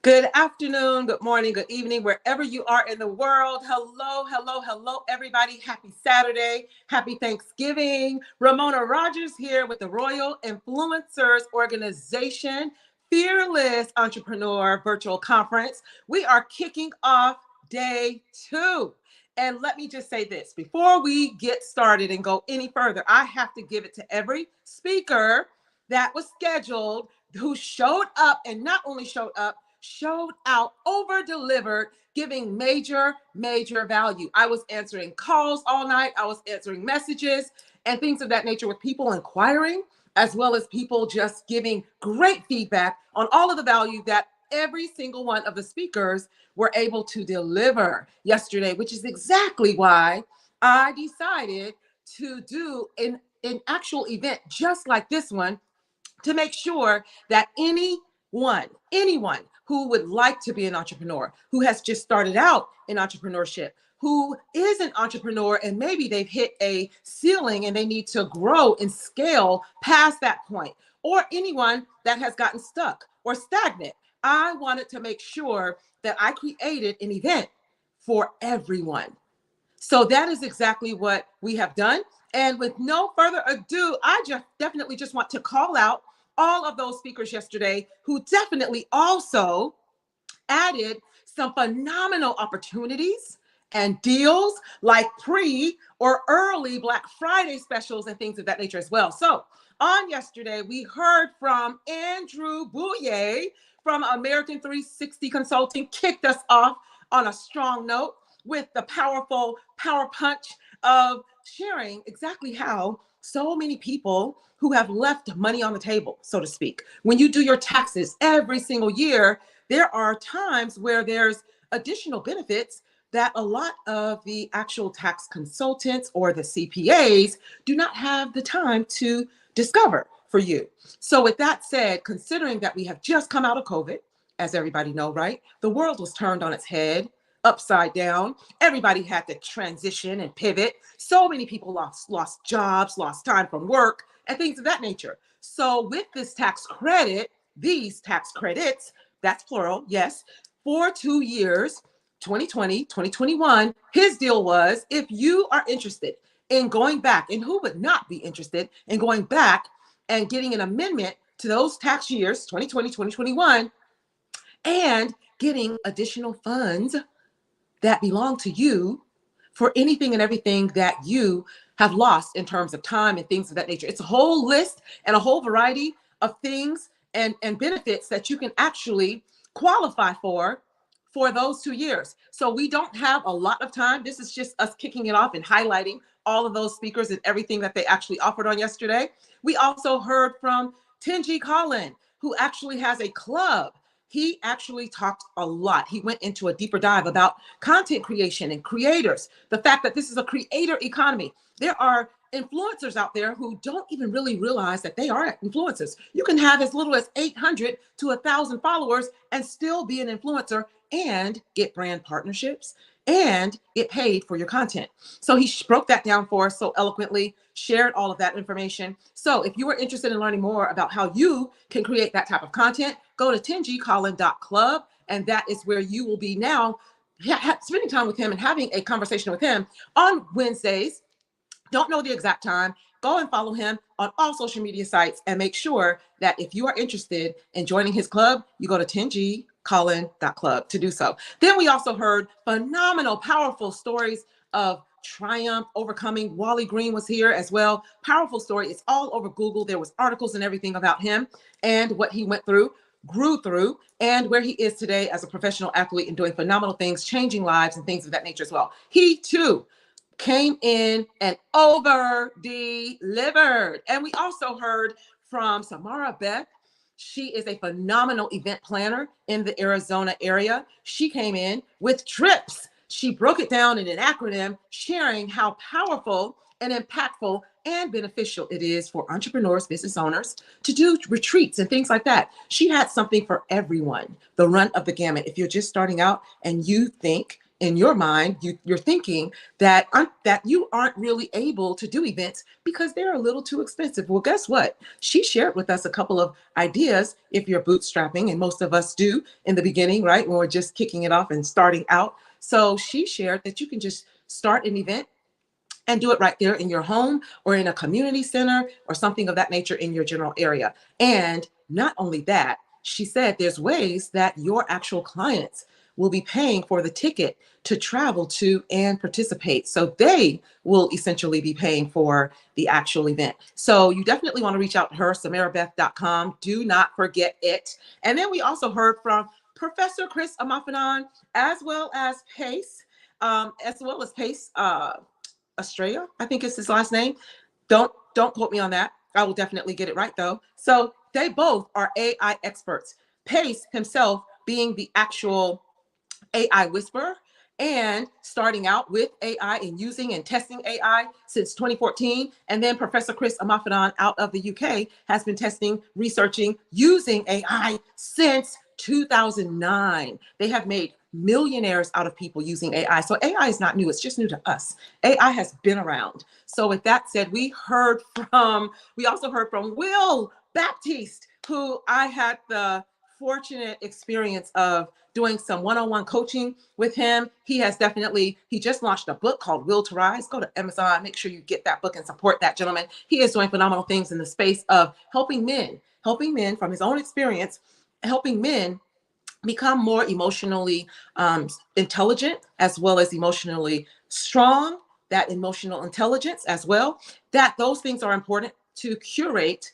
Good afternoon, good morning, good evening, wherever you are in the world. Hello, hello, hello, everybody. Happy Saturday. Happy Thanksgiving. Ramona Rogers here with the Royal Influencers Organization Fearless Entrepreneur Virtual Conference. We are kicking off day 2. And let me just say this, before we get started and go any further, I have to give it to every speaker that was scheduled who showed up, and not only showed up, showed out, over delivered, giving major value. I was answering calls all night. I was answering messages and things of that nature with people inquiring, as well as people just giving great feedback on all of the value that every single one of the speakers were able to deliver yesterday, which is exactly why I decided to do an actual event just like this one, to make sure that anyone who would like to be an entrepreneur, who has just started out in entrepreneurship, who is an entrepreneur and maybe they've hit a ceiling and they need to grow and scale past that point, or anyone that has gotten stuck or stagnant, I wanted to make sure that I created an event for everyone. So that is exactly what we have done. And with no further ado, I just definitely just want to call out all of those speakers yesterday who definitely also added some phenomenal opportunities and deals like pre or early Black Friday specials and things of that nature as well. So on yesterday, we heard from Andrew Bouye from American 360 Consulting, kicked us off on a strong note with the powerful power punch of sharing exactly how so many people who have left money on the table, so to speak. When you do your taxes every single year, there are times where there's additional benefits that a lot of the actual tax consultants or the CPAs do not have the time to discover for you. So with that said, considering that we have just come out of COVID, as everybody know, right? The world was turned on its head, upside down. Everybody had to transition and pivot. So many people lost jobs, lost time from work, and things of that nature. So with this tax credit, these tax credits, that's plural, yes, for 2 years, 2020, 2021, his deal was, if you are interested in going back, and who would not be interested in going back and getting an amendment to those tax years, 2020, 2021, and getting additional funds that belong to you for anything and everything that you have lost in terms of time and things of that nature. It's a whole list and a whole variety of things and benefits that you can actually qualify for those 2 years. So we don't have a lot of time. This is just us kicking it off and highlighting all of those speakers and everything that they actually offered on yesterday. We also heard from Tenji Collin, who actually has a club. He actually talked a lot. He went into a deeper dive about content creation and creators, the fact that this is a creator economy. There are influencers out there who don't even really realize that they are influencers. You can have as little as 800 to 1,000 followers and still be an influencer and get brand partnerships and get paid for your content. So he broke that down for us so eloquently, shared all of that information. So if you are interested in learning more about how you can create that type of content, go to tenjicollin.club, and that is where you will be now spending time with him and having a conversation with him on Wednesdays. Don't know the exact time. Go and follow him on all social media sites and make sure that if you are interested in joining his club, you go to tenjicollin.club to do so. Then we also heard phenomenal, powerful stories of triumph, overcoming. Wally Green was here as well. Powerful story. It's all over Google. There was articles and everything about him and what he went through, grew through, and where he is today as a professional athlete and doing phenomenal things, changing lives and things of that nature as well. He too came in and over delivered. And we also heard from Samara Beth. She is a phenomenal event planner in the Arizona area. She came in with trips. She broke it down in an acronym, sharing how powerful and impactful and beneficial it is for entrepreneurs, business owners to do retreats and things like that. She had something for everyone, the run of the gamut. If you're just starting out and you think in your mind, you're thinking that you aren't really able to do events because they're a little too expensive. Well, guess what? She shared with us a couple of ideas if you're bootstrapping, and most of us do in the beginning, right? When we're just kicking it off and starting out. So she shared that you can just start an event and do it right there in your home or in a community center or something of that nature in your general area. And not only that, she said there's ways that your actual clients will be paying for the ticket to travel to and participate. So they will essentially be paying for the actual event. So you definitely want to reach out to her, samarabeth.com. Do not forget it. And then we also heard from Professor Chris Amafanon, as well as Pace, Estrella, I think is his last name. Don't quote me on that. I will definitely get it right though. So they both are AI experts. Pace himself being the actual AI whisperer and starting out with AI and using and testing AI since 2014. And then Professor Chris Amafanon out of the UK has been testing, researching, using AI since 2009. They have made millionaires out of people using AI. So AI is not new, it's just new to us. AI has been around. So with that said, we also heard from Will Baptiste, who I had the fortunate experience of doing some one-on-one coaching with him. He just launched a book called Will to Rise. Go to Amazon, make sure you get that book and support that gentleman. He is doing phenomenal things in the space of helping men from his own experience, helping men become more emotionally intelligent as well as emotionally strong, that emotional intelligence as well, that those things are important to curate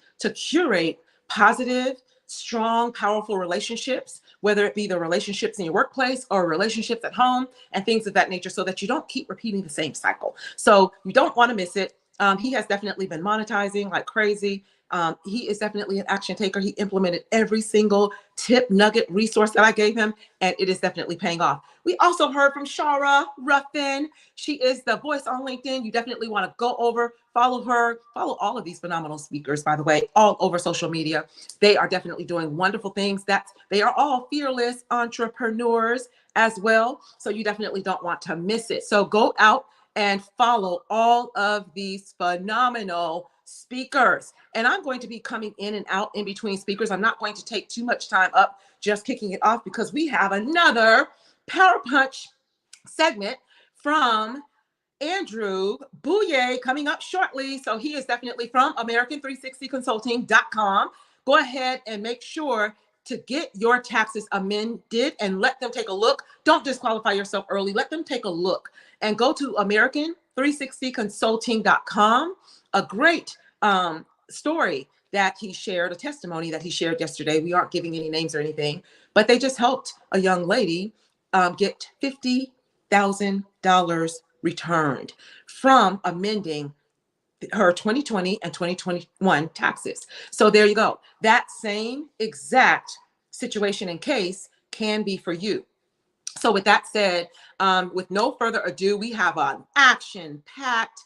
positive, strong, powerful relationships, whether it be the relationships in your workplace or relationships at home and things of that nature, so that you don't keep repeating the same cycle. So you don't want to miss it. He has definitely been monetizing like crazy. He is definitely an action taker. He implemented every single tip, nugget, resource that I gave him, and it is definitely paying off. We also heard from Shara Ruffin. She is the voice on LinkedIn. You definitely want to go over, follow her, follow all of these phenomenal speakers, by the way, all over social media. They are definitely doing wonderful things. They are all fearless entrepreneurs as well. So you definitely don't want to miss it. So go out and follow all of these phenomenal speakers. And I'm going to be coming in and out in between speakers. I'm not going to take too much time up just kicking it off because we have another Power Punch segment from Andrew Bouye coming up shortly. So he is definitely from American360consulting.com. Go ahead and make sure to get your taxes amended and let them take a look. Don't disqualify yourself early. Let them take a look and go to American360consulting.com. A great story that he shared, a testimony that he shared yesterday. We aren't giving any names or anything, but they just helped a young lady get $50,000 returned from amending her 2020 and 2021 taxes. So there you go. That same exact situation and case can be for you. So with that said, with no further ado, we have an action-packed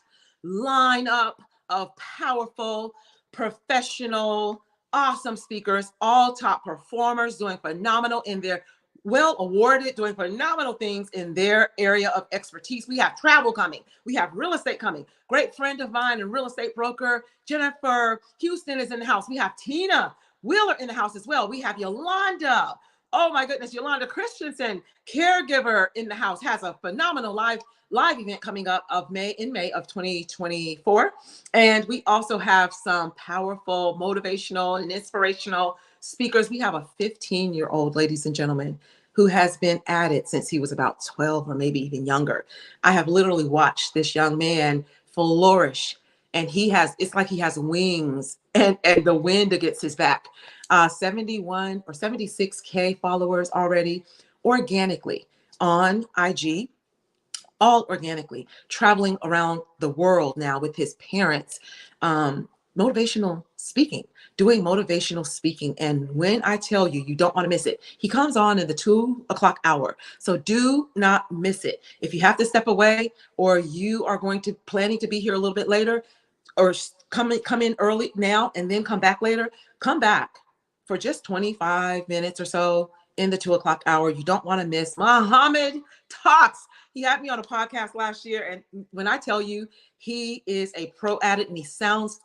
lineup of powerful, professional, awesome speakers, all top performers doing phenomenal in their well awarded, doing phenomenal things in their area of expertise. We have travel coming. We have real estate coming. Great friend of mine and real estate broker, Jennifer Houston is in the house. We have Tina Wheeler in the house as well. We have Yolanda. Oh my goodness, Yolanda Christensen, caregiver in the house, has a phenomenal live event coming up in May of 2024. And we also have some powerful, motivational and inspirational speakers. We have a 15-year-old, ladies and gentlemen, who has been at it since he was about 12 or maybe even younger. I have literally watched this young man flourish, and it's like he has wings and the wind against his back. 71 or 76K followers already organically on IG, all organically, traveling around the world now with his parents, motivational speaking, doing motivational speaking. And when I tell you, you don't want to miss it. He comes on in the 2 o'clock hour. So do not miss it. If you have to step away or you are planning to be here a little bit later, or come in early now and then come back later, come back for just 25 minutes or so. in the 2 o'clock hour. You don't want to miss Muhammad Talks. He had me on a podcast last year. And when I tell you, he is a pro at it, and he sounds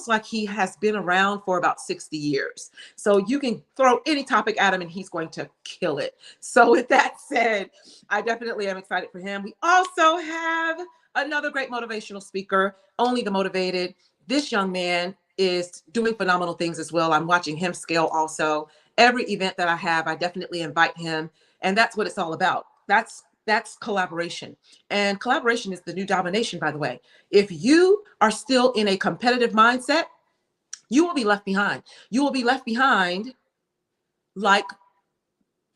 like he has been around for about 60 years. So you can throw any topic at him and he's going to kill it. So with that said, I definitely am excited for him. We also have another great motivational speaker, Only the Motivated. This young man is doing phenomenal things as well. I'm watching him scale also. Every event that I have, I definitely invite him. And that's what it's all about. That's collaboration. And collaboration is the new domination, by the way. If you are still in a competitive mindset, you will be left behind. You will be left behind like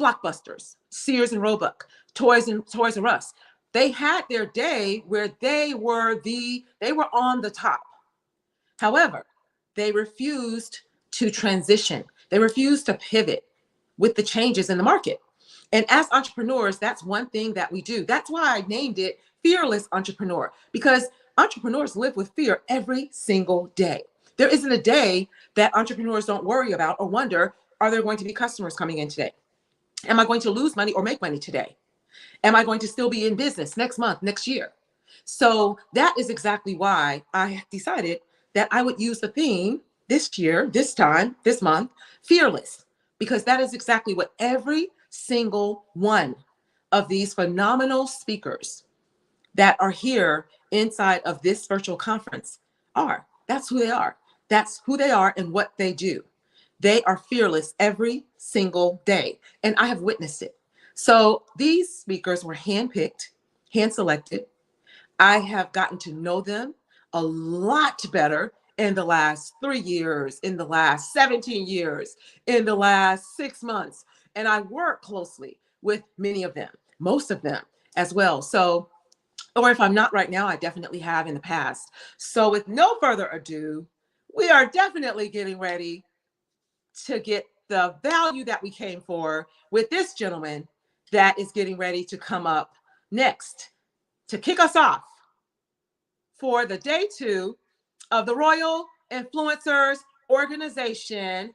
Blockbusters, Sears and Roebuck, Toys R Us. They had their day where they were on the top. However, they refused to transition. They refused to pivot with the changes in the market. And as entrepreneurs, that's one thing that we do. That's why I named it Fearless Entrepreneur, because entrepreneurs live with fear every single day. There isn't a day that entrepreneurs don't worry about or wonder, are there going to be customers coming in today? Am I going to lose money or make money today? Am I going to still be in business next month, next year? So that is exactly why I decided that I would use the theme this year, this time, this month, fearless, because that is exactly what every single one of these phenomenal speakers that are here inside of this virtual conference are. That's who they are. That's who they are and what they do. They are fearless every single day. And I have witnessed it. So these speakers were handpicked, hand selected. I have gotten to know them a lot better in the last 3 years, in the last 17 years, in the last 6 months. And I work closely with many of them, most of them as well. So, or if I'm not right now, I definitely have in the past. So with no further ado, we are definitely getting ready to get the value that we came for with this gentleman that is getting ready to come up next to kick us off for the day 2 of the Royal Influencers Organization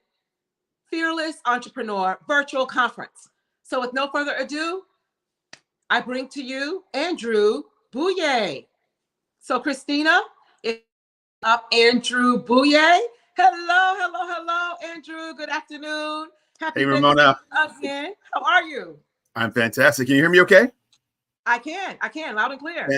Fearless Entrepreneur Virtual Conference. So with no further ado, I bring to you Andrew Bouye. So Christina, is up Andrew Bouye. Hello, Andrew. Good afternoon. Happy Hey, Ramona. again. How are you? I'm fantastic. Can you hear me okay? I can, loud and clear.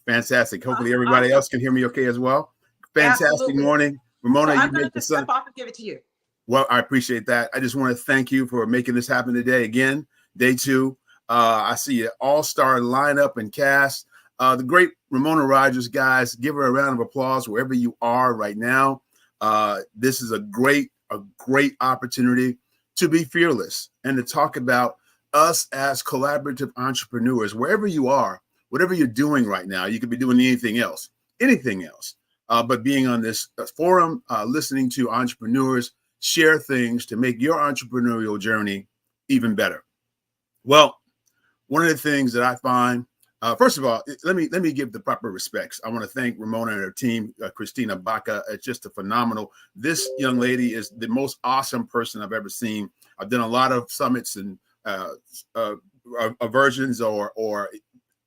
Fantastic. Hopefully everybody else can hear me okay as well. Fantastic Absolutely. morning. Ramona, so you I'm going make to the just sun. step off and give it to you. Well, I appreciate that. I just want to thank you for making this happen today. Again, day 2. I see an all-star lineup and cast. The great Ramona Rogers, guys, give her a round of applause wherever you are right now. This is a great opportunity to be fearless and to talk about us as collaborative entrepreneurs, wherever you are, whatever you're doing right now. You could be doing anything else. But being on this forum, listening to entrepreneurs share things to make your entrepreneurial journey even better. Well, one of the things that I find, first of all, let me give the proper respects. I want to thank Ramona and her team, Christina Baca. It's just a phenomenal. This young lady is the most awesome person I've ever seen. I've done a lot of summits and versions or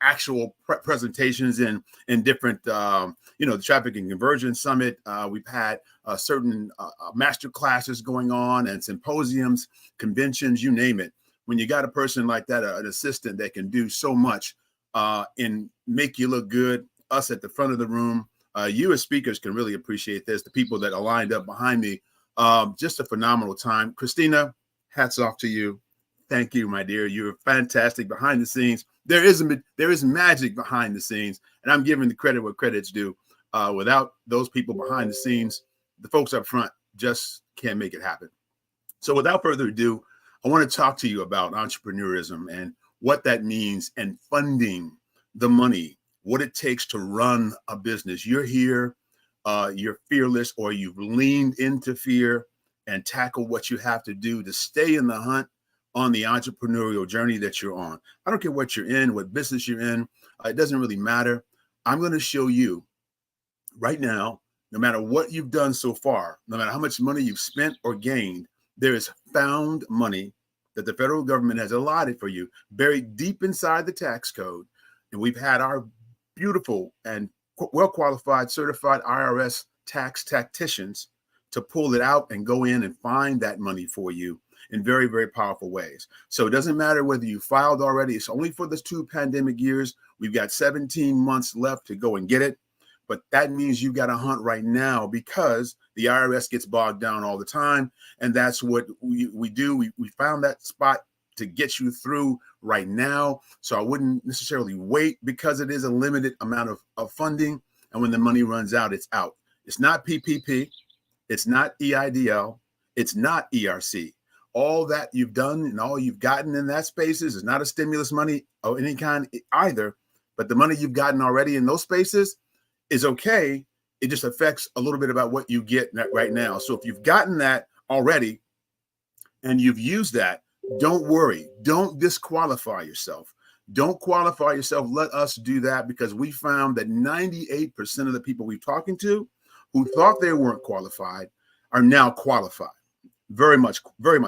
actual presentations in different, the Traffic and Conversion Summit. We've had certain master classes going on and symposiums, conventions, you name it. When you got a person like that, an assistant that can do so much and make you look good, us at the front of the room, you as speakers can really appreciate this. The people that are lined up behind me, just a phenomenal time. Christina, hats off to you. Thank you, my dear. You're fantastic behind the scenes. There is magic behind the scenes, and I'm giving the credit where credit's due. Without those people behind the scenes, the folks up front just can't make it happen. So without further ado, I want to talk to you about entrepreneurism and what that means and funding the money, what it takes to run a business. You're here, you're fearless, or you've leaned into fear and tackle what you have to do to stay in the hunt on the entrepreneurial journey that you're on. I don't care what you're in, what business you're in. It doesn't really matter. I'm going to show you right now, no matter what you've done so far, no matter how much money you've spent or gained, there is found money that the federal government has allotted for you, buried deep inside the tax code. And we've had our beautiful and well-qualified, certified IRS tax tacticians to pull it out and go in and find that money for you in very, very powerful ways. So it doesn't matter whether you filed already. It's only for the 2 pandemic years. We've got 17 months left to go and get it. But that means you got to hunt right now, because the IRS gets bogged down all the time. And that's what we do. We found that spot to get you through right now. So I wouldn't necessarily wait, because it is a limited amount of funding. And when the money runs out, it's out. It's not PPP. It's not EIDL. It's not ERC. All that you've done and all you've gotten in that spaces is not a stimulus money of any kind either. But the money you've gotten already in those spaces is okay. It just affects a little bit about what you get right now. So if you've gotten that already and you've used that, don't worry. Don't disqualify yourself. Don't qualify yourself. Let us do that, because we found that 98% of the people we're talking to who thought they weren't qualified are now qualified. Very much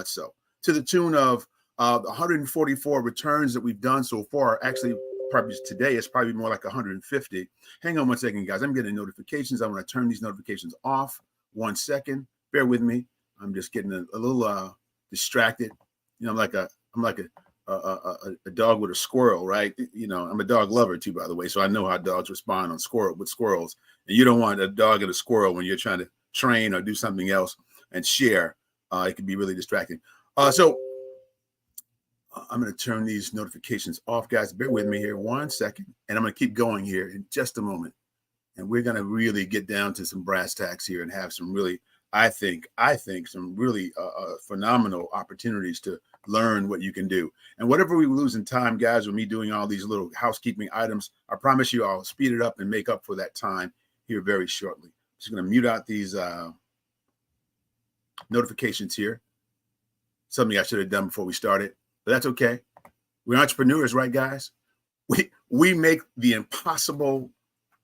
so. To the tune of 144 returns that we've done so far. Actually, probably today it's probably more like 150. Hang on one second, guys. I'm getting notifications. I'm going to turn these notifications off. 1 second. Bear with me. I'm just getting a little distracted. You know, I'm like a dog with a squirrel, right? You know, I'm a dog lover too, by the way. So I know how dogs respond with squirrels. And you don't want a dog and a squirrel when you're trying to train or do something else and share. It can be really distracting. So I'm going to turn these notifications off, guys. Bear with me here 1 second, and I'm going to keep going here in just a moment. And we're going to really get down to some brass tacks here and have some really, I think some really phenomenal opportunities to learn what you can do. And whatever we lose in time, guys, with me doing all these little housekeeping items, I promise you I'll speed it up and make up for that time here very shortly. I'm just going to mute out these notifications here. Something I should have done before we started, but that's okay. We're entrepreneurs, right, guys? We make the impossible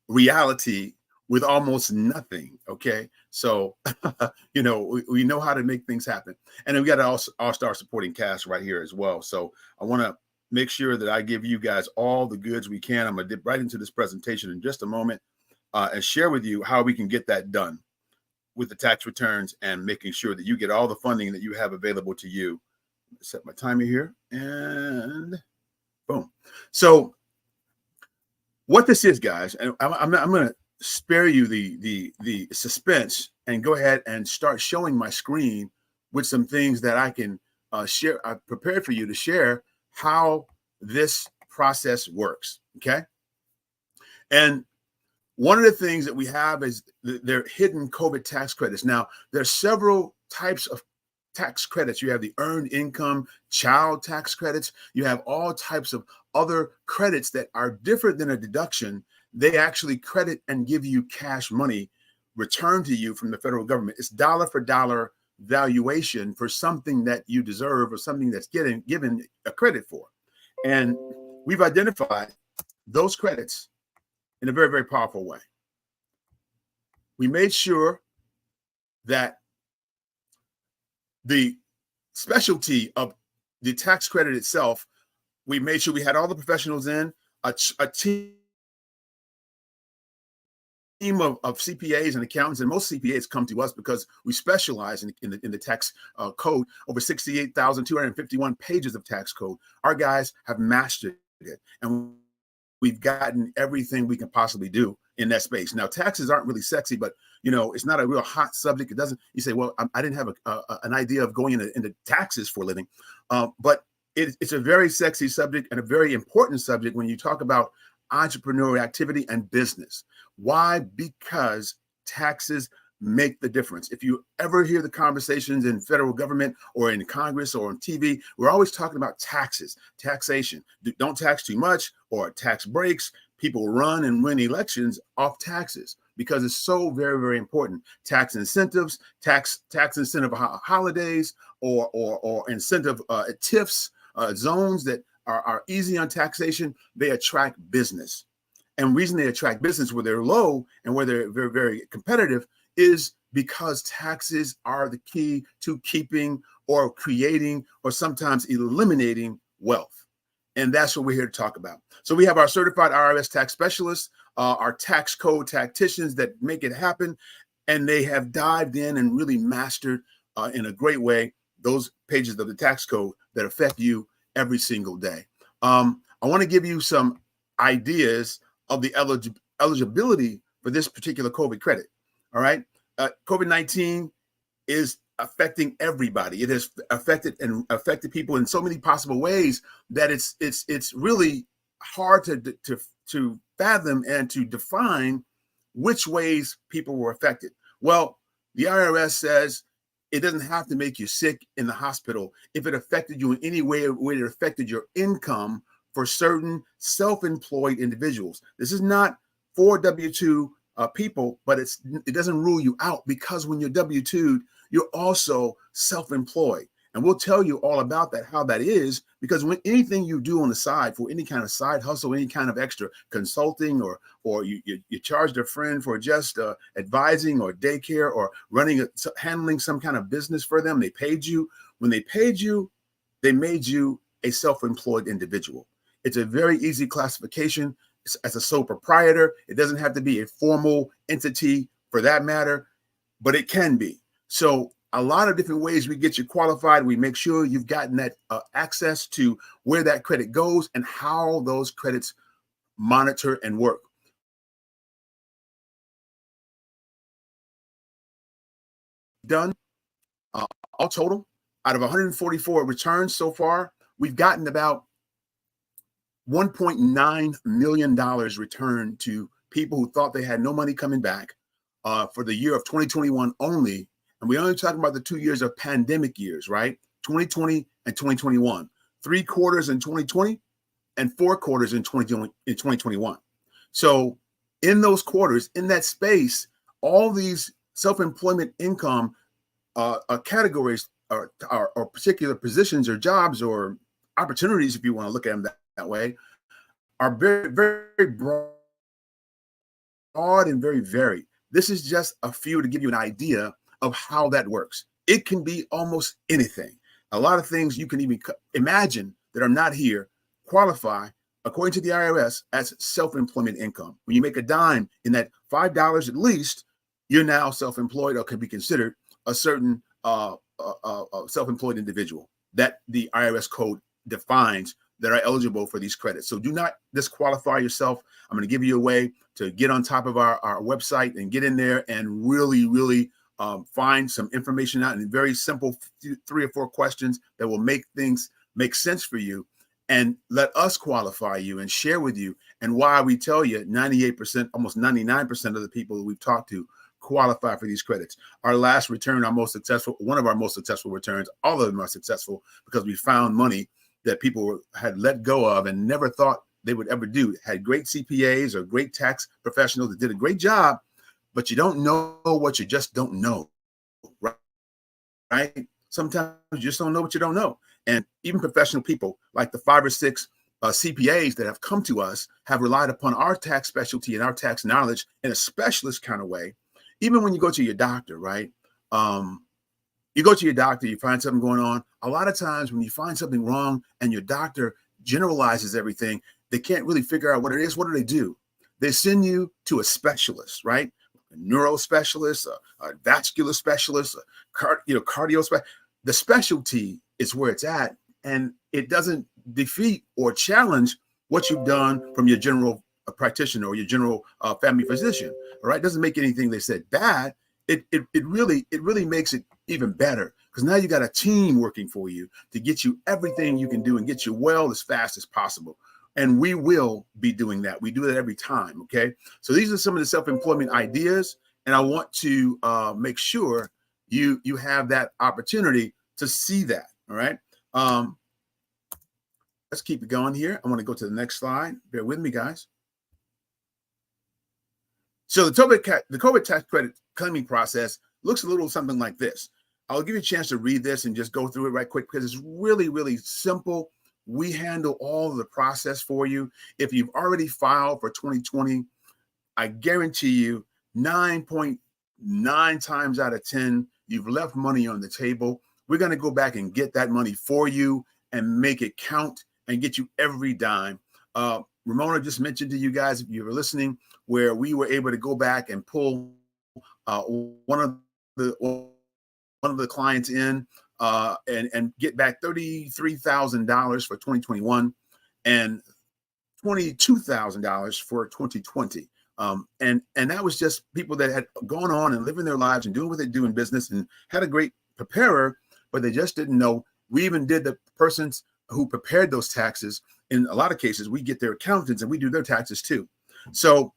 reality with almost nothing. Okay, so you know, we know how to make things happen, and then we got an all-star supporting cast right here as well. So I want to make sure that I give you guys all the goods we can. I'm gonna dip right into this presentation in just a moment and share with you how we can get that done with the tax returns and making sure that you get all the funding that you have available to you. Set my timer here and boom. So what this is, guys, and I'm going to spare you the suspense and go ahead and start showing my screen with some things that I can share. I've prepared for you to share how this process works. Okay. And one of the things that we have is they're hidden COVID tax credits. Now, there's several types of tax credits. You have the earned income, child tax credits. You have all types of other credits that are different than a deduction. They actually credit and give you cash money returned to you from the federal government. It's dollar for dollar valuation for something that you deserve or something that's given a credit for. And we've identified those credits in a very, very powerful way. We made sure that the specialty of the tax credit itself, we made sure we had all the professionals in, a team of CPAs and accountants, and most CPAs come to us because we specialize in the tax code. Over 68,251 pages of tax code. Our guys have mastered it, and we've gotten everything we can possibly do in that space. Now, taxes aren't really sexy, but you know, it's not a real hot subject. It doesn't. You say, well, I didn't have an idea of going into taxes for a living, but it's a very sexy subject and a very important subject when you talk about entrepreneurial activity and business. Why? Because taxes make the difference. If you ever hear the conversations in federal government or in Congress or on TV, we're always talking about taxes, taxation. Don't tax too much or tax breaks. People run and win elections off taxes because it's so very, very important. Tax incentives, tax incentive holidays or incentive TIFs, zones that are easy on taxation, they attract business. And the reason they attract business where they're low and where they're very, very competitive is because taxes are the key to keeping or creating or sometimes eliminating wealth. And that's what we're here to talk about. So we have our certified IRS tax specialists, our tax code tacticians that make it happen. And they have dived in and really mastered in a great way those pages of the tax code that affect you every single day. I want to give you some ideas of the eligibility for this particular COVID credit. All right. COVID-19 is affecting everybody. It has affected people in so many possible ways that it's really hard to fathom and to define which ways people were affected. Well, the IRS says it doesn't have to make you sick in the hospital if it affected you in any way where it affected your income for certain self-employed individuals. This is not for W-2 people, but it doesn't rule you out, because when you're W-2'd, you're also self-employed. And we'll tell you all about that, how that is, because when anything you do on the side for any kind of side hustle, any kind of extra consulting, or you charged a friend for just advising or daycare or handling some kind of business for them, they paid you. When they paid you, they made you a self-employed individual. It's a very easy classification. As a sole proprietor, it doesn't have to be a formal entity for that matter, but it can be. So a lot of different ways we get you qualified. We make sure you've gotten that access to where that credit goes and how those credits monitor and work. Done all total out of 144 returns so far, we've gotten about $1.9 million returned to people who thought they had no money coming back for the year of 2021 only. And we're only talking about the 2 years of pandemic years, right? 2020 and 2021, 3 quarters in 2020 and 4 quarters in 2021. So in those quarters, in that space, all these self-employment income categories or particular positions or jobs or opportunities, if you want to look at them that way, are very, very broad and very varied. This is just a few to give you an idea of how that works. It can be almost anything. A lot of things you can even imagine that are not here qualify, according to the IRS, as self-employment income. When you make a dime in that $5 at least, you're now self-employed or can be considered a certain self-employed individual that the IRS code defines that are eligible for these credits. So do not disqualify yourself. I'm going to give you a way to get on top of our website and get in there and really find some information out in very simple 3 or 4 questions that will make things make sense for you, and let us qualify you and share with you and why we tell you 98%, almost 99% of the people that we've talked to qualify for these credits. Our last return, one of our most successful returns, all of them are successful because we found money that people had let go of and never thought they would ever do. Had great CPAs or great tax professionals that did a great job, but you don't know what you just don't know, right? Sometimes you just don't know what you don't know. And even professional people, like the 5 or 6 CPAs that have come to us, have relied upon our tax specialty and our tax knowledge in a specialist kind of way. Even when you go to your doctor, right? You go to your doctor, you find something going on. A lot of times when you find something wrong and your doctor generalizes everything, they can't really figure out what it is. What do they do? They send you to a specialist, right? A neuro specialist, a vascular specialist, a cardio specialist. The specialty is where it's at, and it doesn't defeat or challenge what you've done from your general practitioner or your general family physician. All right, it doesn't make anything they said bad. It really makes it even better, because now you got a team working for you to get you everything you can do and get you well as fast as possible. And we will be doing that. We do that every time. Okay. So these are some of the self-employment ideas. And I want to make sure you have that opportunity to see that. All right. Let's keep it going here. I want to go to the next slide. Bear with me, guys. So the COVID tax credit claiming process looks a little something like this. I'll give you a chance to read this and just go through it right quick, because it's really, really simple. We handle all of the process for you. If you've already filed for 2020, I guarantee you 9.9 times out of 10, you've left money on the table. We're going to go back and get that money for you and make it count and get you every dime. Ramona just mentioned to you guys, if you were listening, where we were able to go back and pull one of the clients in and get back $33,000 for 2021 and $22,000 for 2020. And that was just people that had gone on and living their lives and doing what they do in business and had a great preparer, but they just didn't know. We even did the persons who prepared those taxes. In a lot of cases, we get their accountants and we do their taxes too. So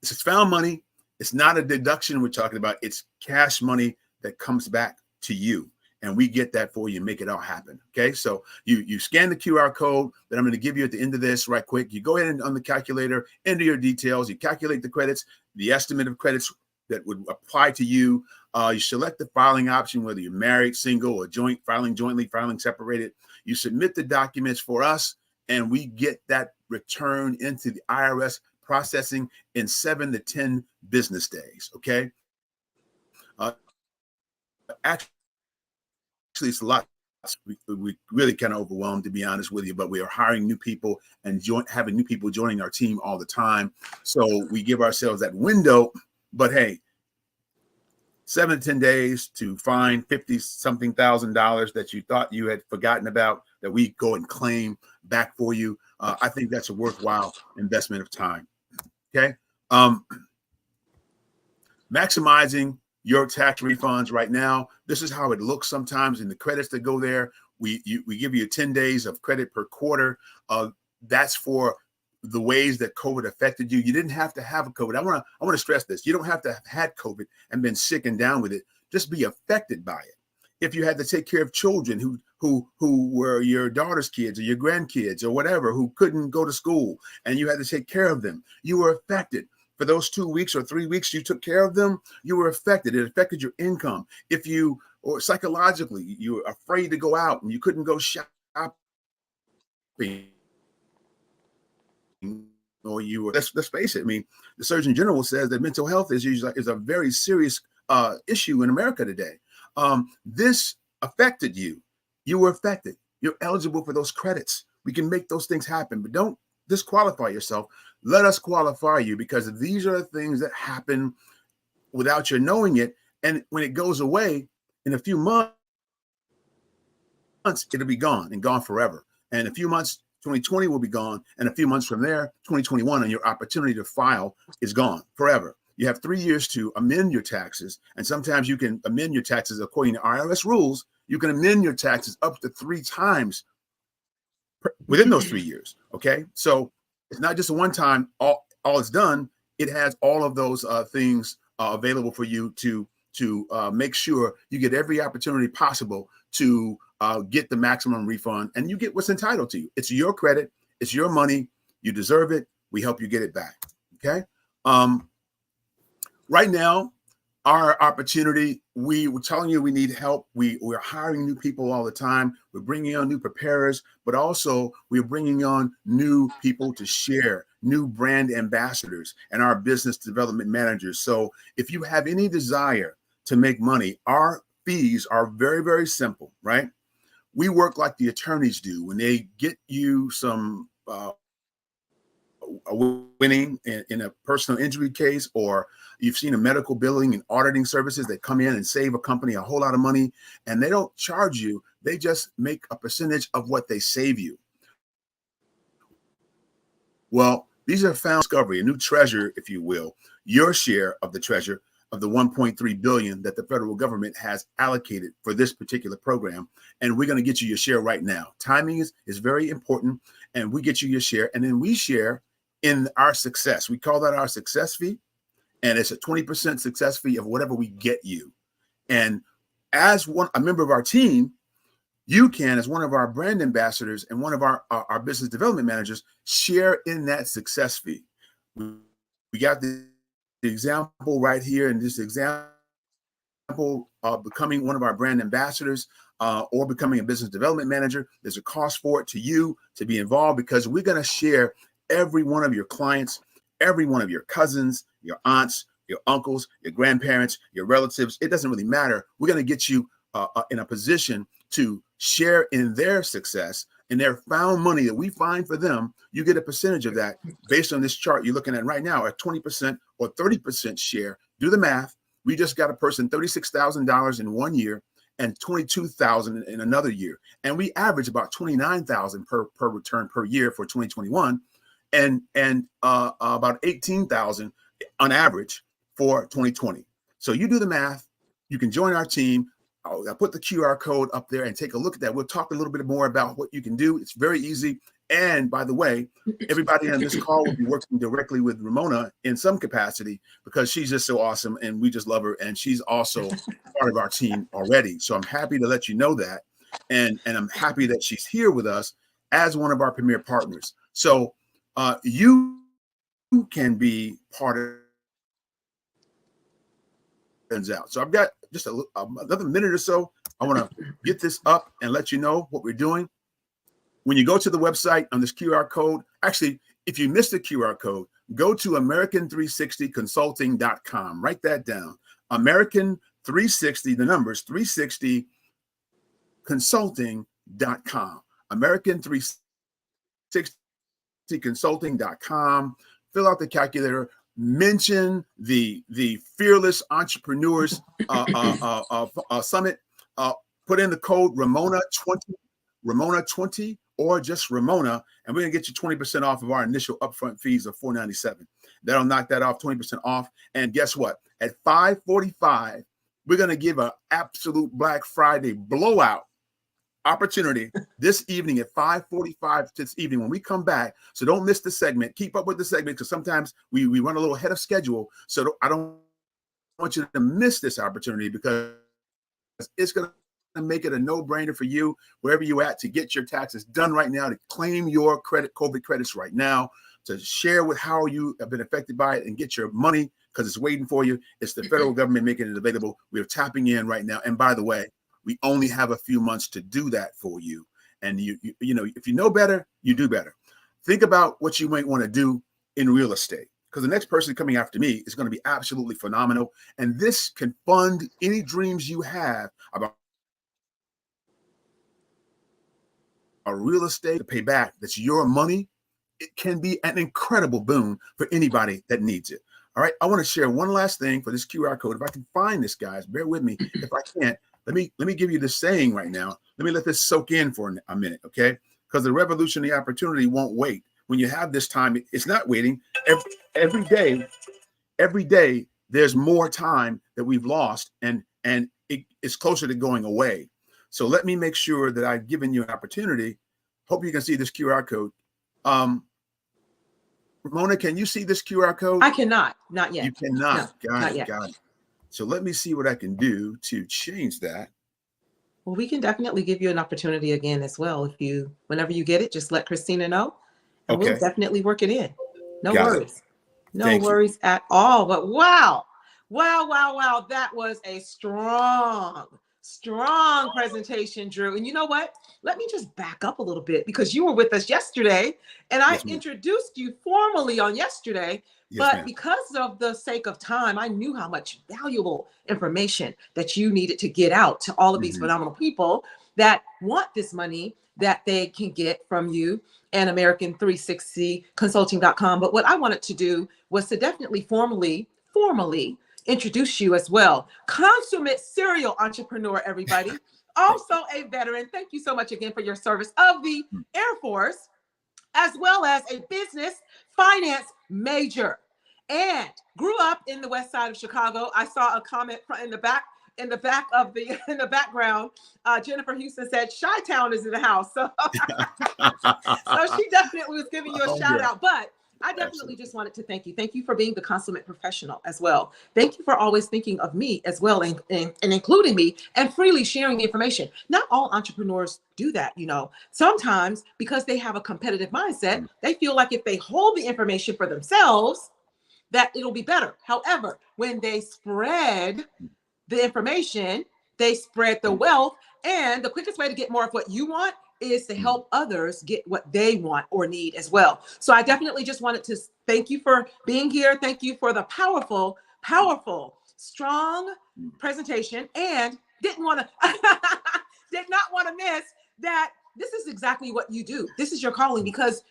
it's found money. It's not a deduction we're talking about. It's cash money that comes back to you. And we get that for you, make it all happen. Okay, so you scan the QR code that I'm going to give you at the end of this right quick. You go ahead and on the calculator, enter your details. You calculate the credits, the estimate of credits that would apply to you. You select the filing option, whether you're married, single, or joint, filing jointly, filing separated. You submit the documents for us, and we get that return into the IRS processing in 7 to 10 business days. Okay. Actually, it's a lot. We really kind of overwhelmed, to be honest with you, but we are hiring new people and having new people joining our team all the time. So we give ourselves that window, but hey, 7 to 10 days to find 50-something thousand dollars that you thought you had forgotten about, that we go and claim back for you. I think that's a worthwhile investment of time. Okay. Maximizing your tax refunds right now. This is how it looks sometimes in the credits that go there. We give you 10 days of credit per quarter. That's for the ways that COVID affected you. You didn't have to have a COVID. I want to stress this. You don't have to have had COVID and been sick and down with it. Just be affected by it. If you had to take care of children who were your daughter's kids or your grandkids or whatever, who couldn't go to school and you had to take care of them, you were affected. For those 2 weeks or 3 weeks you took care of them, you were affected. It affected your income. If you, or psychologically, you were afraid to go out and you couldn't go shopping, or you were, let's face it. I mean, the Surgeon General says that mental health is a very serious issue in America today. This affected you. You were affected. You're eligible for those credits. We can make those things happen, but don't disqualify yourself. Let us qualify you, because these are the things that happen without your knowing it. And when it goes away in a few months, it'll be gone and gone forever. And in a few months, 2020 will be gone. And a few months from there, 2021, and your opportunity to file is gone forever. You have 3 years to amend your taxes. And sometimes you can amend your taxes according to IRS rules. You can amend your taxes up to 3 times within those 3 years. Okay. So it's not just a one time, all it's done. It has all of those things available for you to make sure you get every opportunity possible to get the maximum refund, and you get what's entitled to you. It's your credit. It's your money. You deserve it. We help you get it back. Okay. Right now, our opportunity, we were telling you we need help. We're hiring new people all the time. We're bringing on new preparers, but also we're bringing on new people to share, new brand ambassadors and our business development managers. So if you have any desire to make money, our fees are very, very simple, right? We work like the attorneys do when they get you some winning in a personal injury case, or you've seen a medical billing and auditing services that come in and save a company a whole lot of money, and they don't charge you. They just make a percentage of what they save you. Well, these are found discovery, a new treasure, if you will, your share of the treasure of the 1.3 billion that the federal government has allocated for this particular program. And we're going to get you your share right now. Timing is very important, and we get you your share, and then we share in our success. We call that our success fee, and it's a 20% success fee of whatever we get you. And as a member of our team, you can, as one of our brand ambassadors and one of our business development managers, share in that success fee. We got the example right here in this example of becoming one of our brand ambassadors or becoming a business development manager. There's a cost for it to you to be involved, because we're going to share every one of your clients, every one of your cousins, your aunts, your uncles, your grandparents, your relatives. It doesn't really matter. We're going to get you in a position to share in their success and their found money that we find for them, you get a percentage of that based on this chart you're looking at right now, a 20% or 30% share. Do the math. We just got a person $36,000 in 1 year and $22,000 in another year. And we average about $29,000 per return per year for 2021 and about $18,000 on average for 2020. So you do the math, you can join our team. I'll put the QR code up there and take a look at that. We'll talk a little bit more about what you can do. It's very easy. And by the way, everybody on this call will be working directly with Ramona in some capacity because she's just so awesome and we just love her. And she's also part of our team already. So I'm happy to let you know that. And I'm happy that she's here with us as one of our premier partners. So you can be part of out. So I've got just another minute or so. I want to get this up and let you know what we're doing. When you go to the website on this QR code, actually, if you missed the QR code, go to American360consulting.com. Write that down. American360, the numbers 360consulting.com. American360consulting.com. Fill out the calculator. Mention the Fearless Entrepreneurs Summit. Put in the code Ramona20, or just Ramona, and we're gonna get you 20% off of our initial upfront fees of $497. That'll knock that off 20% off. And guess what? At 5:45, we're gonna give an absolute Black Friday blowout opportunity this evening at 5:45 this evening when we come back. So don't miss the segment. Keep up with the segment because sometimes we run a little ahead of schedule. So I don't want you to miss this opportunity because it's going to make it a no-brainer for you wherever you're at to get your taxes done right now, to claim your COVID credits right now, to share with how you have been affected by it and get your money because it's waiting for you. It's the federal government making it available. We're tapping in right now. And by the way, we only have a few months to do that for you. And you know, if you know better, you do better. Think about what you might want to do in real estate because the next person coming after me is going to be absolutely phenomenal. And this can fund any dreams you have about a real estate to pay back. That's your money. It can be an incredible boon for anybody that needs it. All right. I want to share one last thing for this QR code. If I can find this, guys, bear with me. If I can't, let me give you this saying right now. Let me let this soak in for a minute, okay? Because the revolution, the opportunity won't wait. When you have this time, it's not waiting. Every day, there's more time that we've lost, and it's closer to going away. So let me make sure that I've given you an opportunity. Hope you can see this QR code. Ramona, can you see this QR code? I cannot. Not yet. You cannot. No, not yet. Got it. So let me see what I can do to change that. Well, we can definitely give you an opportunity again as well. Whenever you get it, just let Christina know, and we'll definitely work it in. No worries. No worries at all. But wow. That was a strong presentation, Drew. And you know what? Let me just back up a little bit because you were with us yesterday and I introduced you formally on yesterday. But because of the sake of time, I knew how much valuable information that you needed to get out to all of these phenomenal people that want this money that they can get from you and American360consulting.com. But what I wanted to do was to definitely formally introduce you as well. Consummate serial entrepreneur, everybody. Also a veteran. Thank you so much again for your service of the Air Force, as well as a business finance major, and grew up in the west side of Chicago. I saw a comment in the background. Jennifer Houston said, Chi-Town is in the house. So, so she definitely was giving you a shout out. But I definitely just wanted to thank you. Thank you for being the consummate professional as well. Thank you for always thinking of me as well and including me and freely sharing the information. Not all entrepreneurs do that, you know. Sometimes because they have a competitive mindset, they feel like if they hold the information for themselves, that it'll be better. However, when they spread the information, they spread the wealth, and the quickest way to get more of what you want is to help others get what they want or need as well. So I definitely just wanted to thank you for being here. Thank you for the powerful, strong presentation. And did not want to miss that this is exactly what you do. This is your calling because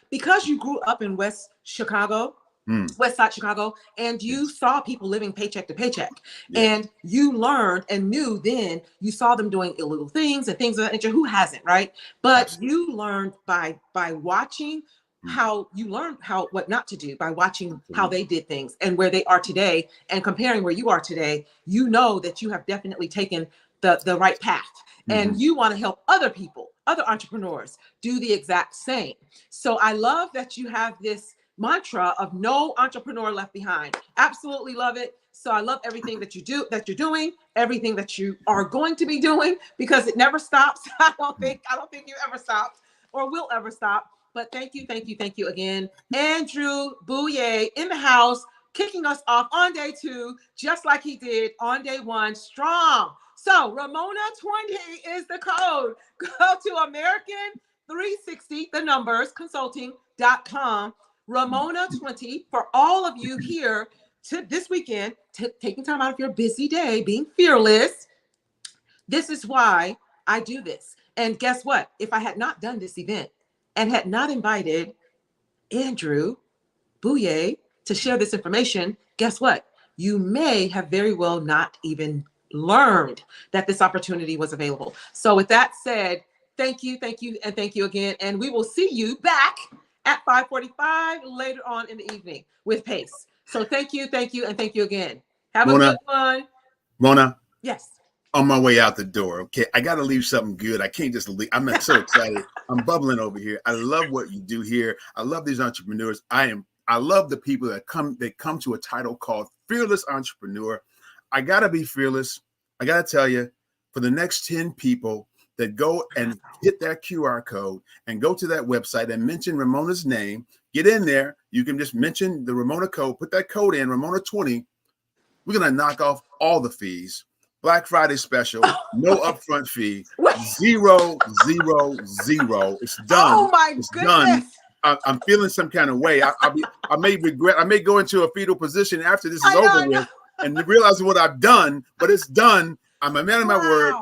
you grew up in West Side Chicago, and you saw people living paycheck to paycheck, and you learned and knew then you saw them doing illegal things and things of that nature. Who hasn't, right? But you learned by watching how what not to do, by watching how they did things and where they are today and comparing where you are today. You know that you have definitely taken the right path, and you want to help other people, other entrepreneurs do the exact same. So I love that you have this mantra of no entrepreneur left behind. Absolutely love it. So I love everything that you're doing, everything that you are going to be doing, because it never stops. I don't think you ever stopped or will ever stop. But thank you again. Andrew Bouye in the house, kicking us off on day 2, just like he did on day 1, strong. So Ramona 20 is the code. Go to American360, the numbers, consulting.com. Ramona 20 for all of you here to this weekend, taking time out of your busy day, being fearless. This is why I do this. And guess what? If I had not done this event and had not invited Andrew Bouye to share this information, guess what? You may have very well not even learned that this opportunity was available. So with that said, thank you, and thank you again. And we will see you back at 5:45 later on in the evening with Pace. So thank you, and thank you again. Have a good one. Mona. Yes. On my way out the door, okay, I got to leave something good. I can't just leave. I'm so excited. I'm bubbling over here. I love what you do here. I love these entrepreneurs. I love the people that come to a title called Fearless Entrepreneur. I got to be fearless. I got to tell you, for the next 10 people that go and hit that QR code and go to that website and mention Ramona's name, get in there. You can just mention the Ramona code, put that code in, Ramona 20. We're going to knock off all the fees. Black Friday special, no upfront fee, 0, 0, 0. It's done. Oh my it's goodness. Done. I'm feeling some kind of way. I may regret. I may go into a fetal position after this is over with and realize what I've done, but it's done. I'm a man of my word.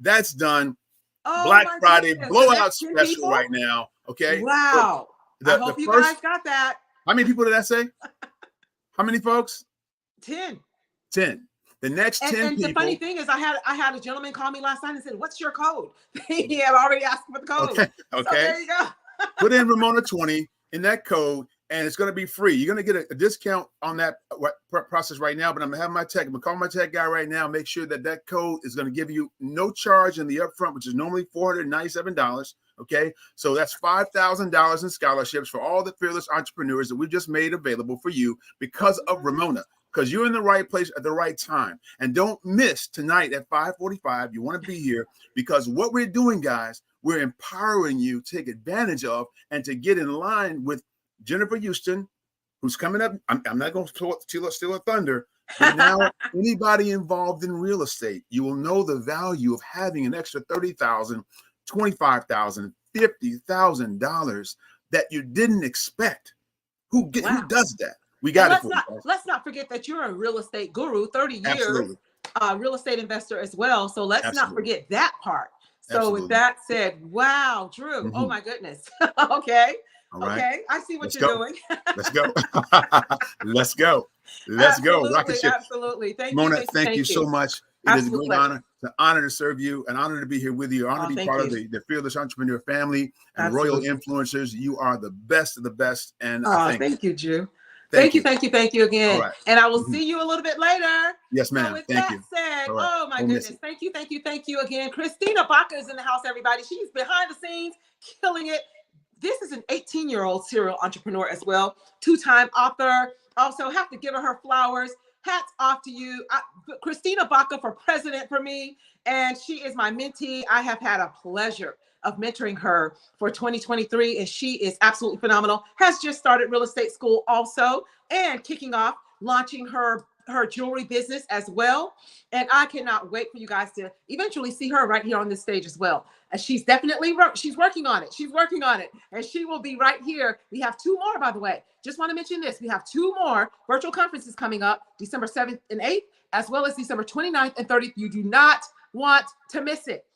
That's done. Oh, Black Friday blowout special right now. Okay. Wow. I hope you guys got that. How many people did I say? How many folks? 10. 10. The next 10 people. And the funny thing is, I had a gentleman call me last night and said, "What's your code?" He had already asked for the code. Okay. So there you go. Put in Ramona 20 in that code, and it's going to be free. You're going to get a discount on that process right now. But I'm going to have I'm going to call my tech guy right now. Make sure that code is going to give you no charge in the upfront, which is normally $497. Okay, so that's $5,000 in scholarships for all the fearless entrepreneurs that we just made available for you because of Ramona. Because you're in the right place at the right time. And don't miss tonight at 5:45. You want to be here because what we're doing, guys, we're empowering you to take advantage of and to get in line with Jennifer Houston, who's coming up. I'm not going to steal her thunder. But now, anybody involved in real estate, you will know the value of having an extra $30,000, $25,000, $50,000 that you didn't expect. Who does that? We got it. Let's not forget that you're a real estate guru, 30 years, real estate investor as well. So let's not forget that part. So with that said, wow, Drew, oh my goodness. Okay. Right. Okay. I see what you're doing. Let's go. Let's go. Let's go. Rocket ship. Absolutely. Thank Mona, you. thank you so much. It is a great honor to serve you, an honor to be here with you, an honor to be part of the Fearless Entrepreneur family and Royal Influencers. You are the best of the best. And thank you, Drew. Thank you again. Right. And I will see you a little bit later. Yes, ma'am. So with that said, oh my goodness. Thank you again. Christina Baca is in the house, everybody. She's behind the scenes, killing it. This is an 18-year-old serial entrepreneur as well, 2-time author. Also have to give her flowers. Hats off to you. Christina Baca for president for me. And she is my mentee. I have had a pleasure of mentoring her for 2023, and she is absolutely phenomenal. Has just started real estate school also, and kicking off launching her jewelry business as well. And I cannot wait for you guys to eventually see her right here on this stage as well. And she's definitely she's working on it. She's working on it, and she will be right here. We have 2 more, by the way. Just want to mention this. We have 2 more virtual conferences coming up, December 7th and 8th, as well as December 29th and 30th. You do not want to miss it.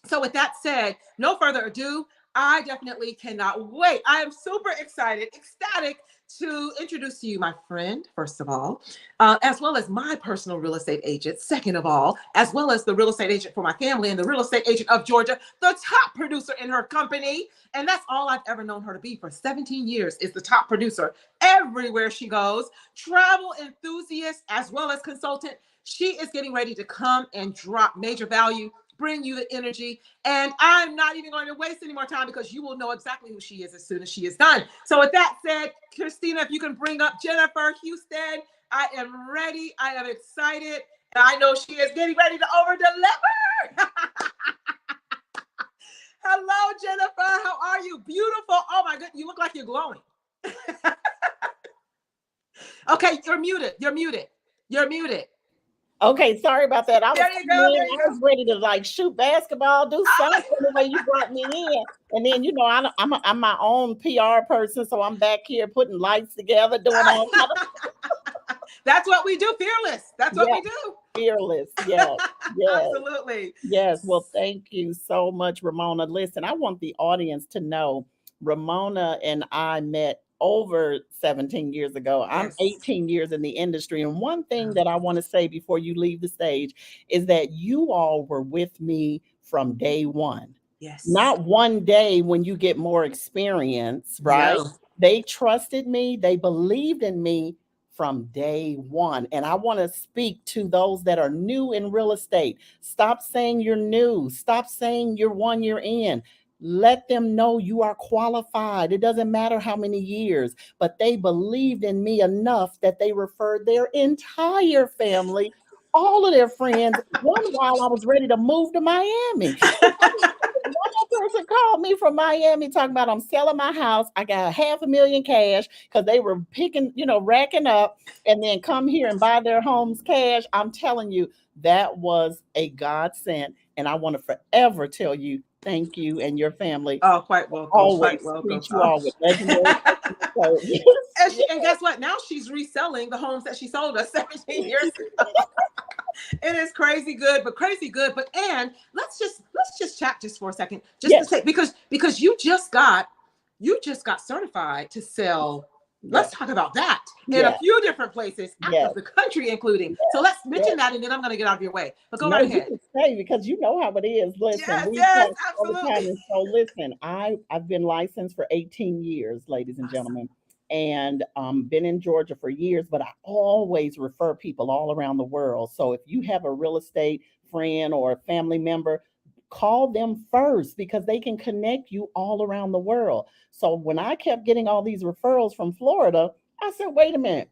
So with that said, no further ado, I definitely cannot wait. I am super excited, ecstatic to introduce to you my friend, first of all, as well as my personal real estate agent, second of all, as well as the real estate agent for my family and the real estate agent of Georgia, the top producer in her company. And that's all I've ever known her to be for 17 years is the top producer everywhere she goes, travel enthusiast, as well as consultant. She is getting ready to come and drop major value, bring you the energy. And I'm not even going to waste any more time because you will know exactly who she is as soon as she is done. So with that said, Christina, if you can bring up Jennifer Houston, I am ready. I am excited. And I know she is getting ready to over deliver. Hello, Jennifer. How are you? Beautiful. Oh my goodness. You look like you're glowing. Okay. You're muted. You're muted. You're muted. Okay, sorry about that. I was ready to like shoot basketball, do something the way you brought me in. And then, you know, I'm my own PR person, so I'm back here putting lights together, doing all kind of. That's what we do, fearless. That's what we do. Fearless, yes, yes. Absolutely. Yes, well, thank you so much, Ramona. Listen, I want the audience to know Ramona and I met over 17 years ago. I'm 18 years in the industry. And one thing that I want to say before you leave the stage is that you all were with me from day one. Yes. Not one day when you get more experience, right? Yeah. They trusted me. They believed in me from day one. And I want to speak to those that are new in real estate. Stop saying you're new. Stop saying you're 1 year in. Let them know you are qualified. It doesn't matter how many years, but they believed in me enough that they referred their entire family, all of their friends. One while I was ready to move to Miami. One person called me from Miami talking about I'm selling my house. I got $500,000 cash because they were picking, racking up and then come here and buy their homes cash. I'm telling you, that was a godsend. And I want to forever tell you, thank you and your family. Oh, quite welcome. Always quite welcome. treat you all with legendary. And guess what? Now she's reselling the homes that she sold us 17 years ago. It is crazy good. But and let's just chat just for a second, just to say because you just got certified to sell. Let's talk about that in a few different places out of the country, including. So let's mention that, and then I'm going to get out of your way. But go right ahead. You can say, because you know how it is. Listen, absolutely. And so listen, I've been licensed for 18 years, ladies and gentlemen, and been in Georgia for years. But I always refer people all around the world. So if you have a real estate friend or a family member, call them first because they can connect you all around the world. So when I kept getting all these referrals from Florida, I said, wait a minute,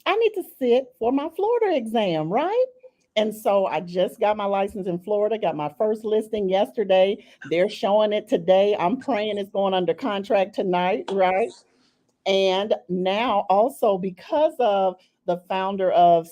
I need to sit for my Florida exam, right? And so I just got my license in Florida, got my first listing yesterday. They're showing it today. I'm praying it's going under contract tonight, right? And now also because of the founder of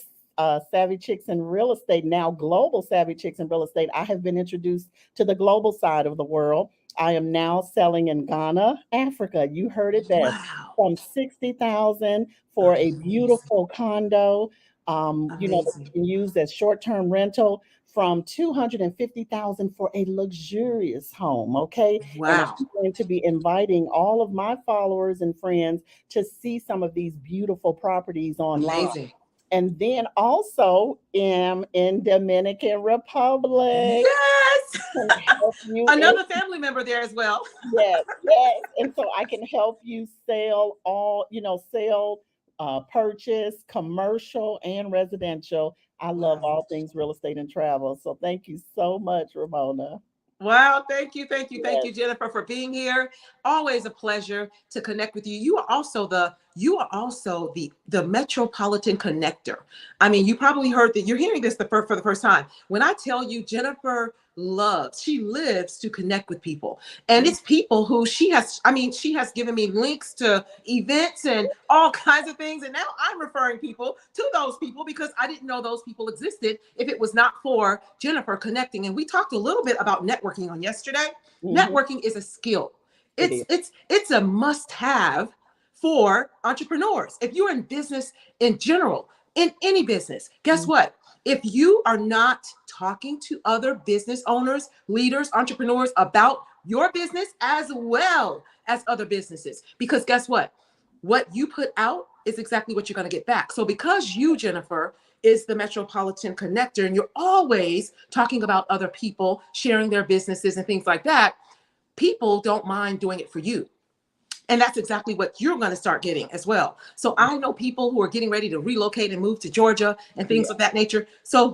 Savvy Chicks in Real Estate, now Global Savvy Chicks in Real Estate, I have been introduced to the global side of the world. I am now selling in Ghana, Africa. You heard it there. Wow. From $60,000 for a beautiful condo, that you can use as short-term rental, from $250,000 for a luxurious home. Okay. Wow. And I'm going to be inviting all of my followers and friends to see some of these beautiful properties online. Amazing. And then also am in Dominican Republic. Yes. Another family member there as well. Yes. And so I can help you sell purchase, commercial and residential. I love all things real estate and travel. So thank you so much, Ramona. Wow. Thank you, Jennifer, for being here. Always a pleasure to connect with you. You are also the metropolitan connector. I mean, you probably heard that you're hearing this for the first time. When I tell you Jennifer she lives to connect with people. And it's people who she has given me links to events and all kinds of things. And now I'm referring people to those people because I didn't know those people existed if it was not for Jennifer connecting. And we talked a little bit about networking on yesterday. Mm-hmm. Networking is a skill. It's a must-have for entrepreneurs. If you're in business in general, in any business, guess what? If you are not talking to other business owners, leaders, entrepreneurs about your business as well as other businesses, because guess what? What you put out is exactly what you're going to get back. So because you, Jennifer, is the Metropolitan Connector, and you're always talking about other people sharing their businesses and things like that, people don't mind doing it for you. And that's exactly what you're going to start getting as well. So I know people who are getting ready to relocate and move to Georgia and things of that nature. So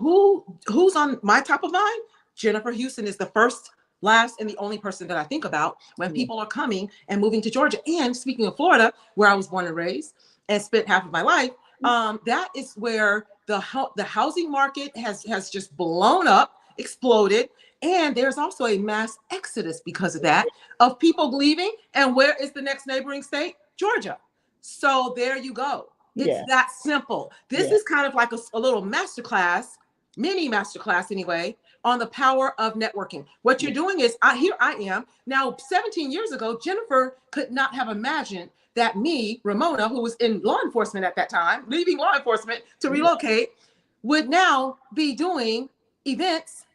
who's on my top of mind? Jennifer Houston is the first, last, and the only person that I think about when people are coming and moving to Georgia. And speaking of Florida, where I was born and raised and spent half of my life, that is where the housing market has just blown up, exploded. And there's also a mass exodus because of that, of people leaving. And where is the next neighboring state? Georgia. So there you go. It's that simple. This is kind of like a little masterclass, mini masterclass anyway, on the power of networking. What you're doing is, here I am. Now, 17 years ago, Jennifer could not have imagined that me, Ramona, who was in law enforcement at that time, leaving law enforcement to relocate, would now be doing events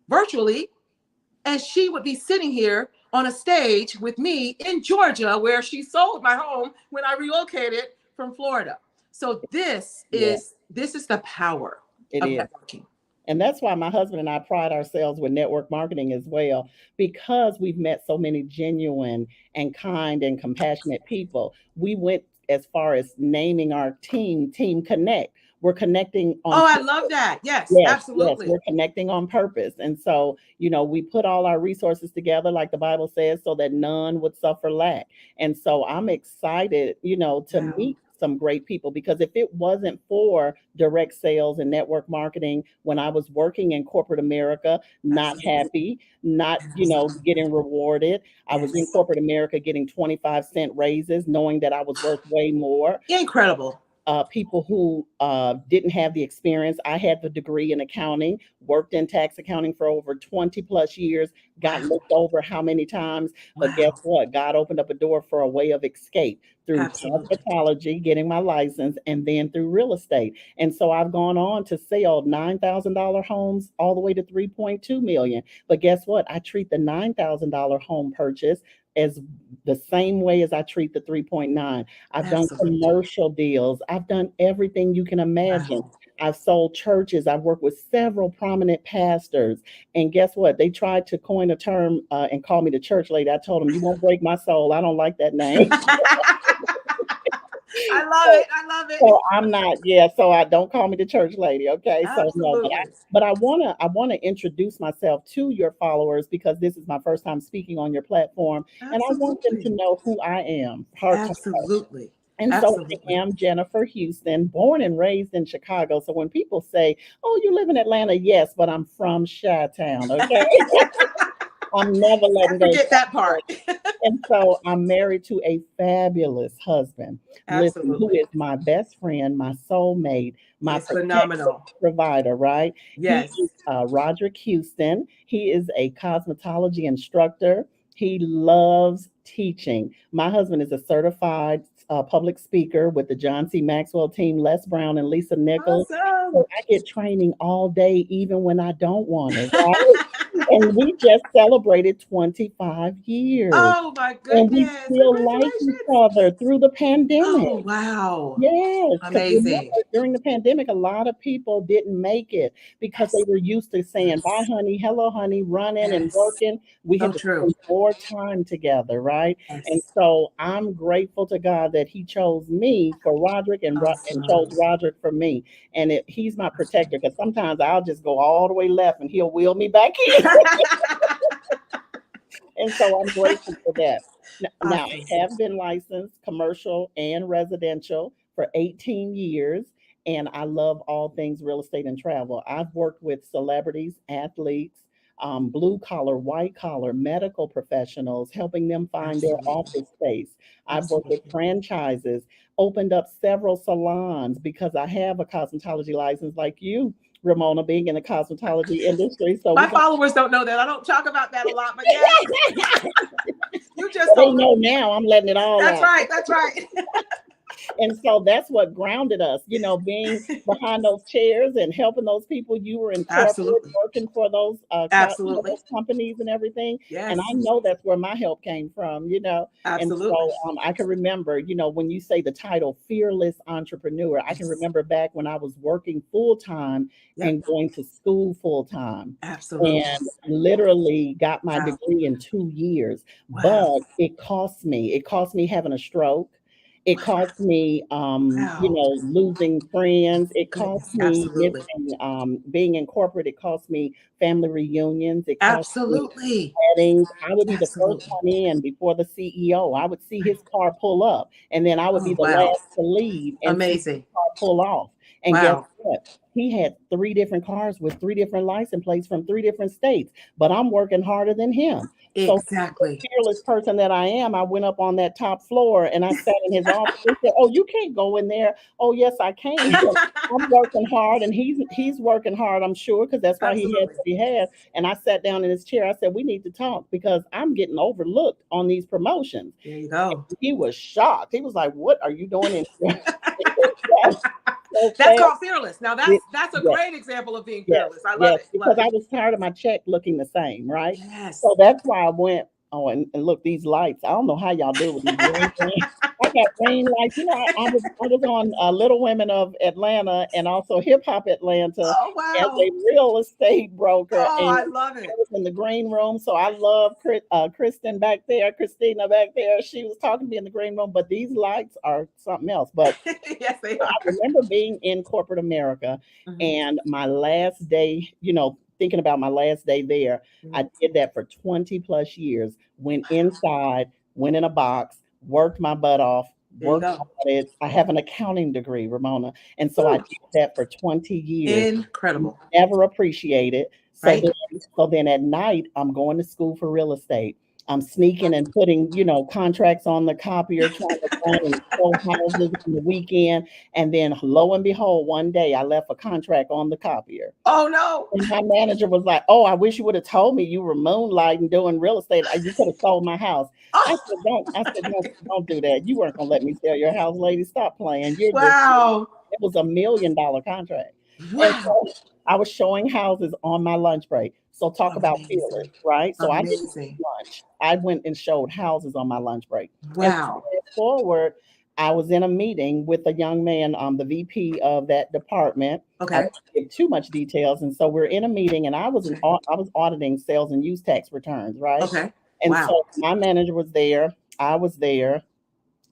virtually, and she would be sitting here on a stage with me in Georgia, where she sold my home when I relocated from Florida. So this is the power of networking. And that's why my husband and I pride ourselves with network marketing as well, because we've met so many genuine and kind and compassionate people. We went as far as naming our team Connect. We're connecting on I love that. Yes, absolutely. Yes, we're connecting on purpose. And so, we put all our resources together, like the Bible says, so that none would suffer lack. And so I'm excited, to meet some great people, because if it wasn't for direct sales and network marketing, when I was working in corporate America, not happy, not, getting rewarded. I was in corporate America getting 25-cent raises, knowing that I was worth way more. Incredible. People who didn't have the experience. I had the degree in accounting, worked in tax accounting for over 20 plus years, got looked over how many times, but guess what? God opened up a door for a way of escape through hospitality, getting my license, and then through real estate. And so I've gone on to sell $9,000 homes all the way to 3.2 million. But guess what? I treat the $9,000 home purchase as the same way as I treat the 3.9. I've done commercial deals. I've done everything you can imagine. I've sold churches. I've worked with several prominent pastors. And guess what? They tried to coin a term and call me the church lady. I told them, you won't break my soul. I don't like that name. I love it. So I'm not, so I don't call me the church lady. Okay. Absolutely. So no, but I want to introduce myself to your followers, because this is my first time speaking on your platform. And I want them to know who I am. Absolutely. And so I am Jennifer Houston, born and raised in Chicago. So when people say, oh, you live in Atlanta, yes, but I'm from Chi-Town. Okay. I'm never letting go. Forget that part. And so I'm married to a fabulous husband, who is my best friend, my soulmate, my phenomenal provider, right? Yes. He is Roderick Houston. He is a cosmetology instructor. He loves teaching. My husband is a certified public speaker with the John C. Maxwell team, Les Brown and Lisa Nichols. Awesome. So I get training all day, even when I don't want it. Right? And we just celebrated 25 years. Oh my goodness. And we still like each other through the pandemic. Oh, wow. Yes. Amazing. Remember, during the pandemic, a lot of people didn't make it because they were used to saying, bye, honey, hello, honey, running and working. We had to spend more time together, right? And so I'm grateful to God that he chose me for Roderick and chose Roderick for me. And he's my protector, because sometimes I'll just go all the way left and he'll wheel me back in. And so I'm grateful for that. Now, I have been licensed commercial and residential for 18 years, and I love all things real estate and travel. I've worked with celebrities, athletes, blue collar, white collar, medical professionals, helping them find their office space. I've worked with franchises, opened up several salons, because I have a cosmetology license like you, Ramona, being in the cosmetology industry. So my followers don't know that. I don't talk about that a lot, but yeah. You just they know now. I'm letting it all That's out. That's right. And so that's what grounded us, being behind those chairs and helping those people. You were in corporate Absolutely. working for those, Absolutely. those companies and everything. And Yes. I know that's where my help came from. And Absolutely. so I can remember, when you say the title fearless entrepreneur, I can Yes. remember back when I was working full time Yep. and going to school full time Absolutely. and literally got my Wow. degree in 2 years. Wow. But it cost me having a stroke. It cost me, Wow. losing friends. It cost Goodness. me Absolutely. missing, being in corporate. It cost me family reunions. It cost me Absolutely. weddings. I would be the first Absolutely. one in before the CEO. I would see his car pull up, and then I would be Oh, the wow. last to leave and see his Amazing. car pull off. And guess Wow. what? He had 3 different cars with 3 different license plates from 3 different states, but I'm working harder than him. So the Exactly. fearless person that I am, I went up on that top floor and I sat in his office and said, "Oh, you can't go in there." "Oh, yes, I can." I'm working hard and he's working hard, I'm sure, because that's why he has Absolutely. what he has. And I sat down in his chair. I said, "We need to talk because I'm getting overlooked on these promotions." There you go. He was shocked. He was like, "What are you doing in here?" So That's fast. called fearless. Now Ye- that's a Yes, great example of being yes, fearless. I love yes, it. Love because it. I was tired of my check looking the same, right? Yes. So that's why I went. Oh, and look, these lights. I don't know how y'all do with these green lights. I got green lights. I was on Little Women of Atlanta and also Hip Hop Atlanta Oh, as wow. a real estate broker, Oh, and I love I it. was in the green room. So I love Kristen back there, Christina back there. She was talking to me in the green room, but these lights are something else. But Yes, they I are. remember being in corporate America Mhm. and my last day, thinking about my last day there, I Mhm. did that for 20 plus years. Went inside, went in a box, worked my butt off, There you worked go. audits. I have an accounting degree, Ramona. And so I Woo. did that for 20 years, Incredible. never appreciated. So Right? then, so then at night, I'm going to school for real estate. I'm sneaking and putting, contracts on the copier, trying to run and show houses on the weekend. And then lo and behold, one day I left a contract on the copier. Oh no. And my manager was like, "Oh, I wish you would have told me you were moonlighting doing real estate. You could have sold my house." I Oh, said, "Don't." I said, "Don't do that. You weren't gonna let me sell your house, lady. Stop playing. You're just." wow. It was $1 million contract, and Wow. so I was showing houses on my lunch break. So talk about fearless, Amazing. right? So I didn't Amazing. eat lunch. I went and showed houses on my lunch break. And so Wow. fast forward, I was in a meeting with a young man, the VP of that department. I Okay. won't give too much details. And so we're in a meeting, and Okay. I was auditing sales and use tax returns, right? Okay. And Wow. so my manager was there, I was there,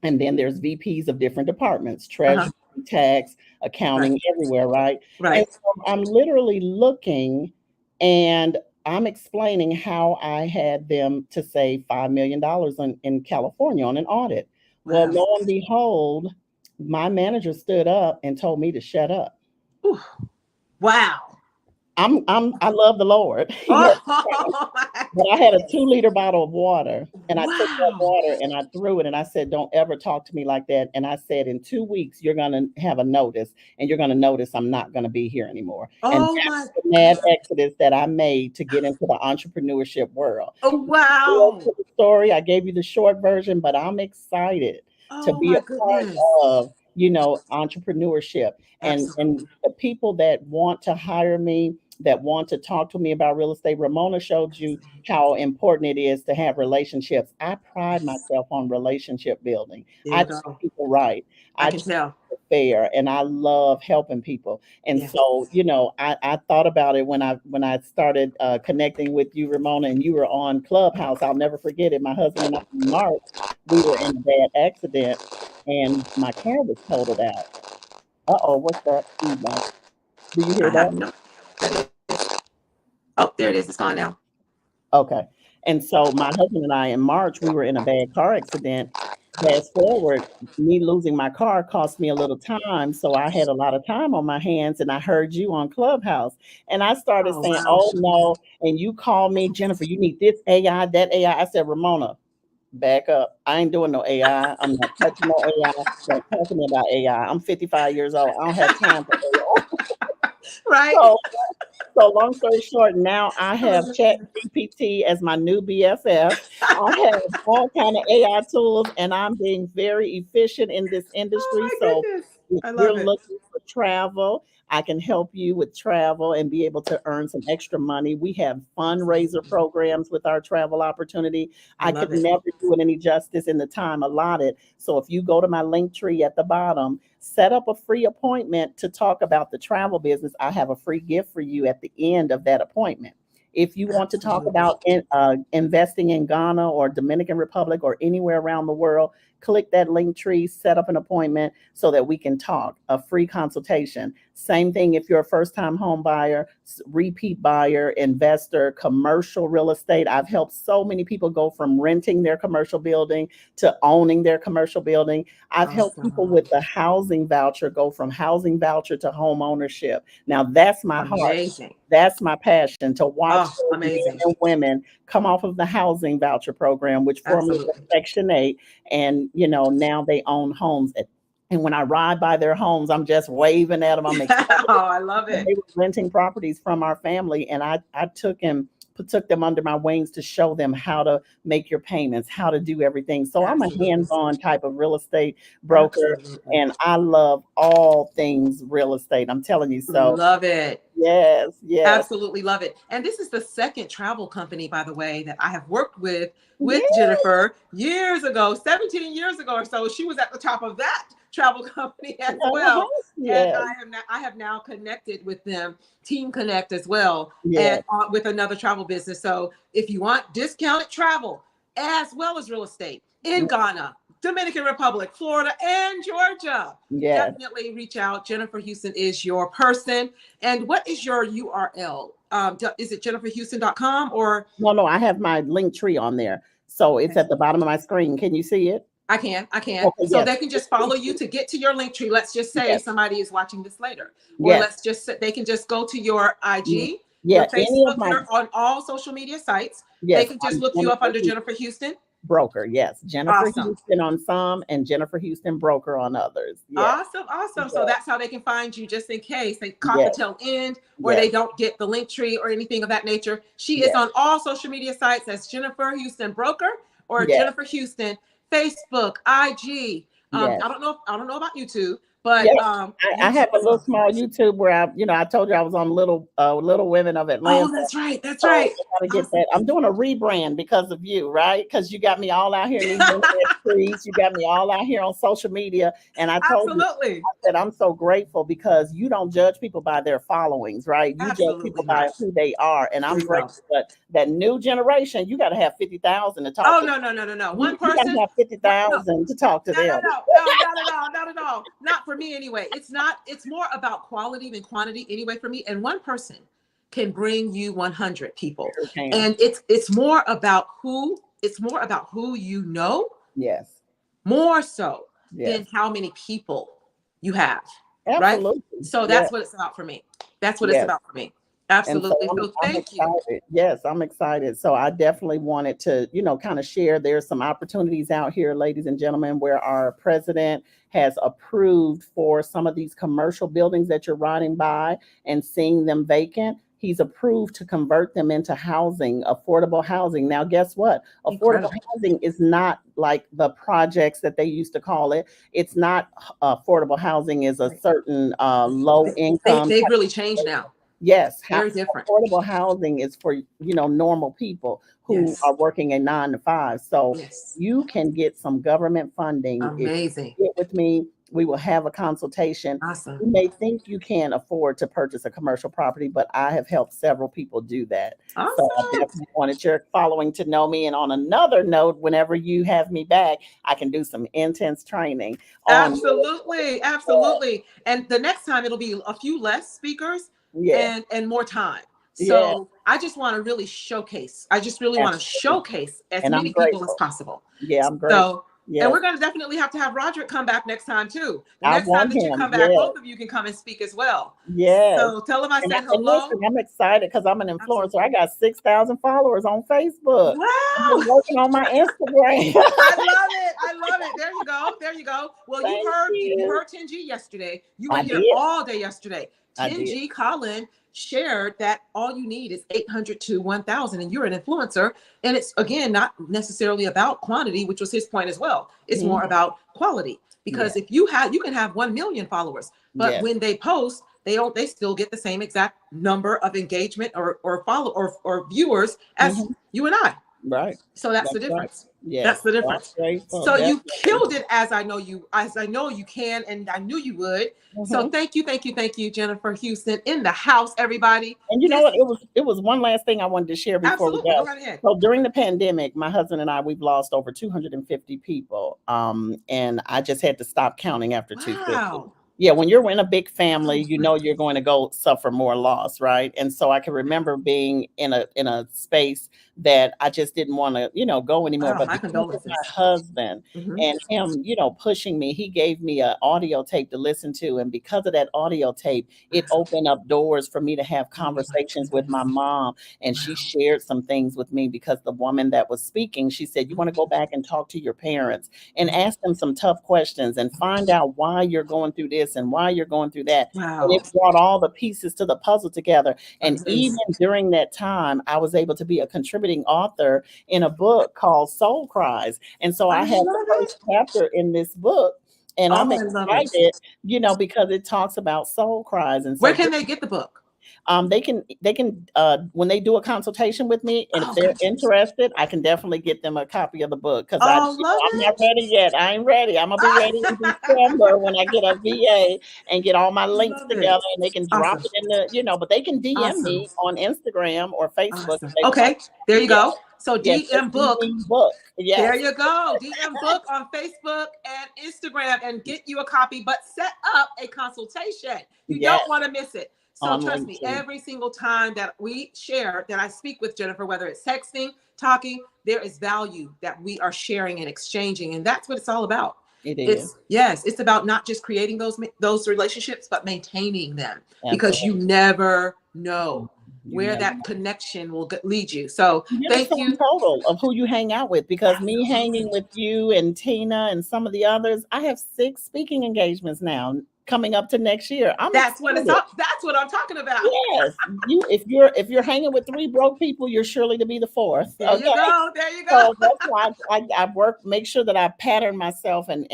and then there's VPs of different departments, Uh-huh. treasury, tax, Right. accounting, everywhere, right? And Right. so I'm literally looking and I'm explaining how I had them to save $5 million in California on an audit. Well, Wow. lo and behold, my manager stood up and told me to shut up. Whew. Wow. I love the Lord. He had, Oh my but I had a goodness. 2-liter bottle of water and I took that Wow. water and I threw it and I said, "Don't ever talk to me like that." And I said, "In 2 weeks, you're going to have a notice and you're going to notice I'm not going to be here anymore." And Oh that's my the mad goodness. exodus that I made to get into the entrepreneurship world. Oh, Real wow. to the story, I gave you the short version, but I'm excited to Oh be my a part goodness. of, entrepreneurship and Absolutely. the people that want to hire me, that want to talk to me about real estate. Ramona showed you how important it is to have relationships. I pride Yes. myself on relationship building. There I you treat go. people right. I I can treat tell. people fair, and I love helping people. And Yes. so, I thought about it when I started connecting with you, Ramona, and you were on Clubhouse. I'll never forget it. My husband and I in March, we were in a bad accident, and my car was totaled out. Uh-oh, what's that feedback? Do you I hear have that? no. Oh, there it is. It's gone now. Okay. And so my husband and I in March, we were in a bad car accident. Fast forward, me losing my car cost me a little time. So I had a lot of time on my hands and I heard you on Clubhouse. And I started Oh saying, wow. "Oh no." And you called me, "Jennifer, you need this AI, that AI." I said, "Ramona, back up. I ain't doing no AI. I'm not touching no AI. Don't talk to me about AI. I'm 55 years old. I don't have time for AI." Right? So, so long story short, now I I love have Chat it. GPT as my new BFF. I have all kind of AI tools, and I'm being very efficient in this Oh industry. my So goodness. if I you're love it. looking for travel, I can help you with travel and be able to earn some extra money. We have fundraiser programs with our travel opportunity. I I love could it. never do it any justice in the time allotted. So if you go to my link tree at the bottom, set up a free appointment to talk about the travel business. I have a free gift for you at the end of that appointment. If you want to talk Absolutely. about investing in Ghana or Dominican Republic or anywhere around the world, click that link tree, set up an appointment so that we can talk, a free consultation. Same thing if you're a first time home buyer, repeat buyer, investor, commercial real estate. I've helped so many people go from renting their commercial building to owning their commercial building. I've helped people Awesome. with the housing voucher go from housing voucher to home ownership. Now that's my heart. Amazing. That's my passion, to watch Oh, those men amazing. and women come off of the housing voucher program, which formerly was Absolutely. Section 8, and now they own homes. And when I ride by their homes, I'm just waving at them. I'm excited. Oh, I love And it. they were renting properties from our family, and I took them under my wings to show them how to make your payments, how to do everything. So I'm a Absolutely. hands-on type of real estate broker, Absolutely. and I love all things real estate. I'm telling you. So Love it. yes, yes, Absolutely love it. And this is the second travel company, by the way, that I have worked with yes, Jennifer years ago, 17 years ago or so. She was at the top of that travel company as uh-huh, well. And yes, I have now connected with them, Team Connect as well, and yes. with another travel business. So if you want discounted travel as well as real estate in Ghana, Dominican Republic, Florida, and Georgia, Yes. definitely reach out. Jennifer Houston is your person. And what is your URL? Is it jenniferhouston.com or? No, no, I have my link tree on there. So it's Okay. at the bottom of my screen. Can you see it? I can. Okay, So yes. they can just follow you to get to your link tree. Let's just say Yes. somebody is watching this later, or Yes. they can just go to your IG, Yeah. your Any of Facebook, my you're on all social media sites. They yes, can just I'm look you up Jennifer under Houston Jennifer Houston. Broker. Yes. Jennifer Awesome. Houston on some and Jennifer Houston Broker on others. Yes. Awesome, awesome. So Yes. that's how they can find you, just in case they caught the Yes. tail end or Yes. they don't get the link tree or anything of that nature. She is Yes. on all social media sites as Jennifer Houston Broker or Yes. Jennifer Houston, Facebook, IG. Yes. I don't know about YouTube, but Yeah, I YouTube have a as little well. small YouTube where I told you I was on Little Women of Atlanta. Oh, that's right. That's So right. I gotta get Awesome. that. I'm doing a rebrand because of you, right? Because you got me all out here in these internet streets. You got me all out here on social media. And I told you Absolutely. that I'm so grateful because you don't judge people by their followings, right? You judge people Absolutely by not. who they are. And There I'm you go. grateful. But that new generation, you got to have 50,000 to talk Oh, to. no. One You got to person. have No, 50,000 to talk to them. not at all, not at all. Not for me anyway. It's not, it's more about quality than quantity anyway for me. And one person can bring you 100 people. Sure can. And it's more about who you know, Yes. more so than Yes. how many people you have. Right? Absolutely. So Yes. that's what it's about for me. That's what it's Yes. about for me. And so Absolutely. So I'm thank you. excited. Yes, I'm excited. So I definitely wanted to, kind of share. There's some opportunities out here, ladies and gentlemen, where our president has approved for some of these commercial buildings that you're riding by and seeing them vacant. He's approved to convert them into housing, affordable housing. Now, guess what? Affordable Incredible. housing is not like the projects that they used to call it. It's not affordable housing is a Right. certain low income. They've really changed now. Yes, Very different. affordable housing is for normal people who Yes. are working a 9 to 5. So Yes. you can get some government funding if Amazing. you get with me. We will have a consultation. Awesome. You may think you can't afford to purchase a commercial property, but I have helped several people do that. So I Awesome. definitely wanted your following to know me. And on another note, whenever you have me back, I can do some intense training on. Absolutely. Absolutely. And the next time it'll be a few less speakers Yeah, and more time. yeah, So I just want to really showcase. I just really want to absolutely. showcase as And I'm many people as grateful. possible. Yeah, I'm grateful. So, and Yes. we're going to definitely have to have Roderick come back next time too. The I next time want that you him. come back, Yes. both of you can come and speak as well. Yes. So tell him I said And hello. listen, I'm excited because I'm an influencer. Absolutely. I got 6,000 followers on Facebook. I've been Wow. working on my Instagram. I love it. I love it. There you go. There you go. Well, Thank you you. heard 10G yesterday. You were I here did. all day yesterday. I did. 10G Colin shared that all you need is 800 to 1,000, and you're an influencer. And it's, again, not necessarily about quantity, which was his point as well. It's more about quality, because if you can have 1 million followers, but when they post, they still get the same exact number of engagement or follow or viewers as you and I. Right. So that's the difference. Right. Yes. That's the difference. Grateful, so you definitely. killed it, as I know you can, and I knew you would. So thank you, Jennifer Houston in the house, everybody. And you know what? It was one last thing I wanted to share before we Absolutely, go. go right ahead. So during the pandemic, my husband and I, we've lost over 250 people. And I just had to stop counting after 250. Yeah, when you're in a big family, you know you're going to go suffer more loss, right? And so I can remember being in a space that I just didn't want to, go anymore. But because of my husband and him, pushing me, he gave me an audio tape to listen to. And because of that audio tape, it opened up doors for me to have conversations with my mom. And she shared some things with me, because the woman that was speaking, she said, you want to go back and talk to your parents and ask them some tough questions and find out why you're going through this and why you're going through that. And it brought all the pieces to the puzzle together. And even during that time, I was able to be a contributing author in a book called Soul Cries. And so I have the first chapter in this book. And I'm excited, because it talks about soul cries. And so where can they get the book? They can when they do a consultation with me, and if they're interested, I can definitely get them a copy of the book, because I'm not ready yet. I ain't ready. I'm gonna be ready in December when I get a VA and get all my links together, and they can drop it in the, but they can DM me on Instagram or Facebook. Okay, there you go. So DM book. Yes. There you go. DM book on Facebook and Instagram, and get you a copy, but set up a consultation. You don't want to miss it. So trust me, every single time that we share, that I speak with Jennifer, whether it's texting, talking, there is value that we are sharing and exchanging. And that's what it's all about. It is. It's about not just creating those relationships, but maintaining them. Because you never know where that connection will lead you. So thank you. Total of who you hang out with, because me hanging with you and Tina and some of the others, I have 6 speaking engagements now coming up to next year. That's what I'm talking about. Yes. If you're hanging with 3 broke people, you're surely to be the 4th. There you go. So that's why I make sure that I pattern myself and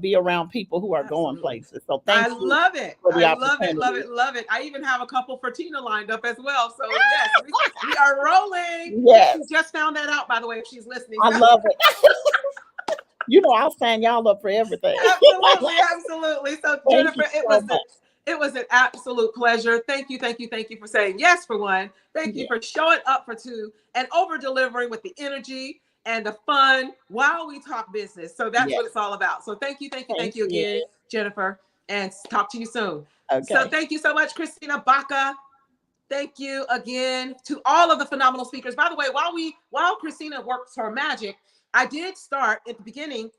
be around people who are going places. So thank you. I love it. Love it. I even have a couple for Tina lined up as well. So yes, we are rolling. Yes. She just found that out, by the way, if she's listening. I love it. I'll sign y'all up for everything. Absolutely. So Jennifer, it was an absolute pleasure. Thank you for saying yes for 1. Thank you for showing up for 2 and over delivering with the energy and the fun while we talk business. So that's what it's all about. So thank you again, Jennifer, and talk to you soon. Okay. So thank you so much, Christina Baca. Thank you again to all of the phenomenal speakers. By the way, while Christina works her magic, I did start at the beginning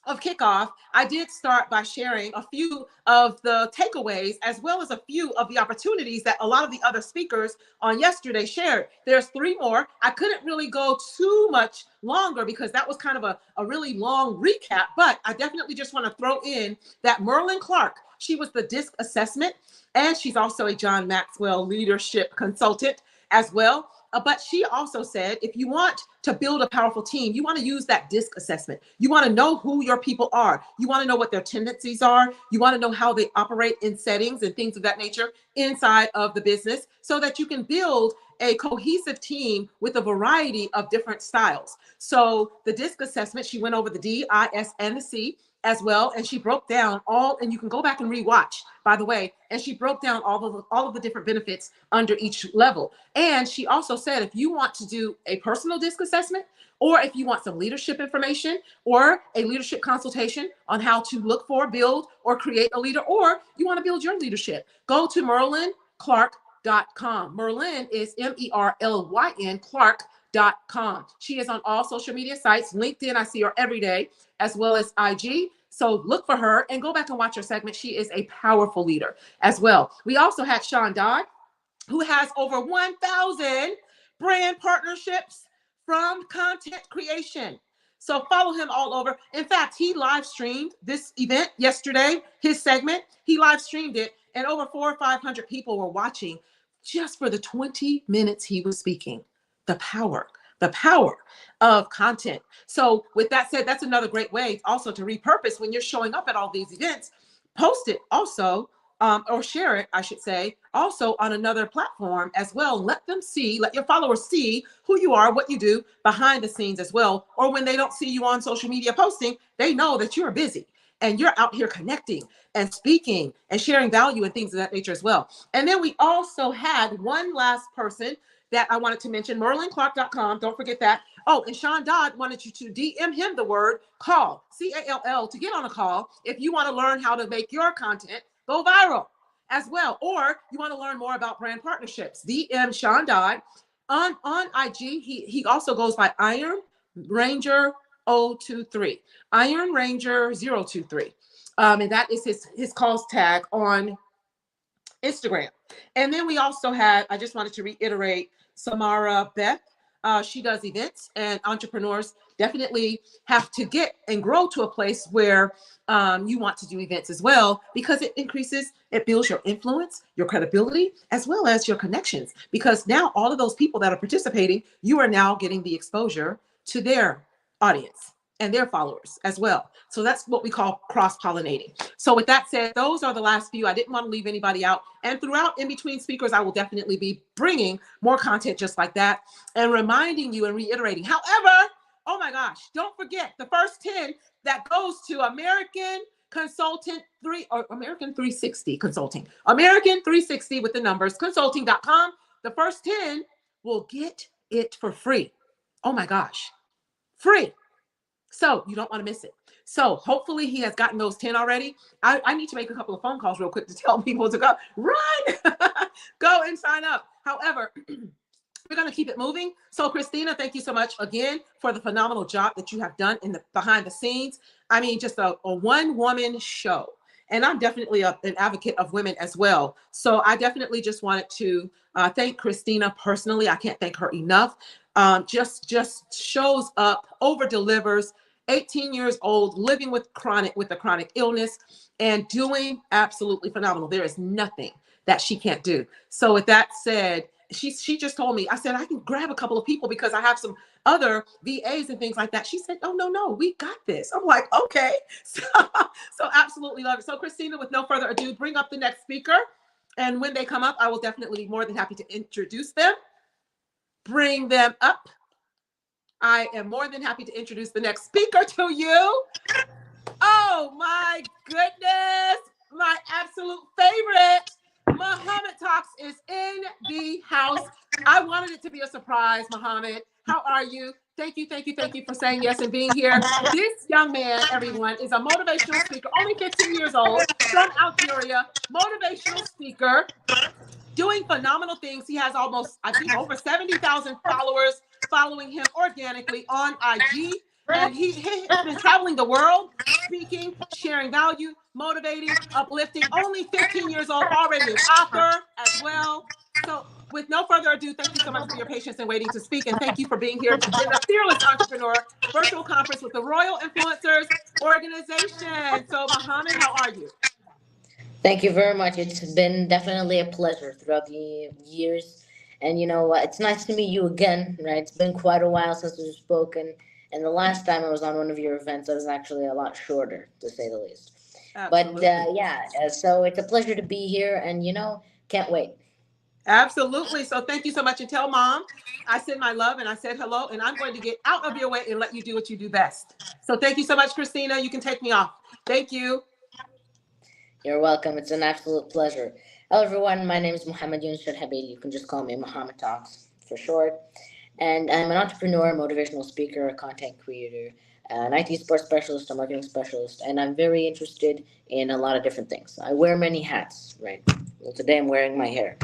of kickoff. I did start by sharing a few of the takeaways, as well as a few of the opportunities that a lot of the other speakers on yesterday shared. There's 3 more. I couldn't really go too much longer because that was kind of a really long recap, but I definitely just want to throw in that Merlin Clark, she was the DISC assessment, and she's also a John Maxwell leadership consultant as well. But she also said, if you want to build a powerful team, you want to use that DISC assessment. You want to know who your people are. You want to know what their tendencies are. You want to know how they operate in settings and things of that nature inside of the business, so that you can build a cohesive team with a variety of different styles. So the DISC assessment, she went over the D, I, S, and the C as well. And she broke down and you can go back and rewatch, by the way, and she broke down all of the different benefits under each level. And she also said, if you want to do a personal DISC assessment, or if you want some leadership information or a leadership consultation on how to look for, build, or create a leader, or you want to build your leadership, go to merlinclark.com. Merlin is MERLYN Clark.com. She is on all social media sites. LinkedIn, I see her every day, as well as IG. So look for her and go back and watch her segment. She is a powerful leader as well. We also had Sean Dodd, who has over 1,000 brand partnerships from content creation. So follow him all over. In fact, he live streamed this event yesterday, his segment. He live streamed it, and over 400 or 500 people were watching just for the 20 minutes he was speaking. The power of content. So with that said, that's another great way also to repurpose when you're showing up at all these events. Post it also, or share it, I should say, also on another platform as well. Let them see, let your followers see who you are, what you do behind the scenes as well. Or when they don't see you on social media posting, they know that you're busy and you're out here connecting and speaking and sharing value and things of that nature as well. And then we also had one last person that I wanted to mention, merlinclark.com. Don't forget that. Oh, and Sean Dodd wanted you to DM him the word call, CALL, to get on a call if you want to learn how to make your content go viral as well. Or you want to learn more about brand partnerships. DM Sean Dodd on IG. He also goes by Iron Ranger 023. Iron Ranger 023. And that is his calls tag on Instagram. And then we also had, I just wanted to reiterate, Samara Beth. She does events, and entrepreneurs definitely have to get and grow to a place where you want to do events as well, because it increases, it builds your influence, your credibility, as well as your connections. Because now all of those people that are participating, you are now getting the exposure to their audience and their followers as well. So that's what we call cross-pollinating. So with that said, those are the last few. I didn't want to leave anybody out. And throughout, in between speakers, I will definitely be bringing more content just like that and reminding you and reiterating. However, oh my gosh, don't forget the first 10 that goes to American Consultant 3 or American 360 Consulting. American 360 with the numbers, consulting.com. The first 10 will get it for free. Oh my gosh, free. So you don't want to miss it. So hopefully he has gotten those 10 already. I need to make a couple of phone calls real quick to tell people to go, run, go and sign up. However, we're going to keep it moving. So Christina, thank you so much again for the phenomenal job that you have done in the behind the scenes. I mean, just a one-woman show. And I'm definitely an advocate of women as well. So I definitely just wanted to thank Christina personally. I can't thank her enough. Just shows up, over delivers, 18 years old, living with a chronic illness, and doing absolutely phenomenal. There is nothing that she can't do. So with that said, she just told me, I said, I can grab a couple of people because I have some other VAs and things like that. She said, oh, no, we got this. I'm like, okay. So absolutely love it. So Christina, with no further ado, bring up the next speaker. And when they come up, I will definitely be more than happy to introduce them. Bring them up. I am more than happy to introduce the next speaker to you. Oh my goodness, my absolute favorite, Muhammad Talks is in the house. I wanted it to be a surprise, Muhammad. How are you? Thank you for saying yes and being here. This young man, everyone, is a motivational speaker, only 15 years old, from Algeria, motivational speaker, doing phenomenal things. He has almost, I think, over 70,000 followers following him organically on IG. And he's been traveling the world, speaking, sharing value, motivating, uplifting. Only 15 years old, already an author as well. So with no further ado, thank you so much for your patience and waiting to speak. And thank you for being here in the Fearless Entrepreneur Virtual Conference with the Royal Influencers Organization. So Muhammad, how are you? Thank you very much. It's been definitely a pleasure throughout the years. And you know, it's nice to meet you again, right? It's been quite a while since we've spoken. And the last time I was on one of your events, I was actually a lot shorter, to say the least. Absolutely. But so it's a pleasure to be here, and you know, can't wait. Absolutely. So thank you so much. And tell mom I send my love and I said hello, and I'm going to get out of your way and let you do what you do best. So thank you so much, Christina. You can take me off. Thank you. You're welcome. It's an absolute pleasure. Hello, everyone. My name is Muhammad Yunus Habib. You can just call me Muhammad Talks for short. And I'm an entrepreneur, motivational speaker, a content creator, an IT sports specialist, a marketing specialist, and I'm very interested in a lot of different things. I wear many hats, right? Well, today I'm wearing my hair.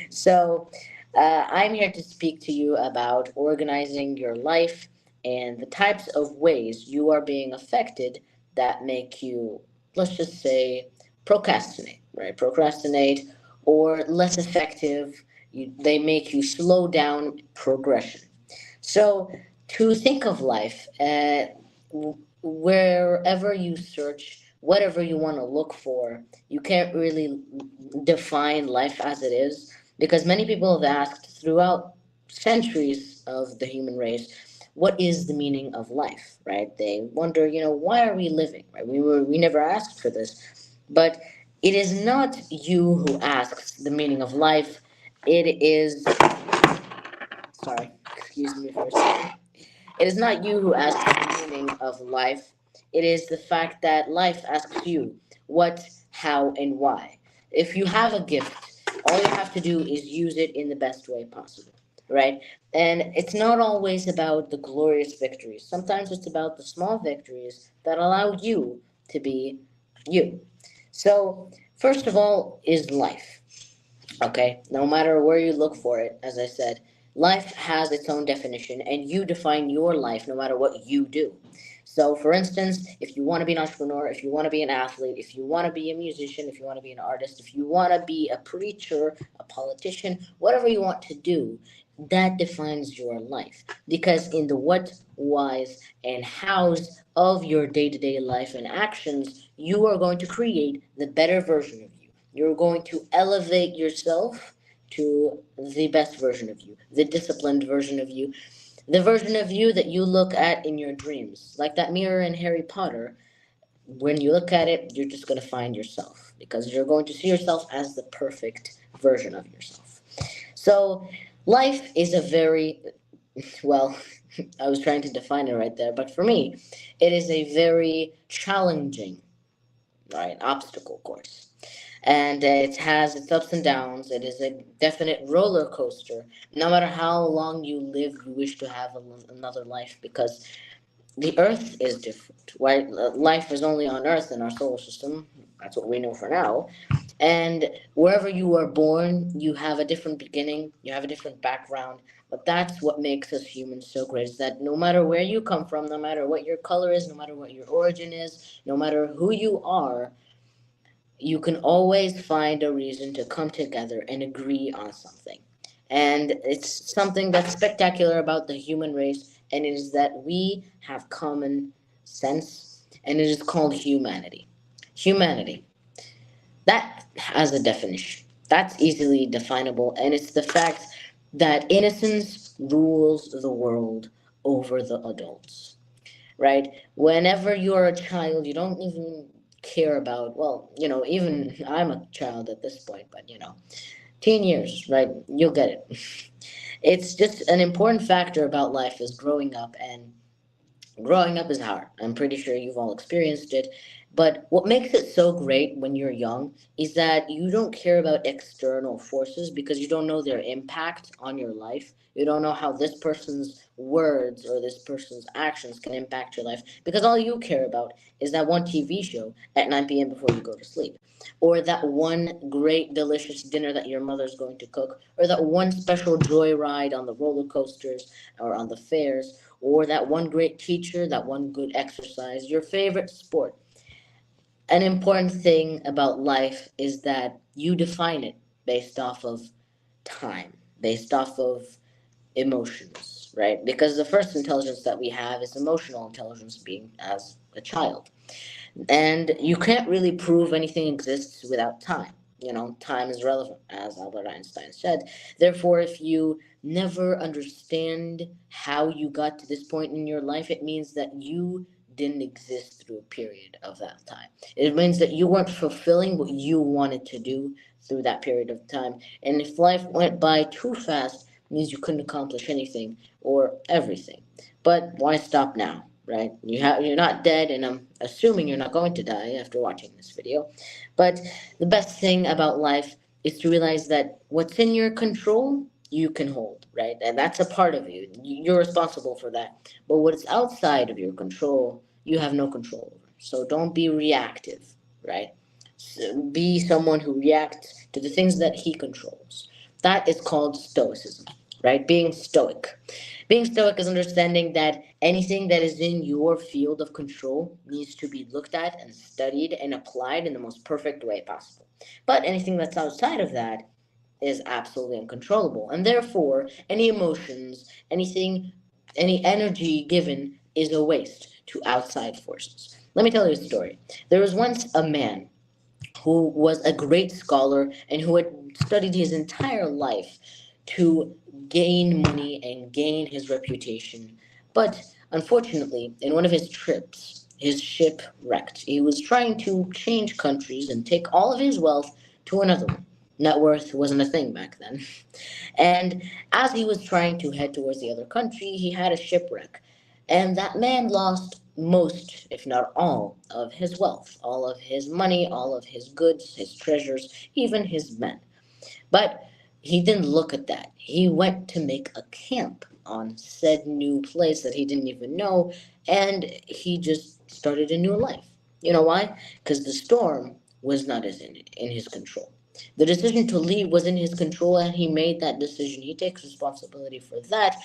So I'm here to speak to you about organizing your life and the types of ways you are being affected that make you, let's just say, procrastinate, right? Procrastinate, or less effective. They make you slow down progression. So to think of life, wherever you search, whatever you want to look for, you can't really define life as it is, because many people have asked throughout centuries of the human race, what is the meaning of life, right? They wonder, why are we living, right? We never asked for this. But it is not you who asks the meaning of life. It is, sorry, excuse me for a second. It is not you who asks the meaning of life. It is the fact that life asks you what, how, and why. If you have a gift, all you have to do is use it in the best way possible, right? And it's not always about the glorious victories. Sometimes it's about the small victories that allow you to be you. So, first of all, is life. Okay, no matter where you look for it, as I said, life has its own definition, and you define your life no matter what you do. So, for instance, if you want to be an entrepreneur, if you want to be an athlete, if you want to be a musician, if you want to be an artist, if you want to be a preacher, a politician, whatever you want to do, that defines your life. Because in the what, whys, and hows of your day to day life and actions, you are going to create the better version of you. You're going to elevate yourself to the best version of you, the disciplined version of you, the version of you that you look at in your dreams. Like that mirror in Harry Potter, when you look at it, you're just going to find yourself because you're going to see yourself as the perfect version of yourself. So, life is a very, well, I was trying to define it right there, but for me, it is a very challenging, right, obstacle course, and it has its ups and downs. It is a definite roller coaster. No matter how long you live, you wish to have another life because the Earth is different. Right? Life is only on Earth in our solar system. That's what we know for now. And wherever you are born, you have a different beginning. You have a different background. But that's what makes us humans so great. Is that no matter where you come from, no matter what your color is, no matter what your origin is, no matter who you are, you can always find a reason to come together and agree on something. And it's something that's spectacular about the human race, and it is that we have common sense, and it is called humanity. Humanity. That has a definition. That's easily definable, and it's the fact that innocence rules the world over the adults, right? Whenever you're a child, you don't even care about, well, even I'm a child at this point, but teen years, right? You'll get it. It's just an important factor about life is growing up, and growing up is hard. I'm pretty sure you've all experienced it. But what makes it so great when you're young is that you don't care about external forces because you don't know their impact on your life. You don't know how this person's words or this person's actions can impact your life because all you care about is that one TV show at 9 p.m. before you go to sleep, or that one great, delicious dinner that your mother's going to cook, or that one special joyride on the roller coasters or on the fairs, or that one great teacher, that one good exercise, your favorite sport. An important thing about life is that you define it based off of time, based off of emotions, right? Because the first intelligence that we have is emotional intelligence, being as a child. And you can't really prove anything exists without time. Time is relevant, as Albert Einstein said. Therefore, if you never understand how you got to this point in your life, it means that you didn't exist through a period of that time. It means that you weren't fulfilling what you wanted to do through that period of time. And if life went by too fast, it means you couldn't accomplish anything or everything. But why stop now? Right? You're not dead, and I'm assuming you're not going to die after watching this video. But the best thing about life is to realize that what's in your control, you can hold, right? And that's a part of you. You're responsible for that. But what's outside of your control, you have no control over. So don't be reactive, right? So be someone who reacts to the things that he controls. That is called stoicism, right? Being stoic. Being stoic is understanding that anything that is in your field of control needs to be looked at and studied and applied in the most perfect way possible. But anything that's outside of that is absolutely uncontrollable. And therefore, any emotions, anything Any energy given is a waste to outside forces. Let me tell you a story. There was once a man who was a great scholar and who had studied his entire life to gain money and gain his reputation. But unfortunately, in one of his trips, his ship wrecked. He was trying to change countries and take all of his wealth to another one. Net worth wasn't a thing back then. And as he was trying to head towards the other country, he had a shipwreck. And that man lost most, if not all, of his wealth, all of his money, all of his goods, his treasures, even his men. But he didn't look at that. He went to make a camp on said new place that he didn't even know, and he just started a new life. You know why? Because the storm was not in his control. The decision to leave was in his control, and he made that decision. He takes responsibility for that,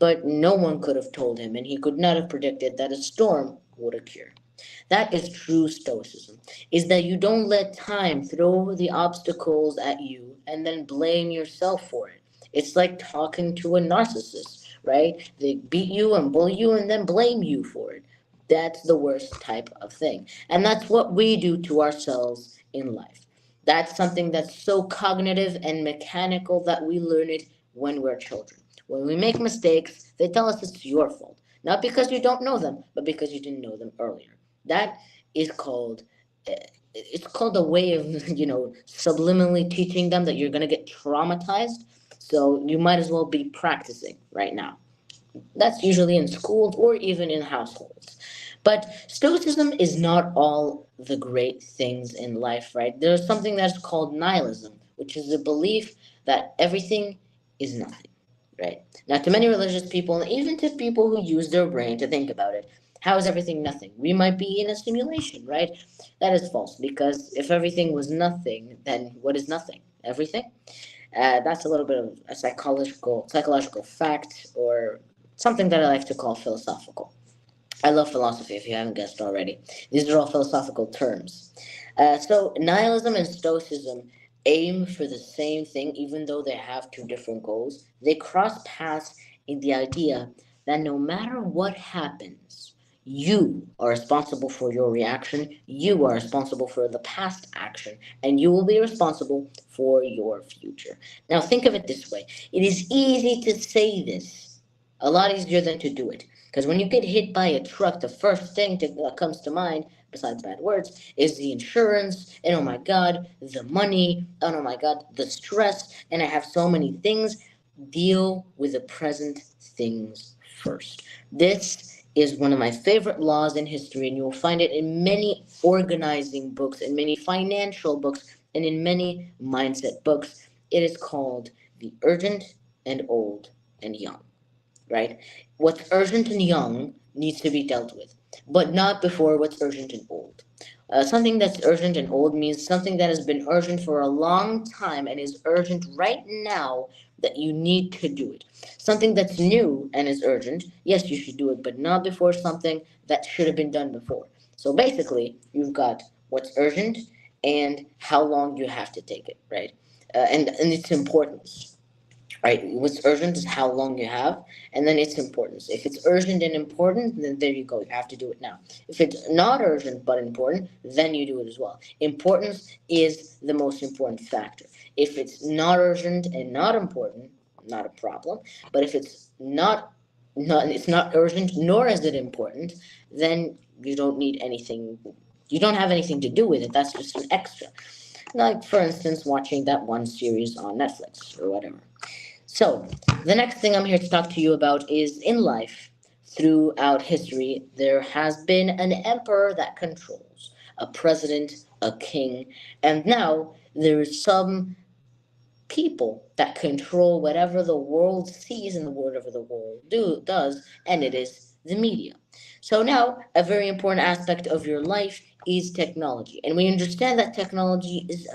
but no one could have told him, and he could not have predicted that a storm would occur. That is true stoicism, is that you don't let time throw the obstacles at you and then blame yourself for it. It's like talking to a narcissist, right? They beat you and bully you and then blame you for it. That's the worst type of thing. And that's what we do to ourselves in life. That's something that's so cognitive and mechanical that we learn it when we're children. When we make mistakes, they tell us it's your fault. Not because you don't know them, but because you didn't know them earlier. That is called it's called a way of subliminally teaching them that you're going to get traumatized, so you might as well be practicing right now. That's usually in schools or even in households. But stoicism is not all the great things in life, right? There's something that's called nihilism, which is the belief that everything is nothing, right? Now, to many religious people, and even to people who use their brain to think about it, how is everything nothing? We might be in a simulation, right? That is false, because if everything was nothing, then what is nothing? Everything? That's a little bit of a psychological fact, or something that I like to call philosophical. I love philosophy, if you haven't guessed already. These are all philosophical terms. So, nihilism and stoicism aim for the same thing, even though they have two different goals. They cross paths in the idea that no matter what happens, you are responsible for your reaction, you are responsible for the past action, and you will be responsible for your future. Now, think of it this way: it is easy to say this, a lot easier than to do it. Because when you get hit by a truck, the first thing that comes to mind, besides bad words, is the insurance, and oh my god, the money, and oh my god, the stress, and I have so many things. Deal with the present things first. This is one of my favorite laws in history, and you will find it in many organizing books, in many financial books, and in many mindset books. It is called the urgent and old and young, right? What's urgent and young needs to be dealt with, but not before what's urgent and old. Something that's urgent and old means something that has been urgent for a long time and is urgent right now, that you need to do it. Something that's new and is urgent, yes, you should do it, but not before something that should have been done before. So basically, you've got what's urgent and how long you have to take it, right? And its importance, right? What's urgent is how long you have, and then its importance. If it's urgent and important, then there you go. You have to do it now. If it's not urgent but important, then you do it as well. Importance is the most important factor. If it's not urgent and not important, not a problem. But if it's not it's not urgent nor is it important, then you don't need anything. You don't have anything to do with it. That's just an extra. Like, for instance, watching that one series on Netflix or whatever. So, the next thing I'm here to talk to you about is in life, throughout history, there has been an emperor that controls, a president, a king, and now there is some people that control whatever the world sees and whatever the world does, and it is the media. So now, a very important aspect of your life is technology, and we understand that technology is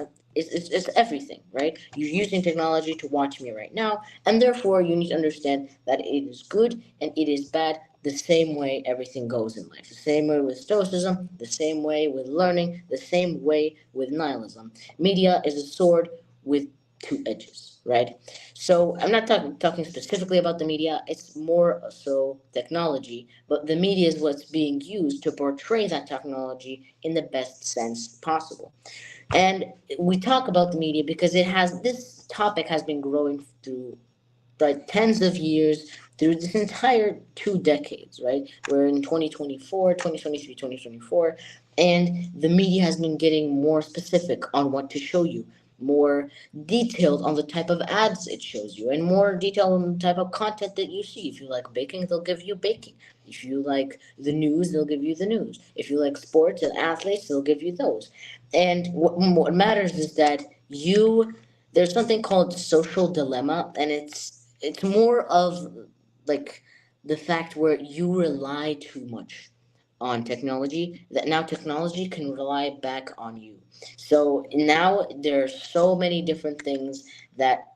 everything, right? You're using technology to watch me right now, and therefore you need to understand that it is good and it is bad, the same way everything goes in life. The same way with stoicism, the same way with learning, the same way with nihilism. Media is a sword with two edges, right? So I'm not talking specifically about the media. It's more so technology, but the media is what's being used to portray that technology in the best sense possible. And we talk about the media because this topic has been growing through, right, tens of years, through this entire 2 decades, right? We're in 2024, 2023, 2024, and the media has been getting more specific on what to show you, more detailed on the type of ads it shows you, and more detailed on the type of content that you see. If you like baking, they'll give you baking. If you like the news, they'll give you the news. If you like sports and athletes, they'll give you those. And what matters is that there's something called social dilemma, and it's more of like the fact where you rely too much on technology, that now technology can rely back on you. So now there's so many different things that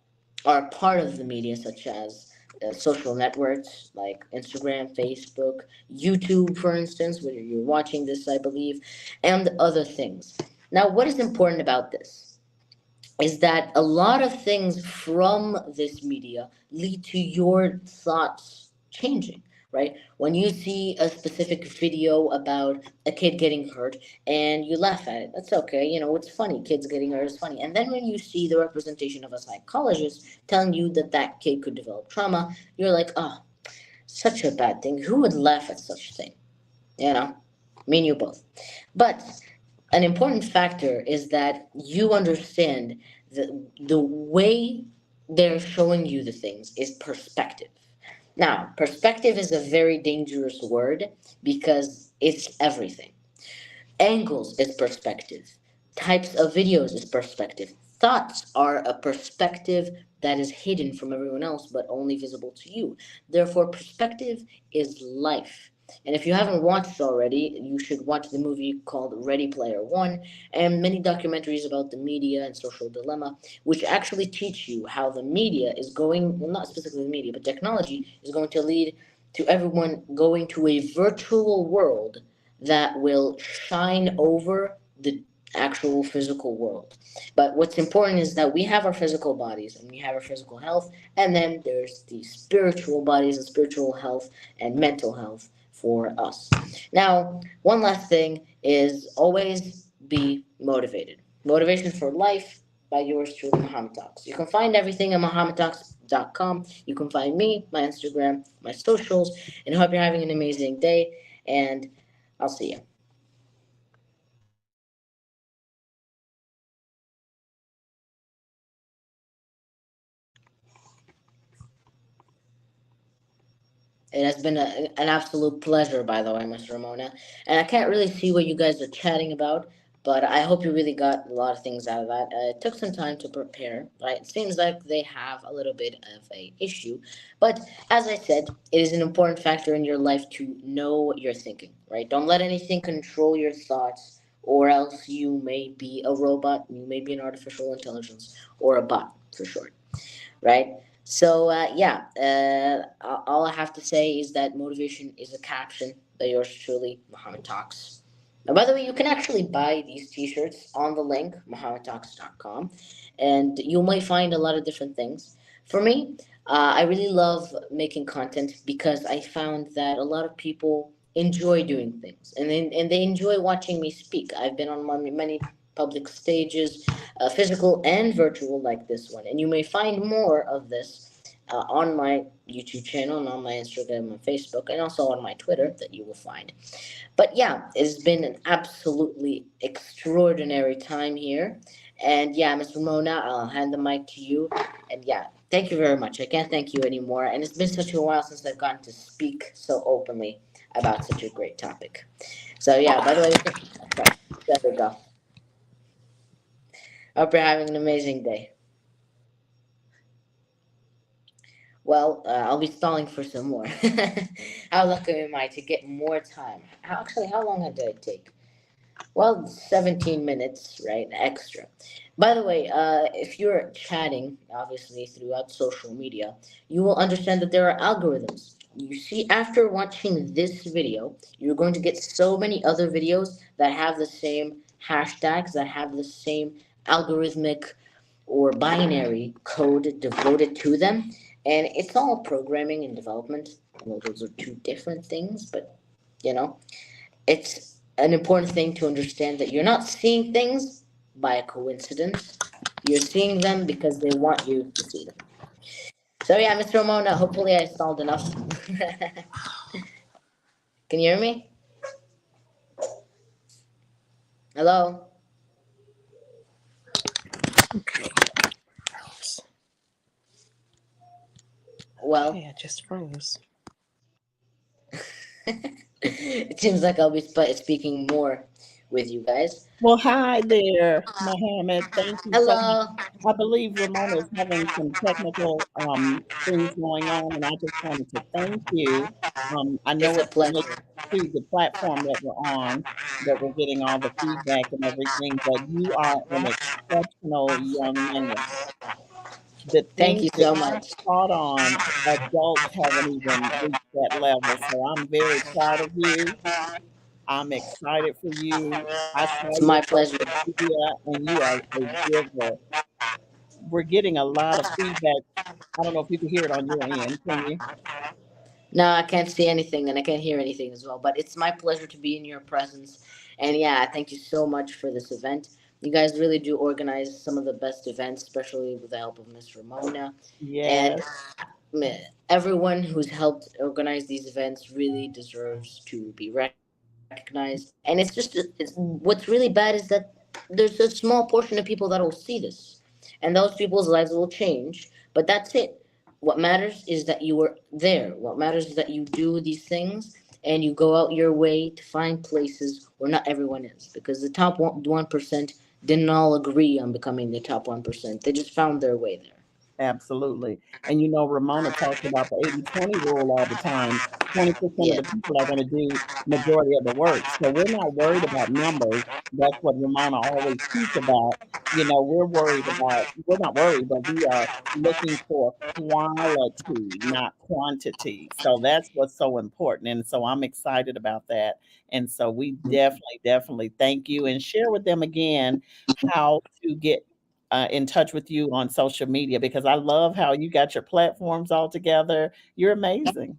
are part of the media, such as social networks like Instagram, Facebook, YouTube, for instance, where you're watching this, I believe, and other things. Now, what is important about this is that a lot of things from this media lead to your thoughts changing, right? When you see a specific video about a kid getting hurt and you laugh at it, that's okay. It's funny. Kids getting hurt is funny. And then when you see the representation of a psychologist telling you that that kid could develop trauma, you're like, oh, such a bad thing. Who would laugh at such a thing? You know, me and you both. But an important factor is that you understand the way they're showing you the things is perspective. Now, perspective is a very dangerous word because it's everything. Angles is perspective. Types of videos is perspective. Thoughts are a perspective that is hidden from everyone else but only visible to you. Therefore, perspective is life. And if you haven't watched already, you should watch the movie called Ready Player One and many documentaries about the media and social dilemma, which actually teach you how the media is going, well, not specifically the media, but technology is going to lead to everyone going to a virtual world that will shine over the actual physical world. But what's important is that we have our physical bodies and we have our physical health, and then there's the spiritual bodies and spiritual health and mental health for us. Now, one last thing is always be motivated. Motivation for Life by yours truly, Muhammad Talks. You can find everything at muhammadtalks.com. You can find me, my Instagram, my socials, and I hope you're having an amazing day. And I'll see you. It has been an absolute pleasure, by the way, Miss Ramona. And I can't really see what you guys are chatting about, but I hope you really got a lot of things out of that. It took some time to prepare, right? It seems like they have a little bit of a issue, but as I said, it is an important factor in your life to know what you're thinking, right? Don't let anything control your thoughts, or else you may be a robot, you may be an artificial intelligence, or a bot for short, right? So yeah, all I have to say is that motivation is a caption by yours truly, Muhammad Talks. Now, by the way, you can actually buy these T-shirts on the link muhammadtalks.com, and you might find a lot of different things. For me, I really love making content because I found that a lot of people enjoy doing things, and they enjoy watching me speak. I've been on many public stages, physical and virtual, like this one. And you may find more of this on my YouTube channel and on my Instagram and Facebook, and also on my Twitter that you will find. But yeah, it's been an absolutely extraordinary time here. And yeah, Ms. Ramona, I'll hand the mic to you. And yeah, thank you very much. I can't thank you anymore. And it's been such a while since I've gotten to speak so openly about such a great topic. So yeah, by the way, there we go. Hope you're having an amazing day. Well, I'll be stalling for some more. How lucky am I to get more time? How long did it take? Well, 17 minutes, right? Extra. By the way, if you're chatting, obviously, throughout social media, you will understand that there are algorithms. You see, after watching this video, you're going to get so many other videos that have the same hashtags, that have the same algorithmic or binary code devoted to them. And it's all programming and development. Well, those are two different things, but you know, it's an important thing to understand that you're not seeing things by a coincidence. You're seeing them because they want you to see them. So yeah, Mr. Ramona, hopefully I stalled enough. Can you hear me? Hello? Okay. Well, Okay, I just froze. it seems like I'll be speaking more with you guys. Well, hi there, Mohammed. Thank you so much. Hello. I believe Ramona is having some technical things going on, and I just wanted to thank you. I know It's a it's related pleasure. to the platform that we're on, that we're getting all the feedback and everything, but you are an exceptional young woman. The Thank things you that so you much. taught on, adults haven't even reached that level. So I'm very proud of you. I'm excited for you. I saw It's your my pleasure. social media and you are a giver. We're getting a lot of feedback. I don't know if you can hear it on your end. Can you? No, I can't see anything and I can't hear anything as well, but it's my pleasure to be in your presence. And yeah, thank you so much for this event. You guys really do organize some of the best events, especially with the help of Miss Ramona. And Yes, everyone who's helped organize these events really deserves to be recognized. And what's really bad is that there's a small portion of people that will see this, and those people's lives will change. But that's it. What matters is that you were there. What matters is that you do these things and you go out your way to find places where not everyone is, because the top 1% didn't all agree on becoming the top 1%. They just found their way there. absolutely. And you know, Ramona talks about the 80-20 rule all the time. 20% of Yeah. the people are going to do majority of the work. So we're not worried about numbers. That's what Ramona always speaks about. You know, we're not worried, but we are looking for quality, not quantity. So that's what's so important. And so I'm excited about that. And so we definitely thank you, and share with them again how to get in touch with you on social media, because I love how you got your platforms all together. You're amazing.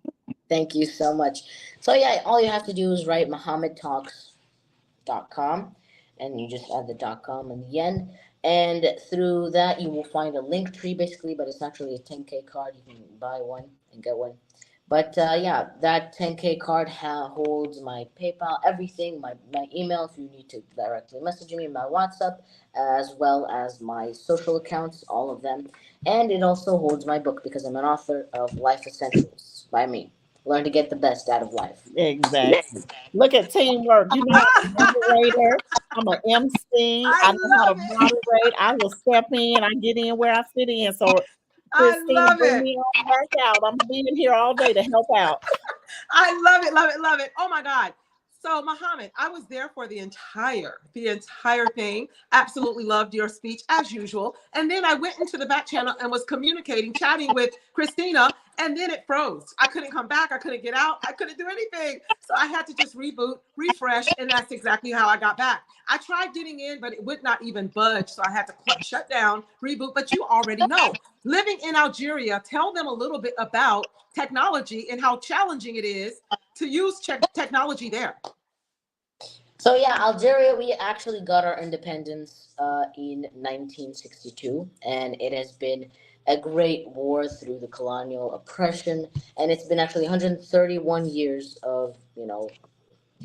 Thank you so much. So yeah, all you have to do is write mohammedtalks.com, and you just add the .com in the end. And through that, you will find a link tree basically, but it's actually a 10K card. You can buy one and get one. But yeah, that 10K card holds my PayPal, everything, my email if you need to directly message me, my WhatsApp, as well as my social accounts, all of them. And it also holds my book because I'm an author of Life Essentials by me. Learn to get the best out of life. Exactly. Look at teamwork. You know, I'm a moderator. I'm an MC. I I know how love to it. moderate. I will step in. I get in where I fit in. So, I Christina, love bring it. me on back out. I'm being here all day to help out. I love it, love it, love it. Oh my God. So, Muhammad, I was there for the entire thing. Absolutely loved your speech as usual. And then I went into the back channel and was communicating, chatting with Christina, and then it froze. I couldn't come back. I couldn't get out. I couldn't do anything. So I had to just reboot, refresh, and that's exactly how I got back. I tried getting in, but it would not even budge. So I had to shut down, reboot. But you already know. Living in Algeria, tell them a little bit about technology and how challenging it is to use technology there. So yeah, Algeria, we actually got our independence in 1962, and it has been a great war through the colonial oppression, and it's been actually 131 years of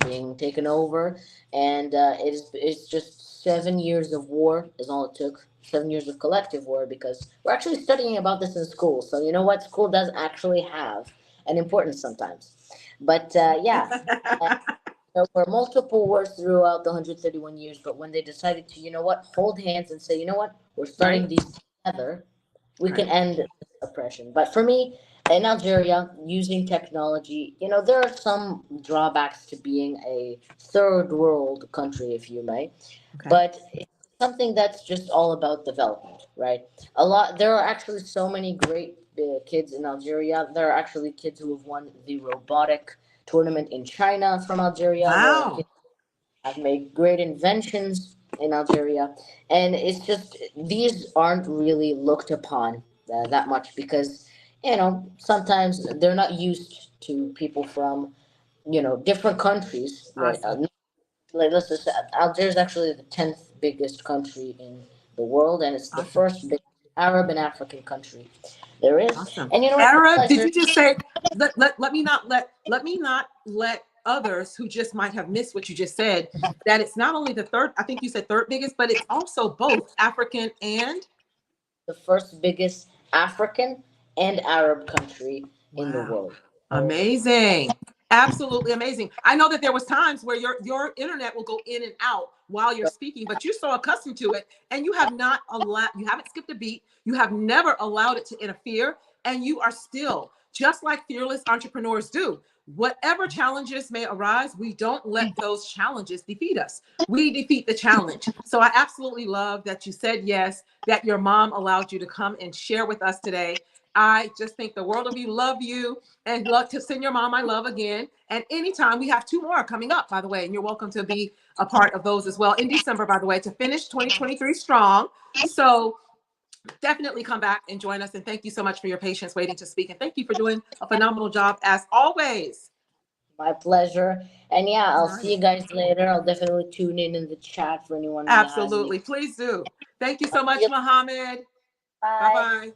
being taken over, and it's just 7 years of war is all it took. 7 years of collective war, because we're actually studying about this in school. So you know what, school does actually have an importance sometimes. But yeah, there were multiple wars throughout the 131 years, but when they decided to, hold hands and say, you know what, we're Right, studying these together, we can right. end this oppression. But for me, in Algeria, using technology, there are some drawbacks to being a third world country, if you may, Okay. but it's something that's just all about development, right? There are actually so many great kids in Algeria. There are actually kids who have won the robotic tournament in China from Algeria, where Wow. kids have made great inventions. in Algeria, and it's just these aren't really looked upon that much because sometimes they're not used to people from different countries, right? Awesome. Like let's just say Algeria is actually the 10th biggest country in the world, and it's the Awesome. first big Arab and African country there is. Awesome. And it's a Arab, did pleasure. you just say, let me not let others who just might have missed what you just said, that it's not only the third, I think you said third biggest, but it's also both African and The first biggest African and Arab country in the wow. world. So, Amazing. Absolutely amazing. I know that there was times where your internet will go in and out while you're speaking, but you're so accustomed to it and you haven't skipped a beat. You have never allowed it to interfere, and you are still just like fearless entrepreneurs do. Whatever challenges may arise, we don't let those challenges defeat us. We defeat the challenge. So I absolutely love that you said yes, that your mom allowed you to come and share with us today. I just think the world of you, love you, and love to send your mom my love again. And anytime, we have 2 more coming up, by the way, and you're welcome to be a part of those as well in December, by the way, to finish 2023 strong. So definitely come back and join us. And thank you so much for your patience waiting to speak. And thank you for doing a phenomenal job as always. my pleasure. And yeah, All I'll see right. you guys later. I'll definitely tune in the chat for anyone that has any. Absolutely. Please do. Thank you I'll so see much, you. Mohammed. Bye Bye. bye.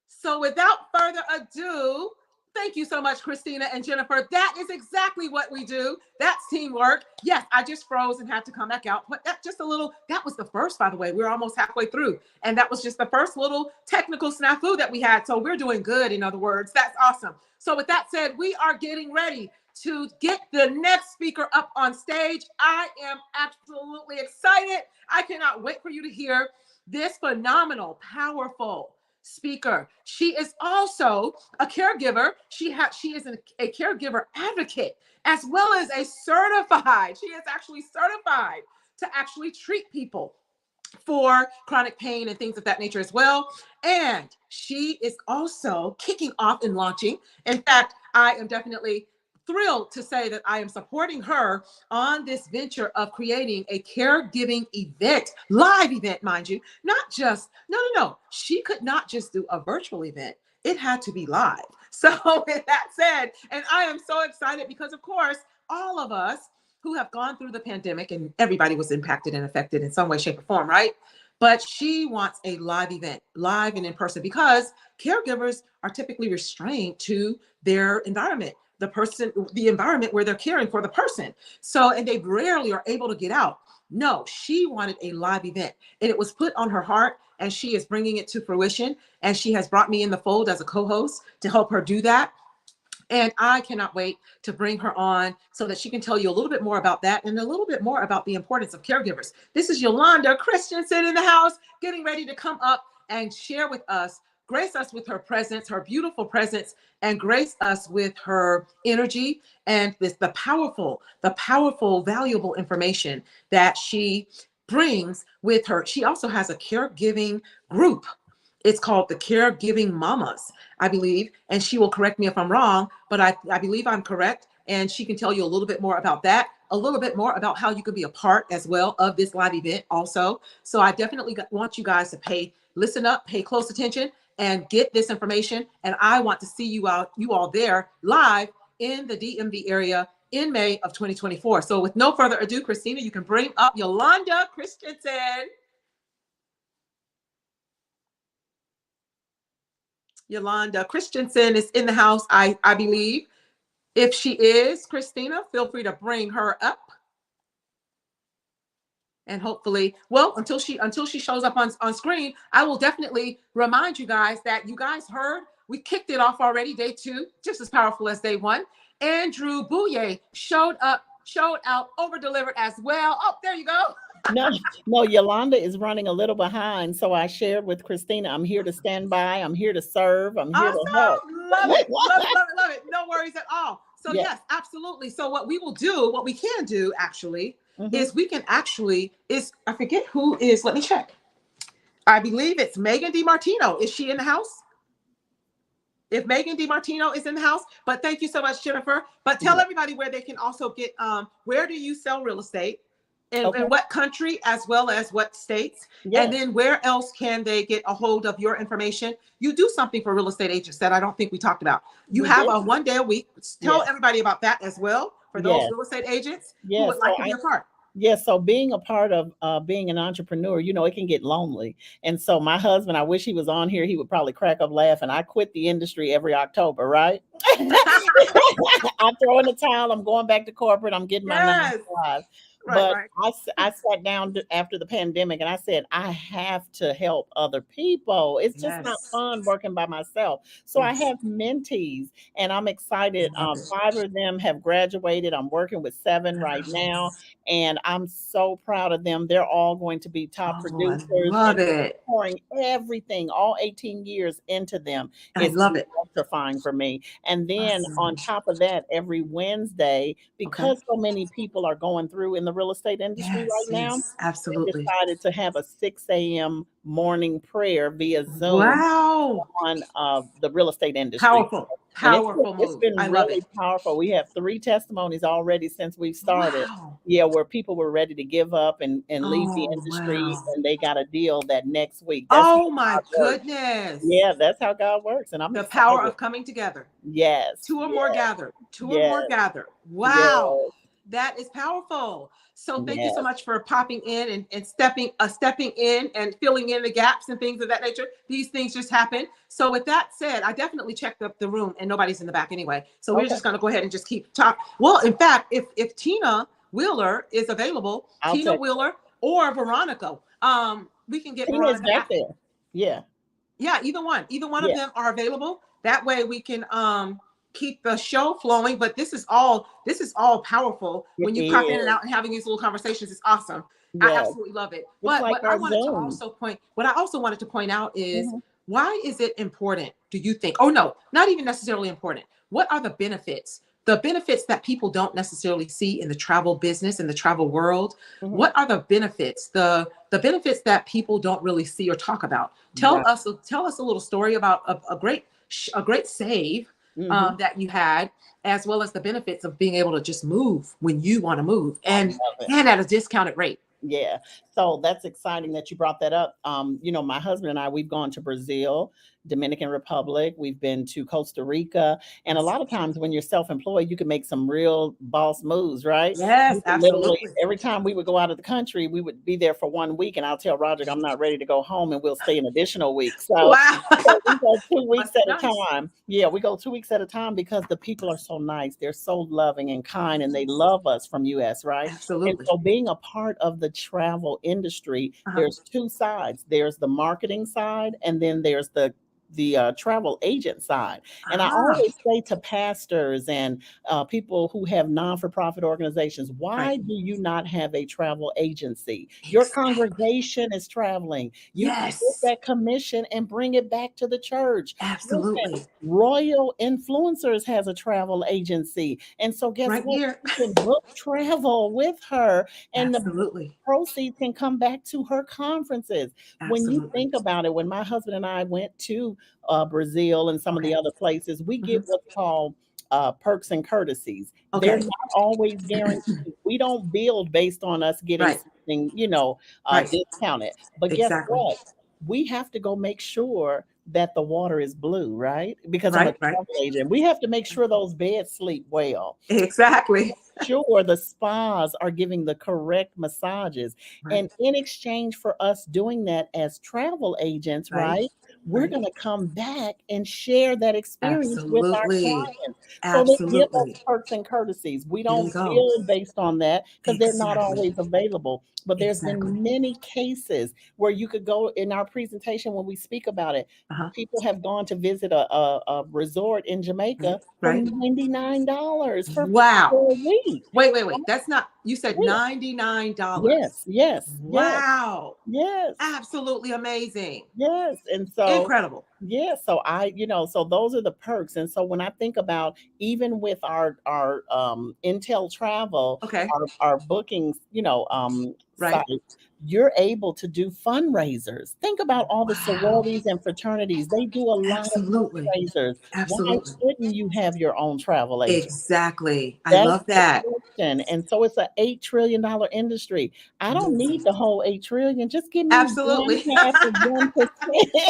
So without further ado, thank you so much, Christina and Jennifer. That is exactly what we do. That's teamwork. Yes, I just froze and had to come back out. But that was the first, by the way. We're almost halfway through. And that was just the first little technical snafu that we had. So we're doing good, in other words. That's awesome. So with that said, we are getting ready to get the next speaker up on stage. I am absolutely excited. I cannot wait for you to hear this phenomenal, powerful speaker. She is also a caregiver. She is a caregiver advocate, as well as a certified. She is actually certified to actually treat people for chronic pain and things of that nature as well. And she is also kicking off and launching. In fact, I am definitely thrilled to say that I am supporting her on this venture of creating a caregiving event, live event, mind you, not just, no. She could not just do a virtual event. It had to be live. So with that said, and I am so excited because of course, all of us who have gone through the pandemic, and everybody was impacted and affected in some way, shape, or form, right? But she wants a live event, live and in person, because caregivers are typically restrained to their environment, the environment where they're caring for the person. So, and they rarely are able to get out. No, she wanted a live event, and it was put on her heart, and she is bringing it to fruition. And she has brought me in the fold as a co-host to help her do that. And I cannot wait to bring her on so that she can tell you a little bit more about that and a little bit more about the importance of caregivers. This is Yolanda Christensen in the house, getting ready to come up and share with us, grace us with her presence, her beautiful presence, and grace us with her energy and the powerful, valuable information that she brings with her. She also has a caregiving group. It's called the Caregiving Mamas, I believe, and she will correct me if I'm wrong, but I believe I'm correct. And she can tell you a little bit more about that, a little bit more about how you can be a part as well of this live event also. So I definitely want you guys to listen up, pay close attention, and get this information. And I want to see you all there live in the DMV area in May of 2024. So with no further ado, Christina, you can bring up Yolanda Christensen. Yolanda Christensen is in the house, I believe. If she is, Christina, feel free to bring her up. And hopefully, well, until she shows up on screen, I will definitely remind you guys that you guys heard we kicked it off already, day 2, just as powerful as day 1. Andrew Bouye showed out, over delivered as well. Oh, there you go. No, Yolanda is running a little behind. So I shared with Christina, I'm here to stand by. I'm here to serve. I'm here to help. Awesome. Love it. Love it. Love it. Love it. No worries at all. So Yes. yes, absolutely. So what we can do actually is I forget who is, let me check. I believe it's Megan DiMartino. Is she in the house? If Megan DiMartino is in the house, but thank you so much, Jennifer. But tell everybody where they can also get, where do you sell real estate? Okay. in what country as well as what states? Yes. And then where else can they get a hold of your information? You do something for real estate agents that I don't think we talked about. You We have did. a 1 day a week. Tell Yes. everybody about that as well for those Yes. real estate agents who Yes. would like to be a part. Yes, so being a part of being an entrepreneur, it can get lonely. And so my husband, I wish he was on here. He would probably crack up laughing. I quit the industry every October, right? I throw in the towel. I'm going back to corporate. I'm getting my 9 Yes. to 5. Right, But right. I sat down after the pandemic and I said, I have to help other people. It's just not Yes. fun working by myself. So I Yes. have mentees and I'm excited. I love it. 5 of them have graduated. I'm working with 7 right now. And I'm so proud of them. They're all going to be top Oh, I producers love and it. pouring everything, all 18 years into them. I It's love it. electrifying for me. And then Awesome. on top of that, every Wednesday, Okay. because so many people are going through in the real estate industry Yes, right now, yes, we absolutely. decided to have a 6 a.m. morning prayer via Zoom Wow. on the real estate industry. Powerful, And powerful it's move. been I love really it. powerful. We have 3 testimonies already since we've started. Wow. Yeah, where people were ready to give up and leave the Oh, industry, wow. and they got a deal that next week. That's how Oh, my God works. goodness. Yeah, that's how God works, and I'm The power excited. of coming together. Yes, 2 or more gather. 2 or yes, more gather. yes, Wow. That is powerful. So thank you so yes. much for popping in and stepping in and filling in the gaps and things of that nature. These things just happen. So with that said, I definitely checked up the room and nobody's in the back anyway. So we're Okay, just going to go ahead and just keep talking. Well, in fact, if Tina Wheeler is available, I'll Tina take. Wheeler or Veronica, we can get Tina is Veronica back after. there. Yeah, Yeah, either one of yeah. them are available. That way we can keep the show flowing. But this is all powerful. It When you pop in and is. out and having these little conversations, it's awesome. I Yes, absolutely love it. it's But like our Zoom. what I also wanted to point out is, Mhm. why is it important, do you think? Oh no, not even necessarily important. What are the benefits? The benefits that people don't necessarily see in the travel business, in the travel world. Mhm. What are the benefits? The benefits that people don't really see or talk about. Right. Tell us a little story about a great save Mhm. that you had, as well as the benefits of being able to just move when you want to move, I love it. and at a discounted rate. Yeah. So that's exciting that you brought that up. My husband and I, we've gone to Brazil, Dominican Republic, we've been to Costa Rica. And a lot of times when you're self-employed, you can make some real boss moves, right? Yes, You can literally, absolutely. every time we would go out of the country, we would be there for 1 week. And I'll tell Roger, I'm not ready to go home, and we'll stay an additional week. Wow. So we go 2 weeks Must be at a nice. time. Yeah, we go 2 weeks at a time because the people are so nice. They're so loving and kind, and they love us from US, right? And Absolutely. so being a part of the travel industry, Uh-huh. there's 2 sides. There's the marketing side, and then there's the travel agent side. And I Ah, always say to pastors and people who have non-for-profit organizations, right. why do you not have a travel agency? Your Exactly. congregation is traveling. You can get Yes, that commission and bring it back to the church. Listen, absolutely. Royal Influencers has a travel agency. And so guess Right what? here. You can book travel with her, and the Absolutely. proceeds can come back to her conferences. When you Absolutely. think about it, when my husband and I went to Brazil and some of the Okay. other places, we get Mhm. what's called perks and courtesies. They're Okay. not always guaranteed. We don't build based on us getting Right. something, Right. discounted. But guess Exactly. what? We have to go make sure that the water is blue, right? Because I'm a Right. Right. travel agent. We have to make sure those beds sleep well. Exactly. Sure, the spas are giving the correct massages. Right. And in exchange for us doing that as travel agents, Right. right? We're Right. going to come back and share that experience with our Absolutely. clients. So they give us Absolutely. perks and courtesies. We There you don't go. bill based on that because they're not Exactly. always available. But there's Exactly. been many cases where you could go in our presentation when we speak about it. Uh-huh. People have gone to visit a resort in Right. Jamaica for Right. $99 Wow. for a week. Wait. That's not, you said Yeah. $99. Yes, yes, yes, Wow. yes, Absolutely amazing. yes. And so Incredible. Yeah, so so those are the perks. And so when I think about even with our Intel Travel, Okay. our bookings, Right. site, you're able to do fundraisers. Think about all the Wow. sororities and fraternities. They do a lot of Absolutely. fundraisers. Why Absolutely. shouldn't you have your own travel agent? Exactly. I That's love the that. question. And so it's a $8 trillion industry. I don't need the whole 8 trillion. Just give me one Absolutely. half of 1%.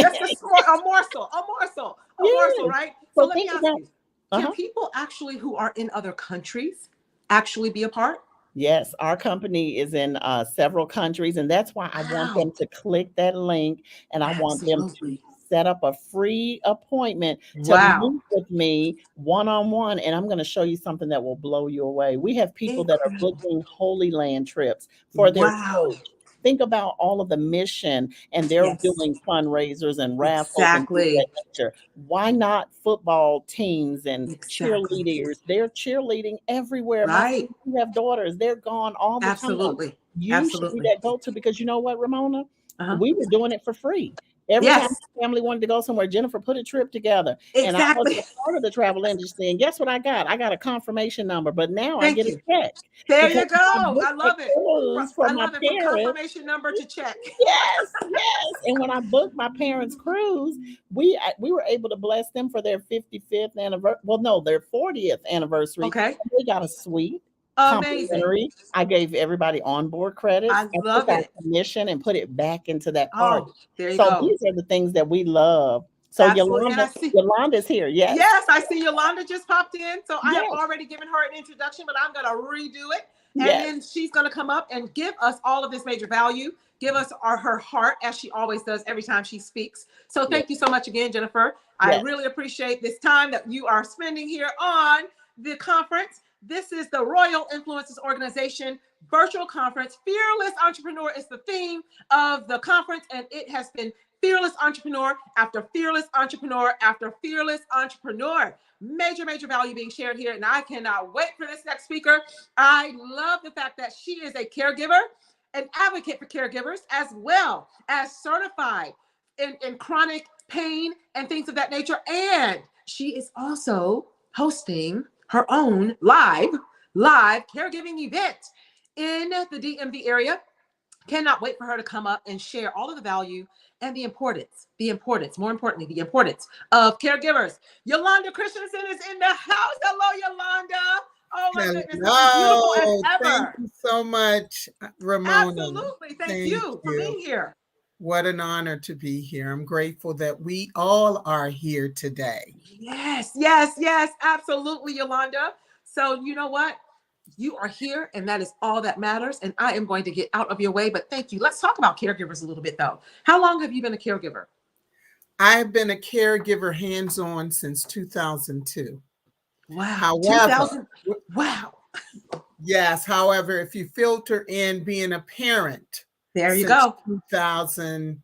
Just a morsel, a morsel, Yes. right? So So let me think ask about, you, can uh-huh. people actually who are in other countries actually be a part? Yes, our company is in several countries, and that's why I want Wow. them to click that link and I want them to Absolutely. set up a free appointment to Wow. meet with me one on one. And I'm going to show you something that will blow you away. We have people that are Incredible. booking Holy Land trips for their Wow. church. Think about all of the mission, and they're Yes. doing fundraisers and raffles and things of that Exactly. nature. Why not football teams and Exactly. cheerleaders? They're cheerleading everywhere. My Right. you have daughters, they're gone all the time. Absolutely. You should be Absolutely. that go-to because you know what, Ramona? Uh-huh. We were doing it for free. Every time Yes. my family wanted to go somewhere, Jennifer put a trip together. And I wasn't Exactly. a part of the travel industry. And guess what I got? I got a confirmation number, but now I Thank get a you. check There because you when I go. booked I that love it. cruise for I my love it. From parents, confirmation number to check. yes, yes. And when I booked my parents' cruise, we were able to bless them for their 55th anniversary. Well, no, their 40th anniversary. Okay. They got a suite, Amazing. complimentary. I gave everybody onboard credits I and love took our it. commission and put it back into that park. Oh, there you So go. these are the things that we love. So Absolutely. And I see. Yolanda's here. Yes, Yes, I see Yolanda just popped in. So I have yes, already given her an introduction, but I'm going to redo it. And yes, then she's going to come up and give us all of this major value, give us her heart, as she always does every time she speaks. So yes, thank you so much again, Jennifer. I yes. really appreciate this time that you are spending here on the conference. This is the Royal Influences Organization virtual conference. Fearless Entrepreneur is the theme of the conference, and it has been fearless entrepreneur after fearless entrepreneur after fearless entrepreneur. Major, major value being shared here. And I cannot wait for this next speaker. I love the fact that she is a caregiver, an advocate for caregivers, as well as certified in chronic pain and things of that nature. And she is also hosting her own live caregiving event in the DMV area. Cannot wait for her to come up and share all of the value and more importantly, the importance of caregivers. Yolanda Christensen is in the house. Hello, Yolanda. Oh my goodness, looking beautiful as Hello. Thank ever. you so much, Ramona. Absolutely. Thank Thank you for you. being here. What an honor to be here. I'm grateful that we all are here today. Yes, yes, yes, absolutely, Yolanda. So you know what? You are here, and that is all that matters. And I am going to get out of your way, but thank you. Let's talk about caregivers a little bit, though. How long have you been a caregiver? I've been a caregiver hands-on since 2002. Wow, However, 2000. Wow. yes, however, if you filter in being a parent There you since go. 2000,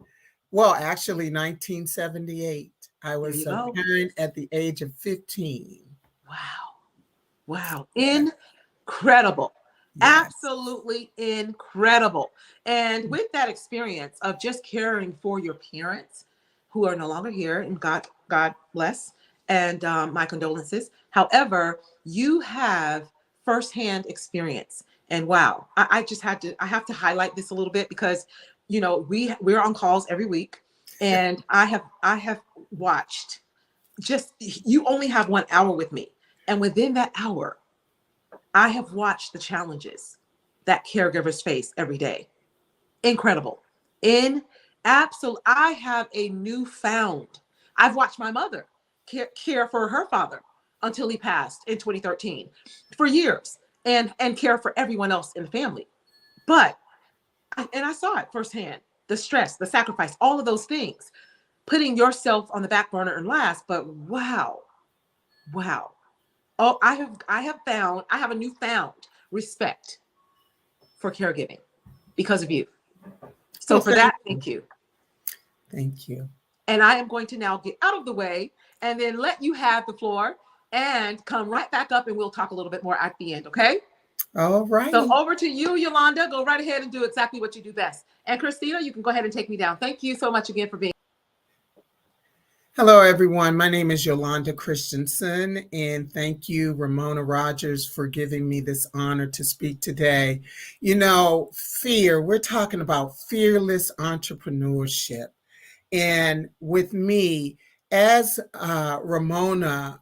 well, actually 1978, I There was you a go. parent at the age of 15. Wow. Wow. Incredible. Yes. Absolutely incredible. And with that experience of just caring for your parents who are no longer here, and God bless, and my condolences. However, you have firsthand experience. And wow, I have to highlight this a little bit because we're on calls every week, and I have watched. Just, you only have 1 hour with me, and within that hour I have watched the challenges that caregivers face every day. Incredible. In absolute, I have a newfound. I've watched my mother care for her father until he passed in 2013 for years, and care for everyone else in the family. But I saw it firsthand, the stress, the sacrifice, all of those things, putting yourself on the back burner and last. But wow, wow. Oh, I have a newfound respect for caregiving because of you. So Well, for thank that, you. thank you. Thank you. And I am going to now get out of the way and then let you have the floor and come right back up, and we'll talk a little bit more at the end, okay? All So righty. over to you, Yolanda. Go right ahead and do exactly what you do best. And Christina, you can go ahead and take me down. Thank you so much again for being. Hello, everyone. My name is Yolanda Christensen, and thank you, Ramona Rogers, for giving me this honor to speak today. You know, fear, we're talking about fearless entrepreneurship. And with me, as Ramona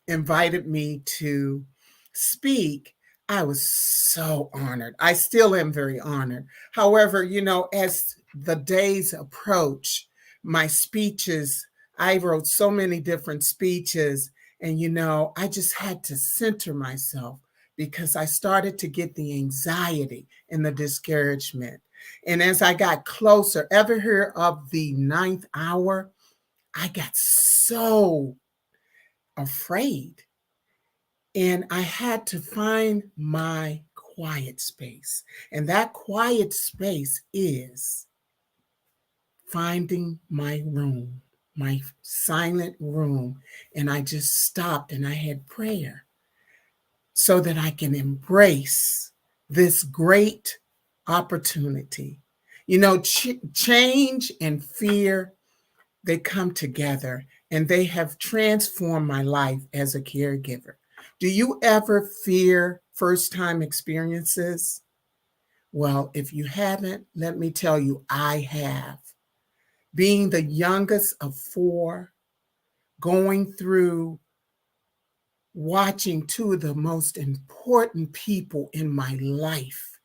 invited me to speak, I was so honored. I still am very honored. However, you know, as the days approach, my speeches, I wrote so many different speeches, and you know, I just had to center myself because I started to get the anxiety and the discouragement. And as I got closer, ever hear of the ninth hour? I got so afraid, and I had to find my quiet space. And that quiet space is finding my room, my silent room. And I just stopped and I had prayer so that I can embrace this great opportunity. You know, change and fear, they come together, and they have transformed my life as a caregiver. Do you ever fear first time experiences? Well, if you haven't, let me tell you, I have. Being the youngest of four, going through watching two of the most important people in my life,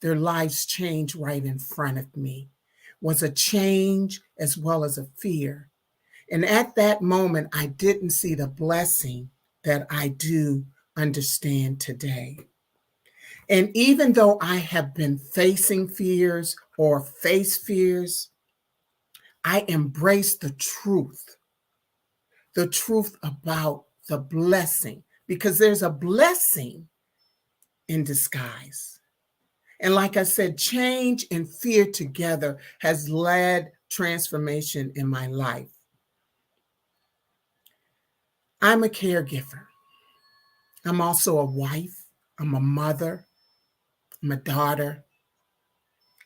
their lives change right in front of me, was a change as well as a fear. And at that moment, I didn't see the blessing that I do understand today. And even though I have been facing fears or face fears, I embrace the truth about the blessing, because there's a blessing in disguise. And like I said, change and fear together has led transformation in my life. I'm a caregiver. I'm also a wife. I'm a mother. I'm a daughter,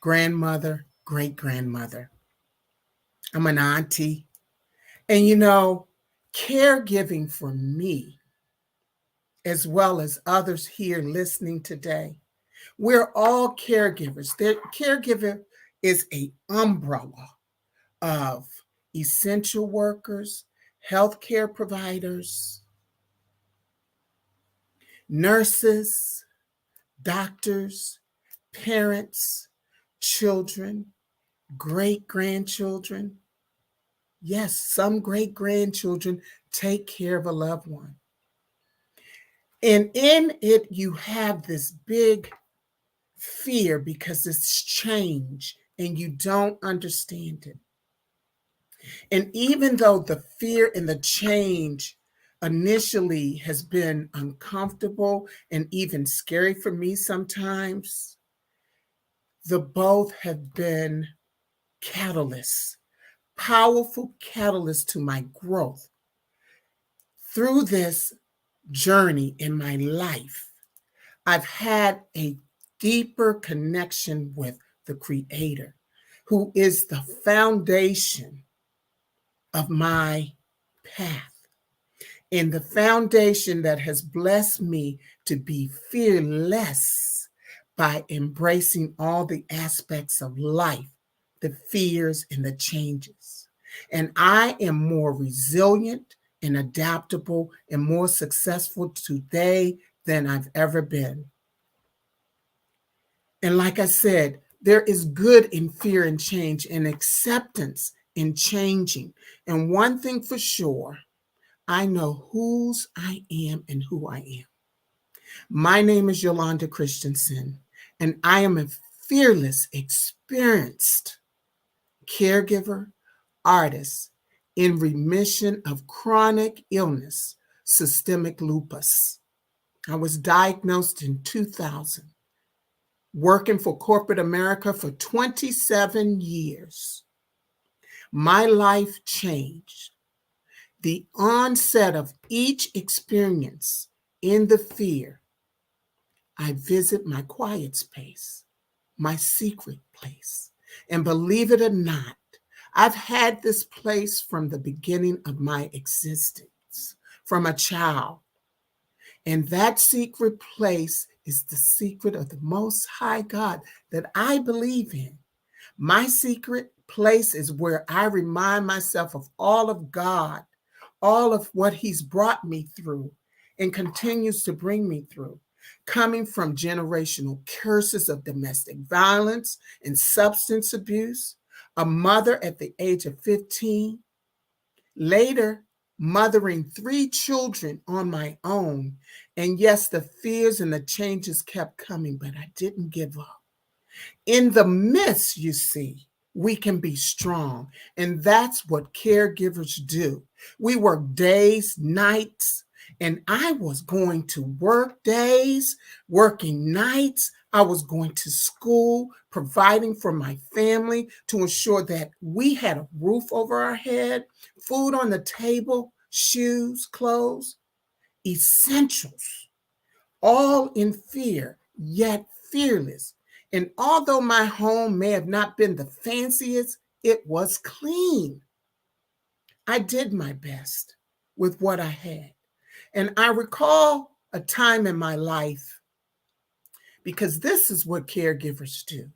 grandmother, great grandmother. I'm an auntie. And you know, caregiving for me, as well as others here listening today, we're all caregivers. The caregiver is an umbrella of essential workers, healthcare providers, nurses, doctors, parents, children, great grandchildren. Yes, some great grandchildren take care of a loved one. And in it, you have this big fear because it's change and you don't understand it. And even though the fear and the change initially has been uncomfortable and even scary for me sometimes, the both have been catalysts, powerful catalysts to my growth. Through this journey in my life, I've had a deeper connection with the Creator, who is the foundation of my path and the foundation that has blessed me to be fearless by embracing all the aspects of life, the fears and the changes. And I am more resilient and adaptable and more successful today than I've ever been. And like I said, there is good in fear and change and acceptance in changing. And one thing for sure, I know whose I am and who I am. My name is Yolanda Christensen, and I am a fearless, experienced caregiver, artist in remission of chronic illness, systemic lupus. I was diagnosed in 2000, working for corporate America for 27 years. My life changed. The onset of each experience in the fear, I visit my quiet space, my secret place. And believe it or not, I've had this place from the beginning of my existence, from a child. And that secret place is the secret of the Most High God that I believe in. My secret place is where I remind myself of all of God, all of what He's brought me through and continues to bring me through, coming from generational curses of domestic violence and substance abuse, a mother at the age of 15, later mothering 3 children on my own. And yes, the fears and the changes kept coming, but I didn't give up. In the midst, you see, we can be strong. And that's what caregivers do. We work days, nights, and I was going to work days, working nights. I was going to school, providing for my family to ensure that we had a roof over our head, food on the table, shoes, clothes, essentials, all in fear, yet fearless. And although my home may have not been the fanciest, it was clean. I did my best with what I had. And I recall a time in my life, because this is what caregivers do.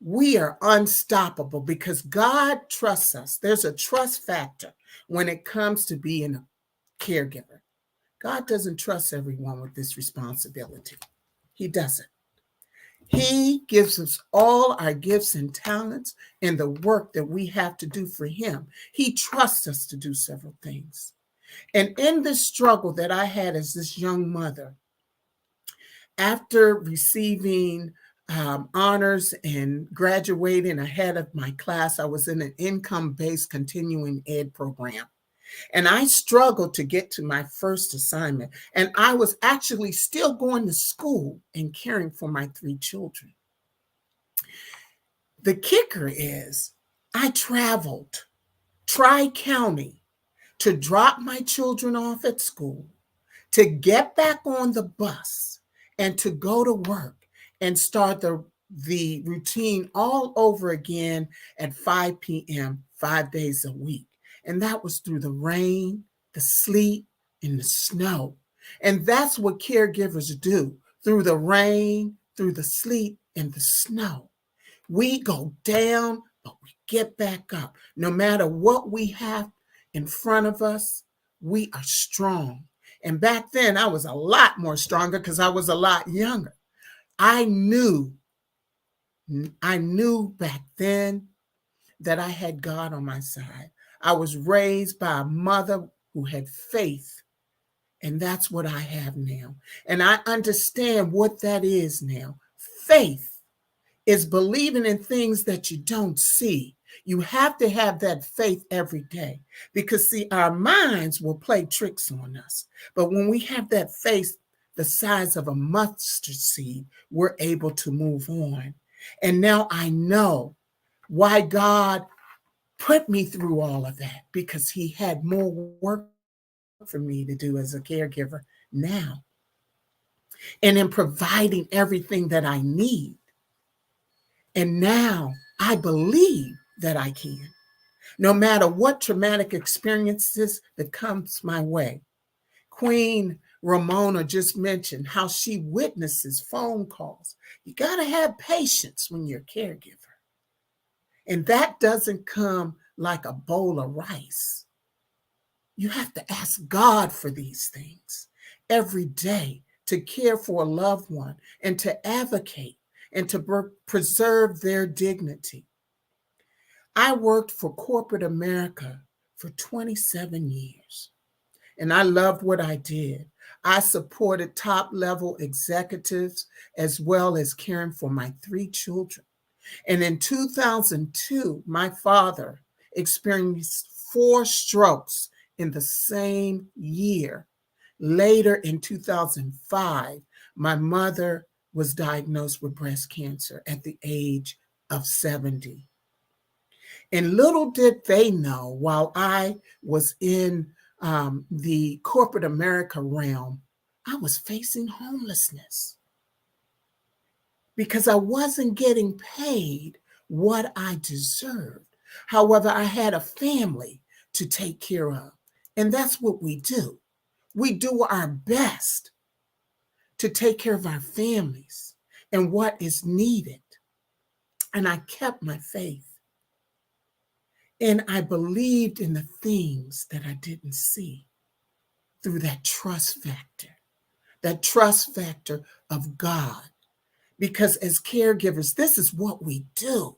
We are unstoppable because God trusts us. There's a trust factor when it comes to being a caregiver. God doesn't trust everyone with this responsibility. He doesn't. He gives us all our gifts and talents and the work that we have to do for Him. He trusts us to do several things. And in this struggle that I had as this young mother, after receiving honors and graduating ahead of my class, I was in an income-based continuing ed program. And I struggled to get to my first assignment. And I was actually still going to school and caring for my 3 children. The kicker is I traveled tri-county to drop my children off at school, to get back on the bus, and to go to work and start the routine all over again at 5 p.m., 5 days a week. And that was through the rain, the sleet, and the snow. And that's what caregivers do through the rain, through the sleet, and the snow. We go down, but we get back up. No matter what we have in front of us, we are strong. And back then, I was a lot more stronger because I was a lot younger. I knew back then that I had God on my side. I was raised by a mother who had faith, and that's what I have now. And I understand what that is now. Faith is believing in things that you don't see. You have to have that faith every day because, see, our minds will play tricks on us. But when we have that faith the size of a mustard seed, we're able to move on. And now I know why God put me through all of that, because He had more work for me to do as a caregiver now. And in providing everything that I need. And now I believe that I can, no matter what traumatic experiences that comes my way. Queen Ramona just mentioned how she witnesses phone calls. You got to have patience when you're a caregiver. And that doesn't come like a bowl of rice. You have to ask God for these things every day to care for a loved one and to advocate and to preserve their dignity. I worked for corporate America for 27 years, and I loved what I did. I supported top-level executives as well as caring for my 3 children. And in 2002, my father experienced 4 strokes in the same year. Later in 2005, my mother was diagnosed with breast cancer at the age of 70. And little did they know, while I was in the corporate America realm, I was facing homelessness because I wasn't getting paid what I deserved. However, I had a family to take care of. And that's what we do. We do our best to take care of our families and what is needed. And I kept my faith. And I believed in the things that I didn't see through that trust factor of God. Because as caregivers, this is what we do.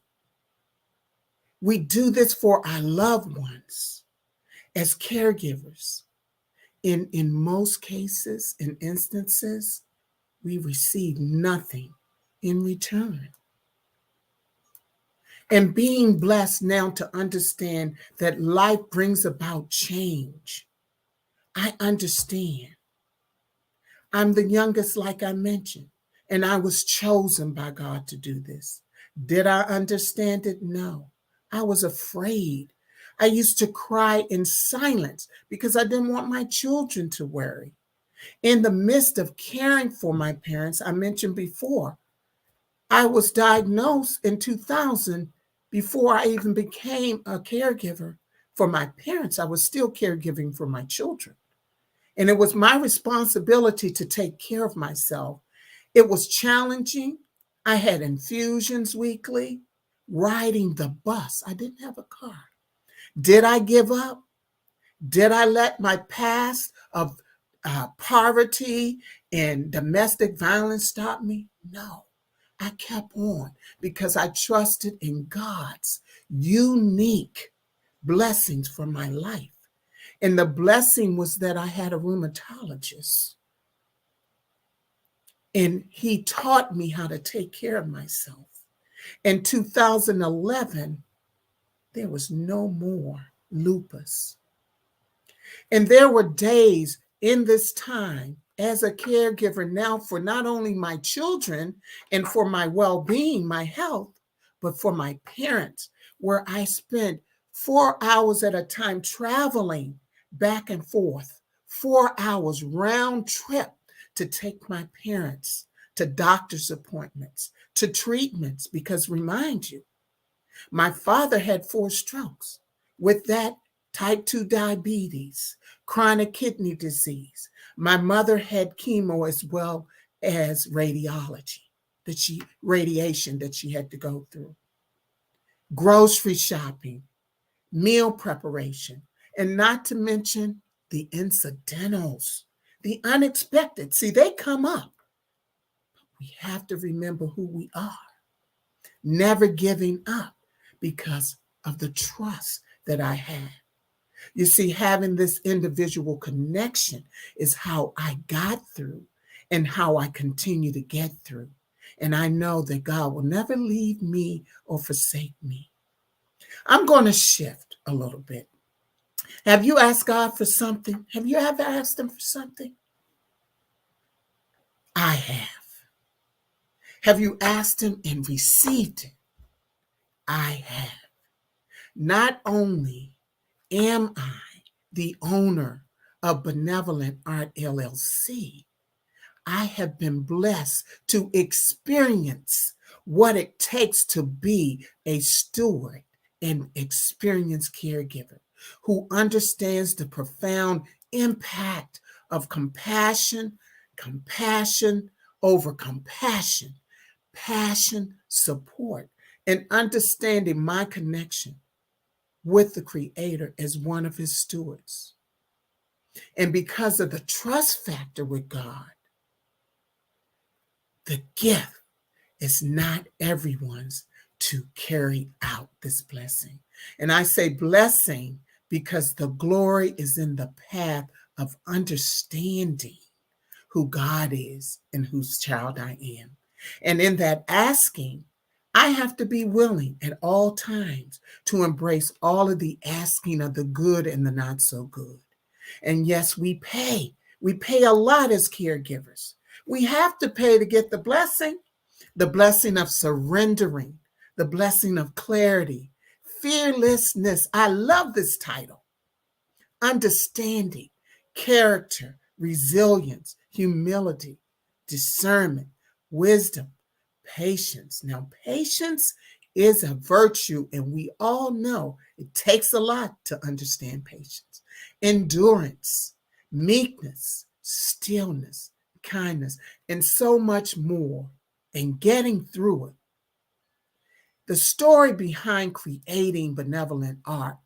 We do this for our loved ones as caregivers. In most cases, in instances, we receive nothing in return. And being blessed now to understand that life brings about change. I understand. I'm the youngest, like I mentioned, and I was chosen by God to do this. Did I understand it? No. I was afraid. I used to cry in silence because I didn't want my children to worry. In the midst of caring for my parents, I mentioned before, I was diagnosed in 2000 before I even became a caregiver for my parents. I was still caregiving for my children. And it was my responsibility to take care of myself. It was challenging. I had infusions weekly, riding the bus. I didn't have a car. Did I give up? Did I let my past of poverty and domestic violence stop me? No. I kept on because I trusted in God's unique blessings for my life. And the blessing was that I had a rheumatologist. And he taught me how to take care of myself. In 2011, there was no more lupus. And there were days in this time as a caregiver now for not only my children and for my well-being, my health, but for my parents, where I spent 4 hours at a time traveling back and forth, 4 hours round trip to take my parents to doctor's appointments, to treatments, because remind you, my father had 4 strokes. With that, type 2 diabetes, chronic kidney disease. My mother had chemo as well as radiation that she had to go through. Grocery shopping, meal preparation, and not to mention the incidentals, the unexpected. See, they come up. We have to remember who we are, never giving up because of the trust that I had. You see, having this individual connection is how I got through and how I continue to get through. And I know that God will never leave me or forsake me. I'm going to shift a little bit. Have you asked God for something? Have you ever asked him for something? I have. Have you asked him and received it? I have. Not only am I the owner of Benevolent Art LLC, I have been blessed to experience what it takes to be a steward and experienced caregiver who understands the profound impact of compassion over compassion, passion, support, and understanding my connection with the Creator as one of his stewards. And because of the trust factor with God, the gift is not everyone's to carry out this blessing. And I say blessing because the glory is in the path of understanding who God is and whose child I am. And in that asking, I have to be willing at all times to embrace all of the asking of the good and the not so good. And yes, we pay. We pay a lot as caregivers. We have to pay to get the blessing of surrendering, the blessing of clarity, fearlessness. I love this title. Understanding, character, resilience, humility, discernment, wisdom, patience. Now, patience is a virtue, and we all know it takes a lot to understand patience, endurance, meekness, stillness, kindness, and so much more, and getting through it. The story behind creating benevolent art,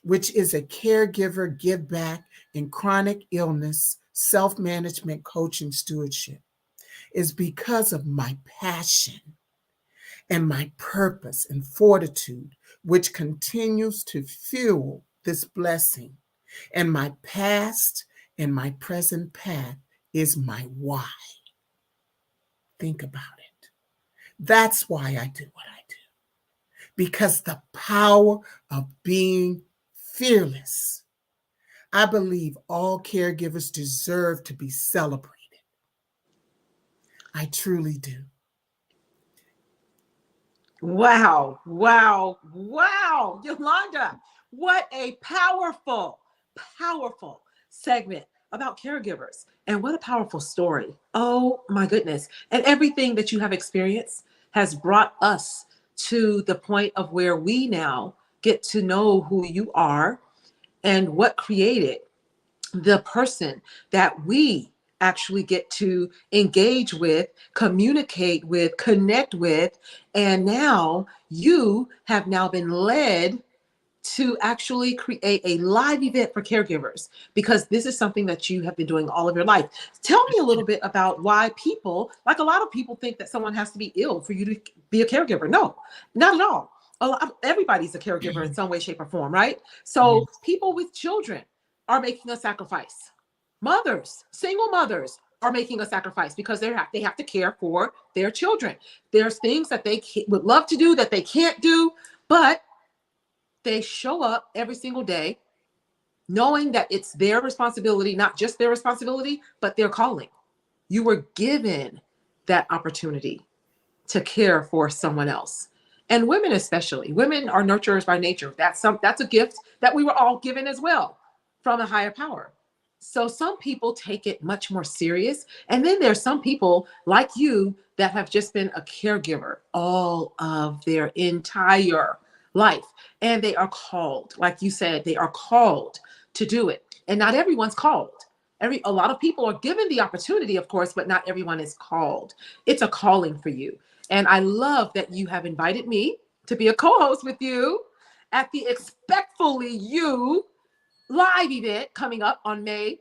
which is a caregiver give back in chronic illness, self-management, coaching, stewardship, is because of my passion and my purpose and fortitude, which continues to fuel this blessing. And my past and my present path is my why. Think about it. That's why I do what I do. Because the power of being fearless. I believe all caregivers deserve to be celebrated. I truly do. Wow, wow, wow. Yolanda, what a powerful, powerful segment about caregivers. And what a powerful story. Oh my goodness. And everything that you have experienced has brought us to the point of where we now get to know who you are and what created the person that we actually get to engage with, communicate with, connect with. And now you have now been led to actually create a live event for caregivers, because this is something that you have been doing all of your life. Tell me a little bit about why people, like a lot of people think that someone has to be ill for you to be a caregiver. No, not at all. Everybody's a caregiver in some way, shape, or form, right? So people with children are making a sacrifice. Mothers, single mothers are making a sacrifice because they have to care for their children. There's things that they would love to do that they can't do, but they show up every single day knowing that it's their responsibility, not just their responsibility, but their calling. You were given that opportunity to care for someone else. And women especially. Women are nurturers by nature. That's a gift that we were all given as well from a higher power. So some people take it much more serious. And then there's some people like you that have just been a caregiver all of their entire life. And they are called, like you said, they are called to do it. And not everyone's called. A lot of people are given the opportunity, of course, but not everyone is called. It's a calling for you. And I love that you have invited me to be a co-host with you at the Expectfully You live event coming up in May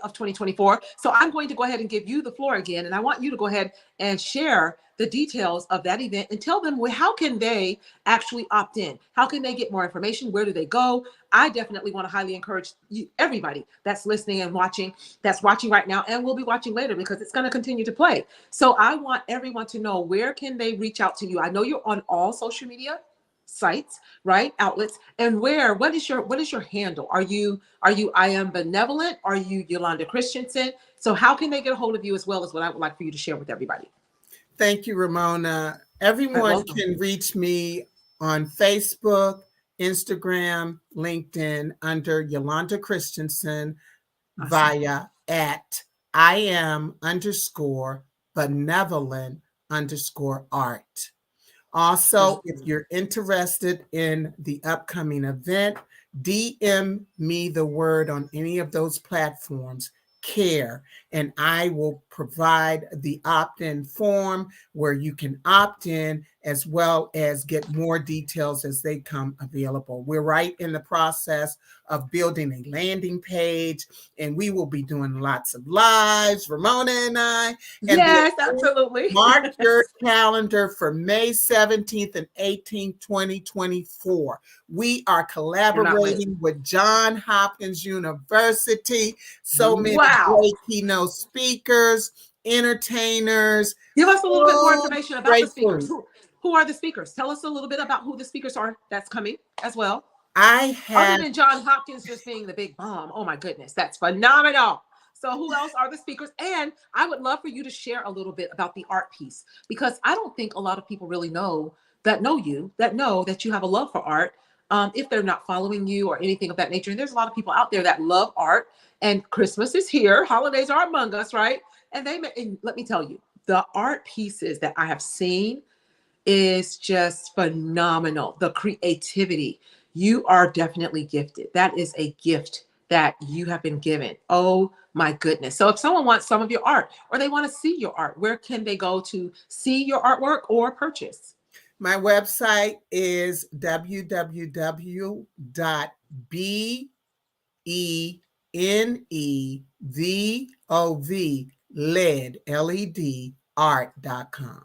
of 2024. So I'm going to go ahead and give you the floor again. And I want you to go ahead and share the details of that event and tell them how can they actually opt in? How can they get more information? Where do they go? I definitely want to highly encourage everybody that's listening and watching, that's watching right now and will be watching later, because it's going to continue to play. So I want everyone to know, where can they reach out to you? I know you're on all social media sites, right? Outlets. And what is your handle? Are you I Am Benevolent? Are you Yolanda Christensen? So how can they get a hold of you, as well as what I would like for you to share with everybody? Thank you, Ramona. Everyone can reach me on Facebook, Instagram, LinkedIn under Yolanda Christensen via at IAM_benevolent_art. Also, if you're interested in the upcoming event, DM me the word on any of those platforms, CARE, and I will provide the opt-in form where you can opt in, as well as get more details as they come available. We're right in the process of building a landing page, and we will be doing lots of lives, Ramona and I. And yes, absolutely. Mark your calendar for May 17th and 18th, 2024. We are collaborating with Johns Hopkins University. So many great keynote speakers, entertainers. Give us a little bit more information about the speakers. Who are the speakers? Tell us a little bit about who the speakers are that's coming as well. Other than Johns Hopkins just being the big bomb. Oh my goodness, that's phenomenal. So who else are the speakers? And I would love for you to share a little bit about the art piece, because I don't think a lot of people really know that you have a love for art, if they're not following you or anything of that nature. And there's a lot of people out there that love art, and Christmas is here. Holidays are among us, right? And let me tell you, the art pieces that I have seen, is just phenomenal. The creativity. You are definitely gifted. That is a gift that you have been given. Oh my goodness. So if someone wants some of your art or they want to see your art, where can they go to see your artwork or purchase? My website is www.benevov, LED, art.com.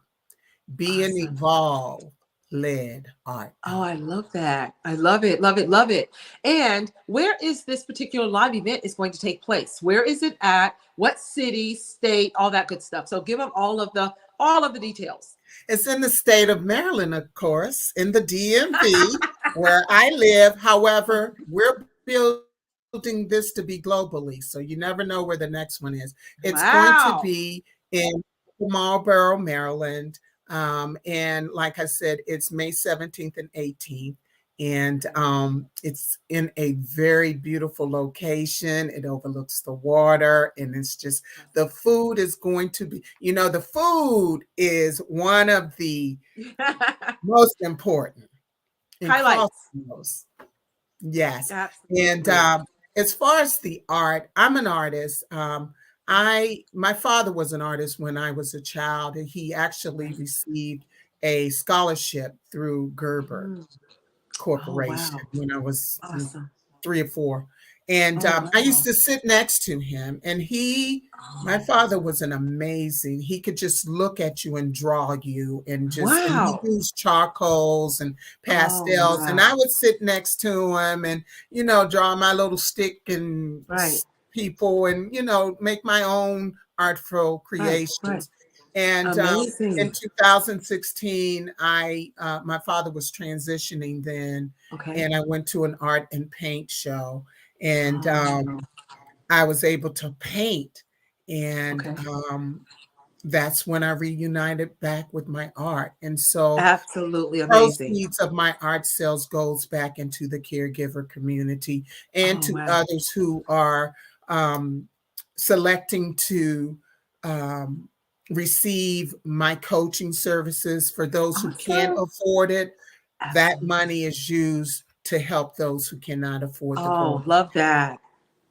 Be and Awesome. evolve, led art. Oh, I love that. I love it, love it, love it. And where is this particular live event is going to take place? Where is it at? What city, state, all that good stuff. So give them all of the details. It's in the state of Maryland, of course, in the DMV, where I live. However, we're building this to be globally, so you never know where the next one is. It's going to be in Marlboro, Maryland. And like I said, it's May 17th and 18th. And it's in a very beautiful location. It overlooks the water, and it's just, the food is going to be, the food is one of the most important highlights. Yes. Absolutely. And as far as the art, I'm an artist. My father was an artist when I was a child, and he actually received a scholarship through Gerber Corporation when I was 3 or 4. And I used to sit next to him, and my father was he could just look at you and draw you, and and he used charcoals and pastels. And I would sit next to him and, draw my little stick and people and, make my own artful creations. And in 2016, my father was transitioning then, and I went to an art and paint show, and I was able to paint, and that's when I reunited back with my art. And so absolutely amazing. Proceeds of my art sales goes back into the caregiver community and to others who are selecting to receive my coaching services. For those who can't afford it, that money is used to help those who cannot afford the program. Love that.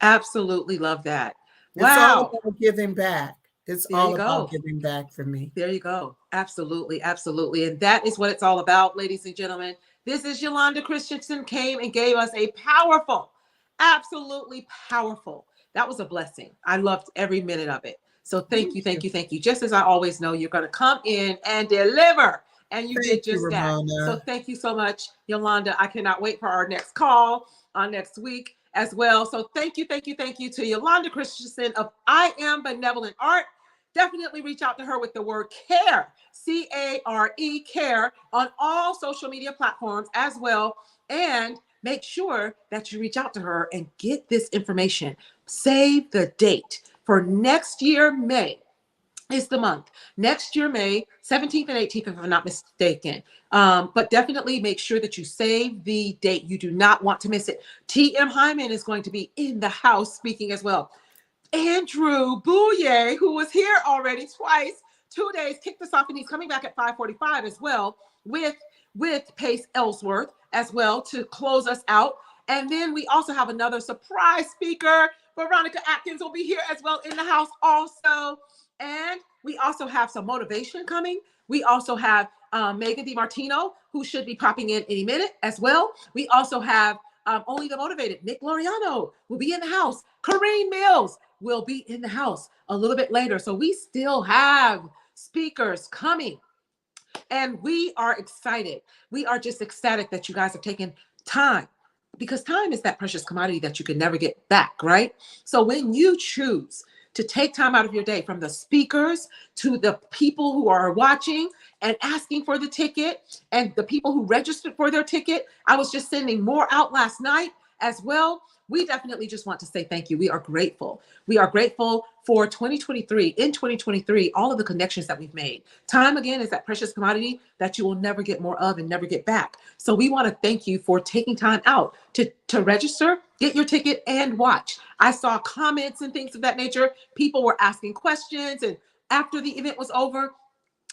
Absolutely love that. It's all about giving back. It's all about giving back for me. There you go. Absolutely. Absolutely. And that is what it's all about, ladies and gentlemen. This is Yolanda Christensen came and gave us a powerful, absolutely powerful. That was a blessing. I loved every minute of it. So thank you, thank you, thank you. Just as I always know, you're going to come in and deliver. And you did just that. So thank you so much, Yolanda. I cannot wait for our next call next week as well. So thank you, thank you, thank you to Yolanda Christensen of I Am Benevolent Art. Definitely reach out to her with the word CARE, C-A-R-E, CARE, on all social media platforms as well. And make sure that you reach out to her and get this information. Save the date for next year, May. Is the month. Next year, May 17th and 18th, if I'm not mistaken. But definitely make sure that you save the date. You do not want to miss it. T.M. Hyman is going to be in the house speaking as well. Andrew Bouye, who was here already twice, 2 days, kicked us off, and he's coming back at 5:45 as well with Pace Ellsworth as well to close us out. And then we also have another surprise speaker. Veronica Atkins will be here as well in the house also. And we also have some motivation coming. We also have Megan DiMartino, who should be popping in any minute as well. We also have Only the Motivated. Nick Loriano will be in the house. Corrine Mills will be in the house a little bit later. So we still have speakers coming. And we are excited. We are just ecstatic that you guys have taken time, because time is that precious commodity that you can never get back, right? So when you choose to take time out of your day, from the speakers to the people who are watching and asking for the ticket, and the people who registered for their ticket, I was just sending more out last night as well. We definitely just want to say thank you. We are grateful. We are grateful for 2023. In 2023, all of the connections that we've made. Time, again, is that precious commodity that you will never get more of and never get back. So we want to thank you for taking time out to register, get your ticket, and watch. I saw comments and things of that nature. People were asking questions, and after the event was over,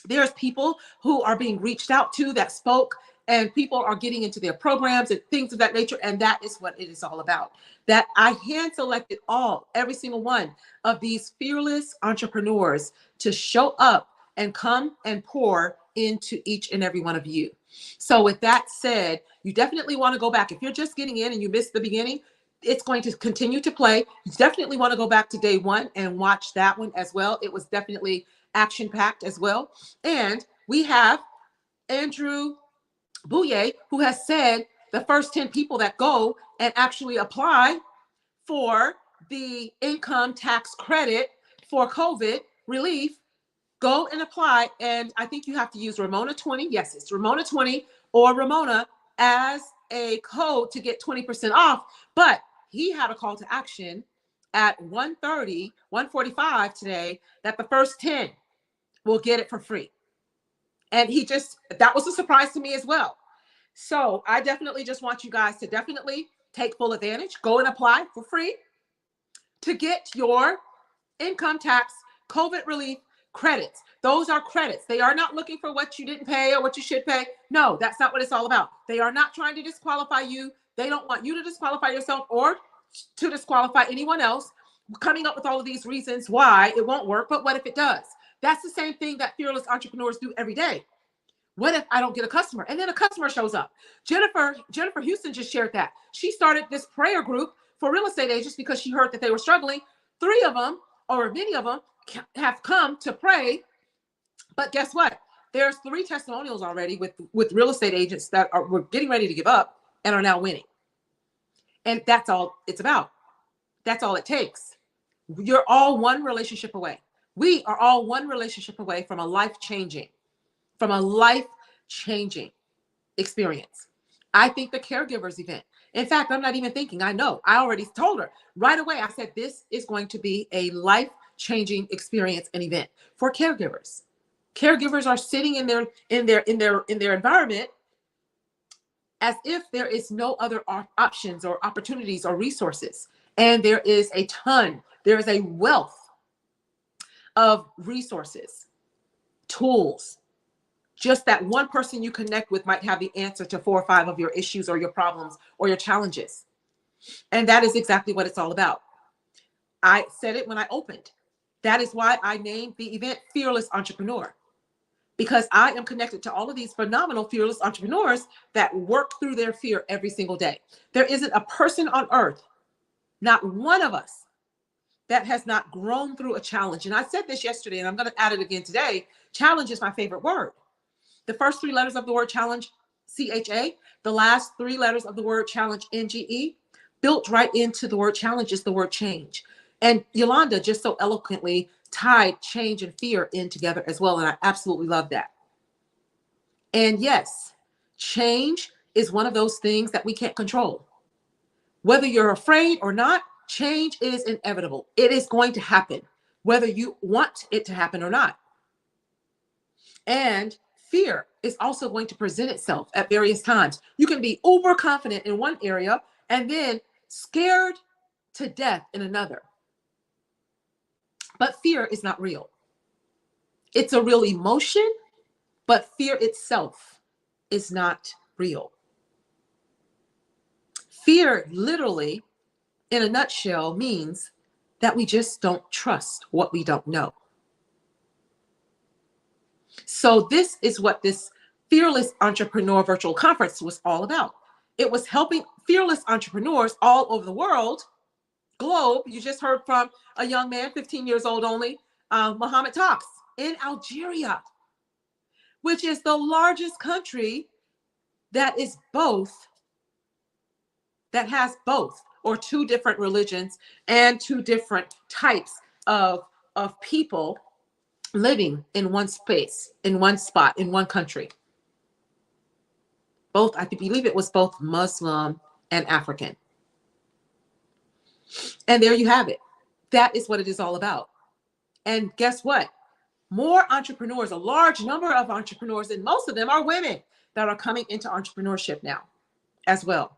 There's people who are being reached out to that spoke, and people are getting into their programs and things of that nature. And that is what it is all about. That I hand selected every single one of these fearless entrepreneurs to show up and come and pour into each and every one of you. So with that said, you definitely want to go back. If you're just getting in and you missed the beginning, it's going to continue to play. You definitely want to go back to day one and watch that one as well. It was definitely action-packed as well. And we have Andrew Bouye, who has said the first 10 people that go and actually apply for the income tax credit for COVID relief, go and apply. And I think you have to use Ramona 20. Yes, it's Ramona 20 or Ramona as a code to get 20% off. But he had a call to action at 1:45 today that the first 10 will get it for free. And that was a surprise to me as well. So I definitely just want you guys to definitely take full advantage, go and apply for free to get your income tax COVID relief credits. Those are credits. They are not looking for what you didn't pay or what you should pay. No, that's not what it's all about. They are not trying to disqualify you. They don't want you to disqualify yourself or to disqualify anyone else, coming up with all of these reasons why it won't work. But what if it does? That's the same thing that fearless entrepreneurs do every day. What if I don't get a customer? And then a customer shows up. Jennifer Houston just shared that. She started this prayer group for real estate agents because she heard that they were struggling. 3 of them, or many of them, have come to pray. But guess what? There's 3 testimonials already with real estate agents that were getting ready to give up and are now winning. And that's all it's about. That's all it takes. You're all one relationship away. We are all one relationship away from a life-changing experience. I think the caregivers event. In fact, I'm not even thinking, I know. I already told her right away. I said, this is going to be a life-changing experience and event for caregivers. Caregivers are sitting in their environment as if there is no other options or opportunities or resources. And there is a wealth of resources, tools. Just that one person you connect with might have the answer to 4 or 5 of your issues or your problems or your challenges. And that is exactly what it's all about. I said it when I opened. That is why I named the event Fearless Entrepreneur, because I am connected to all of these phenomenal fearless entrepreneurs that work through their fear every single day. There isn't a person on earth, not one of us, that has not grown through a challenge. And I said this yesterday, and I'm going to add it again today. Challenge is my favorite word. The first 3 letters of the word challenge, CHA, the last 3 letters of the word challenge, NGE, built right into the word challenge is the word change. And Yolanda just so eloquently tied change and fear in together as well. And I absolutely love that. And yes, change is one of those things that we can't control. Whether you're afraid or not, change is inevitable. It is going to happen, whether you want it to happen or not. And fear is also going to present itself at various times. You can be uber confident in one area and then scared to death in another. But fear is not real. It's a real emotion, but fear itself is not real. Fear literally, in a nutshell, means that we just don't trust what we don't know. So this is what this Fearless Entrepreneur Virtual Conference was all about. It was helping fearless entrepreneurs all over the globe. You just heard from a young man, 15 years old only, Mohammed Talks, in Algeria, which is the largest country that has both, or 2 different religions and 2 different types of people living in one space, in one spot, in one country. Both, I believe it was both Muslim and African. And there you have it. That is what it is all about. And guess what? More entrepreneurs, a large number of entrepreneurs, and most of them are women that are coming into entrepreneurship now as well,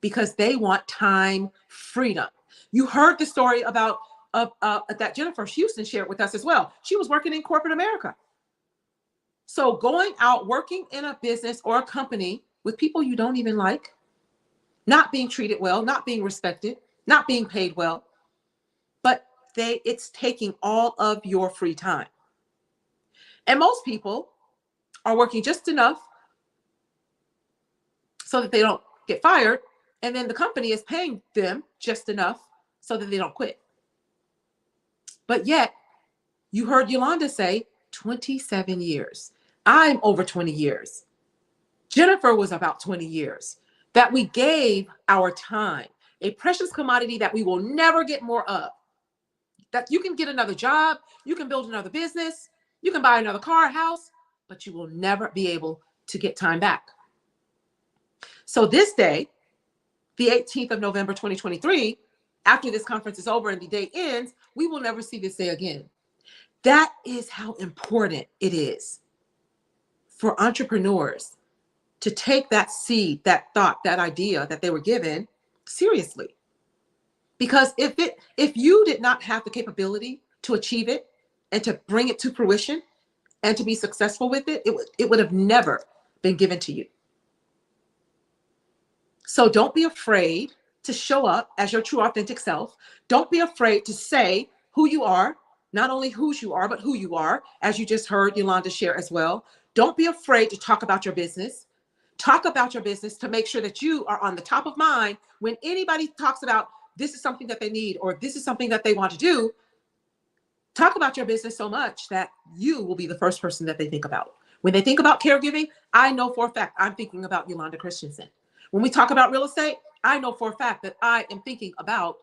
because they want time freedom. You heard the story about that Jennifer Houston shared with us as well. She was working in corporate America. So going out, working in a business or a company with people you don't even like, not being treated well, not being respected, not being paid well, but it's taking all of your free time. And most people are working just enough so that they don't get fired, and then the company is paying them just enough so that they don't quit. But yet, you heard Yolanda say 27 years. I'm over 20 years. Jennifer was about 20 years that we gave our time, a precious commodity that we will never get more of. That you can get another job, you can build another business, you can buy another car, house, but you will never be able to get time back. So this day, the 18th of November, 2023, after this conference is over and the day ends, we will never see this day again. That is how important it is for entrepreneurs to take that seed, that thought, that idea that they were given seriously. Because if you did not have the capability to achieve it and to bring it to fruition and to be successful with it, it would have never been given to you. So don't be afraid to show up as your true authentic self. Don't be afraid to say who you are, not only whose you are, but who you are, as you just heard Yolanda share as well. Don't be afraid to talk about your business. Talk about your business to make sure that you are on the top of mind when anybody talks about this is something that they need or this is something that they want to do. Talk about your business so much that you will be the first person that they think about. When they think about caregiving, I know for a fact I'm thinking about Yolanda Christensen. When we talk about real estate, I know for a fact that I am thinking about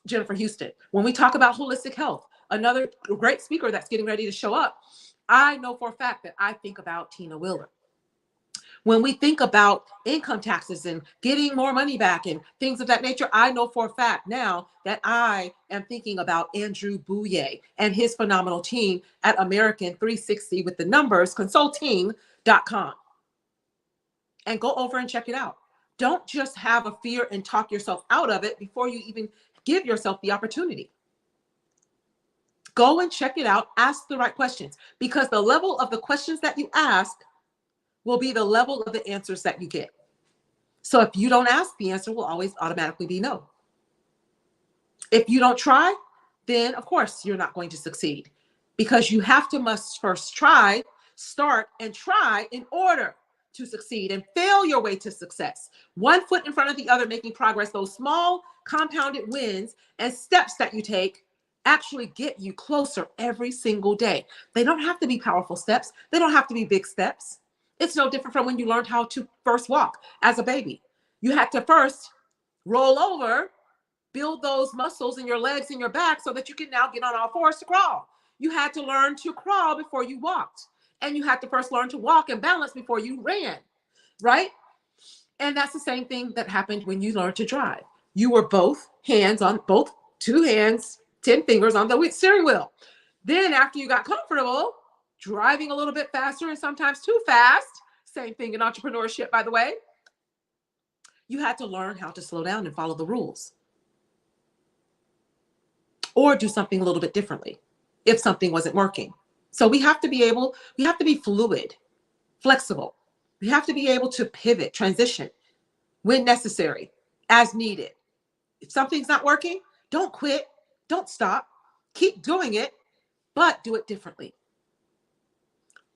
Jennifer Houston. When we talk about holistic health, another great speaker that's getting ready to show up, I know for a fact that I think about Tina Wheeler. When we think about income taxes and getting more money back and things of that nature, I know for a fact now that I am thinking about Andrew Bouye and his phenomenal team at American 360 with the numbers consulting.com. And go over and check it out. Don't just have a fear and talk yourself out of it before you even give yourself the opportunity. Go and check it out. Ask the right questions, because the level of the questions that you ask will be the level of the answers that you get. So if you don't ask, the answer will always automatically be no. If you don't try, then of course you're not going to succeed, because you must first try, start and try in order to succeed and fail your way to success. One foot in front of the other, making progress. Those small compounded wins and steps that you take actually get you closer every single day. They don't have to be powerful steps. They don't have to be big steps. It's no different from when you learned how to first walk as a baby. You had to first roll over, build those muscles in your legs and your back so that you can now get on all fours to crawl. You had to learn to crawl before you walked. And you had to first learn to walk and balance before you ran, right? And that's the same thing that happened when you learned to drive. You were both two hands, 10 fingers on the steering wheel. Then after you got comfortable, driving a little bit faster and sometimes too fast, same thing in entrepreneurship, by the way, you had to learn how to slow down and follow the rules. Or do something a little bit differently if something wasn't working. So we have to be fluid, flexible. We have to be able to pivot, transition when necessary, as needed. If something's not working, don't quit, don't stop, keep doing it, but do it differently.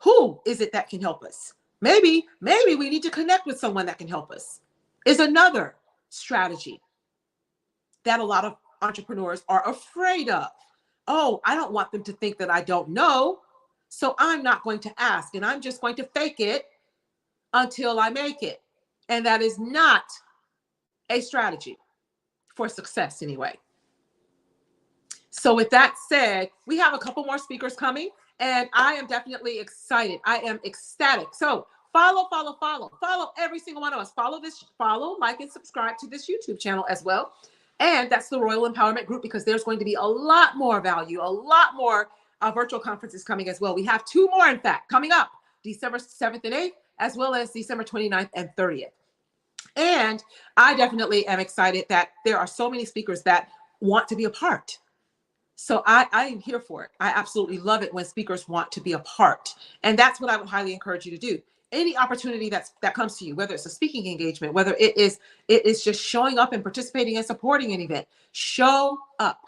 Who is it that can help us? Maybe we need to connect with someone that can help us, is another strategy that a lot of entrepreneurs are afraid of. Oh, I don't want them to think that I don't know, so I'm not going to ask, and I'm just going to fake it until I make it. And that is not a strategy for success anyway. So with that said, we have a couple more speakers coming, and I am definitely excited. I am ecstatic. So follow every single one of us. Follow, like, and subscribe to this YouTube channel as well. And that's the Royal Empowerment Group, because there's going to be a lot more value, a lot more virtual conferences coming as well. We have 2 more, in fact, coming up December 7th and 8th, as well as December 29th and 30th. And I definitely am excited that there are so many speakers that want to be a part So I am here for it. I absolutely love it when speakers want to be a part. And that's what I would highly encourage you to do. Any opportunity that comes to you, whether it's a speaking engagement, whether it is just showing up and participating and supporting an event, show up.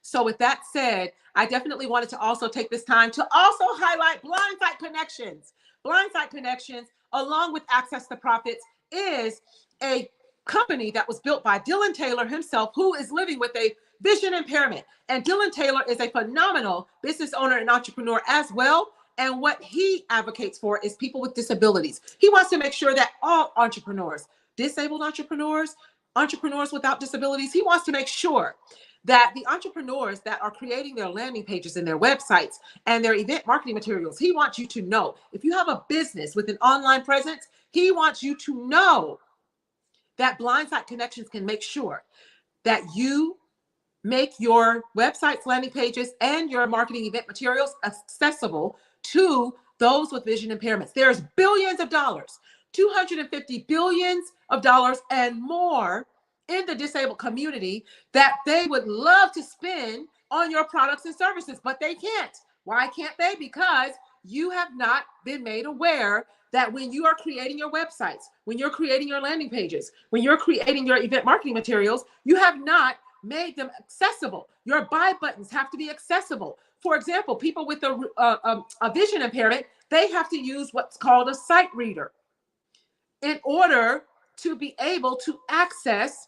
So with that said, I definitely wanted to also take this time to also highlight Blindside Connections. Blindside Connections, along with Access to Profits, is a company that was built by Dylan Taylor himself, who is living with a vision impairment. And Dylan Taylor is a phenomenal business owner and entrepreneur as well. And what he advocates for is people with disabilities. He wants to make sure that all entrepreneurs, disabled entrepreneurs, entrepreneurs without disabilities, he wants to make sure that the entrepreneurs that are creating their landing pages and their websites and their event marketing materials, he wants you to know, if you have a business with an online presence, he wants you to know that Blindside Connections can make sure that you make your websites, landing pages, and your marketing event materials accessible to those with vision impairments. There's billions of dollars, 250 billions of dollars and more in the disabled community that they would love to spend on your products and services, but they can't. Why can't they? Because you have not been made aware that when you are creating your websites, when you're creating your landing pages, when you're creating your event marketing materials, you have not made them accessible. Your buy buttons have to be accessible. For example, people with a vision impairment, they have to use what's called a sight reader in order to be able to access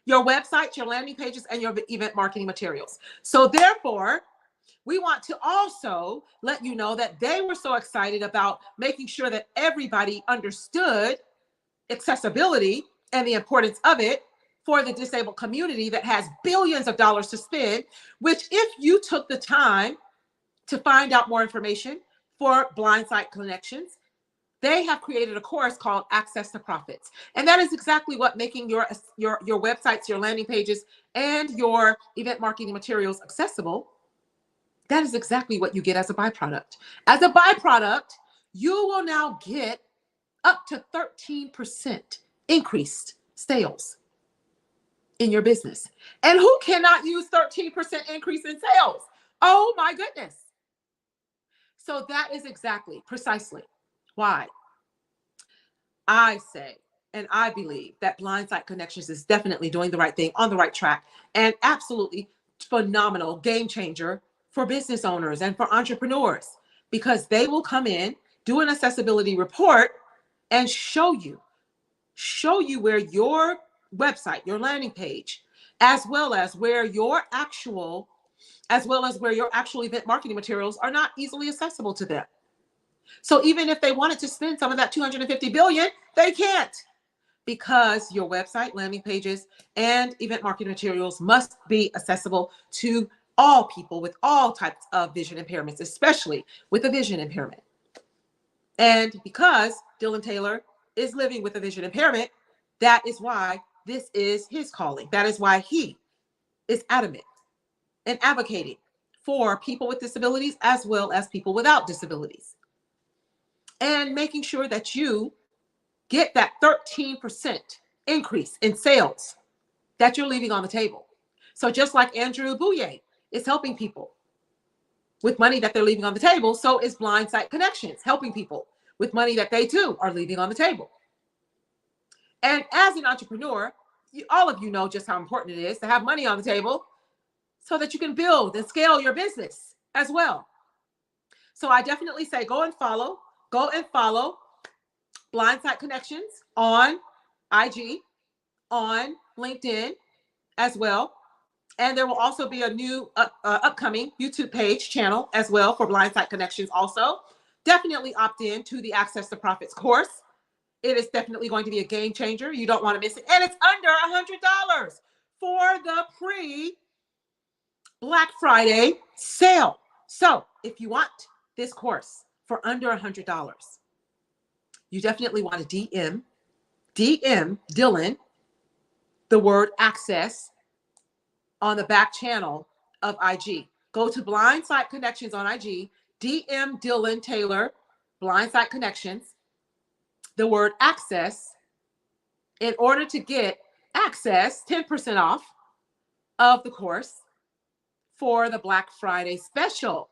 your website, your landing pages, and your event marketing materials. So therefore, we want to also let you know that they were so excited about making sure that everybody understood accessibility and the importance of it for the disabled community that has billions of dollars to spend, which if you took the time to find out more information for Blindside Connections, they have created a course called Access to Profits. And that is exactly what making your websites, your landing pages, and your event marketing materials accessible. That is exactly what you get as a byproduct. As a byproduct, you will now get up to 13% increased sales in your business. And who cannot use 13% increase in sales? Oh my goodness. So that is exactly, precisely why I say, and I believe that Blindside Connections is definitely doing the right thing, on the right track, and absolutely phenomenal game changer for business owners and for entrepreneurs, because they will come in, do an accessibility report, and show you where your website, your landing page, as well as where your actual event marketing materials are not easily accessible to them. So even if they wanted to spend some of that 250 billion, they can't, because your website, landing pages, and event marketing materials must be accessible to all people with all types of vision impairments, especially with a vision impairment. And because Dylan Taylor is living with a vision impairment, that is why this is his calling. That is why he is adamant and advocating for people with disabilities as well as people without disabilities, and making sure that you get that 13% increase in sales that you're leaving on the table. So just like Andrew Bouye is helping people with money that they're leaving on the table, so is Blindside Connections helping people with money that they too are leaving on the table. And as an entrepreneur, all of you know just how important it is to have money on the table so that you can build and scale your business as well. So I definitely say go and follow Blindside Connections on IG, on LinkedIn as well. And there will also be a new upcoming YouTube page channel as well for Blindside Connections also. Definitely opt in to the Access to Profits course. It is definitely going to be a game changer. You don't want to miss it. And it's under $100 for the pre-Black Friday sale. So if you want this course for under $100, you definitely want to DM Dylan the word access on the back channel of IG. Go to Blindside Connections on IG, DM Dylan Taylor, Blindside Connections, the word access, in order to get access, 10% off of the course for the Black Friday special.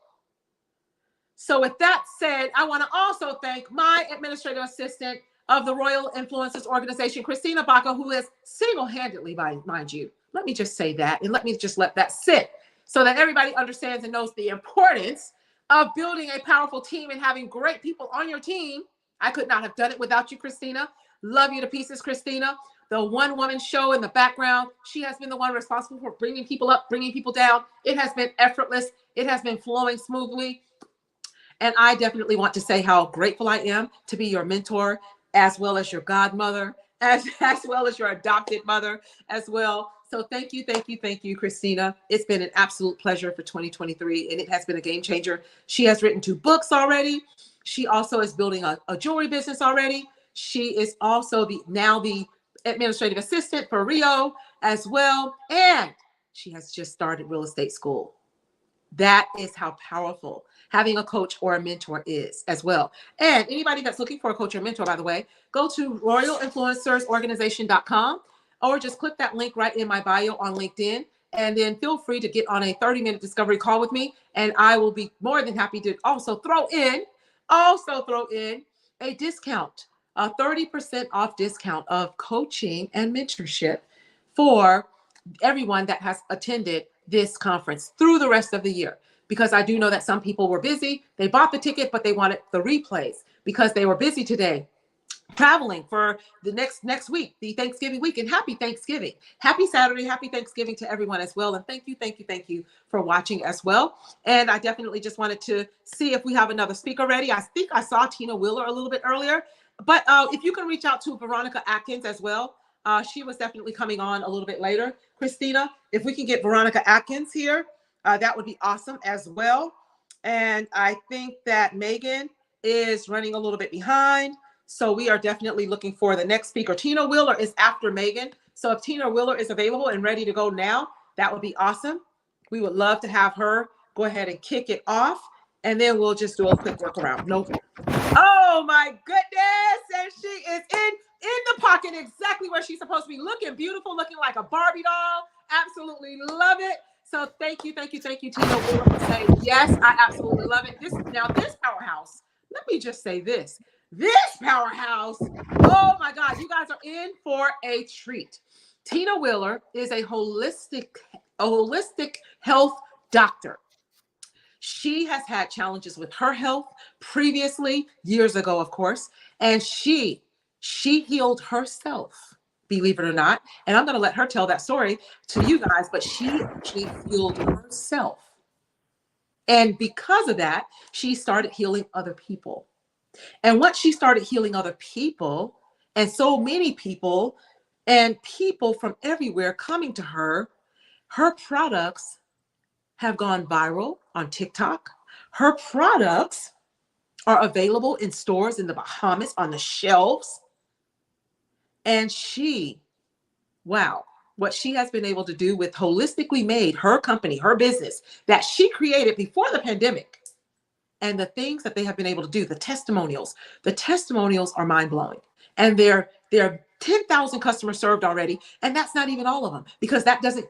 So with that said, I want to also thank my administrative assistant of the Royal Influencers Organization, Christina Baca, who is single-handedly, mind you, let me just say that, and let me just let that sit so that everybody understands and knows the importance of building a powerful team and having great people on your team. I could not have done it without you, Christina. Love you to pieces, Christina. The one-woman show in the background, she has been the one responsible for bringing people up, bringing people down. It has been effortless. It has been flowing smoothly. And I definitely want to say how grateful I am to be your mentor, as well as your godmother, as well as your adopted mother as well. So thank you, Christina. It's been an absolute pleasure for 2023, and it has been a game changer. She has written 2 books already. She also is building a jewelry business already. She is also now the administrative assistant for Rio as well. And she has just started real estate school. That is how powerful having a coach or a mentor is as well. And anybody that's looking for a coach or mentor, by the way, go to royalinfluencersorganization.com or just click that link right in my bio on LinkedIn. And then feel free to get on a 30-minute discovery call with me. And I will be more than happy to also throw in a discount, a 30% off discount of coaching and mentorship for everyone that has attended this conference through the rest of the year. Because I do know that some people were busy. They bought the ticket, but they wanted the replays because they were busy today, traveling for the next week, the Thanksgiving week. And happy Thanksgiving. Happy Saturday. Happy Thanksgiving to everyone as well. And thank you for watching as well. And I definitely just wanted to see if we have another speaker ready. I think I saw Tina Wheeler a little bit earlier, but if you can reach out to Veronica Atkins as well. She was definitely coming on a little bit later. Christina, if we can get Veronica Atkins here, that would be awesome as well. And I think that Megan is running a little bit behind. So we are definitely looking for the next speaker. Tina Wheeler is after Megan. So if Tina Wheeler is available and ready to go now, that would be awesome. We would love to have her go ahead and kick it off. And then we'll just do a quick workaround. Nope. Oh my goodness. And she is in the pocket exactly where she's supposed to be, looking beautiful, looking like a Barbie doll. Absolutely love it. So thank you, Tina Wheeler, for saying yes. I absolutely love it. This powerhouse. Let me just say this powerhouse. Oh my God, you guys are in for a treat. Tina Wheeler is a holistic health doctor. She has had challenges with her health previously, years ago, of course, and she healed herself, believe it or not. And I'm going to let her tell that story to you guys, but she healed herself. And because of that, she started healing other people. And once she started healing other people, and so many people, and people from everywhere coming to her, her products have gone viral on TikTok. Her products are available in stores in the Bahamas on the shelves. And what she has been able to do with Holistically Made, her company, her business that she created before the pandemic, and the things that they have been able to do, the testimonials are mind-blowing. And they're 10,000 customers served already. And that's not even all of them, because that doesn't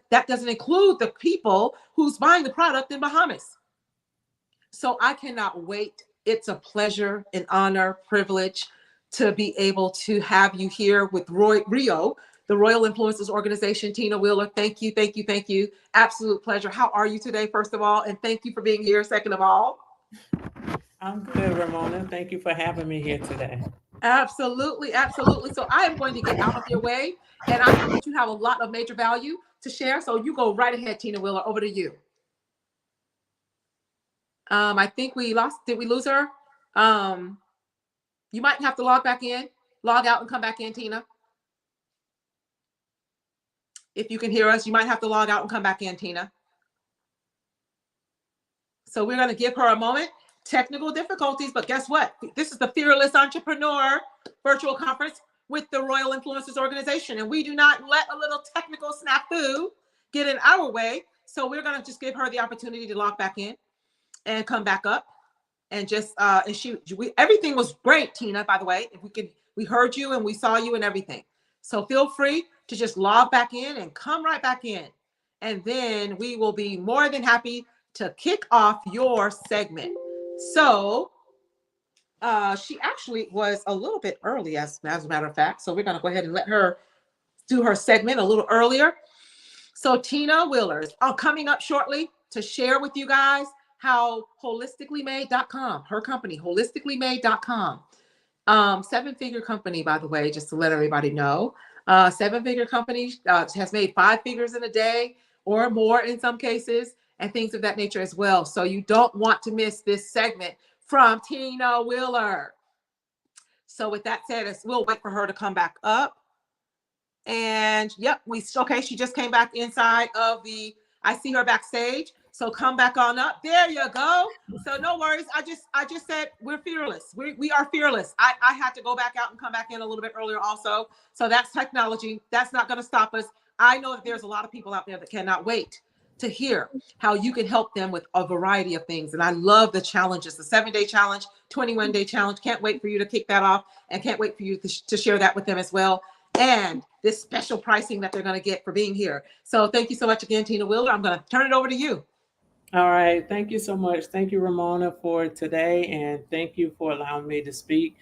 include the people who's buying the product in Bahamas. So I cannot wait. It's a pleasure, an honor, privilege to be able to have you here with Rio, the Royal Influencers Organization. Tina Wheeler, thank you. Absolute pleasure. How are you today, first of all? And thank you for being here, second of all. I'm good, Ramona. Thank you for having me here today. Absolutely. So I am going to get out of your way, and I know that you have a lot of major value to share. So you go right ahead, Tina Wheeler. Over to you. I think we lost. Did we lose her? You might have to log out and come back in, Tina. If you can hear us, you might have to log out and come back in, Tina. So we're going to give her a moment. Technical difficulties, but guess what? This is the Fearless Entrepreneur virtual conference with the Royal Influencers Organization, and we do not let a little technical snafu get in our way. So we're going to just give her the opportunity to log back in and come back up, and just everything was great, Tina. By the way, we heard you and we saw you and everything. So feel free to just log back in and come right back in, and then we will be more than happy to kick off your segment. So she actually was a little bit early, as a matter of fact. So we're going to go ahead and let her do her segment a little earlier. So Tina Wheeler is coming up shortly to share with you guys how holisticallymade.com, her company, holisticallymade.com, seven-figure company, by the way, just to let everybody know. Seven-figure company has made 5 figures in a day or more in some cases, and things of that nature as well. So you don't want to miss this segment from Tina Wheeler. So with that said, we'll wait for her to come back up. And yep, okay, she just came back inside of I see her backstage. So come back on up. There you go. So no worries. I just said we're fearless. We are fearless. I had to go back out and come back in a little bit earlier also. So that's technology. That's not going to stop us. I know that there's a lot of people out there that cannot wait to hear how you can help them with a variety of things. And I love the challenges, the 7-day challenge, 21-day challenge. Can't wait for you to kick that off, and can't wait for you to share that with them as well. And this special pricing that they're going to get for being here. So thank you so much again, Tina Wheeler. I'm going to turn it over to you. All right. Thank you so much. Thank you, Ramona, for today. And thank you for allowing me to speak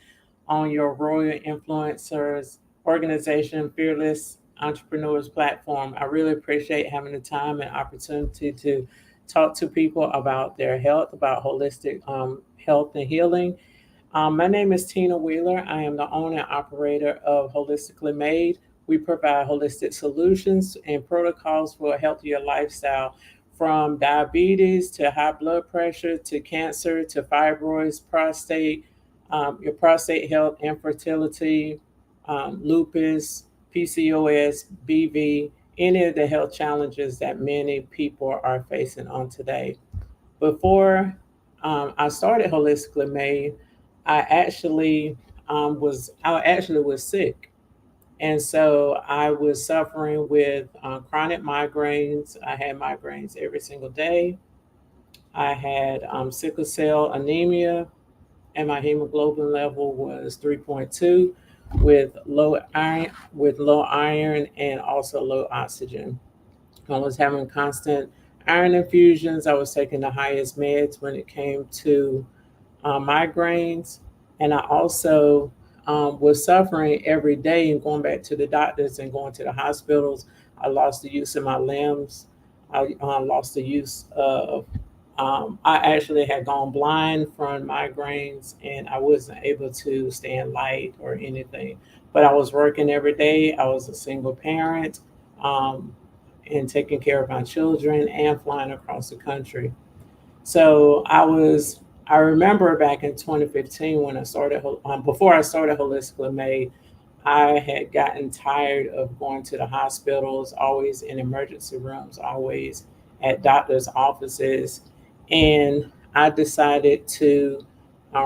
on your Royal Influencers Organization Fearless Entrepreneurs platform. I really appreciate having the time and opportunity to talk to people about their health, about holistic health and healing. My name is Tina Wheeler. I am the owner and operator of Holistically Made. We provide holistic solutions and protocols for a healthier lifestyle, from diabetes to high blood pressure to cancer to fibroids, prostate, your prostate health, infertility, lupus, PCOS, BV, any of the health challenges that many people are facing on today. Before I started Holistically Made, I actually was sick. And so I was suffering with chronic migraines. I had migraines every single day. I had sickle cell anemia, and my hemoglobin level was 3.2, with low iron and also low oxygen. I was having constant iron infusions. I was taking the highest meds when it came to migraines, and I also was suffering every day and going back to the doctors and going to the hospitals. I lost the use of my limbs. I lost the use of, I actually had gone blind from migraines, and I wasn't able to stay in light or anything. But I was working every day. I was a single parent, and taking care of my children and flying across the country. So I remember back in 2015 when I started, before I started Holistically Made, I had gotten tired of going to the hospitals, always in emergency rooms, always at doctors' offices. And I decided to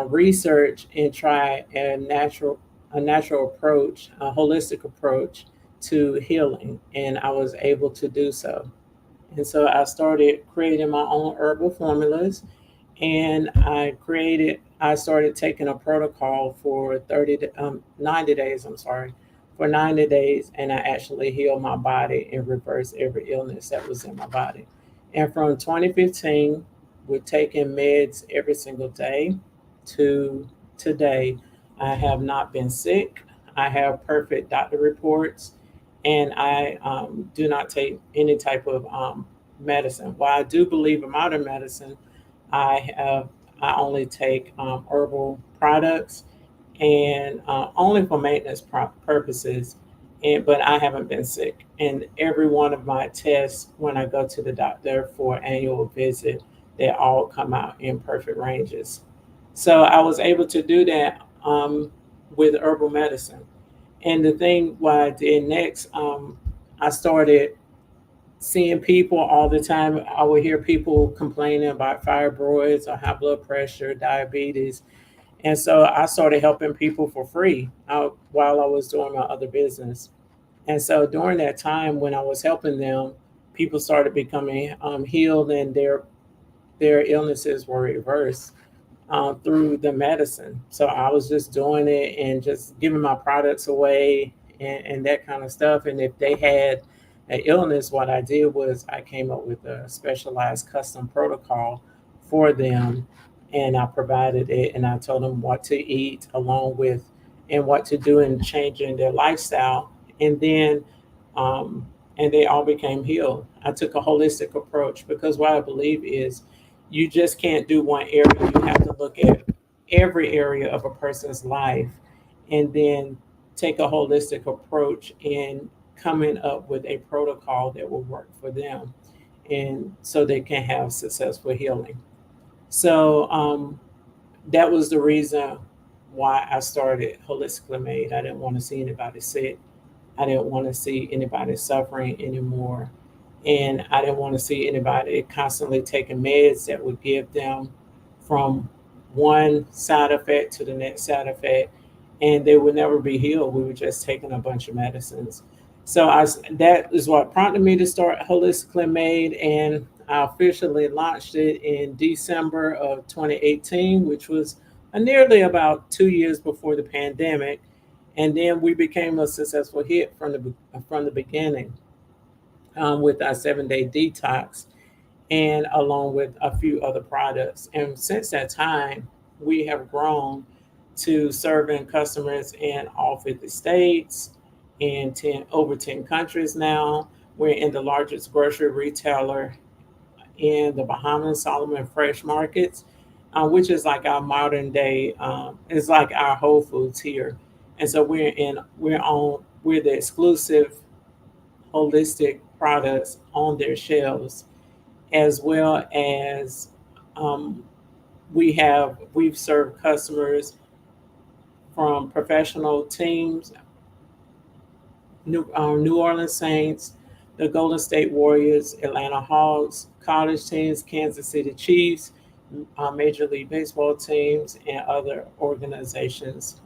research and try a natural approach, a holistic approach to healing. And I was able to do so. And so I started creating my own herbal formulas, and I started taking a protocol for 90 days, for 90 days, and I actually healed my body and reversed every illness that was in my body. And from 2015, with taking meds every single day to today, I have not been sick. I have perfect doctor reports, and I do not take any type of medicine. While I do believe in modern medicine, I only take herbal products, and only for maintenance purposes. But I haven't been sick. And every one of my tests, when I go to the doctor for annual visit, they all come out in perfect ranges. So I was able to do that with herbal medicine. And the thing what I did next, I started seeing people all the time. I would hear people complaining about fibroids or high blood pressure, diabetes. And so I started helping people for free while I was doing my other business. And so during that time when I was helping them, people started becoming healed, and their illnesses were reversed through the medicine. So I was just doing it and just giving my products away, and that kind of stuff. And if they had an illness, what I did was I came up with a specialized custom protocol for them, and I provided it, and I told them what to eat along with and what to do in changing their lifestyle, and then um, and they all became healed. I took a holistic approach because what I believe is you just can't do one area. You have to look at every area of a person's life and then take a holistic approach in coming up with a protocol that will work for them and so they can have successful healing. So that was the reason why I started Holistically Made. I didn't want to see anybody sick. I didn't want to see anybody suffering anymore. And I didn't want to see anybody constantly taking meds that would give them from one side effect to the next side effect, and they would never be healed. We were just taking a bunch of medicines. So that is what prompted me to start Holistically Made, and I officially launched it in December of 2018, which was nearly about 2 years before the pandemic. And then we became a successful hit from the beginning with our 7 day detox and along with a few other products. And since that time, we have grown to serving customers in all 50 states in over 10 countries now. We're in the largest grocery retailer in the Bahamas, Solomon Fresh Markets, which is like our modern day, it's like our Whole Foods here. And so we're the exclusive holistic products on their shelves, as well as um, we've served customers from professional teams, New Orleans Saints, the Golden State Warriors, Atlanta Hawks, college teams, Kansas City Chiefs, Major League Baseball teams, and other organizations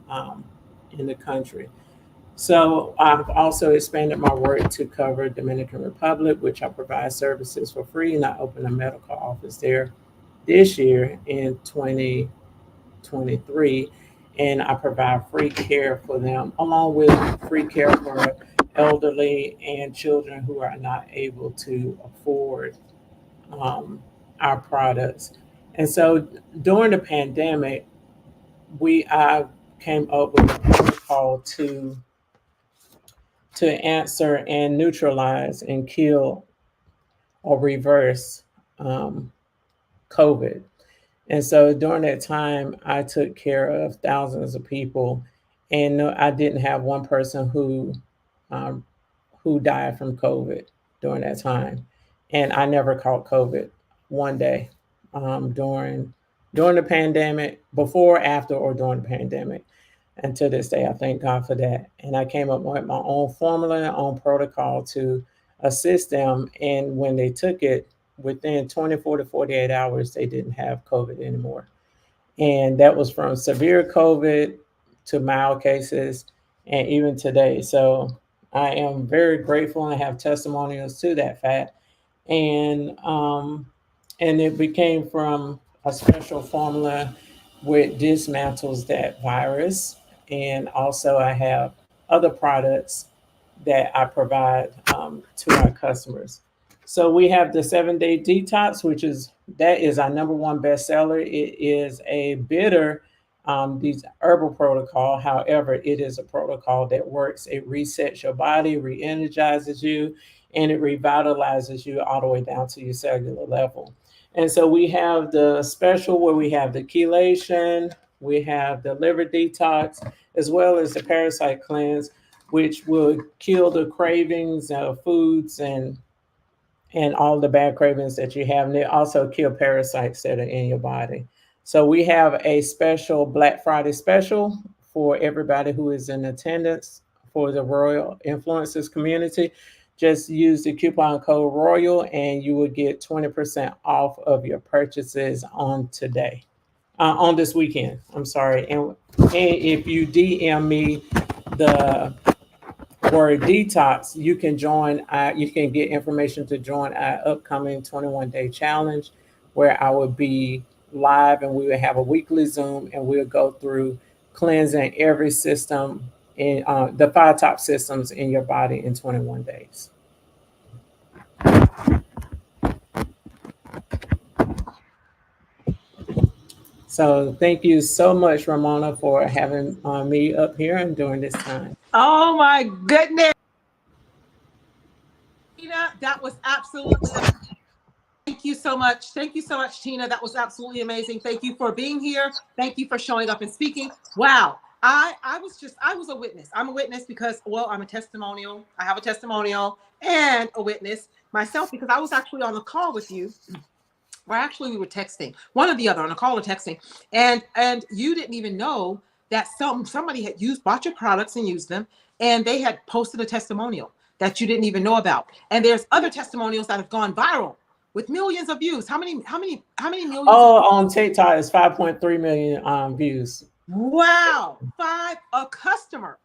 in the country. So I've also expanded my work to cover Dominican Republic, which I provide services for free, and I opened a medical office there this year in 2023, and I provide free care for them, along with free care for elderly and children who are not able to afford um, our products. And so during the pandemic, I came up with a protocol to answer and neutralize and kill or reverse um, COVID. And so during that time, I took care of thousands of people, and no, I didn't have one person um, who died from COVID during that time. And I never caught COVID one day during the pandemic, before, after, or during the pandemic. And to this day, I thank God for that. And I came up with my own formula, and own protocol to assist them. And when they took it, within 24 to 48 hours, they didn't have COVID anymore. And that was from severe COVID to mild cases, and even today. So I am very grateful and have testimonials to that fact. And and it became from a special formula which dismantles that virus. And also, I have other products that I provide to our customers. So we have the 7 day detox, that is our number one bestseller. It is a bitter these herbal protocol. However, it is a protocol that works. It resets your body, re-energizes you, and it revitalizes you all the way down to your cellular level. And so we have the special where we have the chelation, we have the liver detox, as well as the parasite cleanse, which will kill the cravings of foods and all the bad cravings that you have. And they also kill parasites that are in your body. So we have a special Black Friday special for everybody who is in attendance for the Royal Influencers community. Just use the coupon code Royal and you will get 20% off of your purchases on this weekend. I'm sorry. And if you DM me the word detox, you can join. You can get information to join our upcoming 21-day challenge, where I will be live and we will have a weekly Zoom and we'll go through cleansing every system in the 5 top systems in your body in 21 days. So thank you so much, Ramona, for having me up here and during this time. Oh my goodness. Tina, that was absolutely amazing. Thank you so much. Thank you so much, Tina. That was absolutely amazing. Thank you for being here. Thank you for showing up and speaking. Wow. I was a witness. I'm a witness because, well, I'm a testimonial. I have a testimonial and a witness myself because I was actually on the call with you. Or actually we were texting, one or the other, on a call or texting. And you didn't even know that somebody had bought your products and used them, and they had posted a testimonial that you didn't even know about. And there's other testimonials that have gone viral with millions of views. How many millions? Oh, on TikTok, it's 5.3 million views. Wow. A customer.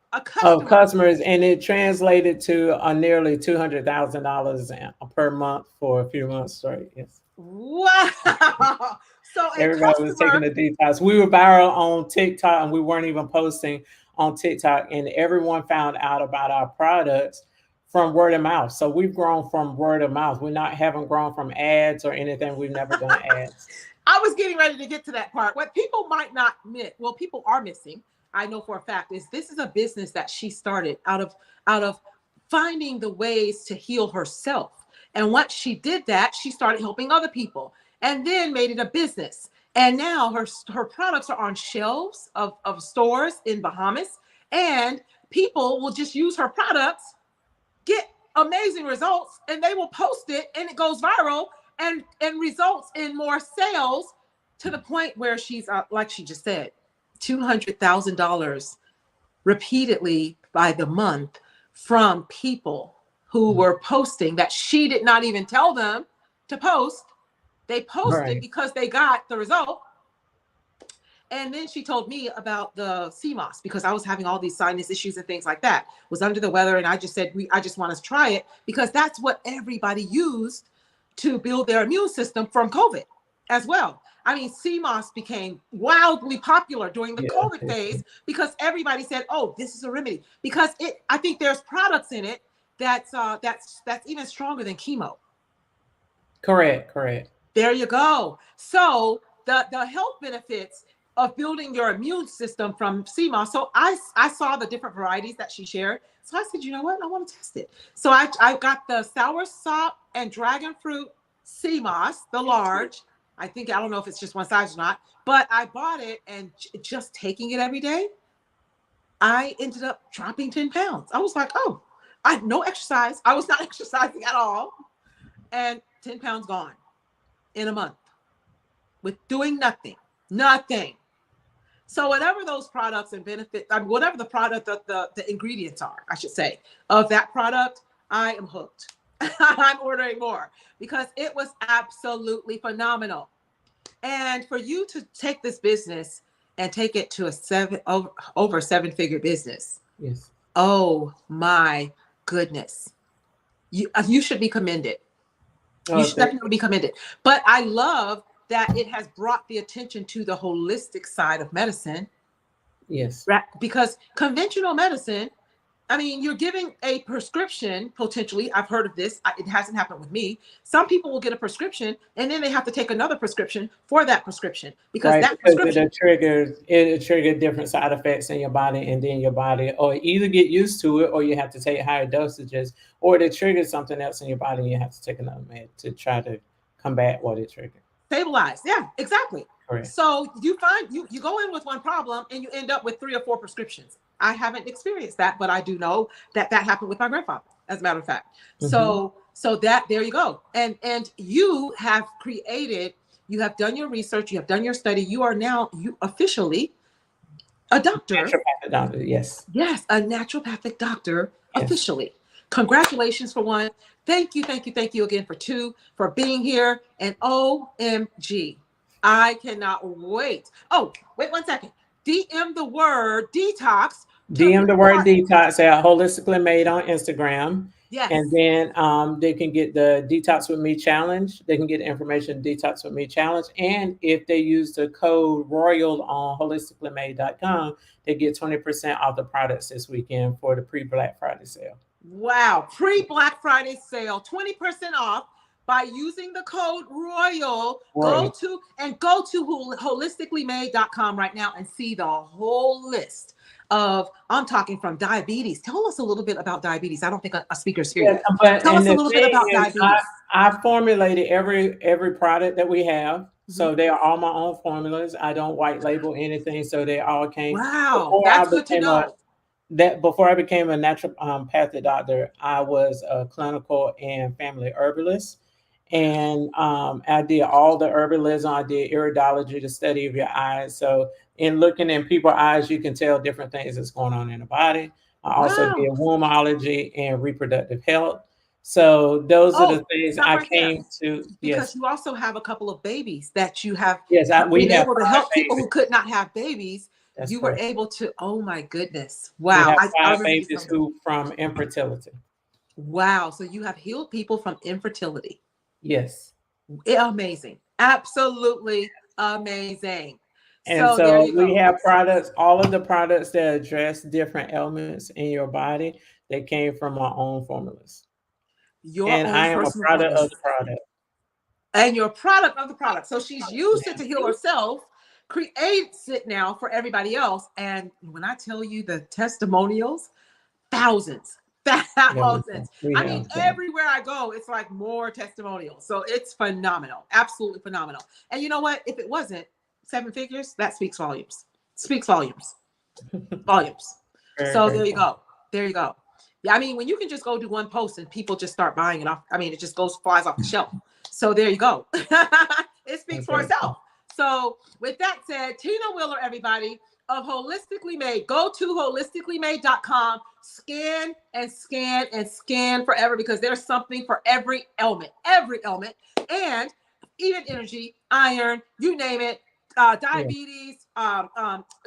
Of customers, and it translated to nearly $200,000 per month for a few months straight. Yes. Wow. So everybody was taking the detox. We were viral on TikTok, and we weren't even posting on TikTok, and everyone found out about our products from word of mouth. So we've grown from word of mouth. Haven't grown from ads or anything. We've never done ads. I was getting ready to get to that part. What people might not admit, well, people are missing, I know for a fact, is this is a business that she started out of finding the ways to heal herself. And once she did that, she started helping other people and then made it a business. And now her products are on shelves of stores in Bahamas, and people will just use her products, get amazing results, and they will post it, and it goes viral and results in more sales, to the point where she's like she just said, $200,000 repeatedly by the month from people who were posting that she did not even tell them to post. They posted because they got the result. And then she told me about the CMOS because I was having all these sinus issues and things like that. Was under the weather, and I just said, I just want to try it because that's what everybody used to build their immune system from COVID as well. I mean, CMOS became wildly popular during the COVID phase because everybody said, "Oh, this is a remedy." Because I think there's products in it that's even stronger than chemo. Correct. There you go. So the health benefits of building your immune system from CMOS. So I saw the different varieties that she shared. So I said, you know what? I want to test it. So I got the sour sop and dragon fruit CMOS, the large. I don't know if it's just one size or not, but I bought it, and just taking it every day, I ended up dropping 10 pounds. I was like, oh, I had no exercise. I was not exercising at all. And 10 pounds gone in a month with doing nothing. So whatever those products and benefits, whatever the product, the ingredients are, I should say, of that product, I am hooked. I'm ordering more because it was absolutely phenomenal. And for you to take this business and take it to over 7-figure business. Yes. Oh my goodness. You should be commended. You should definitely be commended. But I love that it has brought the attention to the holistic side of medicine. Yes. Because conventional medicine, I mean, you're giving a prescription, potentially. I've heard of this. It hasn't happened with me. Some people will get a prescription, and then they have to take another prescription for that prescription because prescription it triggers different side effects in your body, and then your body or either get used to it, or you have to take higher dosages, or it triggers something else in your body, and you have to take another med to try to combat what it triggered. Stabilize. Yeah, exactly. Correct. So you find you go in with one problem and you end up with 3 or 4 prescriptions. I haven't experienced that, but I do know that happened with my grandfather, as a matter of fact. Mm-hmm. So that there you go. And you have done your research, you have done your study. You are now officially a doctor. Naturopathic doctor, yes. Yes, a naturopathic doctor, officially. Congratulations for 1. Thank you again for 2, for being here. And OMG, I cannot wait. Oh, wait 1 second. DM the word detox. DM the word detox at Holistically Made on Instagram. Yes. And then they can get the Detox With Me challenge. They can get information Detox With Me challenge. And if they use the code ROYAL on holisticallymade.com, they get 20% off the products this weekend for the pre-Black Friday sale. Wow. Pre-Black Friday sale, 20% off. by using the code ROYAL. Royal. Go to holisticallymade.com right now and see the whole list of, I'm talking from diabetes. Tell us a little bit about diabetes. I don't think a speaker's here yet. But Tell us a the little bit thing about is, diabetes. I formulated every product that we have. So Mm-hmm. they are all my own formulas. I don't white label anything. So they all came. Wow, that's good to know. Before I became a naturopathic doctor, I was a clinical and family herbalist. And I did all the herbalism. I did iridology, the study of your eyes. So in looking in people's eyes, you can tell different things that's going on in the body. I also did wombology and reproductive health. So those are the things stop I right there. came to. Because Yes, you also have a couple of babies that you have we been have able to 5 help people babies. who could not have babies. That's You were correct. able to, oh my goodness. We Wow. have I 5 remember these babies numbers. who from infertility. Wow. So you have healed people from infertility. Yes. Amazing. Absolutely amazing. And So there so you we go. have products, all of the products that address different elements in your body that came from our own formulas. Your And I own am a personal product of formulas. the product. And your product of the product. So she's used it to heal herself, creates it now for everybody else. And when I tell you the testimonials, thousands. I mean, everywhere I go, it's like more testimonials. So it's phenomenal, absolutely phenomenal. And you know what? If it wasn't 7 figures, that speaks volumes. Speaks volumes. Volumes. So there you go. There you go. Yeah, I mean, when you can just go do one post and people just start buying it off, I mean, it just flies off the shelf. So there you go. It speaks for itself. So with that said, Tina Wheeler, everybody, of Holistically Made, go to holisticallymade.com, scan and scan and scan forever, because there's something for every ailment, and even energy, iron, you name it, diabetes,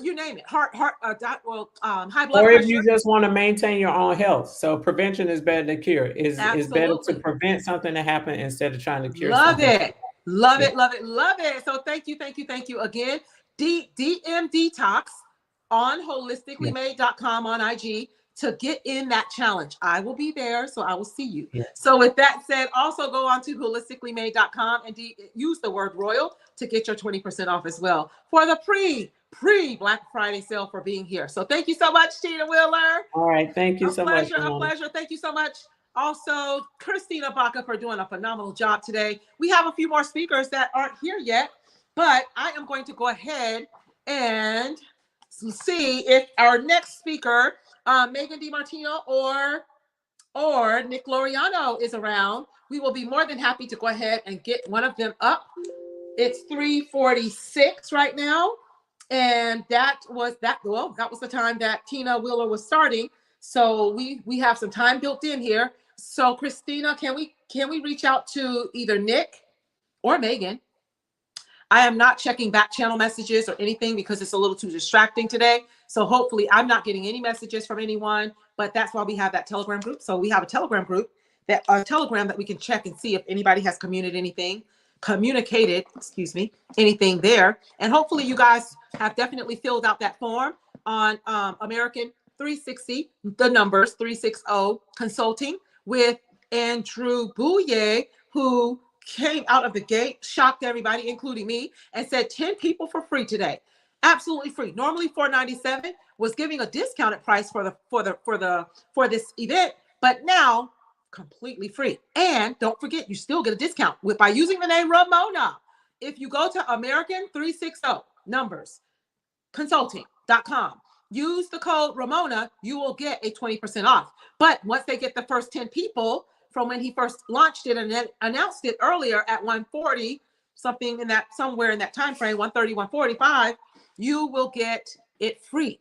you name it, high blood Or if pressure. you just want to maintain your own health. So prevention is better than cure. It's better to Absolutely. prevent something to happen instead of trying to cure Love something. it. Love it. Love it. Love it. So thank you again. DM Detox on holisticallymade.com on IG to get in that challenge. I will be there, so I will see you. Yeah. So with that said, also go on to holisticallymade.com and use the word royal to get your 20% off as well for the pre Black Friday sale for being here. So thank you so much, Tina Wheeler. All right. Thank you so much. A pleasure. Thank you so much. Also, Christina Baca for doing a phenomenal job today. We have a few more speakers that aren't here yet, but I am going to go ahead and see if our next speaker, Megan DiMartino or Nick Loriano, is around. We will be more than happy to go ahead and get one of them up. It's 3:46 right now, and that was the time that Tina Wheeler was starting. So we have some time built in here. So Christina, can we reach out to either Nick or Megan? I am not checking back channel messages or anything because it's a little too distracting today. So hopefully I'm not getting any messages from anyone, but that's why we have that Telegram group. So we have a Telegram group that we can check and see if anybody has communicated, anything there. And hopefully you guys have definitely filled out that form on American 360, the numbers 360 consulting with Andrew Bouye, who came out of the gate, shocked everybody, including me, and said 10 people for free today. Absolutely free. Normally $497, was giving a discounted price for this event, but now completely free. And don't forget, you still get a discount by using the name Ramona. If you go to American 360 numbers consulting.com, use the code Ramona, you will get a 20% off. But once they get the first 10 people from when he first launched it and then announced it earlier at 140, somewhere in that time frame, 130, 145, you will get it free.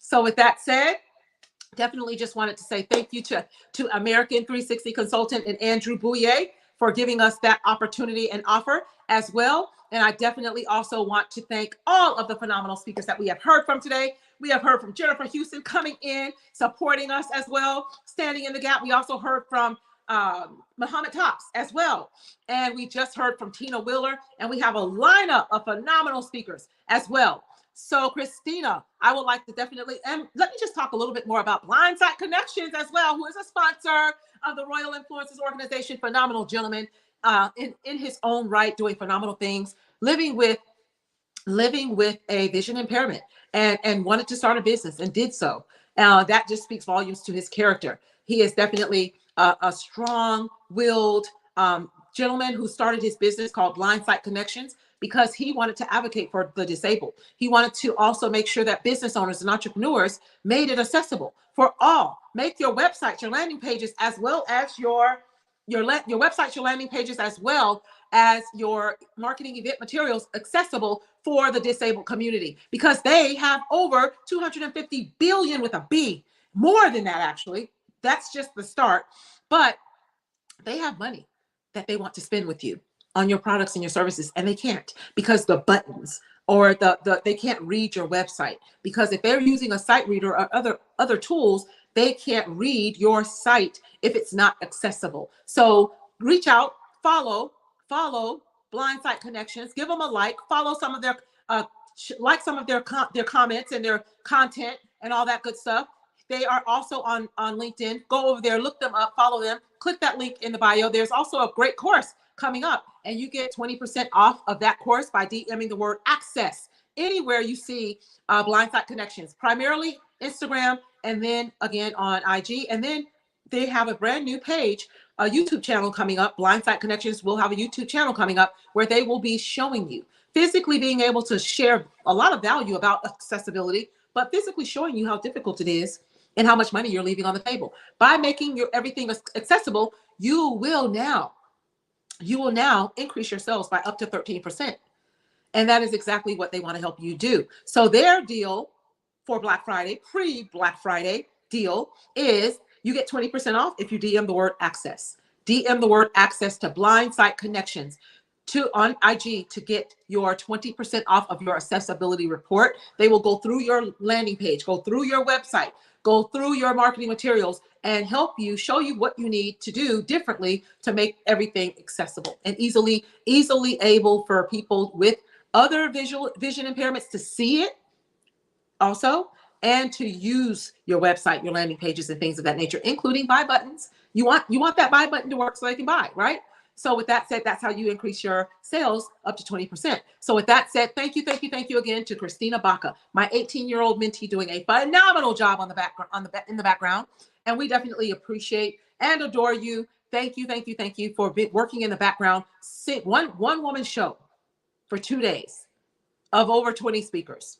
So with that said, definitely just wanted to say thank you to American 360 consultant and Andrew Bouye for giving us that opportunity and offer as well. And I definitely also want to thank all of the phenomenal speakers that we have heard from today. We have heard from Jennifer Houston coming in, supporting us as well, standing in the gap. We also heard from Muhammad Tops as well. And we just heard from Tina Wheeler, and we have a lineup of phenomenal speakers as well. So Christina, I would like to definitely, and let me just talk a little bit more about Blindside Connections as well, who is a sponsor of the Royal Influencers Organization. Phenomenal gentleman. in his own right, doing phenomenal things, living with a vision impairment, and wanted to start a business and did so. That just speaks volumes to his character. He is definitely a strong-willed gentleman who started his business called Blindsight Connections because he wanted to advocate for the disabled. He wanted to also make sure that business owners and entrepreneurs made it accessible for all. Make your website, your landing pages, as well as your website, your landing pages, as well as your marketing event materials accessible for the disabled community, because they have over 250 billion with a B, more than that, actually. That's just the start. But they have money that they want to spend with you on your products and your services, and they can't because the buttons or they can't read your website, because if they're using a site reader or other tools, they can't read your site if it's not accessible. So reach out, follow Blindsight Connections, give them a like, follow some of their like some of their comments and their content and all that good stuff. They are also on LinkedIn. Go over there, look them up, follow them, click that link in the bio. There's also a great course coming up, and you get 20% off of that course by DMing the word access anywhere you see Blindsight Connections, primarily Instagram, and then again on IG. And then they have a brand new page, a YouTube channel coming up. Blindsight Connections will have a YouTube channel coming up where they will be showing you, physically being able to share a lot of value about accessibility, but physically showing you how difficult it is and how much money you're leaving on the table. By making your everything accessible, you will now increase your sales by up to 13%. And that is exactly what they want to help you do. So their deal for Black Friday, pre-Black Friday deal, is you get 20% off if you DM the word access. DM the word access to Blindsight Connections on IG to get your 20% off of your accessibility report. They will go through your landing page, go through your website, go through your marketing materials, and help you, show you what you need to do differently to make everything accessible and easily able for people with other vision impairments to see it also, and to use your website, your landing pages, and things of that nature, including buy buttons. You want that buy button to work so they can buy, right? So with that said, that's how you increase your sales up to 20%. So with that said, thank you again to Christina Baca, my 18-year-old mentee, doing a phenomenal job in the background. And we definitely appreciate and adore you. Thank you for working in the background. One woman show for 2 days of over 20 speakers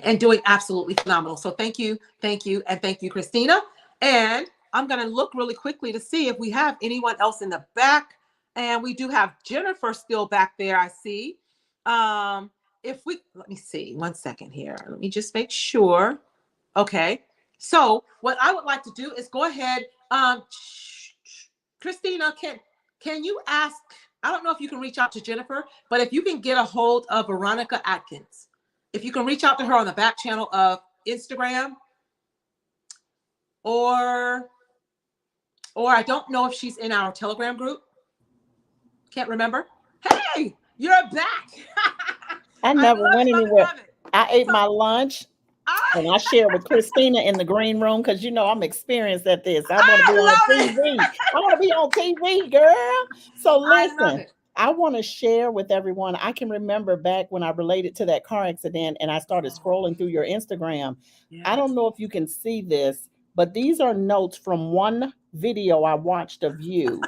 and doing absolutely phenomenal. So thank you, and thank you, Christina. And I'm going to look really quickly to see if we have anyone else in the back. And we do have Jennifer still back there, I see. Let me see, 1 second here. Let me just make sure. Okay. So what I would like to do is go ahead. Christina, can you ask, I don't know if you can reach out to Jennifer, but if you can get a hold of Veronica Atkins, if you can reach out to her on the back channel of Instagram, or I don't know if she's in our Telegram group. Can't remember. Hey, you're back. I never went anywhere. I ate my lunch Ah, and I shared with Christina in the green room because I'm experienced at this. I want to be on TV. I want to be on TV, girl. So listen, I want to share with everyone. I can remember back when I related to that car accident and I started scrolling through your Instagram. Yes. I don't know if you can see this, but these are notes from one video I watched of you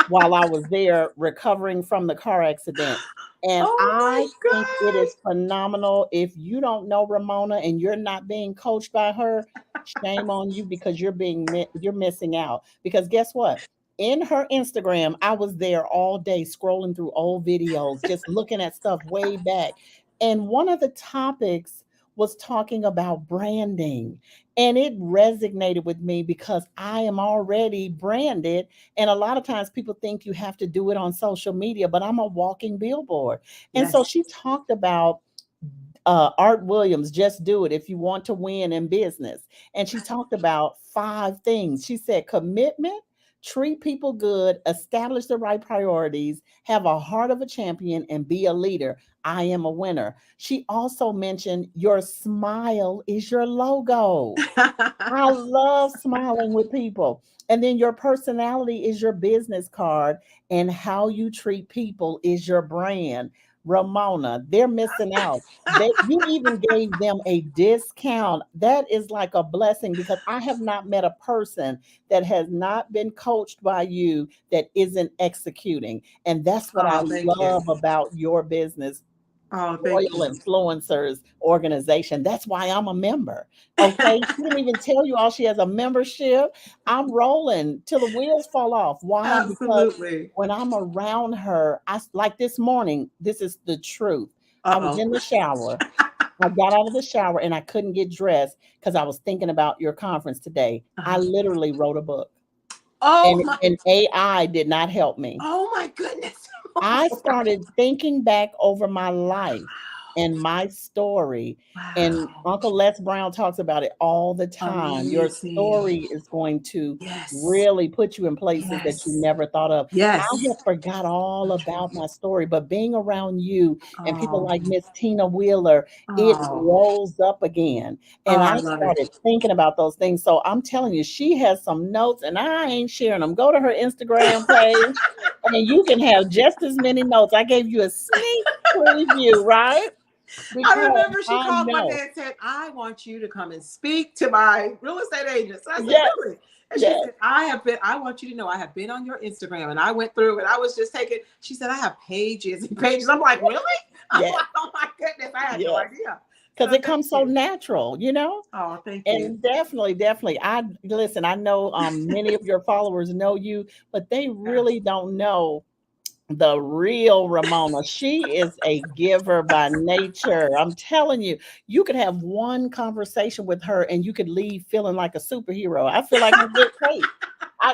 while I was there recovering from the car accident. And I think it is phenomenal. If you don't know Ramona and you're not being coached by her, shame on you, because you're missing out. Because guess what? In her Instagram, I was there all day scrolling through old videos, just looking at stuff way back. And one of the topics was talking about branding. And it resonated with me because I am already branded. And a lot of times people think you have to do it on social media, but I'm a walking billboard. Yes. And so she talked about Art Williams, just do it if you want to win in business. And she talked about 5 things. She said commitment, treat people good, establish the right priorities, have a heart of a champion, and be a leader. I am a winner. She also mentioned your smile is your logo. I love smiling with people. And then your personality is your business card, and how you treat people is your brand. Ramona, they're missing out. You even gave them a discount. That is like a blessing, because I have not met a person that has not been coached by you that isn't executing. And that's what I Oh, thank you. love about your business, Oh, thank Royal you. Influencers Organization. That's why I'm a member. Okay. She didn't even tell you all she has a membership. I'm rolling till the wheels fall off. Why? Because Absolutely. when I'm around her, like this morning, this is the truth. I was Uh-oh. in the shower. I got out of the shower and I couldn't get dressed because I was thinking about your conference today. I Uh-huh. literally wrote a book, Oh and, my, and AI did not help me. oh my goodness. I started thinking back over my life and my story. And Wow. Uncle Les Brown talks about it all the time. Your Amazing. story is going to Yes. really put you in places that you Yes. never thought of. Yes. I had forgot all about my story, but being around you and people Oh, like Miss Tina Wheeler, it oh, rolls up again. oh, And I I love it. started thinking about those things. So I'm telling you, she has some notes, and I ain't sharing them. Go to her Instagram page and you can have just as many notes. I gave you a sneak preview, right? I Because remember she I called one know. day and said, I want you to come and speak to my real estate agent. So I said, Yes, really? And she yes, said, I want you to know I have been on your Instagram. And I went through and I was just taking, she said, I have pages and pages. I'm like, really? I'm yes, like, oh my goodness, I had no yes. idea. Because So it thank comes so you. natural, you know? Oh, thank you. And definitely, definitely. I listen, I know many of your followers know you, but they Yes. really don't know the real Ramona. She is a giver by nature. I'm telling you, you could have one conversation with her and you could leave feeling like a superhero. I feel like I get cape.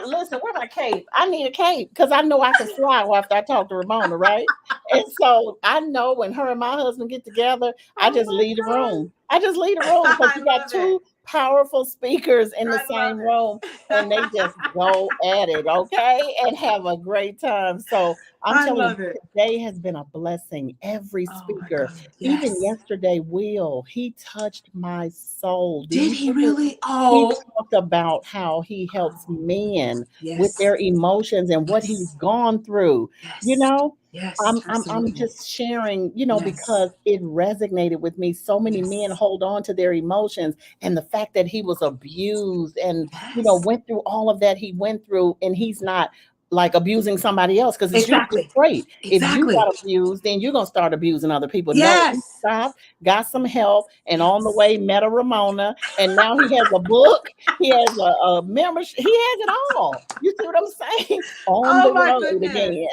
Listen, where's my cape? I need a cape because I know I can fly after I talk to Ramona, right? And so I know when her and my husband get together, I Oh just my leave the God. room. I just leave the room because I you got love it. two powerful speakers in the I love same room, and they just it. go at it, okay, and have a great time. So I'm I telling you, love it. today has been a blessing. Every Oh my speaker, God. even Yes. yesterday, Will, he touched my soul. Do Did you he hear me? really? He Oh, talked about how he helps men with yes. their emotions and what he's Yes. gone through. You Yes. know, Yes. I'm Absolutely. just sharing, Yes. because it resonated with me. So many men Yes. hold on to their emotions, and the fact that he was abused and Yes. went through all of that he went through, and he's not like abusing somebody else, because it's usually Exactly. straight. If you Exactly. got abused, then you're gonna start abusing other people. No, he Yes. stopped, got some help, and on the Yes. way met a Ramona, and now he has a book, he has a membership, he has it all. You see what I'm saying? On Oh the my road goodness. again.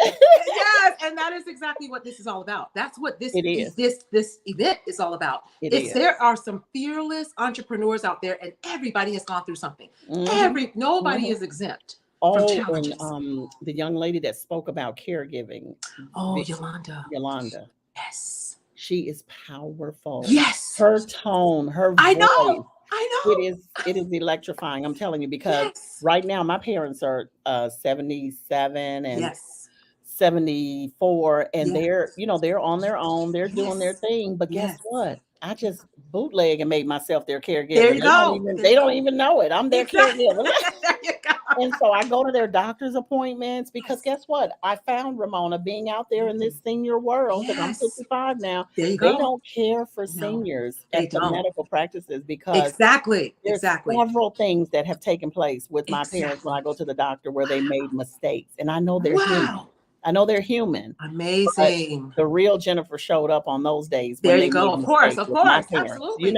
Yes, and that is exactly what this is all about. That's what It is. this event is all about. It It's is. there are some fearless entrepreneurs out there, and everybody has gone through something. Mhm, Nobody mhm. is exempt from Oh, and challenges. the young lady that spoke about caregiving, Oh, Vi- Yolanda. Yolanda, Yes. she is powerful. Yes. Her tone, her I voice, know. I it know. is electrifying. I'm telling you, because Yes. right now my parents are 77 and Yes. 74, and Yes. they're on their own, they're doing their Yes. thing. But guess Yes. what? I just bootleg and made myself their There caregiver. you go. There They you don't go. even know it. I'm their Exactly. caregiver. There you go. And so I go to their doctor's appointments, because Yes. guess what? I found Ramona being out there in this senior world, because I'm Yes. 55 now. There you They go. don't care for No, seniors they at the don't. medical practices, because Exactly. there's Exactly. several things that have taken place with my parents when Exactly. I go to the doctor where they made mistakes. And I know they're human. Wow. I know they're human. But Amazing. the real Jennifer showed up on those days when There they you go. made Of course. mistakes Of with my course. parents, Absolutely.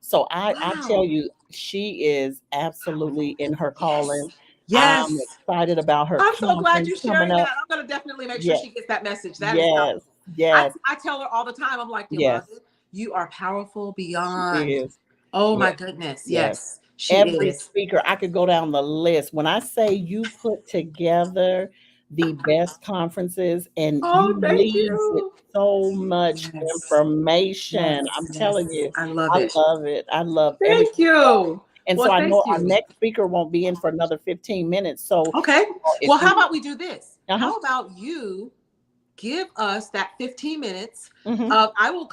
So I tell Wow. you, she is absolutely Powerful. in her Yes. calling. I'm Yes. excited about her I'm so glad you're conference coming sharing up. that. I'm going to definitely make sure Yes, she gets that message. That is yes, powerful. yes, I tell her all the time, I'm like, Yolanda, yes, you are powerful she beyond. is. Oh Yes, my goodness. yes. Yes, she Every is. speaker, I could go down the list. When I say you put together the best conferences and you Oh, thank leave with you. so much Yes. information, Yes. I'm telling Yes. you, I love I it. love it. I love everything Thank about you. it. And Well, so I thank know our you. next speaker won't be in for another 15 minutes. So Okay. if Well, how you, about we do this? uh-huh. How about you give us that 15 minutes Mm-hmm. of I will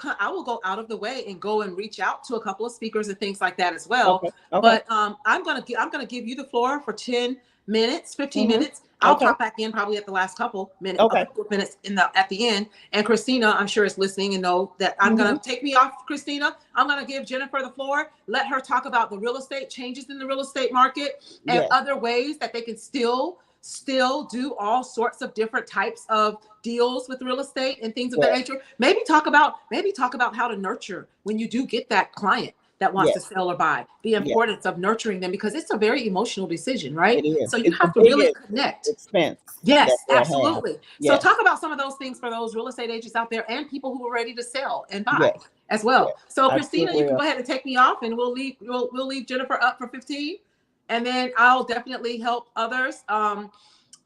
go out of the way and go and reach out to a couple of speakers and things like that as well. Okay. Okay. But I'm gonna give you the floor for 10 minutes, 15 Mm-hmm. minutes. I'll Okay. pop back in probably at the last Okay. couple of minutes at the end. And Christina, I'm sure is listening and know that I'm Mm-hmm. gonna take me off Christina. I'm gonna give Jennifer the floor, let her talk about the real estate changes in the real estate market and Yes. other ways that they can still do all sorts of different types of deals with real estate and things of that Yes. nature. Maybe talk about how to nurture when you do get that client that wants to Yes. sell or buy, the Yes. importance of nurturing them, because it's a very emotional decision, It right? is. So you It's the have to really biggest connect. expense that Yes, they'll have. absolutely. So Yes. talk about some of those things for those real estate agents out there and people who are ready to sell and buy Yes. as Yes. well. So I sure Christina, you can will. go ahead and take me off, and we'll leave Jennifer up for 15, and then I'll definitely help others. Come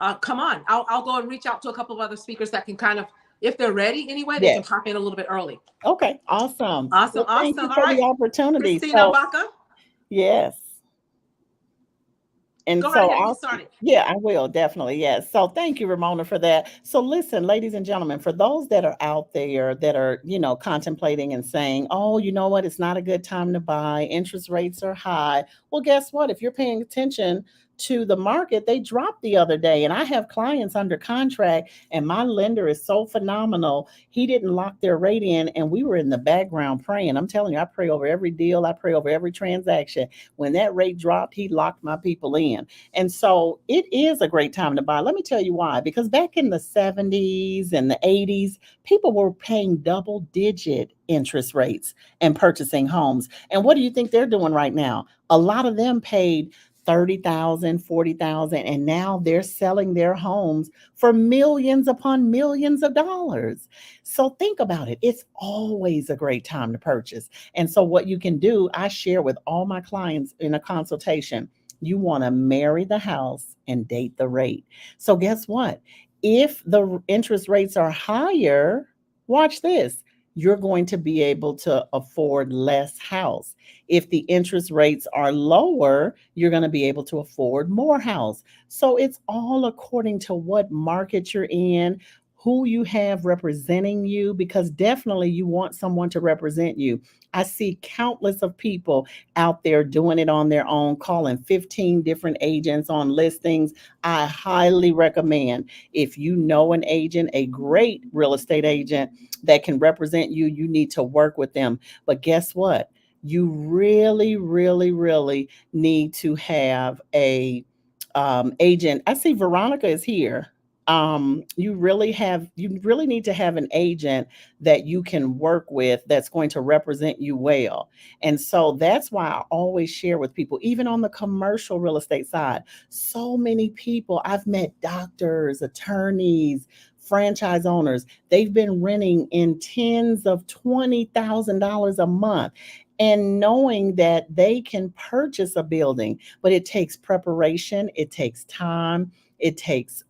on, I'll go and reach out to a couple of other speakers that can kind of, if they're ready anyway, they can Yes. pop in a little bit early. Okay. Awesome. Awesome, Well, thank you awesome. All for the right, opportunity. Christina So, Baca, yes. And go right so ahead and get started. yeah, I will definitely. Yes. So thank you, Ramona, for that. So listen, ladies and gentlemen, for those that are out there that are, contemplating and saying, oh, you know what, it's not a good time to buy. Interest rates are high. Well, guess what? If you're paying attention to the market, they dropped the other day. And I have clients under contract, and my lender is so phenomenal. He didn't lock their rate in, and we were in the background praying. I'm telling you, I pray over every deal, I pray over every transaction. When that rate dropped, he locked my people in. And so it is a great time to buy. Let me tell you why. Because back in the 70s and the 80s, people were paying double digit interest rates and purchasing homes. And what do you think they're doing right now? A lot of them paid 30,000, 40,000, and now they're selling their homes for millions upon millions of dollars. So think about it. It's always a great time to purchase. And so what you can do, I share with all my clients in a consultation. You want to marry the house and date the rate. So guess what? If the interest rates are higher, watch this. You're going to be able to afford less house. If the interest rates are lower, you're going to be able to afford more house. So it's all according to what market you're in, who you have representing you, because definitely you want someone to represent you. I see countless of people out there doing it on their own, calling 15 different agents on listings. I highly recommend, if you know an agent, a great real estate agent that can represent you, you need to work with them. But guess what? You really, really, really need to have a agent. I see Veronica is here. You really need to have an agent that you can work with that's going to represent you well. And so that's why I always share with people, even on the commercial real estate side. So many people, I've met doctors, attorneys, franchise owners, they've been renting in tens of $20,000 a month, and knowing that they can purchase a building, but it takes preparation, it takes time, it takes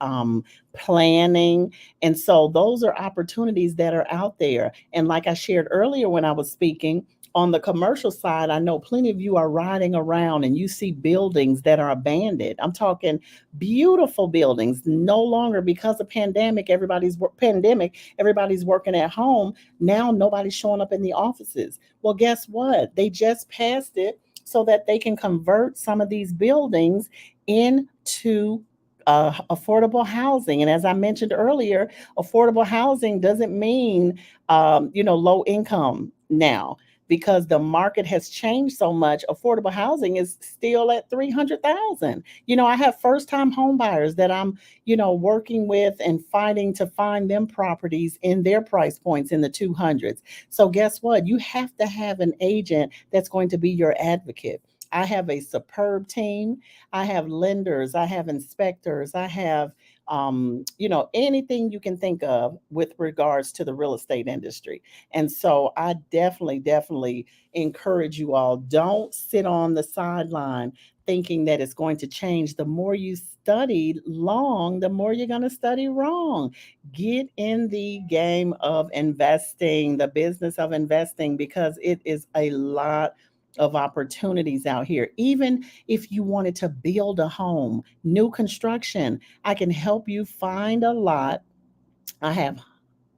planning. And so those are opportunities that are out there. And like I shared earlier when I was speaking, on the commercial side, I know plenty of you are riding around and you see buildings that are abandoned. I'm talking beautiful buildings, no longer, because of everybody's working at home. Now nobody's showing up in the offices. Well, guess what? They just passed it so that they can convert some of these buildings into affordable housing. And as I mentioned earlier, affordable housing doesn't mean low income now, because the market has changed so much. Affordable housing is still at 300,000. I have first time home buyers that I'm working with and fighting to find them properties in their price points in the 200s. So guess what? You have to have an agent that's going to be your advocate. I have a superb team. I have lenders, I have inspectors, I have anything you can think of with regards to the real estate industry. And so I definitely encourage you all, don't sit on the sideline thinking that it's going to change. The more you study long, the more you're going to study wrong. Get in the game of investing, the business of investing, because it is a lot of opportunities out here. Even if you wanted to build a home, new construction, I can help you find a lot. I have,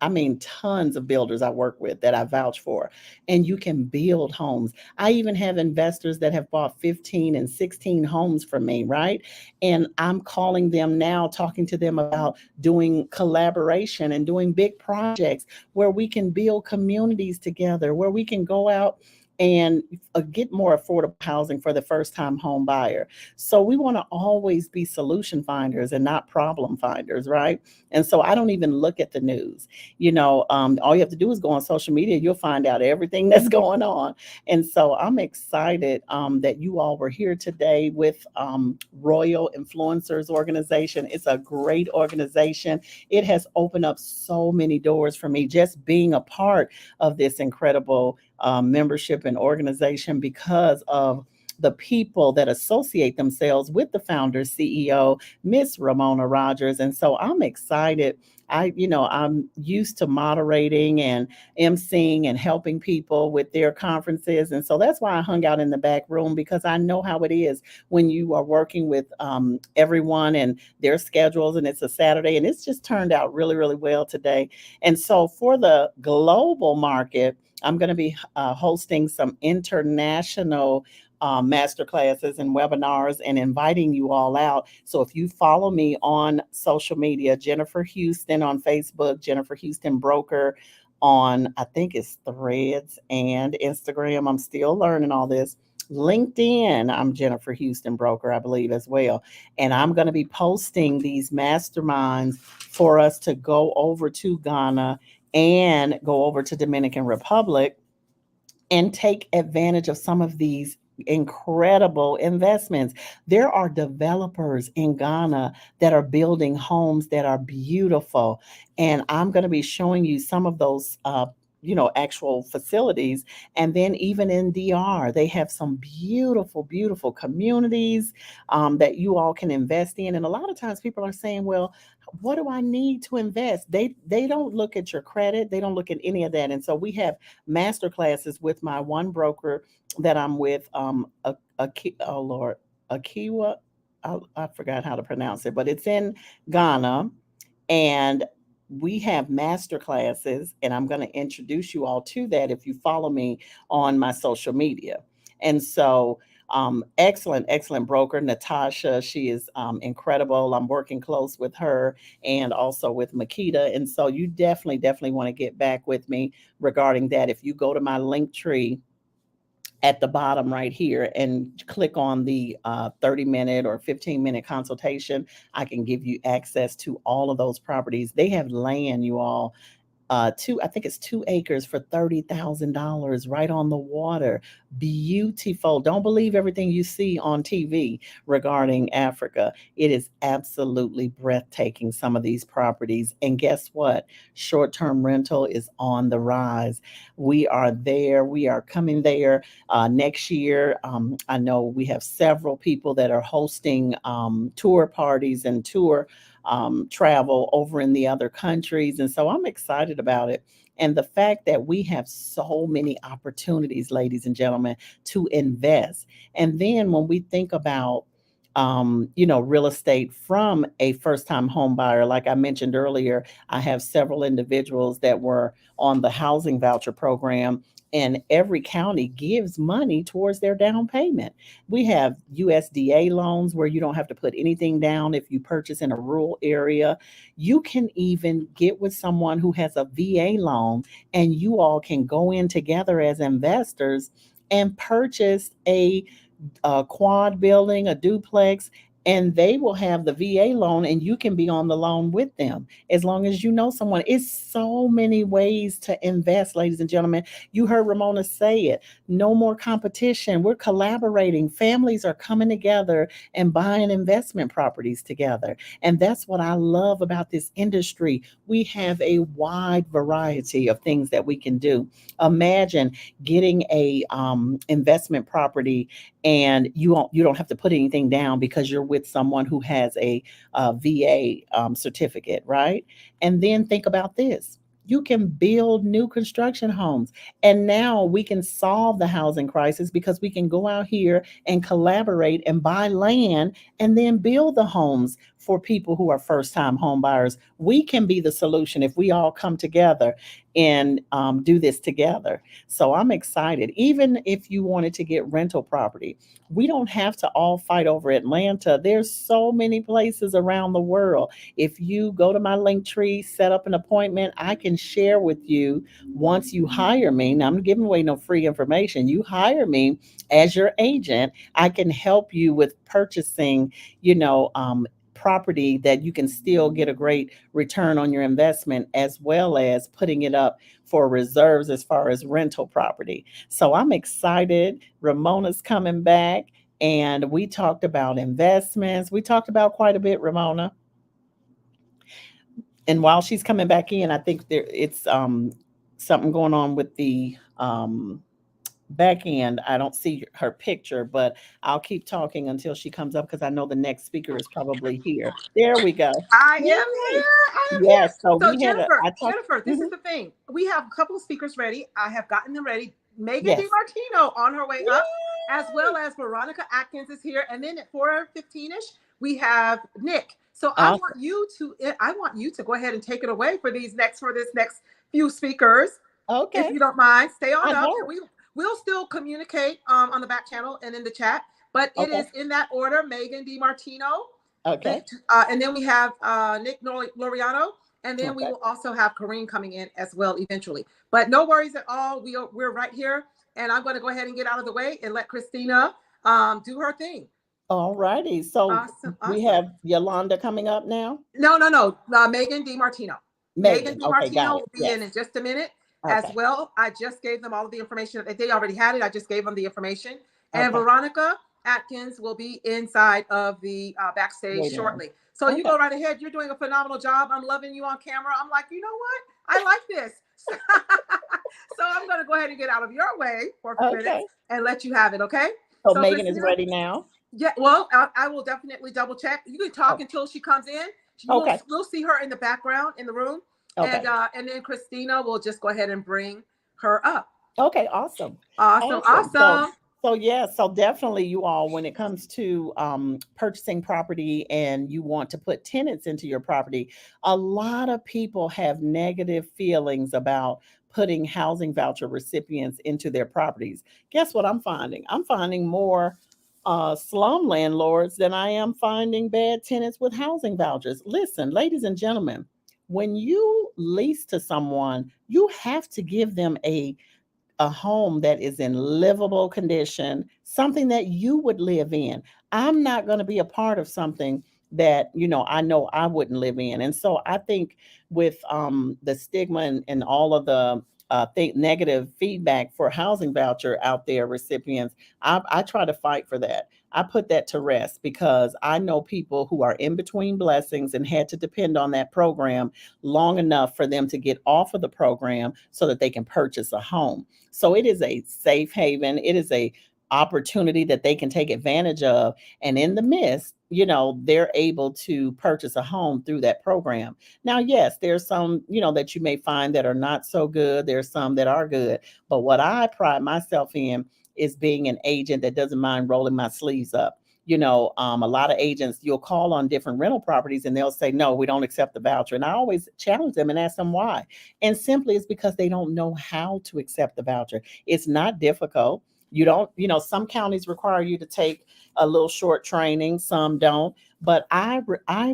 I mean, tons of builders I work with that I vouch for, and you can build homes. I even have investors that have bought 15 and 16 homes from me, right? And I'm calling them now, talking to them about doing collaboration and doing big projects where we can build communities together, where we can go out and get more affordable housing for the first time home buyer. So we want to always be solution finders and not problem finders, right? And so I don't even look at the news. All you have to do is go on social media. You'll find out everything that's going on. And so I'm excited that you all were here today with Royal Influencers Organization. It's a great organization. It has opened up so many doors for me just being a part of this incredible membership and organization because of the people that associate themselves with the founder CEO, Miss Ramona Rogers. And so I'm excited. I'm used to moderating and emceeing and helping people with their conferences. And so that's why I hung out in the back room, because I know how it is when you are working with everyone and their schedules, and it's a Saturday, and it's just turned out really, really well today. And so for the global market, I'm going to be hosting some international master classes and webinars and inviting you all out. So if you follow me on social media, Jennifer Houston on Facebook, Jennifer Houston Broker on, I think it's Threads and Instagram. I'm still learning all this. LinkedIn, I'm Jennifer Houston Broker, I believe, as well. And I'm going to be posting these masterminds for us to go over to Ghana and go over to Dominican Republic and take advantage of some of these incredible investments. There are developers in Ghana that are building homes that are beautiful. And I'm going to be showing you some of those actual facilities. And then even in DR, they have some beautiful, beautiful communities that you all can invest in. And a lot of times people are saying, well, what do I need to invest? They don't look at your credit. They don't look at any of that. And so we have master classes with my one broker that I'm with, Akiwa. I forgot how to pronounce it, but it's in Ghana. And we have master classes, and I'm going to introduce you all to that if you follow me on my social media. And so excellent broker, Natasha. She is incredible. I'm working close with her and also with Makita. And so you definitely want to get back with me regarding that. If you go to my link tree at the bottom right here and click on the 30-minute or 15-minute consultation, I can give you access to all of those properties. They have land, you all. I think it's 2 acres for $30,000 right on the water. Beautiful. Don't believe everything you see on TV regarding Africa. It is absolutely breathtaking, some of these properties. And guess what? Short-term rental is on the rise. We are there. We are coming there next year. I know we have several people that are hosting tour parties and tour travel over in the other countries. And so I'm excited about it. And the fact that we have so many opportunities, ladies and gentlemen, to invest. And then when we think about real estate from a first-time home buyer, like I mentioned earlier, I have several individuals that were on the housing voucher program, and every county gives money towards their down payment. We have USDA loans where you don't have to put anything down if you purchase in a rural area. You can even get with someone who has a VA loan, and you all can go in together as investors and purchase a quad building, a duplex, and they will have the VA loan, and you can be on the loan with them as long as you know someone. It's so many ways to invest, ladies and gentlemen. You heard Ramona say it. No more competition. We're collaborating. Families are coming together and buying investment properties together. And that's what I love about this industry. We have a wide variety of things that we can do. Imagine getting a investment property, and you don't have to put anything down because you're with someone who has a VA certificate, right? And then think about this. You can build new construction homes. And now we can solve the housing crisis because we can go out here and collaborate and buy land and then build the homes for people who are first time home buyers. We can be the solution if we all come together and do this together. So I'm excited. Even if you wanted to get rental property, we don't have to all fight over Atlanta. There's so many places around the world. If you go to my link tree, set up an appointment, I can share with you once you hire me. Now, I'm giving away no free information. You hire me as your agent, I can help you with purchasing, property that you can still get a great return on your investment, as well as putting it up for reserves as far as rental property. So I'm excited. Ramona's coming back, and we talked about investments. We talked about quite a bit, Ramona. And while she's coming back in, I think it's something going on with the back end. I don't see her picture, but I'll keep talking until she comes up because I know the next speaker is probably here. There we go. I am Yay. here. I am Yes. here. So So we had Jennifer, this is Mhm. the thing. We have a couple of speakers ready. I have gotten them ready. Megan Yes. DiMartino on her way up, as well Yay. as Veronica Atkins is here. And then at 4:15ish, we have Nick. So Awesome. I want you to go ahead and take it away for this next few speakers. If Okay. you don't mind, stay on I up. don't. We'll still communicate on the back channel and in the chat, but it Okay. is in that order: Megan DiMartino, Okay. and then we have Nick Loriano, and then we Okay. will also have Kareem coming in as well eventually. But no worries at all. We're right here, and I'm going to go ahead and get out of the way and let Christina do her thing. All righty. So Awesome, we awesome. have Yolanda coming up now. No. Megan DiMartino. Megan Megan. Okay. Got DiMartino it. will be Yes. in just a minute as Okay. well. I just gave them all of the information. They already had it. I just gave them the information. And Okay. Veronica Atkins will be inside of the backstage Waiting room. shortly. So you Okay. go right ahead. You're doing a phenomenal job. I'm loving you on camera. I'm like, you know what? I like this. So I'm going to go ahead and get out of your way for a few Okay. minutes and let you have it. Okay. So So Megan is Christina, ready now. yeah, well, I will definitely double check. You can talk Oh, until she comes in. okay. We'll see her in the background in the room, Okay. and then Christina will just go ahead and bring her up. Okay. Awesome. Awesome, Awesome. awesome. So yeah, so definitely you all, when it comes to purchasing property and you want to put tenants into your property, a lot of people have negative feelings about putting housing voucher recipients into their properties. Guess what I'm finding? I'm finding more slum landlords than I am finding bad tenants with housing vouchers. Listen, ladies and gentlemen, when you lease to someone, you have to give them a home that is in livable condition, something that you would live in. I'm not going to be a part of something that, I know I wouldn't live in. And so I think with the stigma and all of the negative feedback for housing voucher out there recipients, I try to fight for that. I put that to rest because I know people who are in between blessings and had to depend on that program long enough for them to get off of the program so that they can purchase a home. So it is a safe haven. It is a opportunity that they can take advantage of. And in the midst, they're able to purchase a home through that program. Now, yes, there's some, that you may find that are not so good. There's some that are good. But what I pride myself in is being an agent that doesn't mind rolling my sleeves up. A lot of agents, you'll call on different rental properties and they'll say, no, we don't accept the voucher. And I always challenge them and ask them why. And simply it's because they don't know how to accept the voucher. It's not difficult. You don't, some counties require you to take a little short training, some don't. But I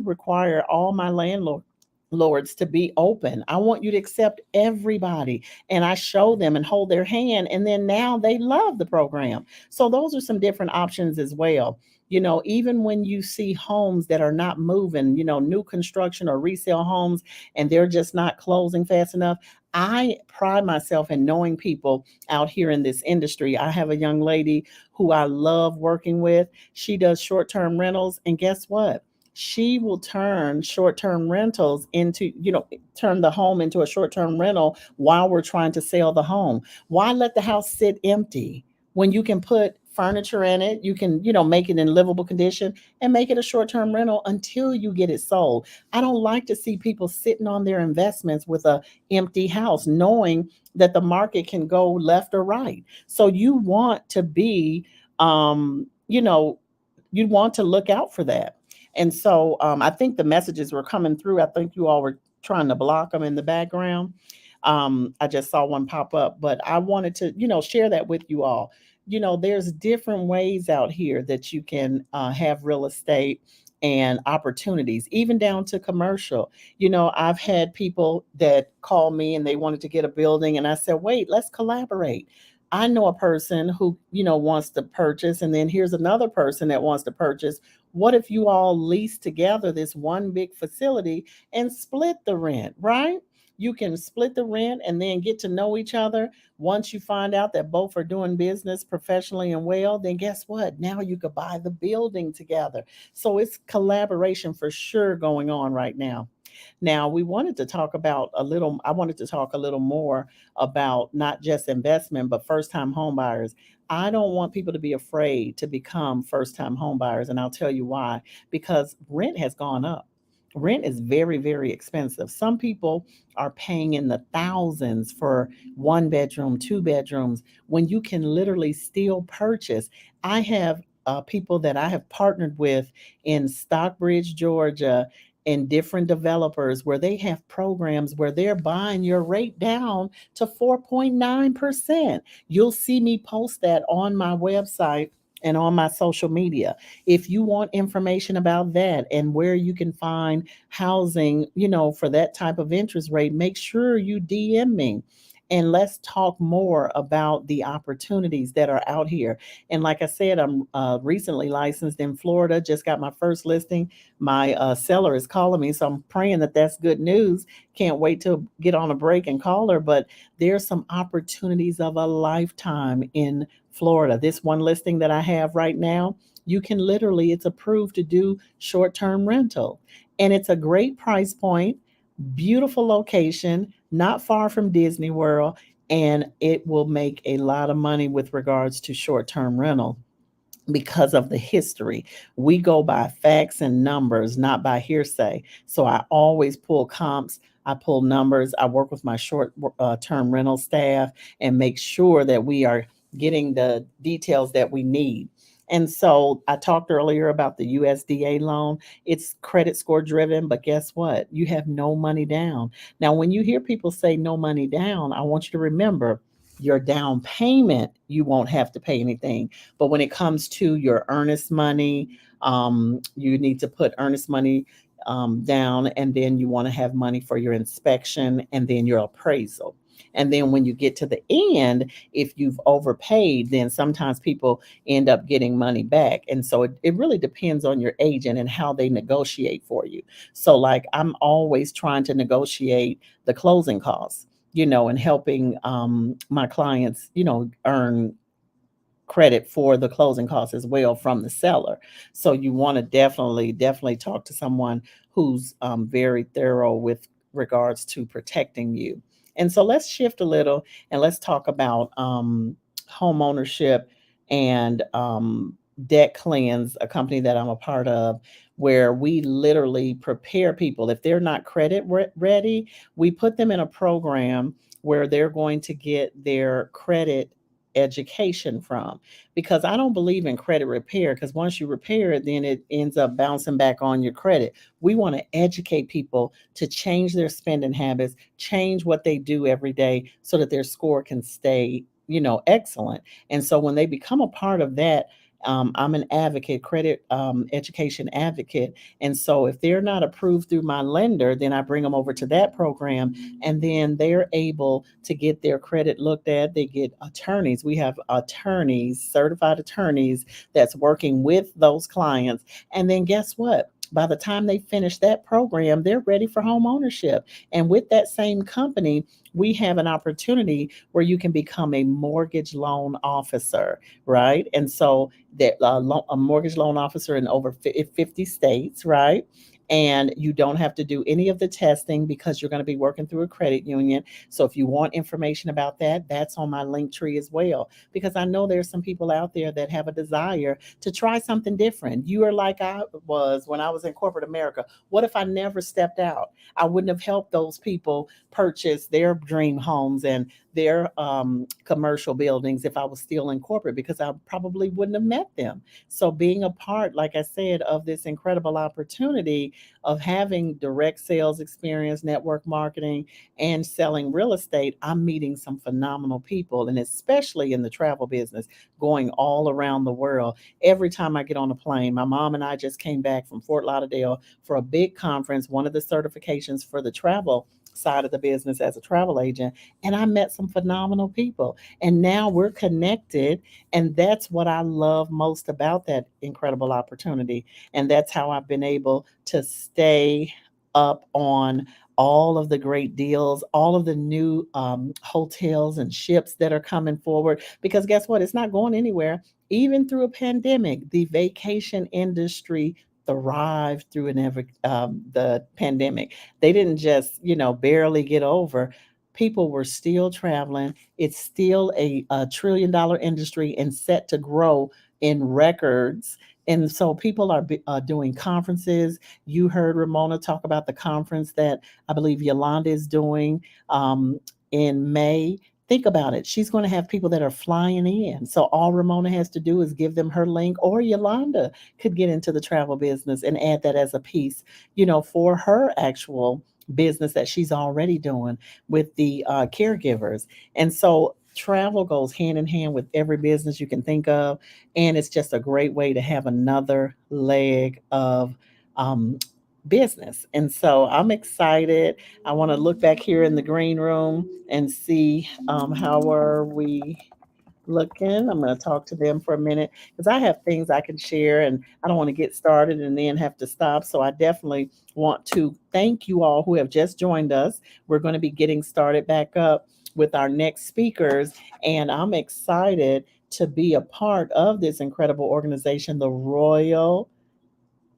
require all my landlords to be open. I want you to accept everybody. And I show them and hold their hand. And then now they love the program. So those are some different options as well. Even when you see homes that are not moving, new construction or resale homes, and they're just not closing fast enough, I pride myself in knowing people out here in this industry. I have a young lady who I love working with. She does short-term rentals, and guess what? She will turn short-term rentals into, turn the home into a short-term rental while we're trying to sell the home. Why let the house sit empty when you can put furniture in it. You can, make it in livable condition and make it a short-term rental until you get it sold. I don't like to see people sitting on their investments with a empty house, knowing that the market can go left or right. So you want to be, you want to look out for that. And so I think the messages were coming through. I think you all were trying to block them in the background. I just saw one pop up, but I wanted to, share that with you all. There's different ways out here that you can have real estate and opportunities, even down to commercial. I've had people that call me and they wanted to get a building, and I said, wait, let's collaborate. I know a person who, wants to purchase, and then here's another person that wants to purchase. What if you all lease together this one big facility and split the rent, right? You can split the rent and then get to know each other. Once you find out that both are doing business professionally and well, then guess what? Now you could buy the building together. So it's collaboration for sure going on right now. Now, we wanted to talk about I wanted to talk a little more about not just investment, but first time home buyers. I don't want people to be afraid to become first time home buyers. And I'll tell you why. Because rent has gone up. Rent is very, very expensive. Some people are paying in the thousands for one bedroom, two bedrooms, when you can literally still purchase. I have people that I have partnered with in Stockbridge, Georgia, and different developers where they have programs where they're buying your rate down to 4.9%. You'll see me post that on my website and on my social media. If you want information about that and where you can find housing, for that type of interest rate, make sure you DM me. And let's talk more about the opportunities that are out here. And like I said, I'm recently licensed in Florida, just got my first listing. My seller is calling me, so I'm praying that that's good news. Can't wait to get on a break and call her. But there's some opportunities of a lifetime in Florida. This one listing that I have right now, you can literally, it's approved to do short-term rental. And it's a great price point, beautiful location, not far from Disney World, and it will make a lot of money with regards to short-term rental because of the history. We go by facts and numbers, not by hearsay. So I always pull comps. I pull numbers. I work with my short-term rental staff and make sure that we are getting the details that we need. And so I talked earlier about the USDA loan. It's credit score driven, but guess what? You have no money down. Now, when you hear people say no money down, I want you to remember your down payment, you won't have to pay anything. But when it comes to your earnest money, you need to put earnest money down, and then you want to have money for your inspection and then your appraisal. And then when you get to the end, if you've overpaid, then sometimes people end up getting money back. And so it really depends on your agent and how they negotiate for you. So like I'm always trying to negotiate the closing costs, and helping my clients, earn credit for the closing costs as well from the seller. So you want to definitely talk to someone who's very thorough with regards to protecting you. And so let's shift a little and let's talk about home ownership and Debt Cleanse, a company that I'm a part of, where we literally prepare people. If they're not credit ready, we put them in a program where they're going to get their credit education from, because I don't believe in credit repair, because once you repair it, then it ends up bouncing back on your credit. We want to educate people to change their spending habits, change what they do every day so that their score can stay, excellent. And so when they become a part of that, I'm an advocate, credit education advocate. And so if they're not approved through my lender, then I bring them over to that program, and then they're able to get their credit looked at. They get attorneys. We have attorneys, certified attorneys that's working with those clients. And then guess what? By the time they finish that program, they're ready for home ownership. And with that same company, we have an opportunity where you can become a mortgage loan officer, right? And so that a mortgage loan officer in over 50 states, right? And you don't have to do any of the testing because you're going to be working through a credit union. So if you want information about that, that's on my link tree as well. Because I know there's some people out there that have a desire to try something different. You are like I was when I was in corporate America. What if I never stepped out? I wouldn't have helped those people purchase their dream homes and their commercial buildings if I was still in corporate, because I probably wouldn't have met them. So being a part, like I said, of this incredible opportunity of having direct sales experience, network marketing, and selling real estate, I'm meeting some phenomenal people, and especially in the travel business, going all around the world. Every time I get on a plane, my mom and I just came back from Fort Lauderdale for a big conference, one of the certifications for the travel side of the business as a travel agent, and I met some phenomenal people, and now we're connected. And that's what I love most about that incredible opportunity. And that's how I've been able to stay up on all of the great deals, all of the new hotels and ships that are coming forward. Because guess what? It's not going anywhere. Even through a pandemic, the vacation industry thrived through the pandemic. They didn't just, barely get over. People were still traveling. It's still a trillion-dollar industry and set to grow in records. And so people are doing conferences. You heard Ramona talk about the conference that I believe Yolanda is doing in May. Think about it. She's going to have people that are flying in. So all Ramona has to do is give them her link, or Yolanda could get into the travel business and add that as a piece, for her actual business that she's already doing with the caregivers. And so travel goes hand in hand with every business you can think of. And it's just a great way to have another leg of um, business. And so I'm excited. I want to look back here in the green room and see how are we looking. I'm going to talk to them for a minute because I have things I can share and I don't want to get started and then have to stop. So I definitely want to thank you all who have just joined us. We're going to be getting started back up with our next speakers, and I'm excited to be a part of this incredible organization, the Royal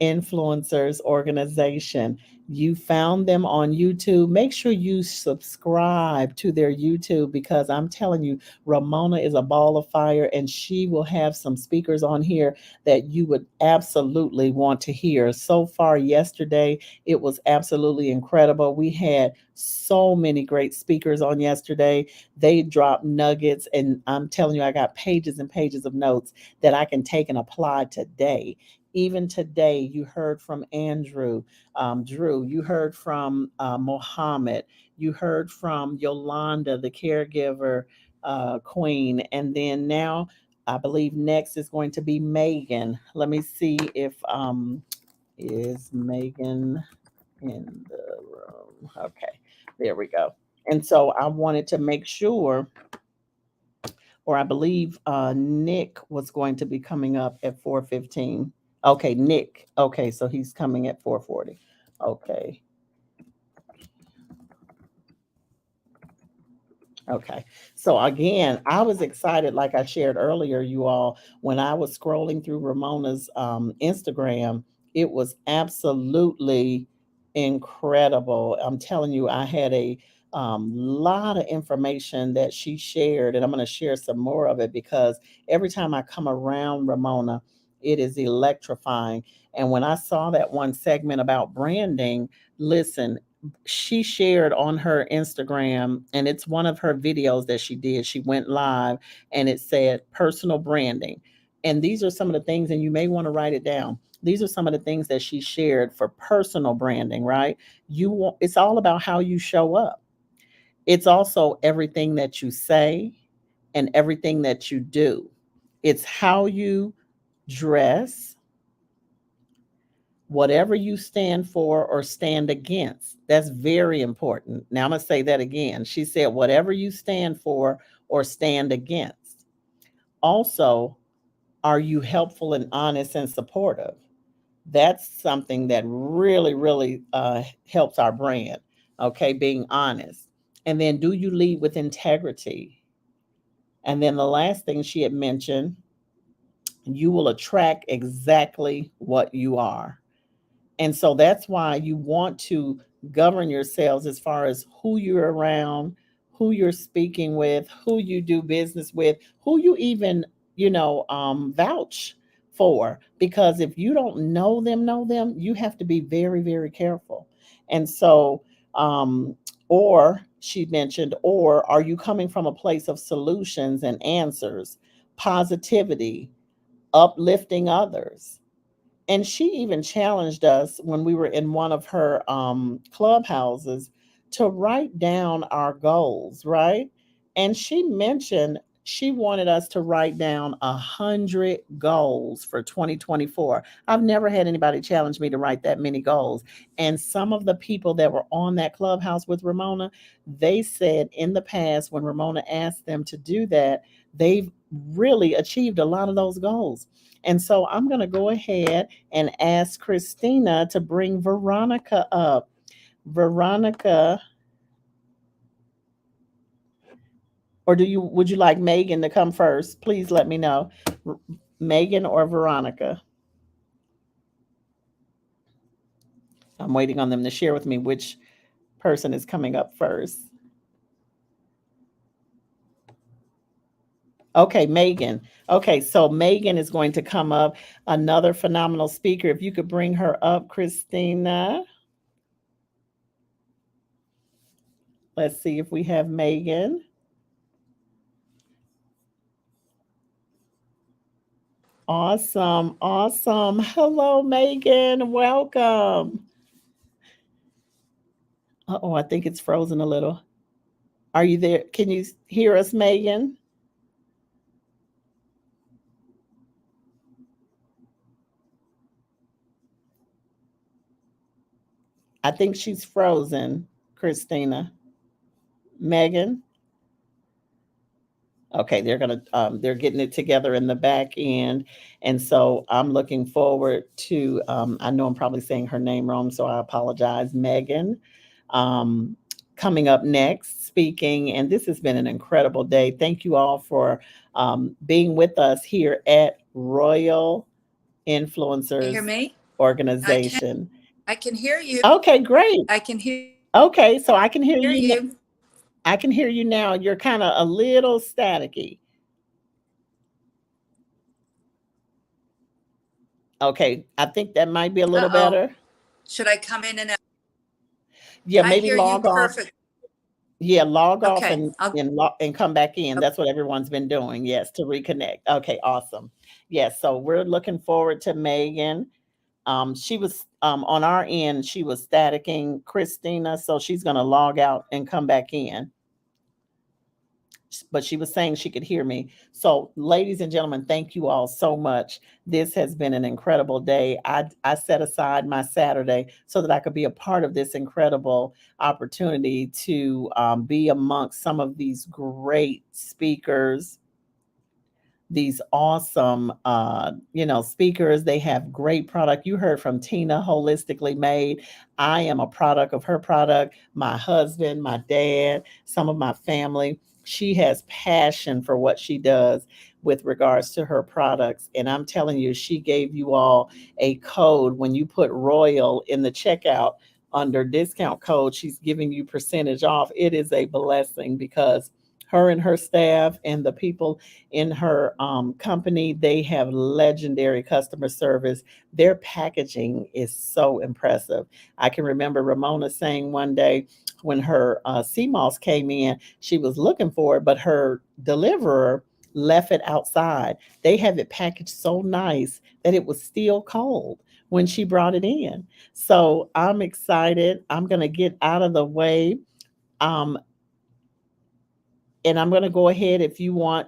Influencers Organization. You found them on YouTube. Make sure you subscribe to their YouTube, because I'm telling you, Ramona is a ball of fire, and she will have some speakers on here that you would absolutely want to hear. So far, yesterday, it was absolutely incredible. We had so many great speakers on yesterday. They dropped nuggets, and I'm telling you, I got pages and pages of notes that I can take and apply today. Even today, you heard from Andrew, Drew, you heard from Mohammed, you heard from Yolanda, the caregiver queen. And then now, I believe next is going to be Megan. Let me see if is Megan in the room. Okay, there we go. And so I wanted to make sure, or I believe Nick was going to be coming up at 4:15. Okay, Nick. Okay, so he's coming at 4:40. Okay. Okay. So again, I was excited, like I shared earlier, you all, when I was scrolling through Ramona's Instagram, it was absolutely incredible. I'm telling you, I had a lot of information that she shared, and I'm going to share some more of it because every time I come around Ramona, it is electrifying. And when I saw that one segment about branding, listen, she shared on her Instagram, and it's one of her videos that she did. She went live and it said personal branding. And these are some of the things, and you may want to write it down. These are some of the things that she shared for personal branding, right? It's all about how you show up. It's also everything that you say and everything that you do. It's how you dress, whatever you stand for or stand against. That's very important. Now I'm going to say that again. She said, whatever you stand for or stand against. Also, are you helpful and honest and supportive? That's something that really, really helps our brand. Okay, being honest. And then, do you lead with integrity? And then the last thing she had mentioned, you will attract exactly what you are. And so that's why you want to govern yourselves as far as who you're around, who you're speaking with, who you do business with, who you even, vouch for. Because if you don't know them, you have to be very, very careful. And so, or she mentioned, or are you coming from a place of solutions and answers, positivity, uplifting others? And she even challenged us when we were in one of her clubhouses to write down our goals, right? And she mentioned she wanted us to write down 100 goals for 2024. I've never had anybody challenge me to write that many goals. And some of the people that were on that clubhouse with Ramona, they said in the past when Ramona asked them to do that, they've really achieved a lot of those goals. And so I'm going to go ahead and ask Christina to bring Veronica up. Veronica, or would you like Megan to come first? Please let me know. Megan or Veronica? I'm waiting on them to share with me which person is coming up first. Okay, Megan. Okay, so Megan is going to come up, another phenomenal speaker. If you could bring her up, Christina. Let's see if we have Megan. Awesome. Awesome. Hello, Megan. Welcome. Oh, I think it's frozen a little. Are you there? Can you hear us, Megan? I think she's frozen, Christina. Megan? Okay, they're getting it together in the back end. And so I'm looking forward to I know I'm probably saying her name wrong, so I apologize, Megan. Um, Coming up next, speaking, and this has been an incredible day. Thank you all for being with us here at Royal You hear Influencers me? Organization. I can hear you. Okay, great. I can hear Okay, so I can hear you. you. I can hear you now. You're kind of a little staticky. Okay, I think that might be a little Uh-oh. better. Should I come in and out? Yeah, I maybe hear you log off. perfect. Yeah, log off Okay. and I'll and come back in. That's what everyone's been doing. Yes, to reconnect. Okay, awesome. Yes, so we're looking forward to Megan. She was on our end. She was staticking Christina, so she's going to log out and come back in. But she was saying she could hear me. So, ladies and gentlemen, thank you all so much. This has been an incredible day. I set aside my Saturday so that I could be a part of this incredible opportunity to be amongst some of these great speakers, these awesome speakers. They have great product. You heard from Tina, Holistically Made. I am a product of her product. My husband, my dad, some of my family, she has passion for what she does with regards to her products. And I'm telling you, she gave you all a code. When you put Royal in the checkout under discount code, she's giving you percentage off. It is a blessing because her and her staff and the people in her company, they have legendary customer service. Their packaging is so impressive. I can remember Ramona saying one day when her sea moss came in, she was looking for it, but her deliverer left it outside. They have it packaged so nice that it was still cold when she brought it in. So I'm excited. I'm going to get out of the way. Um, and I'm going to go ahead. If you want,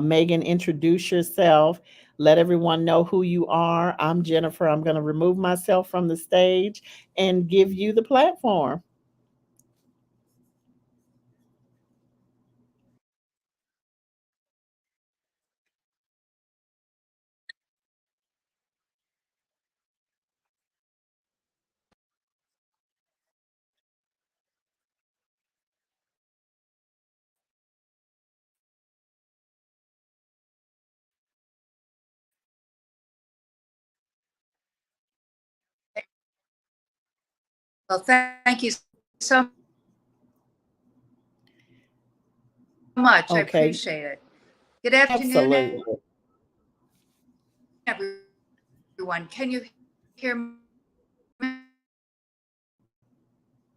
Megan, introduce yourself. Let everyone know who you are. I'm Jennifer. I'm going to remove myself from the stage and give you the platform. thank you so much. I Okay, appreciate it. Good afternoon, absolutely. everyone. Can you hear me?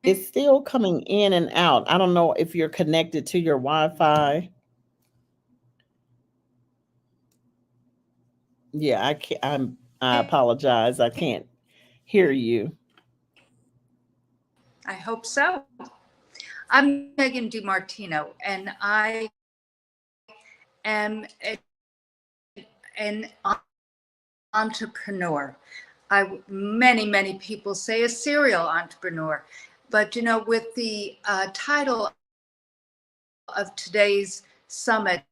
It's still coming in and out. I don't know if you're connected to your Wi-Fi. Yeah, I can't, I apologize. I can't hear you. I hope so. I'm Megan DiMartino, and I am an entrepreneur. Many people say a serial entrepreneur, but with the title of today's summit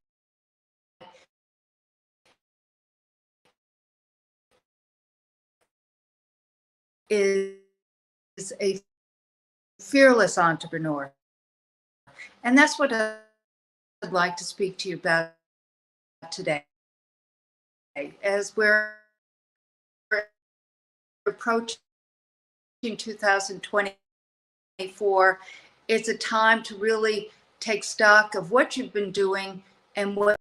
is a fearless entrepreneur, and that's what I'd like to speak to you about today. As we're approaching 2024, it's a time to really take stock of what you've been doing and what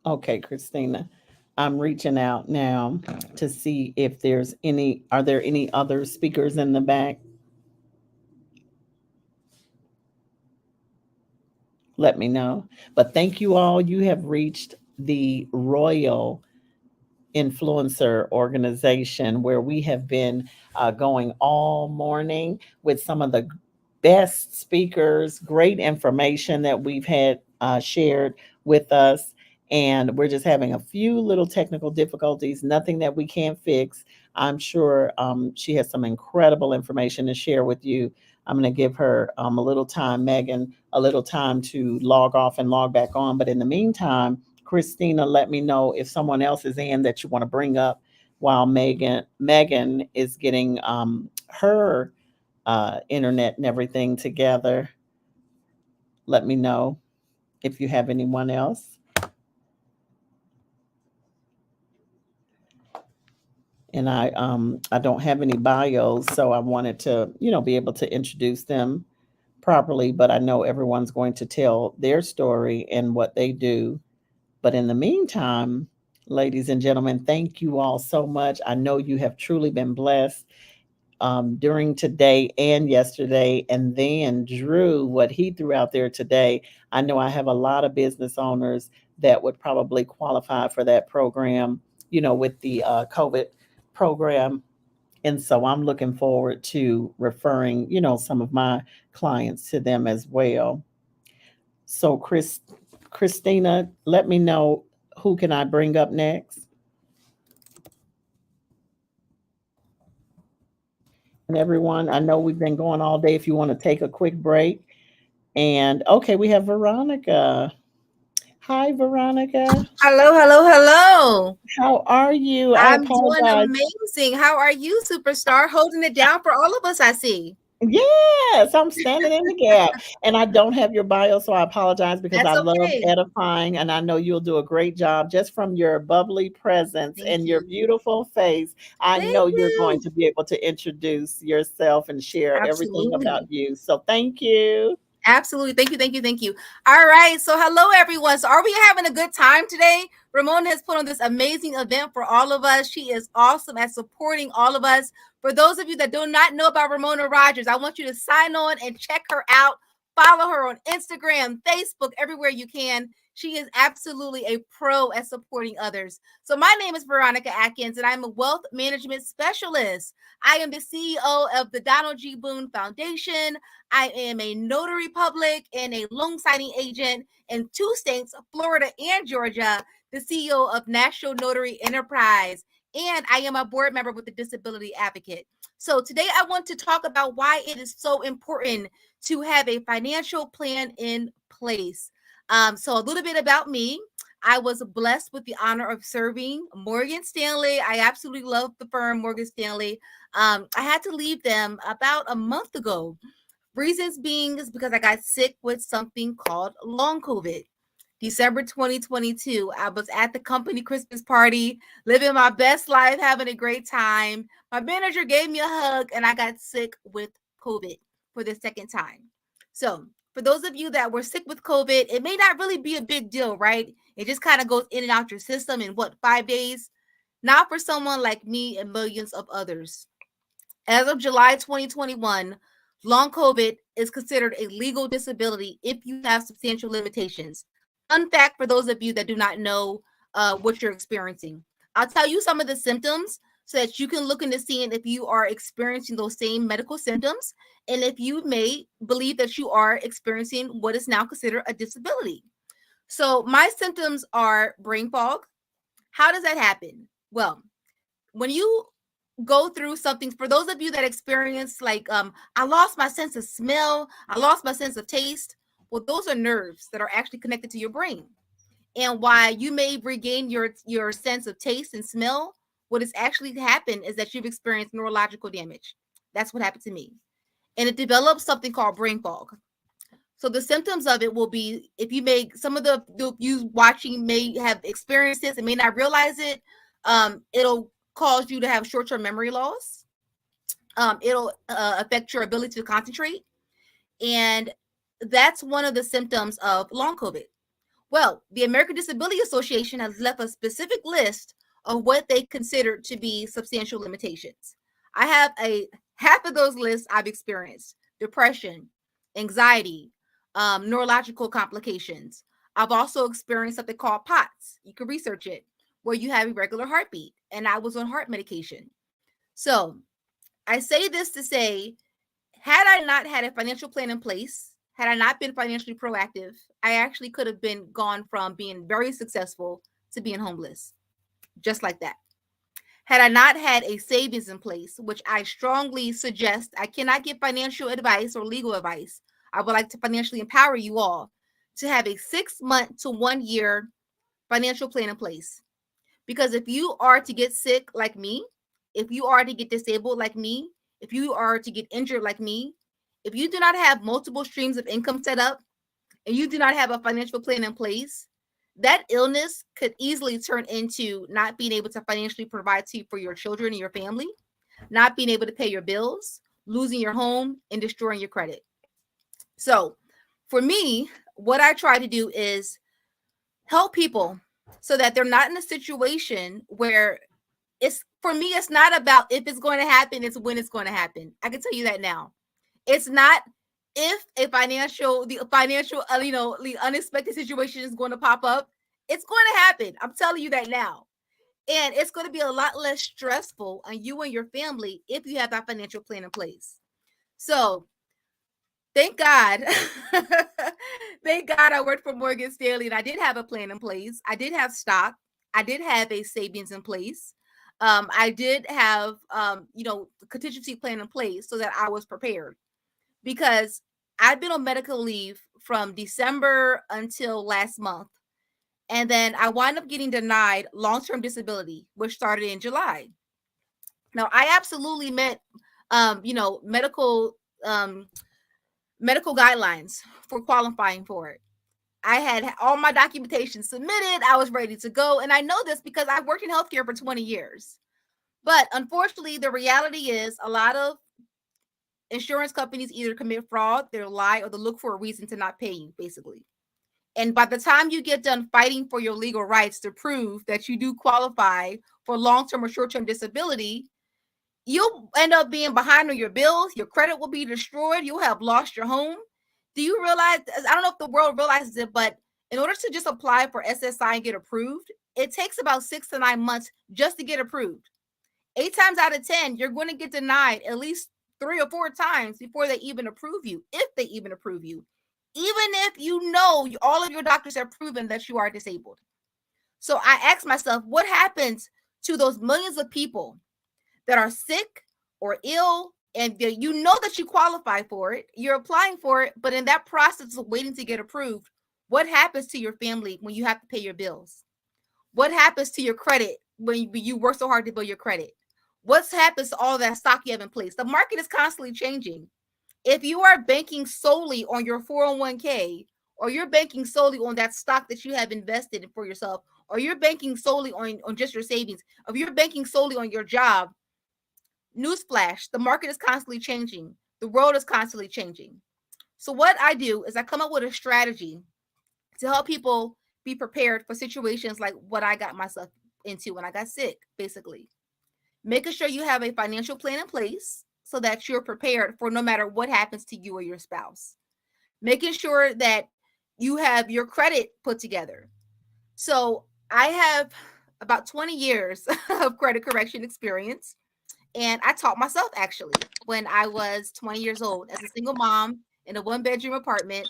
Okay, Christina, I'm reaching out now to see if are there any other speakers in the back? Let me know. But thank you all. You have reached the Royal Influencer Organization, where we have been going all morning with some of the best speakers, great information that we've had shared with us. And we're just having a few little technical difficulties, nothing that we can't fix. I'm sure she has some incredible information to share with you. I'm going to give her a little time, Megan, a little time to log off and log back on. But in the meantime, Christina, let me know if someone else is in that you want to bring up while Megan is getting her internet and everything together. Let me know if you have anyone else. And I don't have any bios, so I wanted to, be able to introduce them properly, but I know everyone's going to tell their story and what they do. But in the meantime, ladies and gentlemen, thank you all so much. I know you have truly been blessed during today and yesterday. And then Drew, what he threw out there today, I know I have a lot of business owners that would probably qualify for that program, with the COVID program. And so I'm looking forward to referring, some of my clients to them as well. So Christina, let me know, who can I bring up next? And everyone, I know we've been going all day. If you want to take a quick break. And okay, we have Veronica. Hi, Veronica. Hello. How are you? I I'm doing apologize. amazing. How are you, superstar? Holding it down for all of us, I see. Yes, I'm standing in the gap. And I don't have your bio, so I apologize, because That's I love okay. edifying, and I know you'll do a great job just from your bubbly presence Thank and your you. beautiful face. I Thank know you're going you. to be able to introduce yourself and share everything about Absolutely. you. So thank you. Absolutely. Thank you. All right. So hello, everyone. So are we having a good time today? Ramona has put on this amazing event for all of us. She is awesome at supporting all of us. For those of you that do not know about Ramona Rogers, I want you to sign on and check her out. Follow her on Instagram, Facebook, everywhere you can. She is absolutely a pro at supporting others. So my name is Veronica Atkins, and I'm a wealth management specialist. I am the CEO of the Donald G. Boone Foundation. I am a notary public and a loan signing agent in 2 states, Florida and Georgia, the CEO of National Notary Enterprise, and I am a board member with the Disability Advocate. So today I want to talk about why it is so important to have a financial plan in place. So a little bit about me. I was blessed with the honor of serving Morgan Stanley. I absolutely love the firm Morgan Stanley. I had to leave them about a month ago Reasons being is because I got sick with something called long COVID. December 2022, I was at the company Christmas party, living my best life, having a great time. My manager gave me a hug, and I got sick with COVID for the second time. So, for those of you that were sick with COVID, it may not really be a big deal, right? It just kind of goes in and out your system in 5 days? Not for someone like me and millions of others. As of July 2021, long COVID is considered a legal disability if you have substantial limitations. Fun fact for those of you that do not know what you're experiencing. I'll tell you some of the symptoms so that you can look into seeing if you are experiencing those same medical symptoms and if you may believe that you are experiencing what is now considered a disability. So my symptoms are brain fog. How does that happen? Well, when you go through something, for those of you that experience I lost my sense of smell, I lost my sense of taste. Well, those are nerves that are actually connected to your brain. And why you may regain your sense of taste and smell, what has actually happened is that you've experienced neurological damage. That's what happened to me. And it develops something called brain fog. So the symptoms of it will be, if you may, some of the you watching may have experienced this and may not realize it. It'll cause you to have short-term memory loss. It'll affect your ability to concentrate. And that's one of the symptoms of long COVID. Well, the American Disability Association has left a specific list of what they consider to be substantial limitations. I have half of those lists I've experienced: depression, anxiety, neurological complications. I've also experienced something called POTS. You can research it, where you have irregular heartbeat, and I was on heart medication. So I say this to say, had I not had a financial plan in place, had I not been financially proactive, I actually could have been gone from being very successful to being homeless, just like that. Had I not had a savings in place, which I strongly suggest, I cannot give financial advice or legal advice. I would like to financially empower you all to have a 6-month to 1 year financial plan in place. Because if you are to get sick like me, if you are to get disabled like me, if you are to get injured like me, if you do not have multiple streams of income set up and you do not have a financial plan in place, that illness could easily turn into not being able to financially provide for your children and your family, not being able to pay your bills, losing your home, and destroying your credit. So for me, what I try to do is help people so that they're not in a situation where for me, it's not about if it's going to happen, it's when it's going to happen. I can tell you that now. It's not if the unexpected situation is going to pop up. It's going to happen. I'm telling you that now. And it's going to be a lot less stressful on you and your family if you have that financial plan in place. So thank God. Thank God I worked for Morgan Stanley and I did have a plan in place. I did have stock. I did have a savings in place. I did have, contingency plan in place so that I was prepared, because I've been on medical leave from December until last month. And then I wound up getting denied long-term disability, which started in July. Now, I absolutely met, medical guidelines for qualifying for it. I had all my documentation submitted. I was ready to go. And I know this because I've worked in healthcare for 20 years. But unfortunately, the reality is a lot of insurance companies either commit fraud, they lie, or they look for a reason to not pay you, basically. And by the time you get done fighting for your legal rights to prove that you do qualify for long-term or short-term disability, you'll end up being behind on your bills. Your credit will be destroyed. You'll have lost your home. Do you realize, I don't know if the world realizes it, but in order to just apply for SSI and get approved, it takes about 6 to 9 months just to get approved. 8 times out of 10, you're going to get denied at least 3 or 4 times before they even approve you, if they even approve you, even if all of your doctors have proven that you are disabled. So I asked myself, what happens to those millions of people that are sick or ill, and you know that you qualify for it, you're applying for it, but in that process of waiting to get approved, what happens to your family when you have to pay your bills? What happens to your credit when you work so hard to build your credit? What happens to all that stock you have in place? The market is constantly changing. If you are banking solely on your 401k, or you're banking solely on that stock that you have invested for yourself, or you're banking solely on just your savings, if you're banking solely on your job, newsflash, the market is constantly changing. The world is constantly changing. So what I do is I come up with a strategy to help people be prepared for situations like what I got myself into when I got sick, basically. Making sure you have a financial plan in place so that you're prepared for no matter what happens to you or your spouse. Making sure that you have your credit put together. So I have about 20 years of credit correction experience. And I taught myself actually when I was 20 years old as a single mom in a 1-bedroom apartment.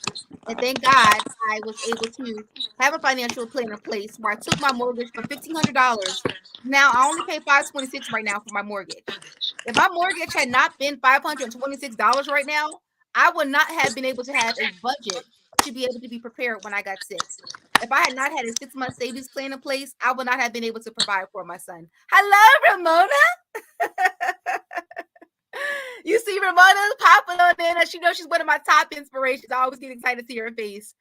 And thank God I was able to have a financial plan in place where I took my mortgage from $1,500. Now I only pay $526 right now for my mortgage. If my mortgage had not been $526 right now, I would not have been able to have a budget to be able to be prepared when I got sick. If I had not had a 6-month savings plan in place, I would not have been able to provide for my son. Hello, Ramona. You see Ramona popping on in, and she knows she's one of my top inspirations. I always get excited to see her face.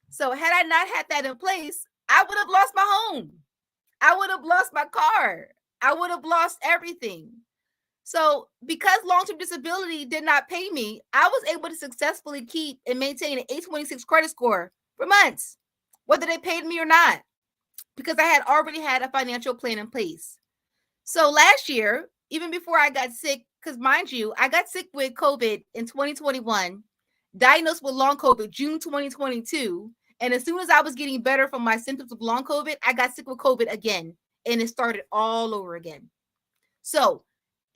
So had I not had that in place, I would have lost my home. I would have lost my car. I would have lost everything. So because long-term disability did not pay me, I was able to successfully keep and maintain an 826 credit score for months, whether they paid me or not, because I had already had a financial plan in place. So last year, even before I got sick, because mind you, I got sick with COVID in 2021, diagnosed with long COVID June 2022. And as soon as I was getting better from my symptoms of long COVID, I got sick with COVID again. And it started all over again. So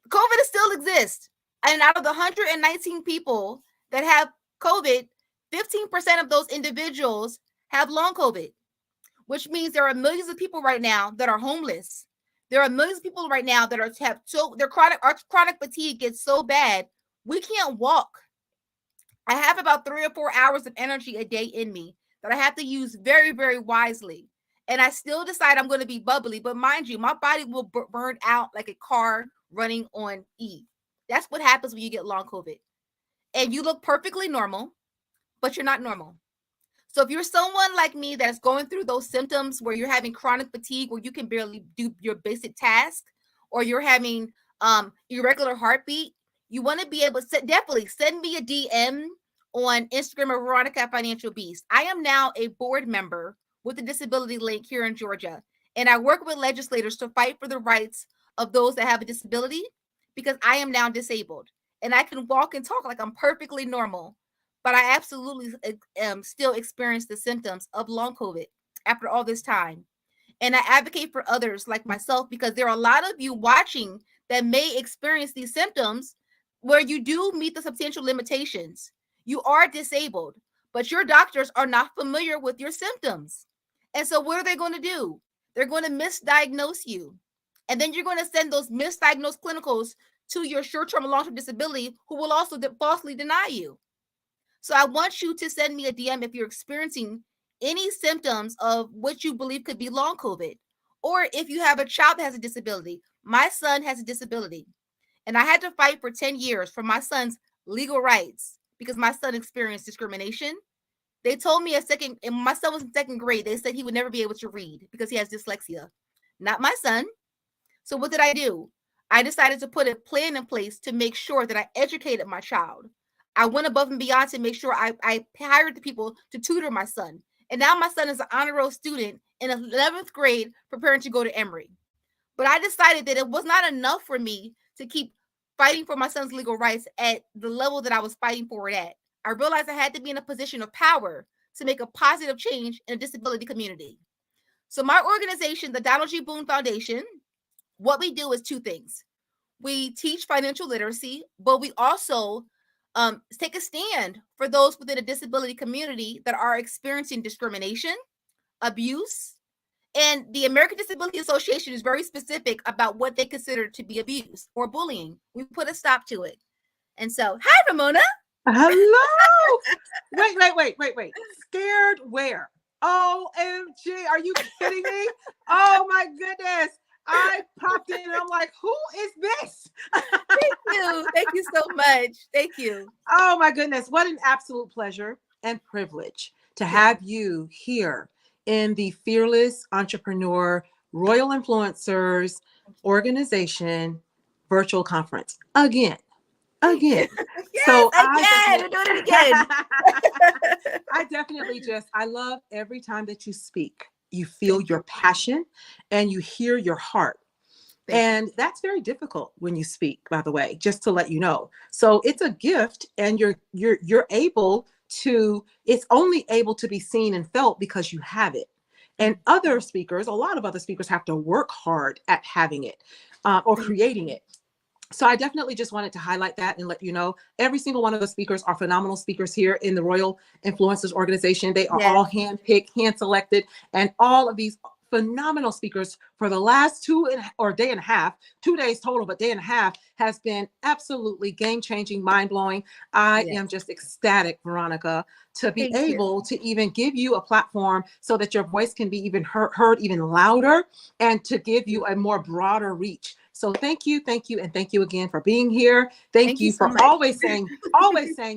COVID still exists. And out of the 119 people that have COVID, 15% of those individuals have long COVID, which means there are millions of people right now that are homeless. There are millions of people right now that their chronic fatigue gets so bad, we can't walk. I have about 3 or 4 hours of energy a day in me that I have to use very, very wisely. And I still decide I'm going to be bubbly. But mind you, my body will burn out like a car running on E. That's what happens when you get long COVID. And you look perfectly normal, but you're not normal. So if you're someone like me that's going through those symptoms where you're having chronic fatigue, where you can barely do your basic task, or you're having irregular heartbeat, you want to be able to definitely send me a DM on Instagram or Veronica Financial Beast. I am now a board member with a disability link here in Georgia. And I work with legislators to fight for the rights of those that have a disability, because I am now disabled and I can walk and talk like I'm perfectly normal. But I absolutely still experience the symptoms of long COVID after all this time. And I advocate for others like myself, because there are a lot of you watching that may experience these symptoms where you do meet the substantial limitations. You are disabled, but your doctors are not familiar with your symptoms. And so what are they going to do? They're going to misdiagnose you. And then you're going to send those misdiagnosed clinicals to your short-term and long-term disability, who will also falsely deny you. So I want you to send me a DM if you're experiencing any symptoms of what you believe could be long COVID, or if you have a child that has a disability. My son has a disability, and I had to fight for 10 years for my son's legal rights because my son experienced discrimination. They told me and my son was in 2nd grade, they said he would never be able to read because he has dyslexia. Not my son. So what did I do? I decided to put a plan in place to make sure that I educated my child. I went above and beyond to make sure I hired the people to tutor my son. And now my son is an honor roll student in 11th grade preparing to go to Emory. But I decided that it was not enough for me to keep fighting for my son's legal rights at the level that I was fighting for it at. I realized I had to be in a position of power to make a positive change in a disability community. So my organization, the Donald G. Boone Foundation, what we do is 2 things. We teach financial literacy, but we also take a stand for those within a disability community that are experiencing discrimination, abuse, and the American Disability Association is very specific about what they consider to be abuse or bullying. We put a stop to it. And so, hi, Ramona. Hello. Wait. Scared where? OMG. Are you kidding me? Oh my goodness. I popped in and I'm like, who is this? Thank you so much. Thank you. Oh my goodness, what an absolute pleasure and privilege to have you here in the Fearless Entrepreneur Royal Influencers Organization virtual conference again. Yes, So again. We're doing it again. I love every time that you speak. You feel your passion and you hear your heart. And that's very difficult when you speak, by the way, just to let you know. So it's a gift, and you're able to, it's only able to be seen and felt because you have it. And other speakers, a lot of other speakers have to work hard at having it or creating it. So I definitely just wanted to highlight that and let you know every single one of the speakers are phenomenal speakers here in the Royal Influencers Organization. They are all hand-picked, hand-selected, and all of these phenomenal speakers for the last 2 days total, but day and a half has been absolutely game-changing, mind-blowing. I am just ecstatic, Veronica, to be able to even give you a platform so that your voice can be even heard even louder, and to give you a more broader reach. So thank you, and thank you again for being here. Thank you for always saying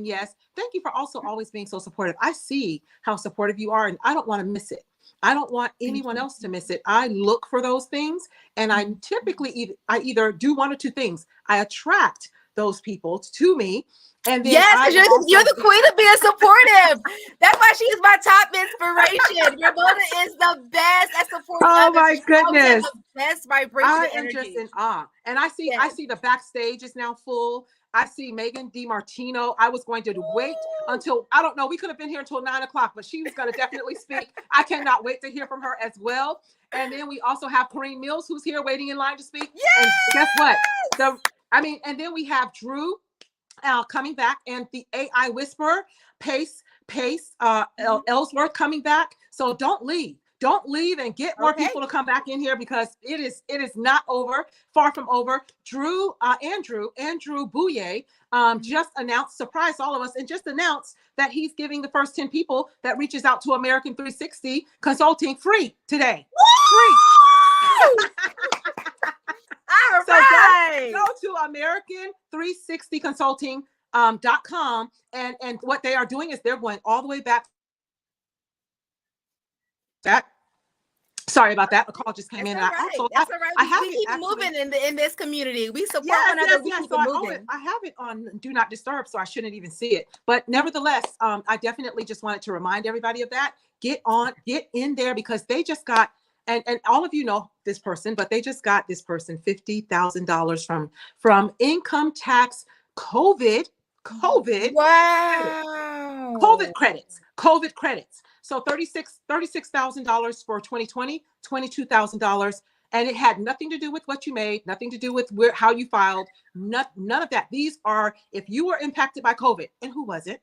yes. Thank you for also always being so supportive. I see how supportive you are, and I don't want to miss it. I don't want anyone else to miss it. I look for those things, and I typically either do one or two things. I attract those people to me. And then you're the queen of being supportive. That's why she is my top inspiration. Ramona is the best at supporting others. My goodness. The best vibration. I am just in awe. And I see the backstage is now full. I see Megan DiMartino. I was going to wait until, I don't know, we could have been here until 9 o'clock, but she was going to definitely speak. I cannot wait to hear from her as well. And then we also have Corrine Mills, who's here waiting in line to speak. Yes! And guess what? And then we have Drew coming back, and the AI Whisperer, Pace Ellsworth coming back. So don't leave and get more people to come back in here, because it is not over, far from over. Andrew Bouye just announced, surprised all of us, and just announced that he's giving the first 10 people that reaches out to American 360 Consulting free today. Free. All so right. go to American360consulting.com, and what they are doing is they're going all the way back. Sorry about that. A call just came in. That's all right. We keep moving in this community. We support one another. We keep moving. I have it on Do Not Disturb, so I shouldn't even see it. But nevertheless, I definitely just wanted to remind everybody of that. Get in there, because they just got, and all of you know this person, but they just got this person $50,000 from income tax COVID. Wow. COVID credits. So $36,000 for 2020, $22,000. And it had nothing to do with what you made, nothing to do with how you filed, none of that. These are, if you were impacted by COVID, and who wasn't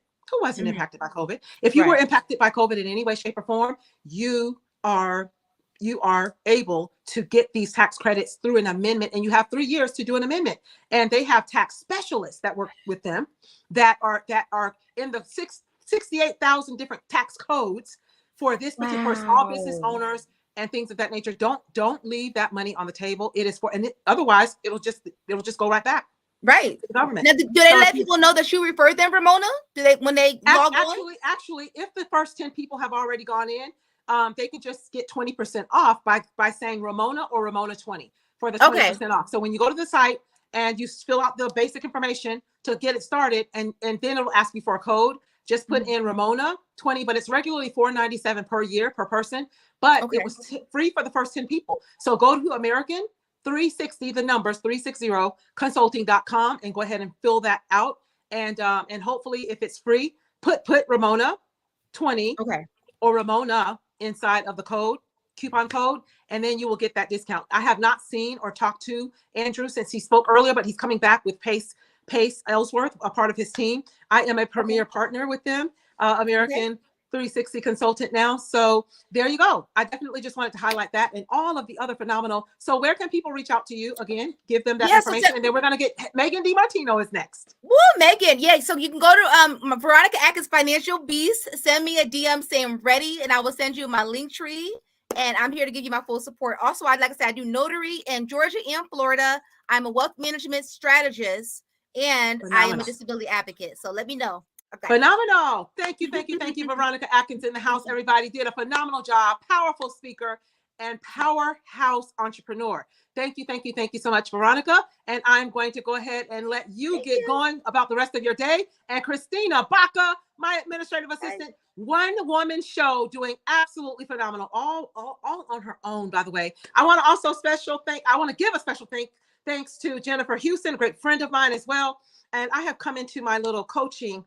impacted by COVID? If you were impacted by COVID in any way, shape, or form, you are able to get these tax credits through an amendment, and you have 3 years to do an amendment. And they have tax specialists that work with them that are in the 68,000 different tax codes for this particular small business owners and things of that nature. Don't leave that money on the table. It is for, and otherwise it'll just go right back. Right. To the government. Now, do they let people know that you referred them, Ramona? Do they, when they log on? Actually, if the first 10 people have already gone in, they can just get 20% off by saying Ramona or Ramona 20 for the 20% off. So when you go to the site and you fill out the basic information to get it started, and then it'll ask you for a code. Just put in Ramona 20, but it's regularly $497 per year per person. But it was free for the first 10 people. So go to American 360, the numbers 360 consulting.com, and go ahead and fill that out. And hopefully, if it's free, put Ramona 20 or Ramona inside of the coupon code, and then you will get that discount. I have not seen or talked to Andrew since he spoke earlier, but he's coming back with Pace Ellsworth, a part of his team. I am a premier partner with them, American 360 consultant now. So there you go. I definitely just wanted to highlight that, and all of the other phenomenal. So where can people reach out to you? Again, give them that information, and then we're going to get Megan DiMartino is next. Woo, Megan. Yeah. So you can go to Veronica Atkins Financial Beast. Send me a DM saying ready, and I will send you my link tree. and I'm here to give you my full support. Also, I'd like to say I do notary in Georgia and Florida. I'm a wealth management strategist, and I am a disability advocate. So let me know. Okay. Phenomenal. Thank you, thank you, thank you. Veronica Atkins in the house. Everybody did a phenomenal job. Powerful speaker and powerhouse entrepreneur. Thank you, thank you, thank you so much, Veronica. And I'm going to go ahead and let you get going about the rest of your day. And Christina Baca, my administrative assistant, one woman show, doing absolutely phenomenal, all on her own, by the way. I want to also give a special thanks to Jennifer Houston, a great friend of mine as well. And I have come into my little coaching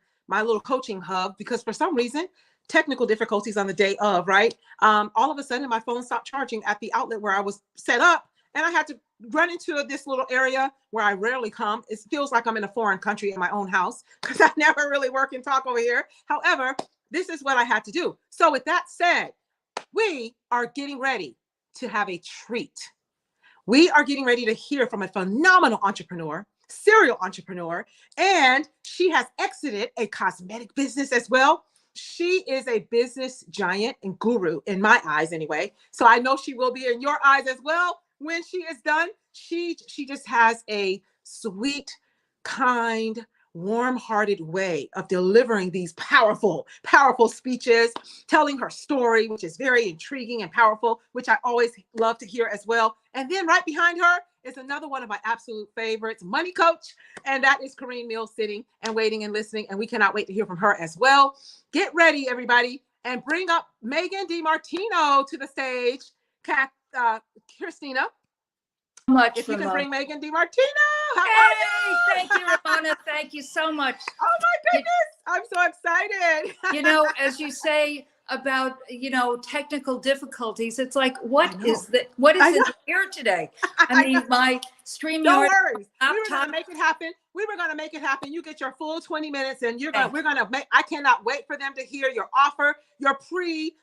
hub because for some reason, technical difficulties on the day of, right? All of a sudden my phone stopped charging at the outlet where I was set up, and I had to run into this little area where I rarely come. It feels like I'm in a foreign country in my own house because I never really work and talk over here. However, this is what I had to do. So with that said, we are getting ready to have a treat. We are getting ready to hear from a phenomenal entrepreneur, serial entrepreneur, and she has exited a cosmetic business as well. She is a business giant and guru in my eyes anyway. So I know she will be in your eyes as well when she is done. She just has a sweet, kind, warm-hearted way of delivering these powerful speeches, telling her story, which is very intriguing and powerful, which I always love to hear as well. And then right behind her is another one of my absolute favorites, Money Coach, and that is Corrine Mills, sitting and waiting and listening, and we cannot wait to hear from her as well. Get ready, everybody, and bring up Megan DiMartino to the stage. Christina, Much, if you Ramona. can bring Megan DiMartino. How Hey, are you? thank you, Ramona. Thank you so much. Oh my goodness, I'm so excited. You know, as you say about, technical difficulties, it's like, what is in here today? I mean, my StreamYard. Don't worry. We were gonna make it happen. You get your full 20 minutes, and I cannot wait for them to hear your offer, your pre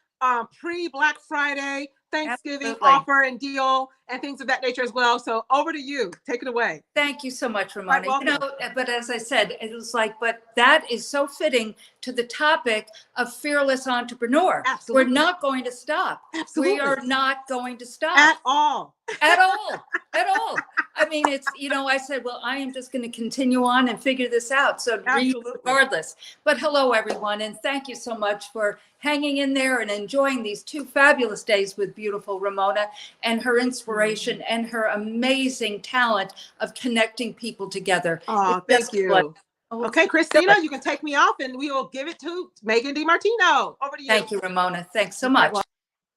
Black Friday, Thanksgiving offer and deal and things of that nature as well. So over to you. Take it away. Thank you so much, Ramona. But as I said, it was like, but that is so fitting to the topic of fearless entrepreneur. Absolutely. We're not going to stop. Absolutely. We are not going to stop. At all. At all. I mean, it's, I said, well, I am just going to continue on and figure this out. So regardless. But hello, everyone. And thank you so much for hanging in there and enjoying these 2 fabulous days with beautiful Ramona and her inspiration and her amazing talent of connecting people together. Oh, thank you. Okay, Christina, you can take me off and we will give it to Megan DiMartino. Over to you. Thank you, Ramona. Thanks so much.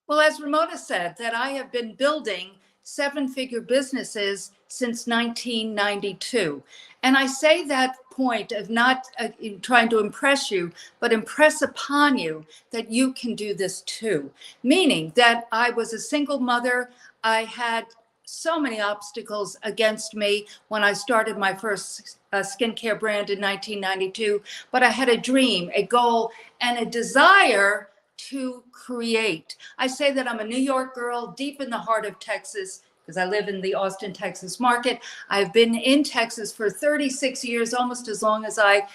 Well, as Ramona said, that I have been building 7-figure businesses since 1992. And I say that point of not trying to impress you, but impress upon you that you can do this too. Meaning that I was a single mother. I had so many obstacles against me when I started my first skincare brand in 1992. But I had a dream, a goal, and a desire to create. I say that I'm a New York girl deep in the heart of Texas because I live in the Austin, Texas market. I've been in Texas for 36 years, almost as long as I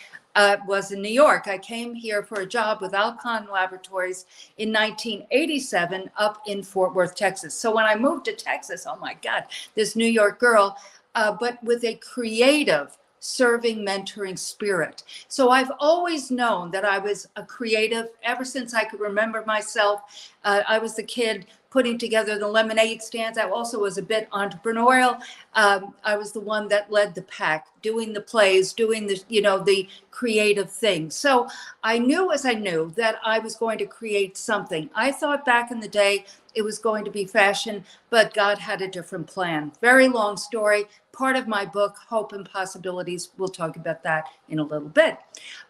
was in New York. I came here for a job with Alcon Laboratories in 1987 up in Fort Worth, Texas. So when I moved to Texas, oh my God, this New York girl, but with a creative, serving, mentoring spirit. So I've always known that I was a creative ever since I could remember myself. I was the kid putting together the lemonade stands. I also was a bit entrepreneurial. I was the one that led the pack, doing the plays, doing the creative things. So I knew as I knew that I was going to create something. I thought back in the day it was going to be fashion, but God had a different plan. Very long story. Part of my book, Hope and Possibilities. We'll talk about that in a little bit.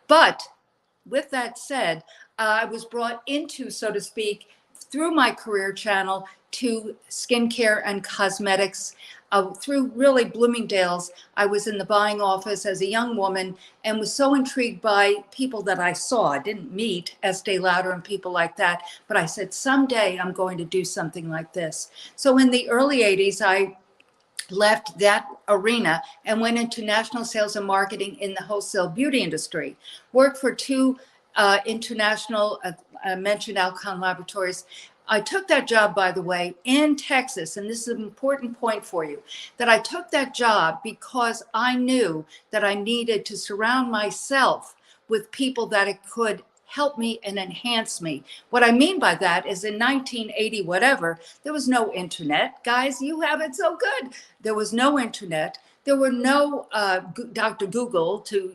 But with that said, I was brought into, so to speak, through my career channel to skincare and cosmetics. Through really Bloomingdale's, I was in the buying office as a young woman and was so intrigued by people that I saw. I didn't meet Estee Lauder and people like that, but I said, someday I'm going to do something like this. So in the early 80s, I left that arena and went into national sales and marketing in the wholesale beauty industry. Worked for 2 international, mentioned Alcon Laboratories, I took that job, by the way, in Texas, and this is an important point for you, that I took that job because I knew that I needed to surround myself with people that could help me and enhance me. What I mean by that is in 1980, whatever, there was no internet. Guys, you have it so good. There was no internet. There were no Dr. Google to,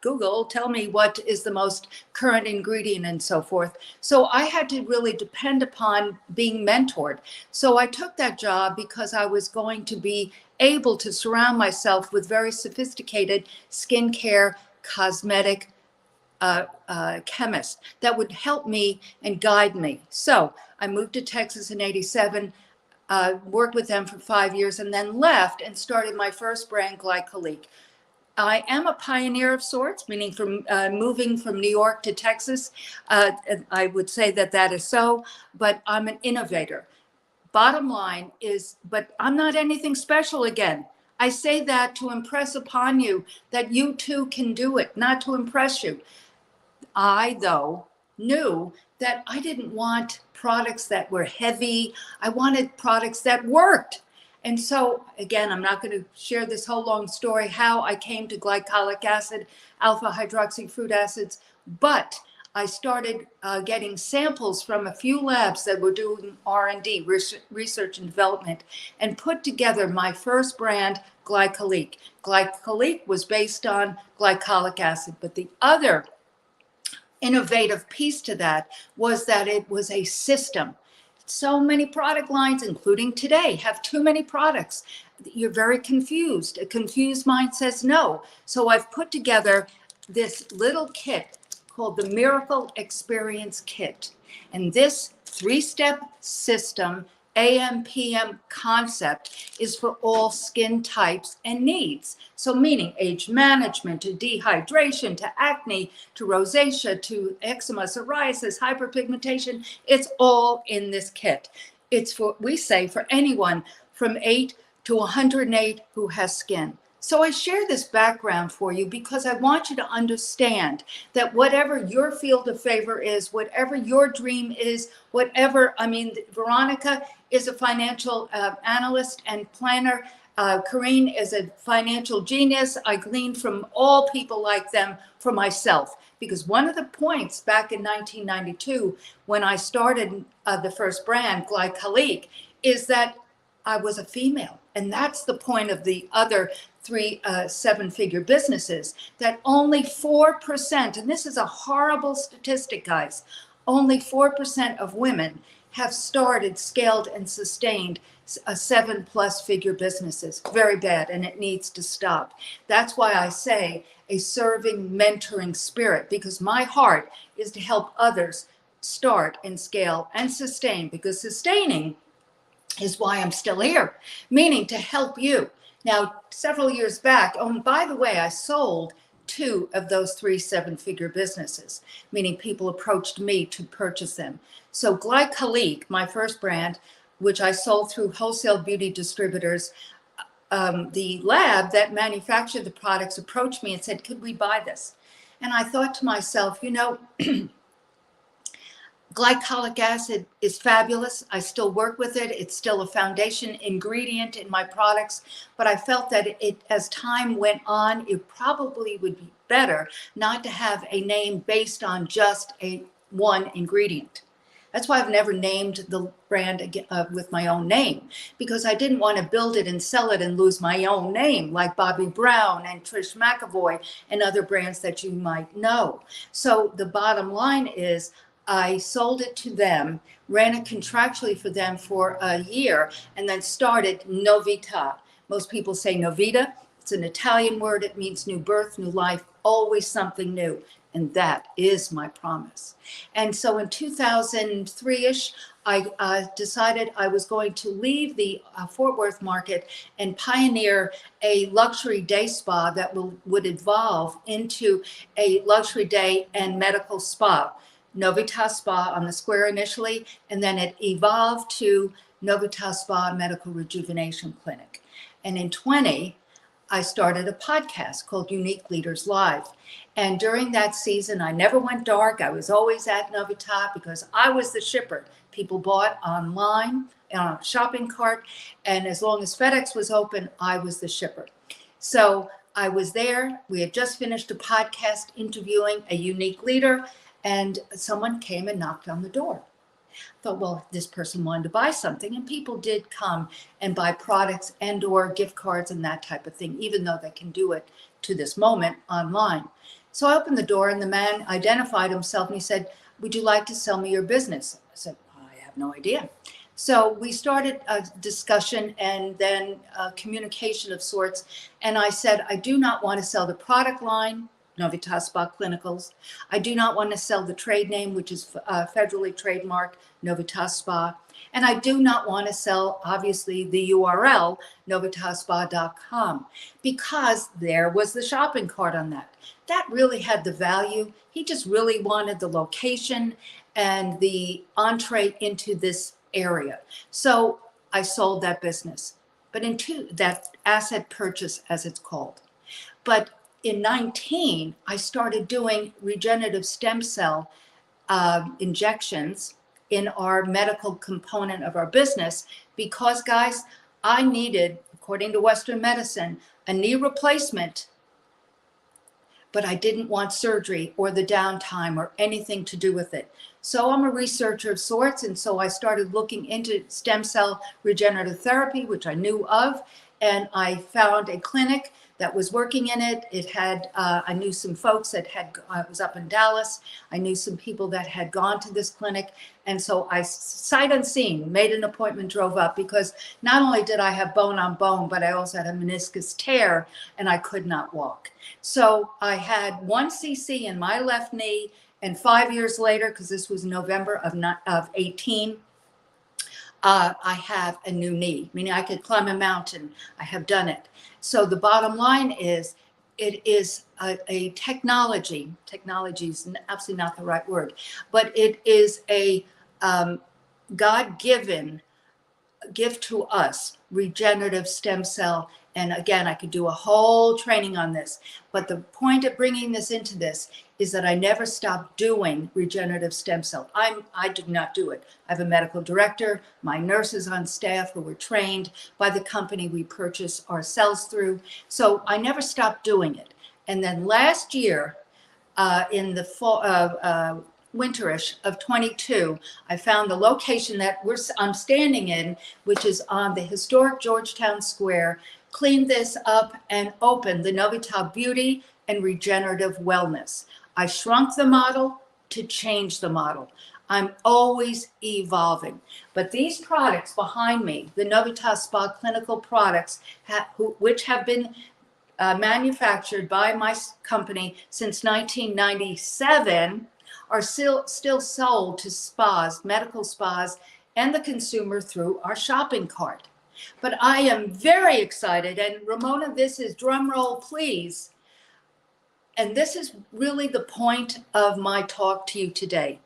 Google, tell me what is the most current ingredient and so forth. So I had to really depend upon being mentored. So I took that job because I was going to be able to surround myself with very sophisticated skincare, cosmetic chemists that would help me and guide me. So I moved to Texas in '87. Worked with them for 5 years and then left and started my first brand, Glycolique. I am a pioneer of sorts, meaning from moving from New York to Texas. I would say that is so, but I'm an innovator. Bottom line is, but I'm not anything special again. I say that to impress upon you that you too can do it, not to impress you. I, though, knew that I didn't want products that were heavy. I wanted products that worked. And so, again, I'm not going to share this whole long story, how I came to glycolic acid, alpha hydroxy fruit acids, but I started getting samples from a few labs that were doing R&D, research and development, and put together my first brand, Glycolique. Glycolique was based on glycolic acid, but the other innovative piece to that was that it was a system. So many product lines, including today, have too many products. You're very confused. A confused mind says no. So I've put together this little kit called the Miracle Experience Kit. And this 3-step system, AM, PM concept is for all skin types and needs. So meaning age management, to dehydration, to acne, to rosacea, to eczema, psoriasis, hyperpigmentation, it's all in this kit. It's for, we say, for anyone from 8 to 108 who has skin. So I share this background for you because I want you to understand that whatever your field of favor is, whatever your dream is, Veronica is a financial analyst and planner. Corrine is a financial genius. I gleaned from all people like them for myself. Because one of the points back in 1992, when I started the first brand, Glycolique, is that I was a female. And that's the point of the other 3 7-figure businesses, that only 4%, and this is a horrible statistic, guys, only 4% of women have started, scaled, and sustained 7+ figure businesses. Very bad, and it needs to stop. That's why I say a serving, mentoring spirit, because my heart is to help others start and scale and sustain, because sustaining is why I'm still here, meaning to help you. Now, several years back, oh, and by the way, I sold 2 of those 3 7-figure businesses, meaning people approached me to purchase them. So Glycolique, my first brand, which I sold through wholesale beauty distributors, the lab that manufactured the products approached me and said, could we buy this? And I thought to myself, glycolic acid is fabulous. I still work with it. It's still a foundation ingredient in my products. But I felt that as time went on, it probably would be better not to have a name based on just one ingredient. That's why I've never named the brand with my own name, because I didn't want to build it and sell it and lose my own name like Bobbi Brown and Trish McEvoy and other brands that you might know. So the bottom line is, I sold it to them, ran it contractually for them for a year, and then started Novità. Most people say Novita. It's an Italian word. It means new birth, new life, always something new. And that is my promise. And so in 2003-ish, I decided I was going to leave the Fort Worth market and pioneer a luxury day spa that would evolve into a luxury day and medical spa. Novità Spa on the square initially, and then it evolved to Novità Spa Medical Rejuvenation Clinic. And in 20, I started a podcast called Unique Leaders Live. And during that season, I never went dark. I was always at Novitas because I was the shipper. People bought online on a shopping cart. And as long as FedEx was open, I was the shipper. So I was there. We had just finished a podcast interviewing a unique leader, and someone came and knocked on the door. Thought, well, this person wanted to buy something, and people did come and buy products and or gift cards and that type of thing, even though they can do it to this moment online. So I opened the door, and the man identified himself, and he said, would you like to sell me your business? I said, I have no idea. So we started a discussion and then a communication of sorts. And I said, I do not want to sell the product line, Novitas Spa Clinicals. I do not want to sell the trade name, which is federally trademarked, Novitas Spa. And I do not want to sell, obviously, the URL, novitasspa.com, because there was the shopping cart on that. That really had the value. He just really wanted the location and the entree into this area. So I sold that business, but into that asset purchase, as it's called. But in 19, I started doing regenerative stem cell injections in our medical component of our business because, guys, I needed, according to Western medicine, a knee replacement, but I didn't want surgery or the downtime or anything to do with it. So I'm a researcher of sorts, and so I started looking into stem cell regenerative therapy, which I knew of, and I found a clinic that was working in it. It had, I knew some folks that had, I was up in Dallas. I knew some people that had gone to this clinic. And so I, sight unseen, made an appointment, drove up, because not only did I have bone on bone, but I also had a meniscus tear and I could not walk. So I had 1 cc in my left knee, and 5 years later, because this was November of 18, I have a new knee, meaning I could climb a mountain. I have done it. So the bottom line is, it is a technology is absolutely not the right word, but it is a God-given gift to us, regenerative stem cell. And again, I could do a whole training on this, but the point of bringing this into this is that I never stopped doing regenerative stem cell. I did not do it. I have a medical director, my nurses on staff who were trained by the company we purchase our cells through. So I never stopped doing it. And then last year, in the fall, winterish of 22, I found the location that I'm standing in, which is on the historic Georgetown Square, cleaned this up and opened the Novitas Beauty and Regenerative Wellness. I shrunk the model to change the model. I'm always evolving. But these products behind me, the Novitas Spa clinical products, which have been manufactured by my company since 1997, are still sold to spas, medical spas, and the consumer through our shopping cart. But I am very excited, and Ramona, this is drum roll, please. And this is really the point of my talk to you today.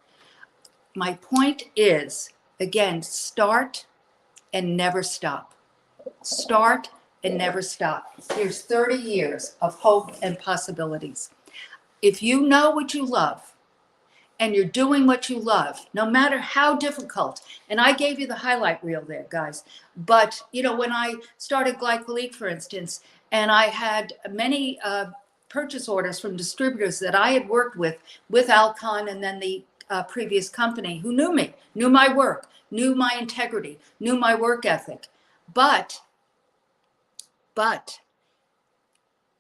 My point is, again, start and never stop. Start and never stop. Here's 30 years of hope and possibilities. If you know what you love, and you're doing what you love, no matter how difficult. And I gave you the highlight reel there, guys. But, you know, when I started Glycolite, for instance, and I had many purchase orders from distributors that I had worked with Alcon and then the previous company, who knew me, knew my work, knew my integrity, knew my work ethic. But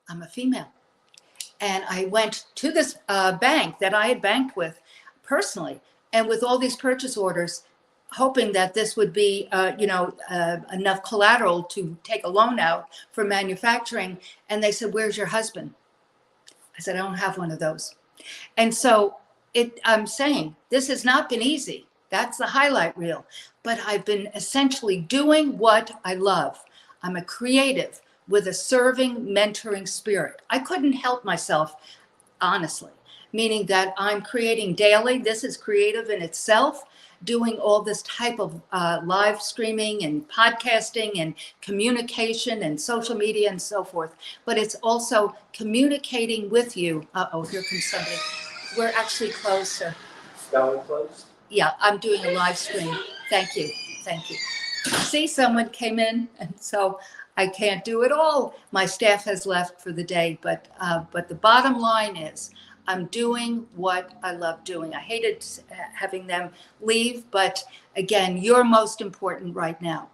I'm a female. And I went to this bank that I had banked with personally, and with all these purchase orders, hoping that this would be, enough collateral to take a loan out for manufacturing. And they said, "Where's your husband?" I said, "I don't have one of those." And so I'm saying this has not been easy. That's the highlight reel. But I've been essentially doing what I love. I'm a creative with a serving, mentoring spirit. I couldn't help myself, honestly. meaning that I'm creating daily. This is creative in itself, doing all this type of live streaming and podcasting and communication and social media and so forth. But it's also communicating with you. Uh-oh, here comes somebody. We're actually closed, sir. Spelling closed? Yeah, I'm doing a live stream. Thank you. Thank you. See, someone came in, and so I can't do it all. My staff has left for the day, but the bottom line is I'm doing what I love doing. I hated having them leave, but again, you're most important right now.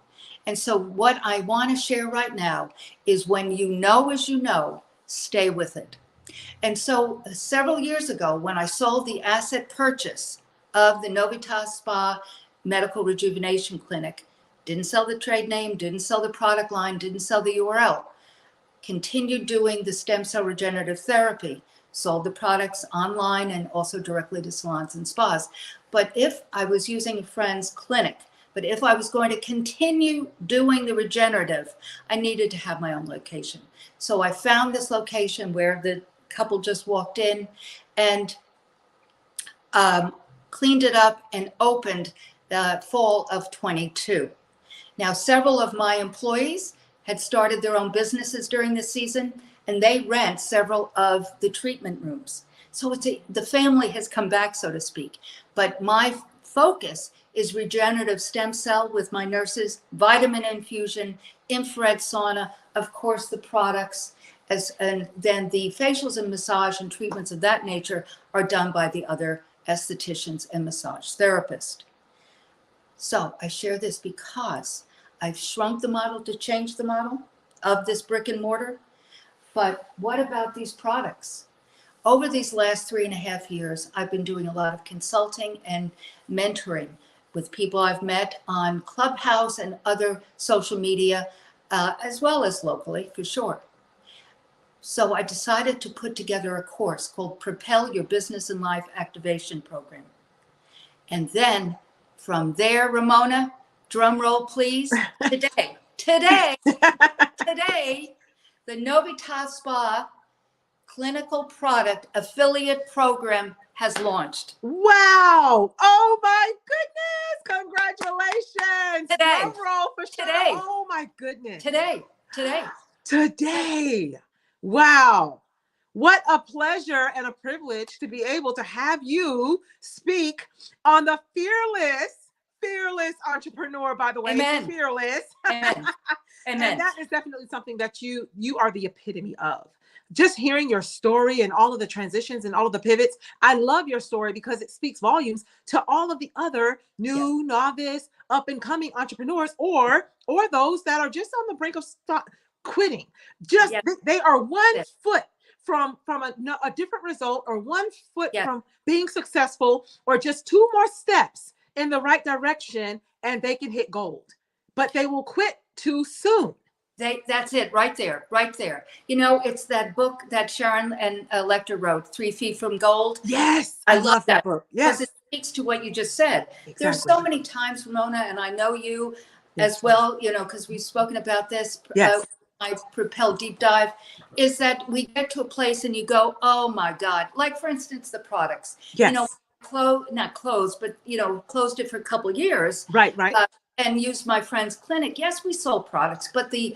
And so what I want to share right now is when you know as you know, stay with it. And so several years ago, when I sold the asset purchase of the Novitas Spa Medical Rejuvenation Clinic, didn't sell the trade name, didn't sell the product line, didn't sell the URL, continued doing the stem cell regenerative therapy, sold the products online and also directly to salons and spas. But if I was using a friend's clinic, but if I was going to continue doing the regenerative, I needed to have my own location. So I found this location where the couple just walked in and cleaned it up and opened the fall of 22. Now, several of my employees had started their own businesses during this season, and they rent several of the treatment rooms. So the family has come back, so to speak. But my focus is regenerative stem cell with my nurses, vitamin infusion, infrared sauna, of course, the products, and then the facials and massage and treatments of that nature are done by the other estheticians and massage therapists. So I share this because I've shrunk the model to change the model of this brick and mortar. But what about these products? Over these last 3.5 years, I've been doing a lot of consulting and mentoring with people I've met on Clubhouse and other social media, as well as locally, for sure. So I decided to put together a course called Propel Your Business and Life Activation Program. And then from there, Ramona, drum roll, please. Today, the Novitas Spa Clinical Product Affiliate Program has launched. Wow. Oh my goodness. Congratulations. Today. Drum roll for sure. Today. Oh my goodness. Today. Wow. What a pleasure and a privilege to be able to have you speak on the fearless entrepreneur, by the way. Amen. Fearless. Amen. And that is definitely something that you are the epitome of. Just hearing your story and all of the transitions and all of the pivots. I love your story because it speaks volumes to all of the other new, novice, up and coming entrepreneurs or those that are just on the brink of quitting. Just they are one foot from a different result, or one foot from being successful, or just 2 more steps in the right direction, and they can hit gold. But they will quit too soon. That's it right there. You know, it's that book that Sharon and Lecter wrote, 3 Feet from Gold. Yes, I love that book. Yes, because it speaks to what you just said. Exactly. There's so many times, Ramona, and I know you as well, you know, because we've spoken about this. I Propel Deep Dive, is that we get to a place and you go, oh my God, like for instance, the products, you know, not closed, but, you know, closed it for a couple of years. Right. And used my friend's clinic. Yes, we sold products, but the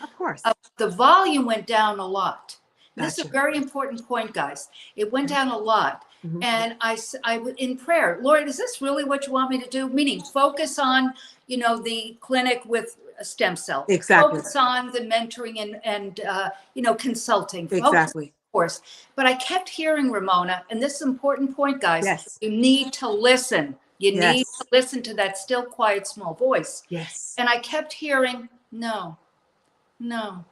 volume went down a lot. This is a very important point, guys. It went down a lot. Mm-hmm. And I in prayer, Lord, is this really what you want me to do? Meaning focus on, you know, the clinic with a stem cell. Exactly. Focus on the mentoring and you know, consulting. Exactly. Of course. But I kept hearing, Ramona, and this is an important point, guys. Yes. You need to listen. You need to listen to that still, quiet, small voice. Yes. And I kept hearing, no. I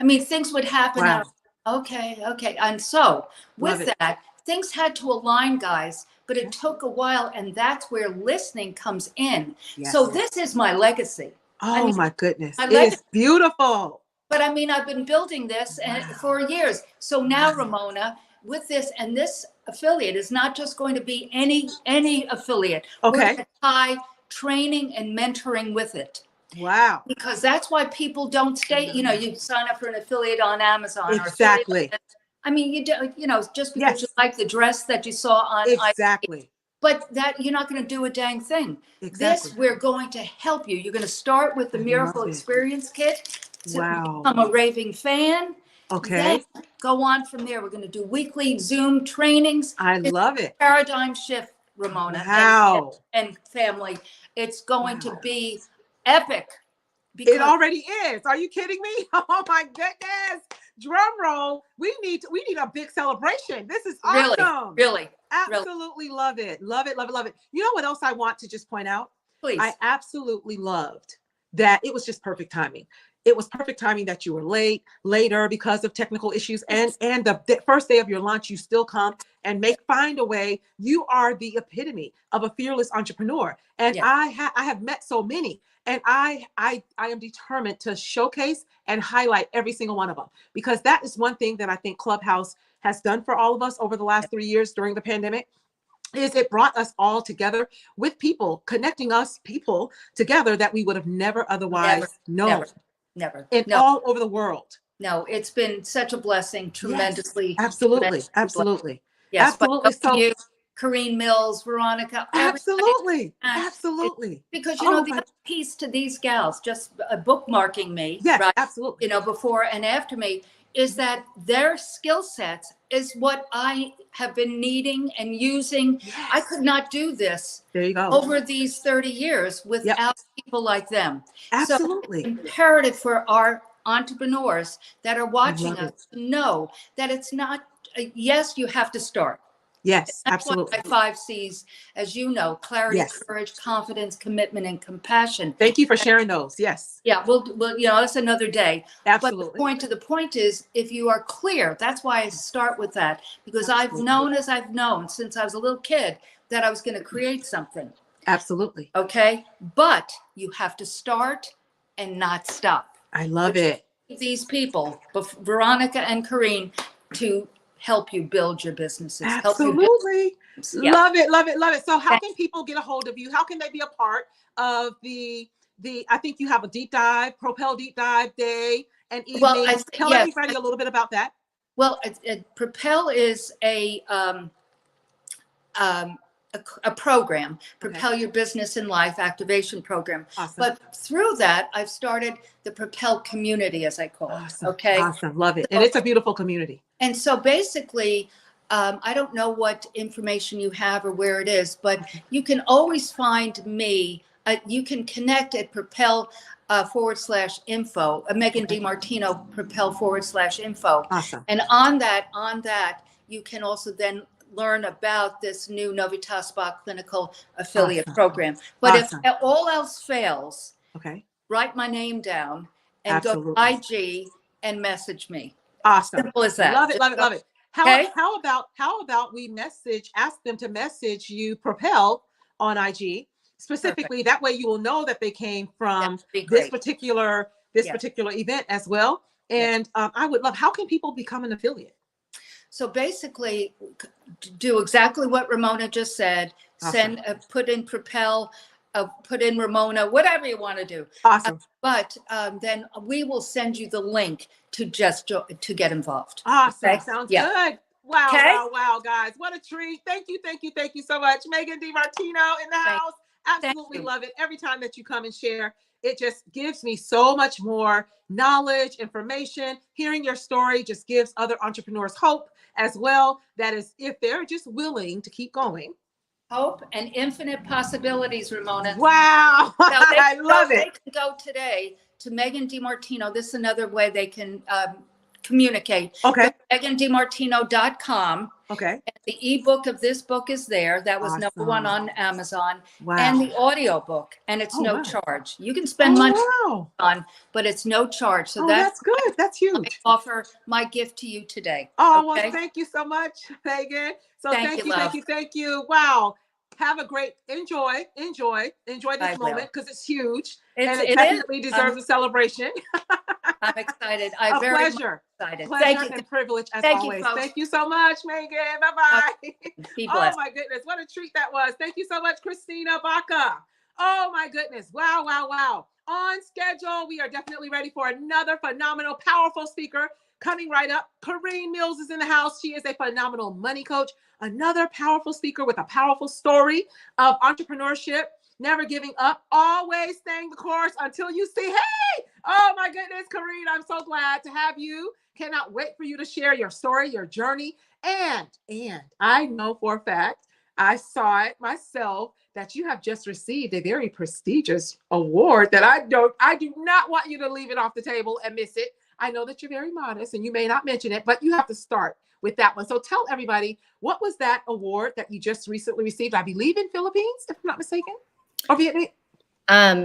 mean, things would happen. Wow. Okay. And so with that, things had to align, guys, but it took a while. And that's where listening comes in. Yes. So this is my legacy. Oh, my goodness. It's beautiful. But I mean, I've been building this for years. So now, Ramona, with this, and this affiliate is not just going to be any affiliate. Okay. We're going to tie training and mentoring with it. Wow. Because that's why people don't stay, you know, you sign up for an affiliate on Amazon. Exactly. I mean, just because you Yes. like the dress that you saw on IG, Exactly. but that you're not going to do a dang thing. Exactly. This, we're going to help you. You're going to start with the I Miracle love it. Experience Kit to Wow. become a raving fan. Okay. Then go on from there. We're going to do weekly Zoom trainings. I It's love it. paradigm shift, Ramona, Wow. and family. It's going to Wow. be epic. It already is. Are you kidding me? Oh my goodness. Drum roll. We need a big celebration. This is awesome. Really. Absolutely love it. Love it. Love it. Love it. You know what else I want to just point out? Please. I absolutely loved that it was just perfect timing. It was perfect timing that you were later because of technical issues, and the first day of your launch, you still come and find a way. You are the epitome of a fearless entrepreneur, and I have met so many, and I am determined to showcase and highlight every single one of them, because that is one thing that I think Clubhouse has done for all of us over the last 3 years during the pandemic. Is it brought us all together with people, connecting us people together that we would have never otherwise known. Never. And all over the world. No, it's been such a blessing, tremendously. Yes, absolutely. Tremendously absolutely. Yes, absolutely. So you, Kareen Mills, Veronica. Absolutely. Absolutely. Because, the other piece to these gals, just bookmarking me, yes, right? Absolutely. Before and after me, is that their skill sets is what I have been needing and using. Yes. I could not do this there you go. over these 30 years without people like them. Absolutely. So it's imperative for our entrepreneurs that are watching us to know that it's not, yes, you have to start. Yes, That's absolutely. Why 5 C's, as you know, clarity, courage, confidence, commitment, and compassion. Thank you for sharing those. Yes. Yeah, well, that's another day. Absolutely. But the point is, if you are clear, that's why I start with that, because I've known since I was a little kid that I was going to create something. Absolutely. Okay. But you have to start and not stop. I love it. These people, Veronica and Kareen, to help you build your businesses. Absolutely. Love it. Love it. Love it. So how can people get a hold of you? How can they be a part of the I think you have a Propel deep dive day and evening. Well, tell everybody a little bit about that. Well, Propel is a program, Propel Your Business in Life activation program. Awesome. But through that, I've started the Propel community, as I call it. Okay. Awesome. Love it. And it's a beautiful community. And so basically, I don't know what information you have or where it is, but you can always find me. You can connect at Propel /info, Megan DiMartino, Propel /info. Awesome. And on that, you can also then learn about this new Novitas Bach clinical affiliate program. But if all else fails, write my name down and go to IG and message me. Awesome. Simple as that. Love it, love it, love it. How about we ask them to message you Propel on IG specifically. That way you will know that they came from this particular event as well. And I would love, how can people become an affiliate? So basically, do exactly what Ramona just said. Awesome. Put in Propel, put in Ramona, whatever you want to do. Awesome. But then we will send you the link to get involved. Awesome. Okay? Sounds good. Wow, wow, guys. What a treat. Thank you so much. Megan DiMartino in the house. Absolutely love it. Every time that you come and share, it just gives me so much more knowledge, information. Hearing your story just gives other entrepreneurs hope as well. That is, if they're just willing to keep going. Hope and infinite possibilities, Ramona. Wow. I love it. They can go today to Megan DiMartino. This is another way they can communicate. Okay. MeganDiMartino.com. Okay. And the ebook of this book is there. That was number 1 on Amazon. Wow. And the audio book. And it's no charge. You can spend money on, but it's no charge. So that's good. That's huge. I offer my gift to you today. Oh, well, thank you so much, Megan. So thank you. Wow. Have a great enjoy this moment because it's huge and it definitely deserves a celebration. I'm excited. I'm very excited. Pleasure and privilege as always. Thank you so much, Megan. Bye-bye. Be blessed. Oh my goodness, what a treat that was. Thank you so much, Christina Baca. Oh my goodness. Wow. On schedule. We are definitely ready for another phenomenal, powerful speaker Coming right up, Corrine Mills is in the house. She is a phenomenal money coach, another powerful speaker with a powerful story of entrepreneurship, never giving up, always staying the course until you see, hey, oh my goodness, Corrine, I'm so glad to have you. Cannot wait for you to share your story, your journey. And I know for a fact, I saw it myself, that you have just received a very prestigious award that I do not want you to leave it off the table and miss it. I know that you're very modest and you may not mention it, but you have to start with that one. So tell everybody, what was that award that you just recently received? I believe in Philippines, if I'm not mistaken, or Vietnam.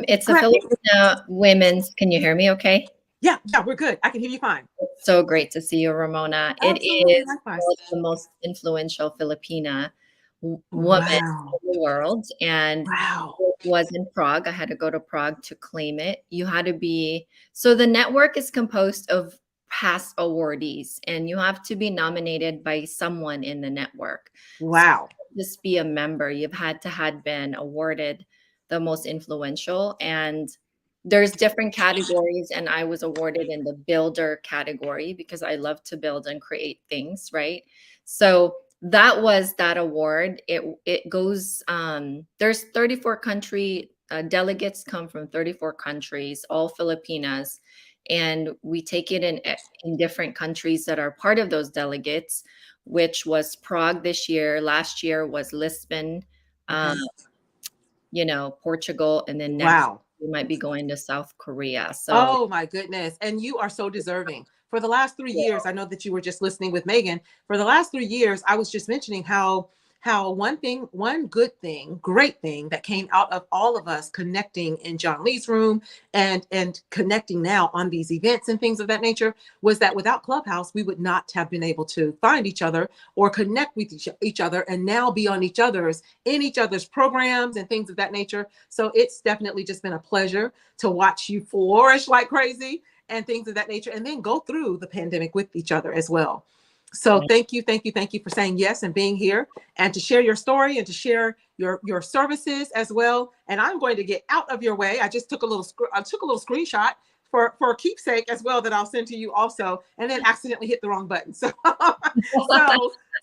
It's a Filipino women's. Can you hear me okay? Yeah, we're good. I can hear you fine. It's so great to see you, Ramona. Absolutely, it is likewise. the most influential Filipina woman Wow. in the world. And Wow. it was in Prague. I had to go to Prague to claim it. You had to be, so the network is composed of past awardees, and you have to be nominated by someone in the network. Wow. So just be a member. You've had to had been awarded the most influential, and there's different categories, and I was awarded in the builder category because I love to build and create things, right? So that was that award. It goes, there's 34 country delegates come from 34 countries, all Filipinas, and we take it in different countries that are part of those delegates, which was Prague this year. Last year was Lisbon, Portugal, and then next we might be going to South Korea. So, oh my goodness. And you are so deserving. For the last 3 years, I know that you were just listening with Megan. For the last 3 years, I was just mentioning how one great thing that came out of all of us connecting in John Lee's room and connecting now on these events and things of that nature was that without Clubhouse, we would not have been able to find each other or connect with each other and now be on each other's programs and things of that nature. So it's definitely just been a pleasure to watch you flourish like crazy and things of that nature, and then go through the pandemic with each other as well. So thank you for saying yes and being here and to share your story and to share your services as well. And I'm going to get out of your way. I just took a little screenshot for a keepsake as well that I'll send to you also, and then accidentally hit the wrong button. So I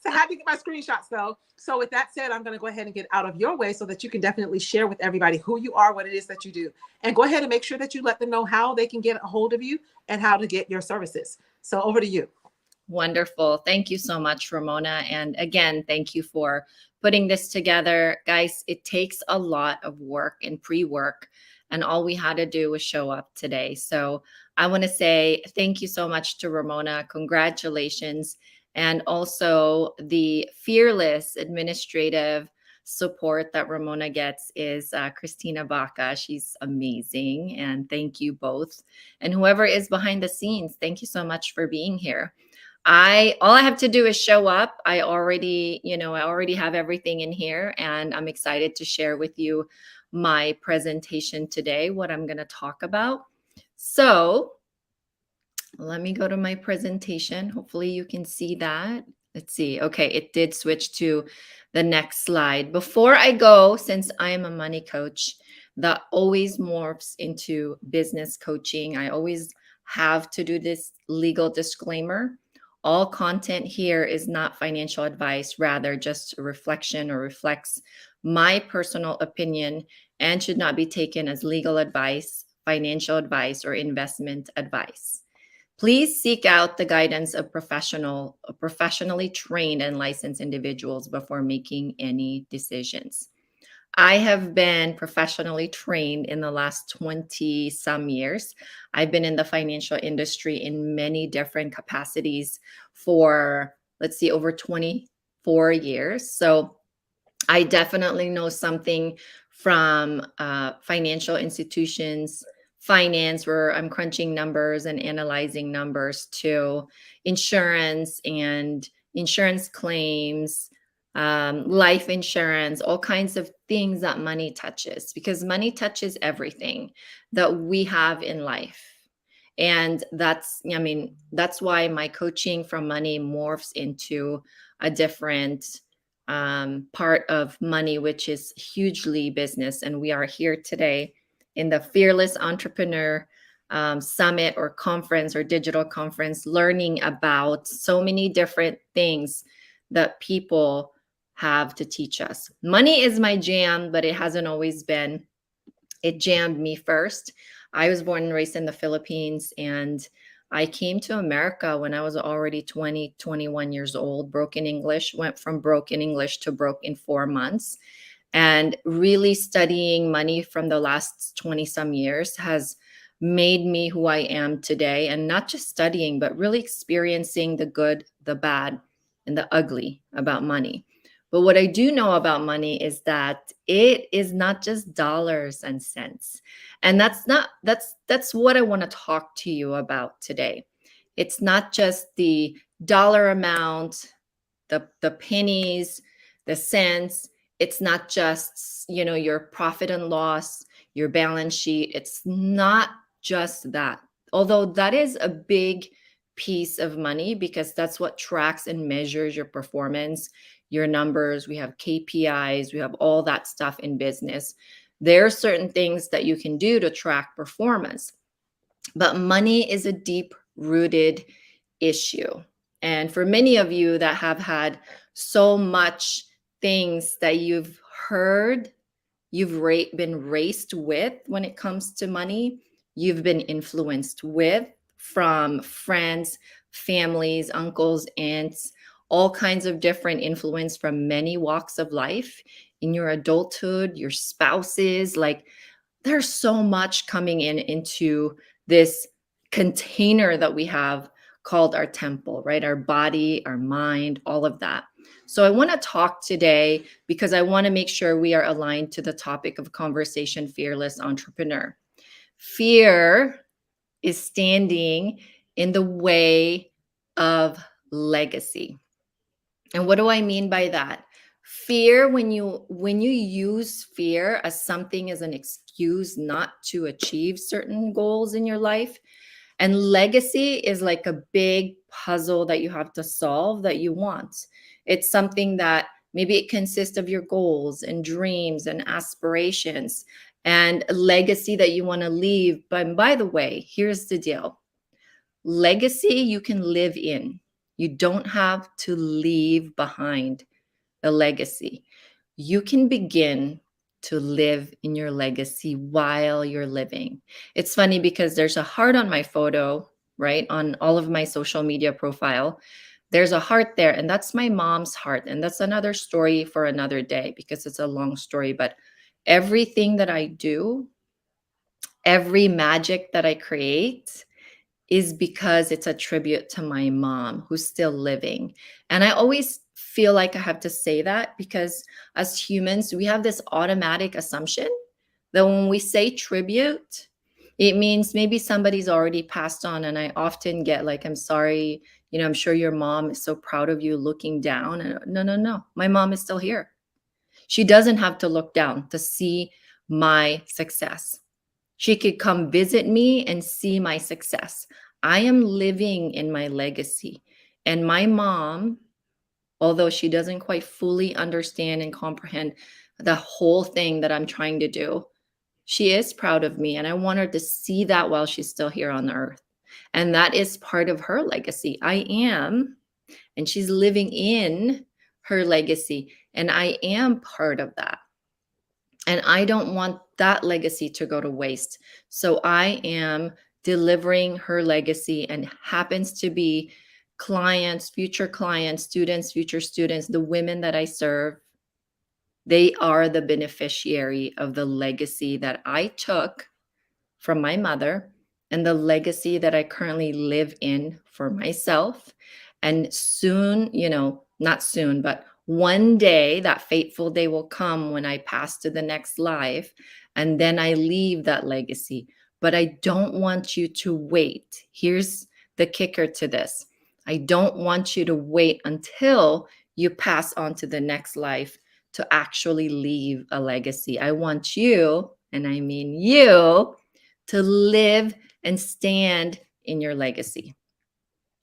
had to get my screenshots though. So with that said, I'm going to go ahead and get out of your way so that you can definitely share with everybody who you are, what it is that you do, and go ahead and make sure that you let them know how they can get a hold of you and how to get your services. So over to you. Wonderful. Thank you so much, Ramona. And again, thank you for putting this together. Guys, it takes a lot of work and pre-work, and all we had to do was show up today. So I want to say thank you so much to Ramona. Congratulations. And also the fearless administrative support that Ramona gets is Christina Baca. She's amazing. And thank you both. And whoever is behind the scenes, thank you so much for being here. All I have to do is show up. I already have everything in here, and I'm excited to share with you my presentation today, what I'm going to talk about. So let me go to my presentation. Hopefully you can see that. Let's see. Okay, it did switch to the next slide. Before I go, since I am a money coach, that always morphs into business coaching. I always have to do this legal disclaimer. All content here is not financial advice, rather just a reflection or reflects my personal opinion and should not be taken as legal advice, financial advice, or investment advice. Please seek out the guidance of professionally trained and licensed individuals before making any decisions. I have been professionally trained in the last 20 some years. I've been in the financial industry in many different capacities for, over 24 years. So I definitely know something from financial institutions, finance, where I'm crunching numbers and analyzing numbers, to insurance and insurance claims, life insurance, all kinds of things that money touches, because money touches everything that we have in life. And that's why my coaching from money morphs into a different part of money, which is hugely business. And we are here today in the Fearless Entrepreneur summit or conference or digital conference, learning about so many different things that people have to teach us. Money is my jam, but it hasn't always been. It jammed me first. I was born and raised in the Philippines, and I came to America when I was already 20, 21 years old, broken English, went from broken English to broke in 4 months. And really studying money from the last 20 some years has made me who I am today. And not just studying, but really experiencing the good, the bad, and the ugly about money. But what I do know about money is that it is not just dollars and cents. And that's what I want to talk to you about today. It's not just the dollar amount, the pennies, the cents. It's not just, your profit and loss, your balance sheet. It's not just that. Although that is a big piece of money, because that's what tracks and measures your performance, your numbers. We have KPIs, we have all that stuff in business. There are certain things that you can do to track performance, but money is a deep-rooted issue. And for many of you that have had so much things that you've heard, you've been raised with when it comes to money, you've been influenced with from friends, families, uncles, aunts, all kinds of different influence from many walks of life in your adulthood, your spouses. Like, there's so much coming into this container that we have called our temple, right? Our body, our mind, all of that. So I want to talk today because I want to make sure we are aligned to the topic of conversation, fearless entrepreneur. Fear is standing in the way of legacy. And what do I mean by that? Fear, when you use fear as something as an excuse not to achieve certain goals in your life, and legacy is like a big puzzle that you have to solve that you want. It's something that maybe it consists of your goals and dreams and aspirations and a legacy that you want to leave. But by the way, here's the deal. Legacy you can live in. You don't have to leave behind a legacy. You can begin to live in your legacy while you're living. It's funny because there's a heart on my photo, right? On all of my social media profile, there's a heart there, and that's my mom's heart. And that's another story for another day because it's a long story. But everything that I do, every magic that I create, is because it's a tribute to my mom who's still living. And I always feel like I have to say that because as humans, we have this automatic assumption that when we say tribute, it means maybe somebody's already passed on. And I often get like, I'm sorry, I'm sure your mom is so proud of you looking down. And no, my mom is still here. She doesn't have to look down to see my success. She could come visit me and see my success. I am living in my legacy. And my mom, although she doesn't quite fully understand and comprehend the whole thing that I'm trying to do, she is proud of me. And I want her to see that while she's still here on earth. And that is part of her legacy. I am, and she's living in her legacy. And I am part of that. And I don't want that legacy to go to waste. So I am delivering her legacy, and happens to be clients, future students, the women that I serve, they are the beneficiary of the legacy that I took from my mother and the legacy that I currently live in for myself. And soon, not soon, but one day, that fateful day will come when I pass to the next life, and then I leave that legacy. But I don't want you to wait. Here's the kicker to this. I don't want you to wait until you pass on to the next life to actually leave a legacy. I want you, and I mean you, to live and stand in your legacy.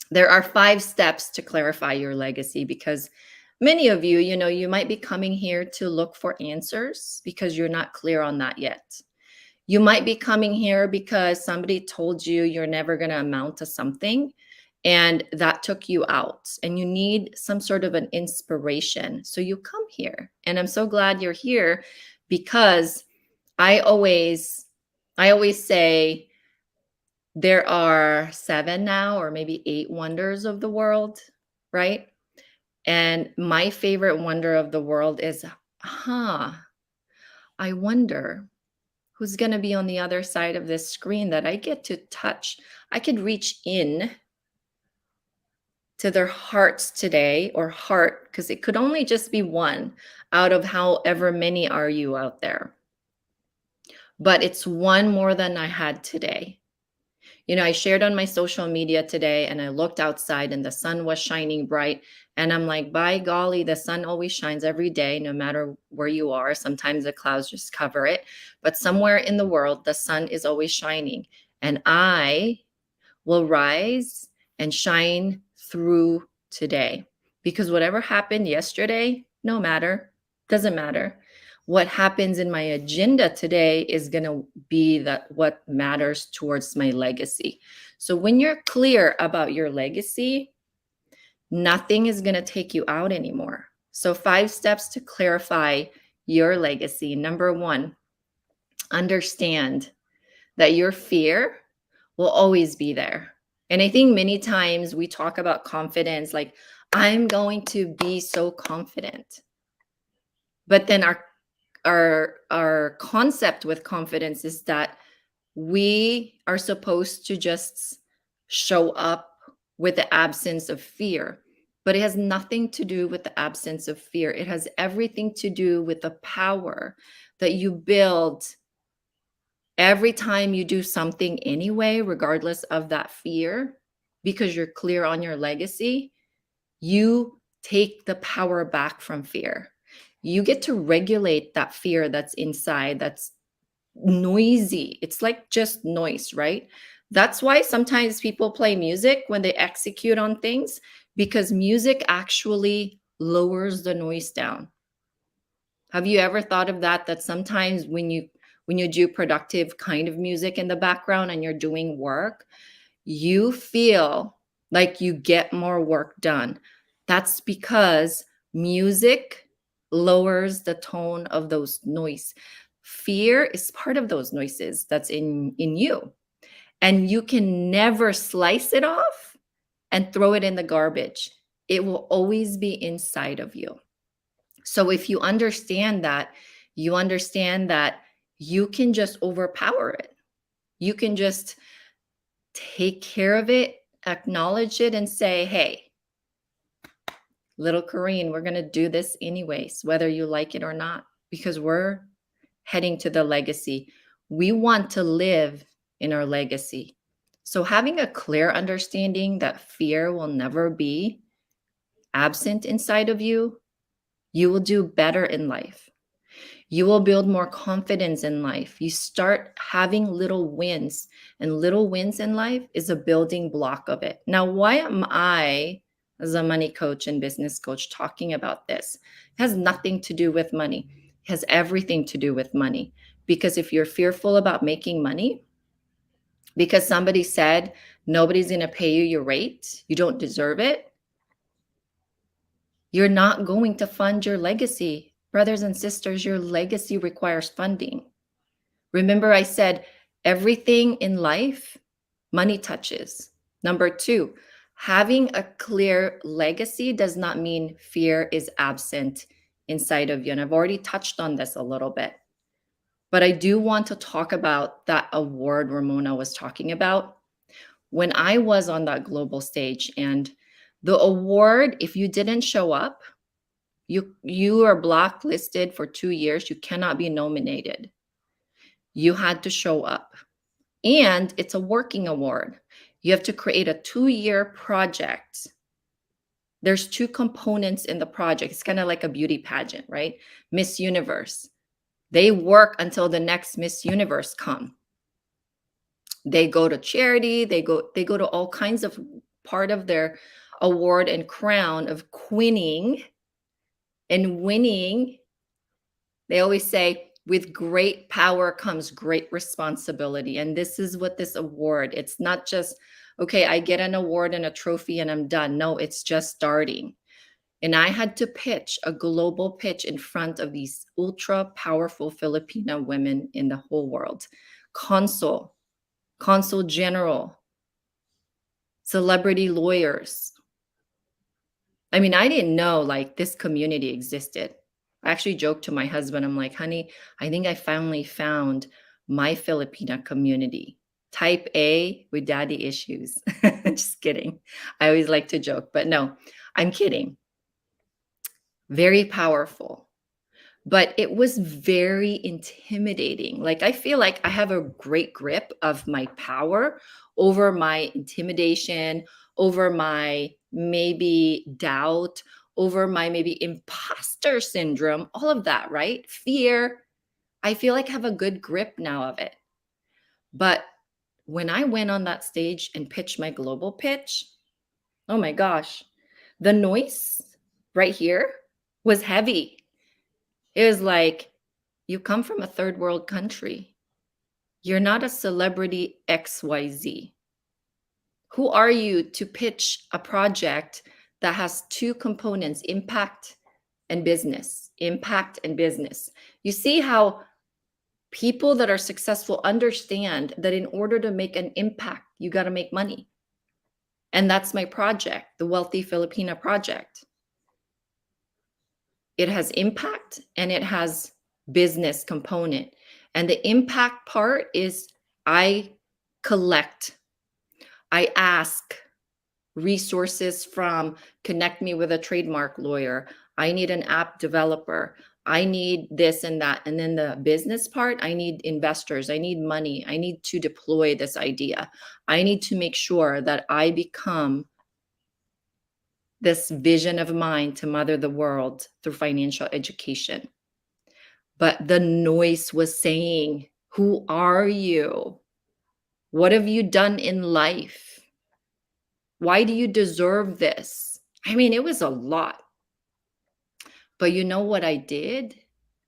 There are 5 steps to clarify your legacy, because many of you, you might be coming here to look for answers because you're not clear on that yet. You might be coming here because somebody told you you're never going to amount to something, and that took you out, and you need some sort of an inspiration. So you come here, and I'm so glad you're here, because I always say there are 7 now, or maybe 8 wonders of the world, right? And my favorite wonder of the world is, I wonder who's going to be on the other side of this screen that I get to touch. I could reach in to their hearts today, or heart, because it could only just be one out of however many are you out there. But it's one more than I had today. You know, I shared on my social media today, and I looked outside and the sun was shining bright. And I'm like, by golly, the sun always shines every day, no matter where you are. Sometimes the clouds just cover it. But somewhere in the world, the sun is always shining. And I will rise and shine through today. Because whatever happened yesterday, doesn't matter. What happens in my agenda today is going to be what matters towards my legacy. So when you're clear about your legacy, nothing is going to take you out anymore. So 5 steps to clarify your legacy. Number 1, understand that your fear will always be there. And I think many times we talk about confidence, like, I'm going to be so confident. But then our concept with confidence is that we are supposed to just show up with the absence of fear. But it has nothing to do with the absence of fear. It has everything to do with the power that you build every time you do something anyway, regardless of that fear, because you're clear on your legacy. You take the power back from fear. You get to regulate that fear that's inside, that's noisy. It's like just noise, right? That's why sometimes people play music when they execute on things, because music actually lowers the noise down. Have you ever thought of that? That sometimes when you do productive kind of music in the background and you're doing work, you feel like you get more work done. That's because music lowers the tone of those noise. Fear is part of those noises that's in you. And you can never slice it off and throw it in the garbage. It will always be inside of you. So if you understand that, you can just overpower it. You can just take care of it, acknowledge it, and say, hey, little Corrine, we're going to do this anyways, whether you like it or not, because we're heading to the legacy. We want to live in our legacy. So having a clear understanding that fear will never be absent inside of you, you will do better in life. You will build more confidence in life. You start having little wins, and little wins in life is a building block of it. Now, why am I, as a money coach and business coach, talking about this? It has nothing to do with money. It has everything to do with money. Because if you're fearful about making money, because somebody said nobody's going to pay you your rate, you don't deserve it, you're not going to fund your legacy. Brothers and sisters, your legacy requires funding. Remember, I said everything in life, money touches. Number 2, having a clear legacy does not mean fear is absent inside of you. And I've already touched on this a little bit. But I do want to talk about that award Ramona was talking about. When I was on that global stage, and the award, if you didn't show up, you are blacklisted for 2 years. You cannot be nominated. You had to show up. And it's a working award. You have to create a 2-year project. There's 2 components in the project. It's kind of like a beauty pageant, right? Miss Universe. They work until the next Miss Universe come. They go to charity. They go to all kinds of part of their award and crown of queening and winning. They always say, with great power comes great responsibility. And this is what this award, it's not just, okay, I get an award and a trophy and I'm done. No, it's just starting. And I had to pitch a global pitch in front of these ultra powerful Filipino women in the whole world. Consul general, celebrity lawyers. I mean, I didn't know like this community existed. I actually joked to my husband, I'm like, honey, I think I finally found my Filipina community. Type A with daddy issues. Just kidding. I always like to joke, but no, I'm kidding. Very powerful. But it was very intimidating. Like, I feel like I have a great grip of my power over my intimidation, over my maybe doubt, over my maybe imposter syndrome, all of that, right? Fear. I feel like I have a good grip now of it. But when I went on that stage and pitched my global pitch, oh my gosh, the noise right here was heavy. It was like, you come from a third world country. You're not a celebrity XYZ. Who are you to pitch a project that has two components, impact and business? Impact and business. You see how people that are successful understand that in order to make an impact, you got to make money. And that's my project, the Wealthy Filipina Project. It has impact and it has business component. And the impact part is I collect, I ask resources from connect me with a trademark lawyer. I need an app developer. I need this and that. And then the business part, I need investors. I need money. I need to deploy this idea. I need to make sure that I become this vision of mine to mother the world through financial education. But the noise was saying, who are you? What have you done in life? Why do you deserve this? I mean, it was a lot. But you know what I did?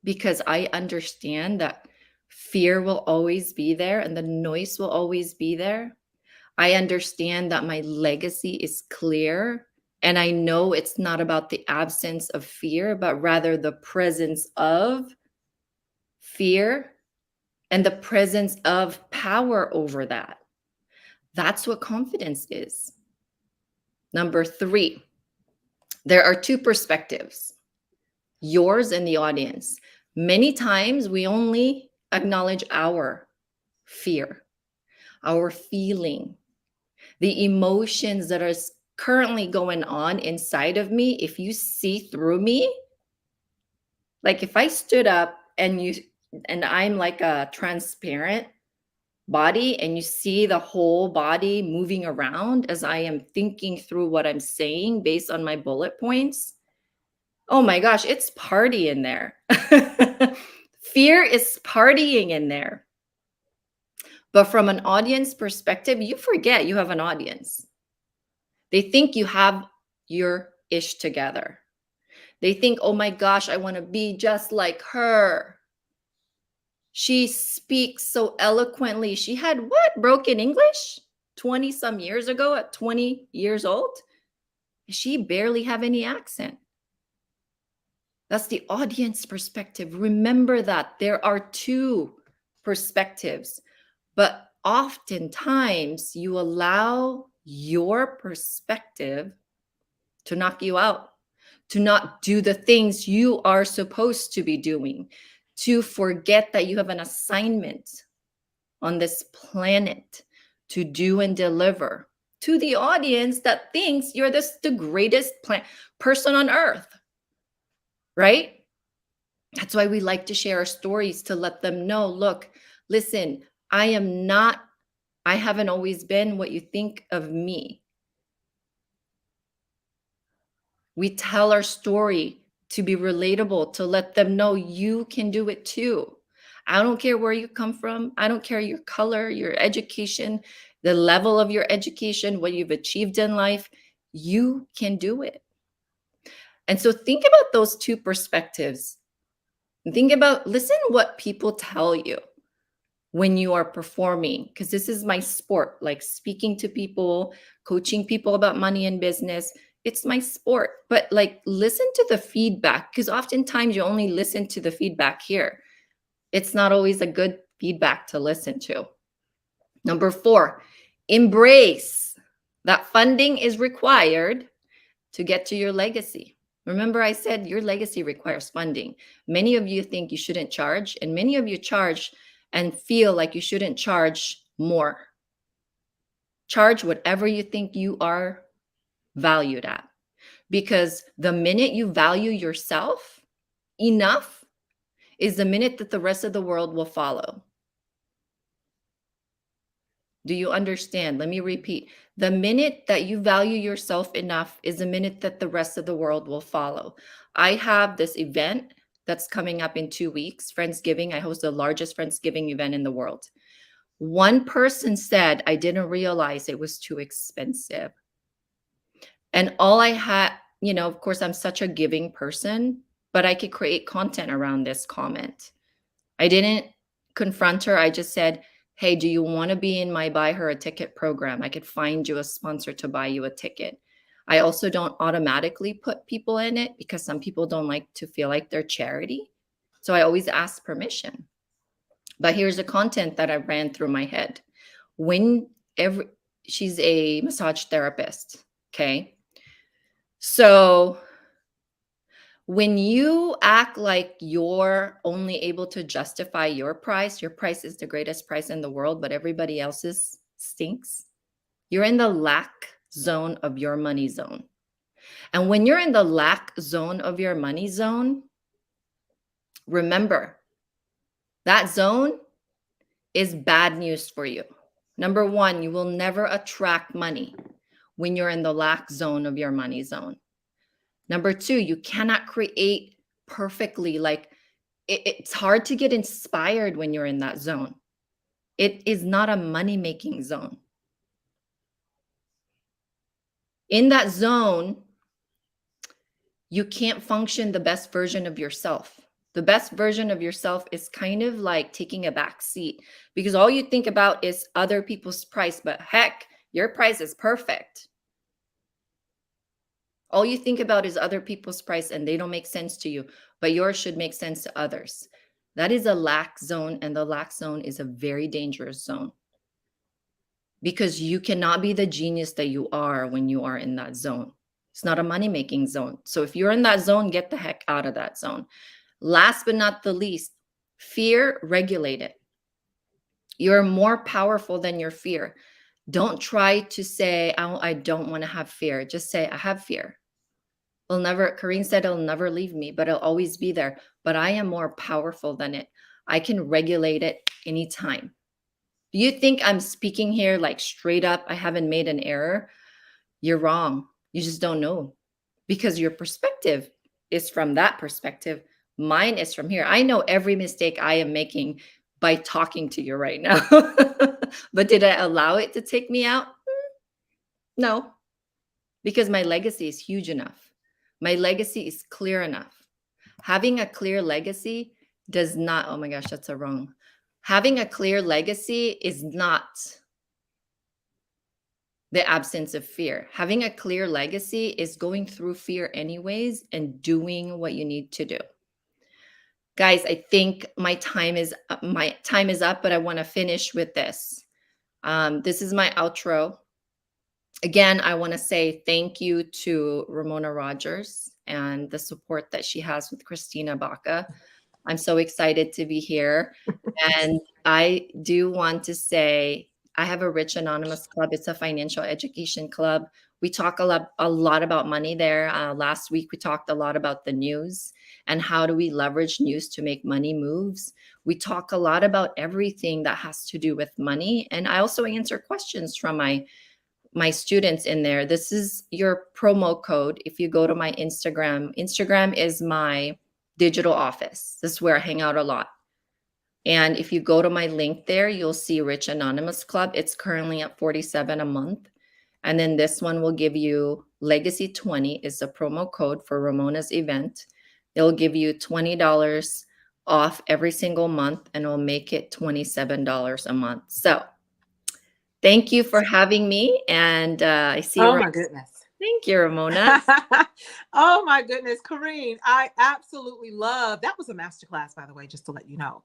Because I understand that fear will always be there and the noise will always be there. I understand that my legacy is clear. And I know it's not about the absence of fear, but rather the presence of fear and the presence of power over that. That's what confidence is. Number 3, there are two perspectives, yours and the audience. Many times we only acknowledge our fear, our feeling, the emotions that are currently going on inside of me. If you see through me, like if I stood up and I'm like a transparent body and you see the whole body moving around as I am thinking through what I'm saying based on my bullet points, oh my gosh, it's party in there. Fear is partying in there. But from an audience perspective, you forget you have an audience. They think you have your ish together. They think, oh my gosh, I want to be just like her. She speaks so eloquently. She had what? Broken English 20 some years ago at 20 years old. She barely have any accent. That's the audience perspective. Remember that there are two perspectives, but oftentimes you allow your perspective to knock you out, to not do the things you are supposed to be doing, to forget that you have an assignment on this planet to do and deliver to the audience that thinks you're the greatest person on earth, right? That's why we like to share our stories, to let them know, look, listen, I haven't always been what you think of me. We tell our story to be relatable, to let them know you can do it too. I don't care where you come from. I don't care your color, your education, the level of your education, what you've achieved in life. You can do it. And so think about those two perspectives. Think about, listen what people tell you when you are performing, because this is my sport, like speaking to people, coaching people about money and business. It's my sport. But like, listen to the feedback, because oftentimes you only listen to the feedback here. It's not always a good feedback to listen to. Number 4, embrace that funding is required to get to your legacy. Remember, I said your legacy requires funding. Many of you think you shouldn't charge, and many of you charge and feel like you shouldn't charge more. Charge whatever you think you are valued at. Because the minute you value yourself enough is the minute that the rest of the world will follow. Do you understand? Let me repeat. The minute that you value yourself enough is the minute that the rest of the world will follow. I have this event that's coming up in 2 weeks, Friendsgiving. I host the largest Friendsgiving event in the world. One person said, I didn't realize it was too expensive. And all I had, of course, I'm such a giving person, but I could create content around this comment. I didn't confront her. I just said, hey, do you want to be in my buy her a ticket program? I could find you a sponsor to buy you a ticket. I also don't automatically put people in it because some people don't like to feel like they're charity. So I always ask permission. But here's the content that I ran through my head. She's a massage therapist, okay? So when you act like you're only able to justify your price is the greatest price in the world, but everybody else's stinks. You're in the lack zone of your money zone. And when you're in the lack zone of your money zone, remember, that zone is bad news for you. Number 1, you will never attract money when you're in the lack zone of your money zone. Number 2, you cannot create perfectly. Like it's hard to get inspired when you're in that zone. It is not a money-making zone. In that zone, you can't function the best version of yourself. The best version of yourself is kind of like taking a back seat because all you think about is other people's price, but heck, your price is perfect. All you think about is other people's price and they don't make sense to you, but yours should make sense to others. That is a lack zone, and the lack zone is a very dangerous zone because you cannot be the genius that you are when you are in that zone. It's not a money-making zone. So if you're in that zone, get the heck out of that zone. Last but not the least, fear, regulate it. You're more powerful than your fear. Don't try to say, oh, I don't want to have fear. Just say, I have fear. Karine said it'll never leave me, but it'll always be there. But I am more powerful than it. I can regulate it anytime. Do you think I'm speaking here like straight up, I haven't made an error? You're wrong. You just don't know because your perspective is from that perspective. Mine is from here. I know every mistake I am making by talking to you right now. But did I allow it to take me out? No, because my legacy is huge enough. My legacy is clear enough. Having a clear legacy does not, oh my gosh, that's a wrong. Having a clear legacy is not the absence of fear. Having a clear legacy is going through fear anyways and doing what you need to do. Guys, I think my time is up, but I want to finish with this. This is my outro. Again, I want to say thank you to Ramona Rogers and the support that she has with Christina Baca. I'm so excited to be here. And I do want to say, I have a Rich Anonymous Club. It's a financial education club. We talk a lot about money there. Last week, we talked a lot about the news and how do we leverage news to make money moves. We talk a lot about everything that has to do with money. And I also answer questions from my students in there. This is your promo code. If you go to my Instagram is my digital office. This is where I hang out a lot. And if you go to my link there, you'll see Rich Anonymous Club. It's currently at $47 a month. And then this one will give you Legacy 20 is the promo code for Ramona's event. It'll give you $20 off every single month, and it'll make it $27 a month. So thank you for having me. And I see. Oh my goodness. Thank you, Ramona. Oh my goodness, Kareen, I absolutely love that. Was a masterclass, by the way, just to let you know.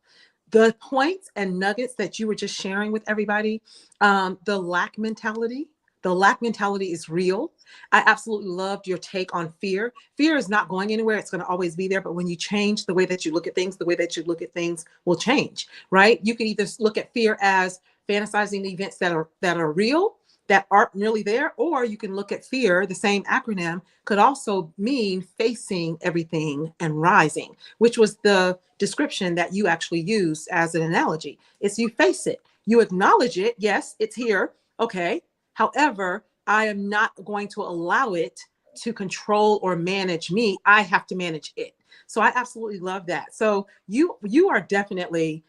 The points and nuggets that you were just sharing with everybody, the lack mentality. The lack mentality is real. I absolutely loved your take on fear. Fear is not going anywhere. It's going to always be there. But when you change the way that you look at things, the way that you look at things will change, right? You can either look at fear as fantasizing the events that are real, that aren't really there, or you can look at fear. The same acronym could also mean facing everything and rising, which was the description that you actually used as an analogy. It's you face it, you acknowledge it. Yes, it's here. Okay. However, I am not going to allow it to control or manage me. I have to manage it. So I absolutely love that. So you are definitely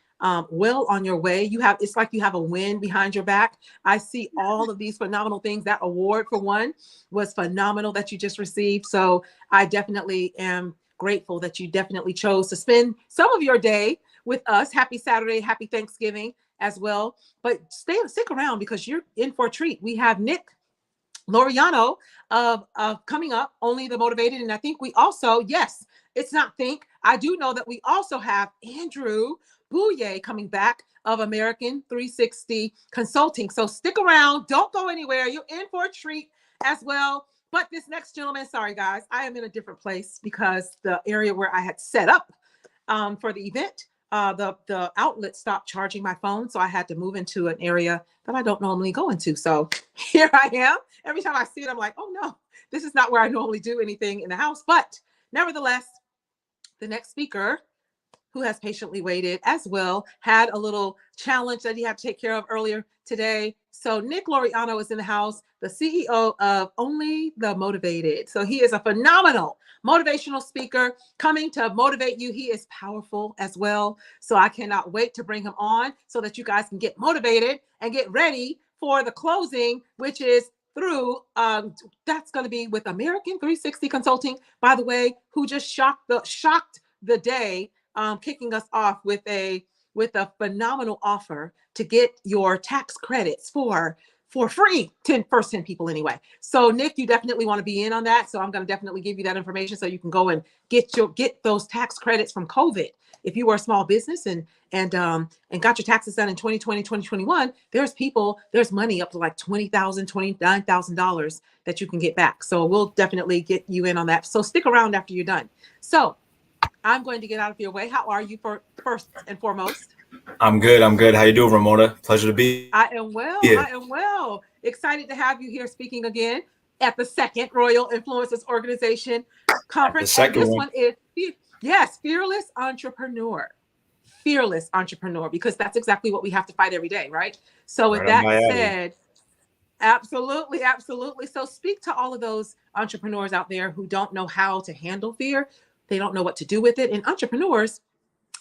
well on your way. It's like you have a wind behind your back. I see all of these phenomenal things. That award for one was phenomenal that you just received. So I definitely am grateful that you definitely chose to spend some of your day with us. Happy Saturday, happy Thanksgiving as well. But stick around because you're in for a treat. We have Nick Loriano of coming up, Only the Motivated. And I think we also, yes, it's not think. I do know that we also have Andrew Bouye coming back of American 360 Consulting. So stick around. Don't go anywhere. You're in for a treat as well. But this next gentleman, sorry, guys, I am in a different place because the area where I had set up for the event, the outlet stopped charging my phone. So I had to move into an area that I don't normally go into. So here I am. Every time I see it, I'm like, oh no, this is not where I normally do anything in the house. But nevertheless, the next speaker, who has patiently waited as well, had a little challenge that he had to take care of earlier today. So Nick Loriano is in the house, the CEO of Only the Motivated. So he is a phenomenal motivational speaker coming to motivate you. He is powerful as well. So I cannot wait to bring him on so that you guys can get motivated and get ready for the closing, which is through that's going to be with American 360 Consulting, by the way, who just shocked the day, kicking us off with a phenomenal offer to get your tax credits for free, first 10 people anyway. So Nick, you definitely want to be in on that. So I'm going to definitely give you that information so you can go and get those tax credits from COVID. If you were a small business and got your taxes done in 2020, 2021, there's money up to like $20,000, $29,000 that you can get back. So we'll definitely get you in on that. So stick around after you're done. So I'm going to get out of your way. How are you first and foremost? I'm good. How you doing, Ramona? Pleasure to be. I am well. Excited to have you here speaking again at the second Royal Influencers Organization conference. And this one is Fearless Entrepreneur. Fearless Entrepreneur, because that's exactly what we have to fight every day, right? So with that said, absolutely. So speak to all of those entrepreneurs out there who don't know how to handle fear. They don't know what to do with it. And entrepreneurs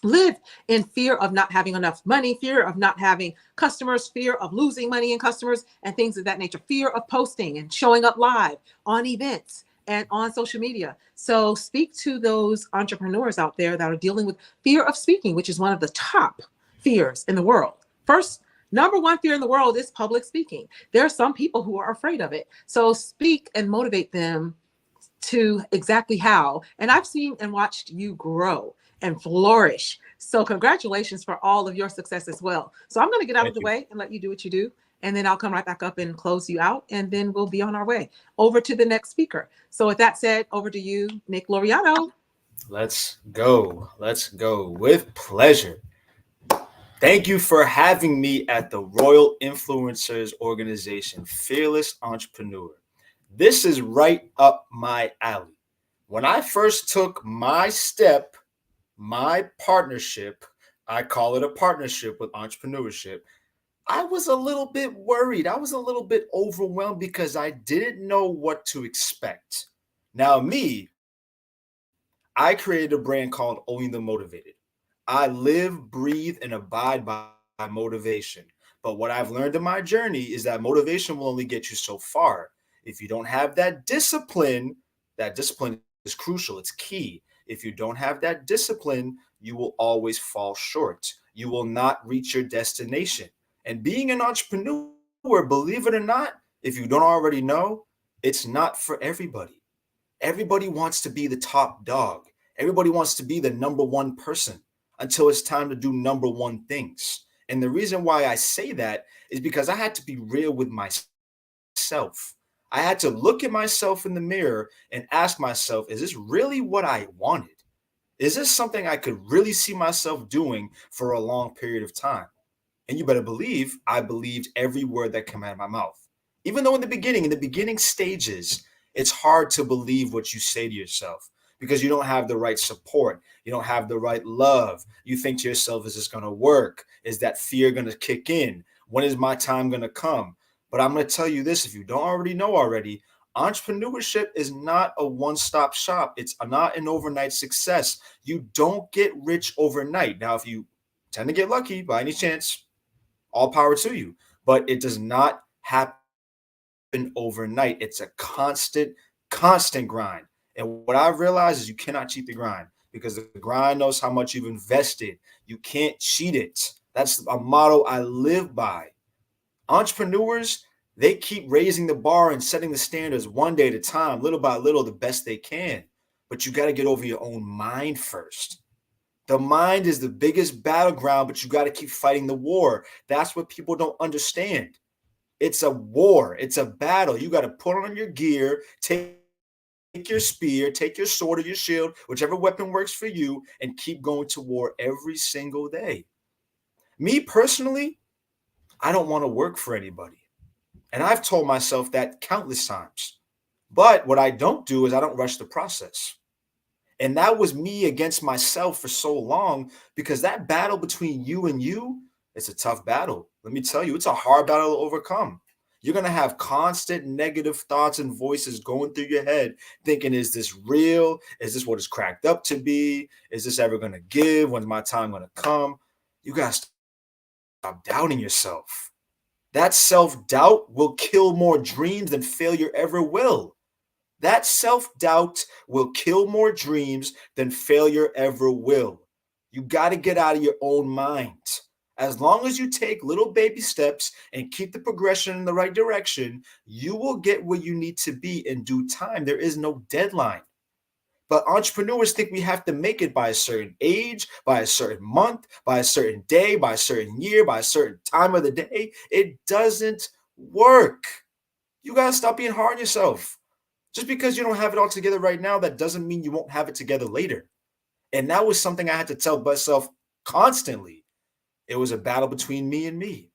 live in fear of not having enough money, fear of not having customers, fear of losing money and customers and things of that nature, fear of posting and showing up live on events and on social media. So speak to those entrepreneurs out there that are dealing with fear of speaking, which is one of the top fears in the world. Number one fear in the world is public speaking. There are some people who are afraid of it. So speak and motivate them to exactly how. And I've seen and watched you grow and flourish. So congratulations for all of your success as well. So I'm going to get out of the way and let you do what you do. And then I'll come right back up and close you out. And then we'll be on our way over to the next speaker. So with that said, over to you, Nick Loriano. Let's go with pleasure. Thank you for having me at the Royal Influencers Organization, Fearless Entrepreneur. This is right up my alley. When I first took my partnership, I call it a partnership with entrepreneurship, I was a little bit worried. I was a little bit overwhelmed because I didn't know what to expect. Now, I created a brand called Only the Motivated. I live, breathe, and abide by motivation. But what I've learned in my journey is that motivation will only get you so far. If you don't have that discipline is crucial. It's key. If you don't have that discipline, you will always fall short. You will not reach your destination. And being an entrepreneur, believe it or not, if you don't already know, it's not for everybody. Everybody wants to be the top dog. Everybody wants to be the number one person until it's time to do number one things. And the reason why I say that is because I had to be real with myself. I had to look at myself in the mirror and ask myself, is this really what I wanted? Is this something I could really see myself doing for a long period of time? And you better believe I believed every word that came out of my mouth. Even though in the beginning stages, it's hard to believe what you say to yourself because you don't have the right support. You don't have the right love. You think to yourself, is this going to work? Is that fear going to kick in? When is my time going to come? But I'm going to tell you this, if you don't already know already, entrepreneurship is not a one-stop shop. It's not an overnight success. You don't get rich overnight. Now, if you tend to get lucky by any chance, all power to you. But it does not happen overnight. It's a constant grind. And what I've realized is you cannot cheat the grind because the grind knows how much you've invested. You can't cheat it. That's a motto I live by. Entrepreneurs, they keep raising the bar and setting the standards one day at a time, little by little, the best they can. But you got to get over your own mind first. The mind is the biggest battleground, but you got to keep fighting the war. That's what people don't understand. It's a war. It's a battle. You got to put on your gear, take your spear, take your sword or your shield, whichever weapon works for you, and keep going to war every single day. Me personally, I don't want to work for anybody. And I've told myself that countless times. But what I don't do is I don't rush the process. And that was me against myself for so long because that battle between you and you, it's a tough battle. Let me tell you, it's a hard battle to overcome. You're going to have constant negative thoughts and voices going through your head thinking, is this real? Is this what it's cracked up to be? Is this ever going to give? When's my time going to come? You got to stop doubting yourself. That self-doubt will kill more dreams than failure ever will. That self-doubt will kill more dreams than failure ever will. You got to get out of your own mind. As long as you take little baby steps and keep the progression in the right direction, you will get where you need to be in due time. There is no deadline. But entrepreneurs think we have to make it by a certain age, by a certain month, by a certain day, by a certain year, by a certain time of the day. It doesn't work. You got to stop being hard on yourself. Just because you don't have it all together right now, that doesn't mean you won't have it together later. And that was something I had to tell myself constantly. It was a battle between me and me.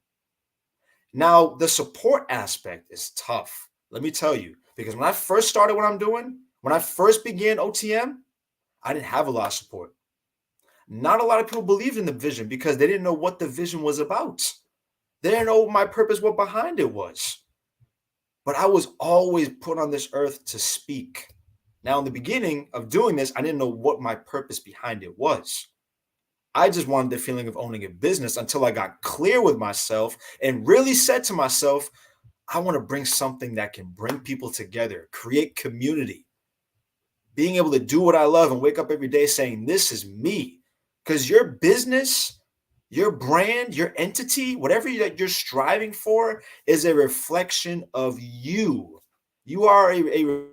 Now, the support aspect is tough. Let me tell you, because when I first started what I'm doing, when I first began OTM, I didn't have a lot of support. Not a lot of people believed in the vision because they didn't know what the vision was about. They didn't know my purpose, what behind it was. But I was always put on this earth to speak. Now, in the beginning of doing this, I didn't know what my purpose behind it was. I just wanted the feeling of owning a business until I got clear with myself and really said to myself, I want to bring something that can bring people together, create community. Being able to do what I love and wake up every day saying, this is me. Because your business, your brand, your entity, whatever that you're striving for is a reflection of you. You are a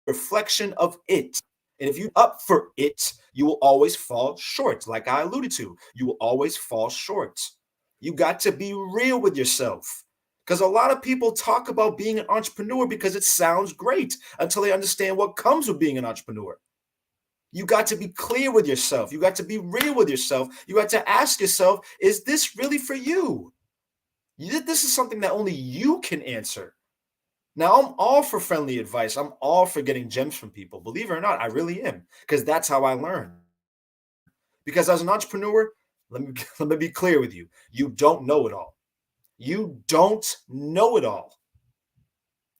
reflection of it. And if you're up for it, you will always fall short. Like I alluded to, you will always fall short. You got to be real with yourself. Because a lot of people talk about being an entrepreneur because it sounds great until they understand what comes with being an entrepreneur. You got to be clear with yourself. You got to be real with yourself. You got to ask yourself, is this really for you? This is something that only you can answer. Now, I'm all for friendly advice. I'm all for getting gems from people. Believe it or not, I really am, because that's how I learn. Because as an entrepreneur, let me be clear with you. You don't know it all. You don't know it all.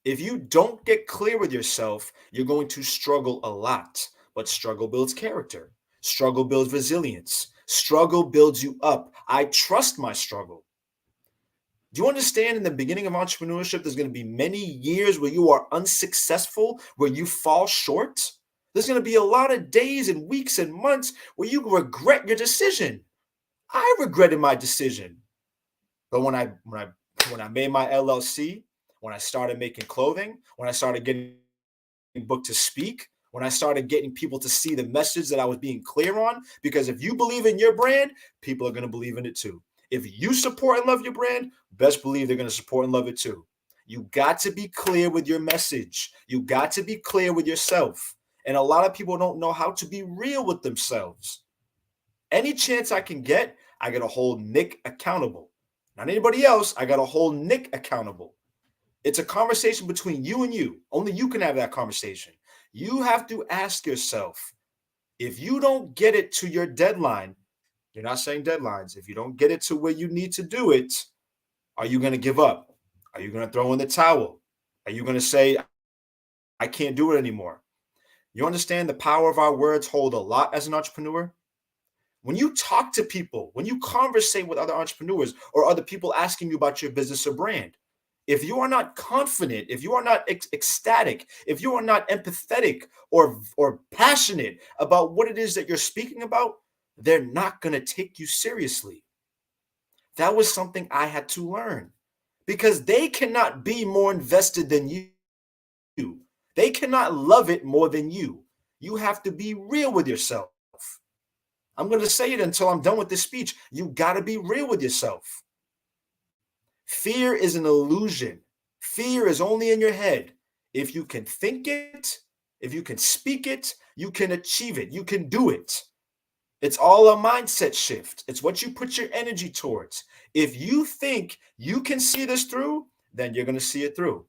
If you don't get clear with yourself, you're going to struggle a lot. But struggle builds character. Struggle builds resilience. Struggle builds you up. I trust my struggle. Do you understand in the beginning of entrepreneurship, there's going to be many years where you are unsuccessful, where you fall short? There's going to be a lot of days and weeks and months where you regret your decision. I regretted my decision. But when I made my LLC, when I started making clothing, when I started getting booked to speak, when I started getting people to see the message that I was being clear on, because if you believe in your brand, people are going to believe in it too. If you support and love your brand, best believe they're going to support and love it too. You got to be clear with your message. You got to be clear with yourself. And a lot of people don't know how to be real with themselves. Any chance I can get, I got to hold Nick accountable. Not anybody else. I got to hold Nick accountable. It's a conversation between you and you. Only you can have that conversation. You have to ask yourself, if you don't get it to your deadline, you're not saying deadlines. If you don't get it to where you need to do it, are you going to give up? Are you going to throw in the towel? Are you going to say, I can't do it anymore? You understand the power of our words hold a lot as an entrepreneur? When you talk to people, when you conversate with other entrepreneurs or other people asking you about your business or brand, if you are not confident, if you are not ecstatic, if you are not empathetic or passionate about what it is that you're speaking about, they're not going to take you seriously. That was something I had to learn, because they cannot be more invested than you. They cannot love it more than you. You have to be real with yourself. I'm going to say it until I'm done with this speech. You got to be real with yourself. Fear is an illusion. Fear is only in your head. If you can think it, if you can speak it, you can achieve it. You can do it. It's all a mindset shift. It's what you put your energy towards. If you think you can see this through, then you're going to see it through.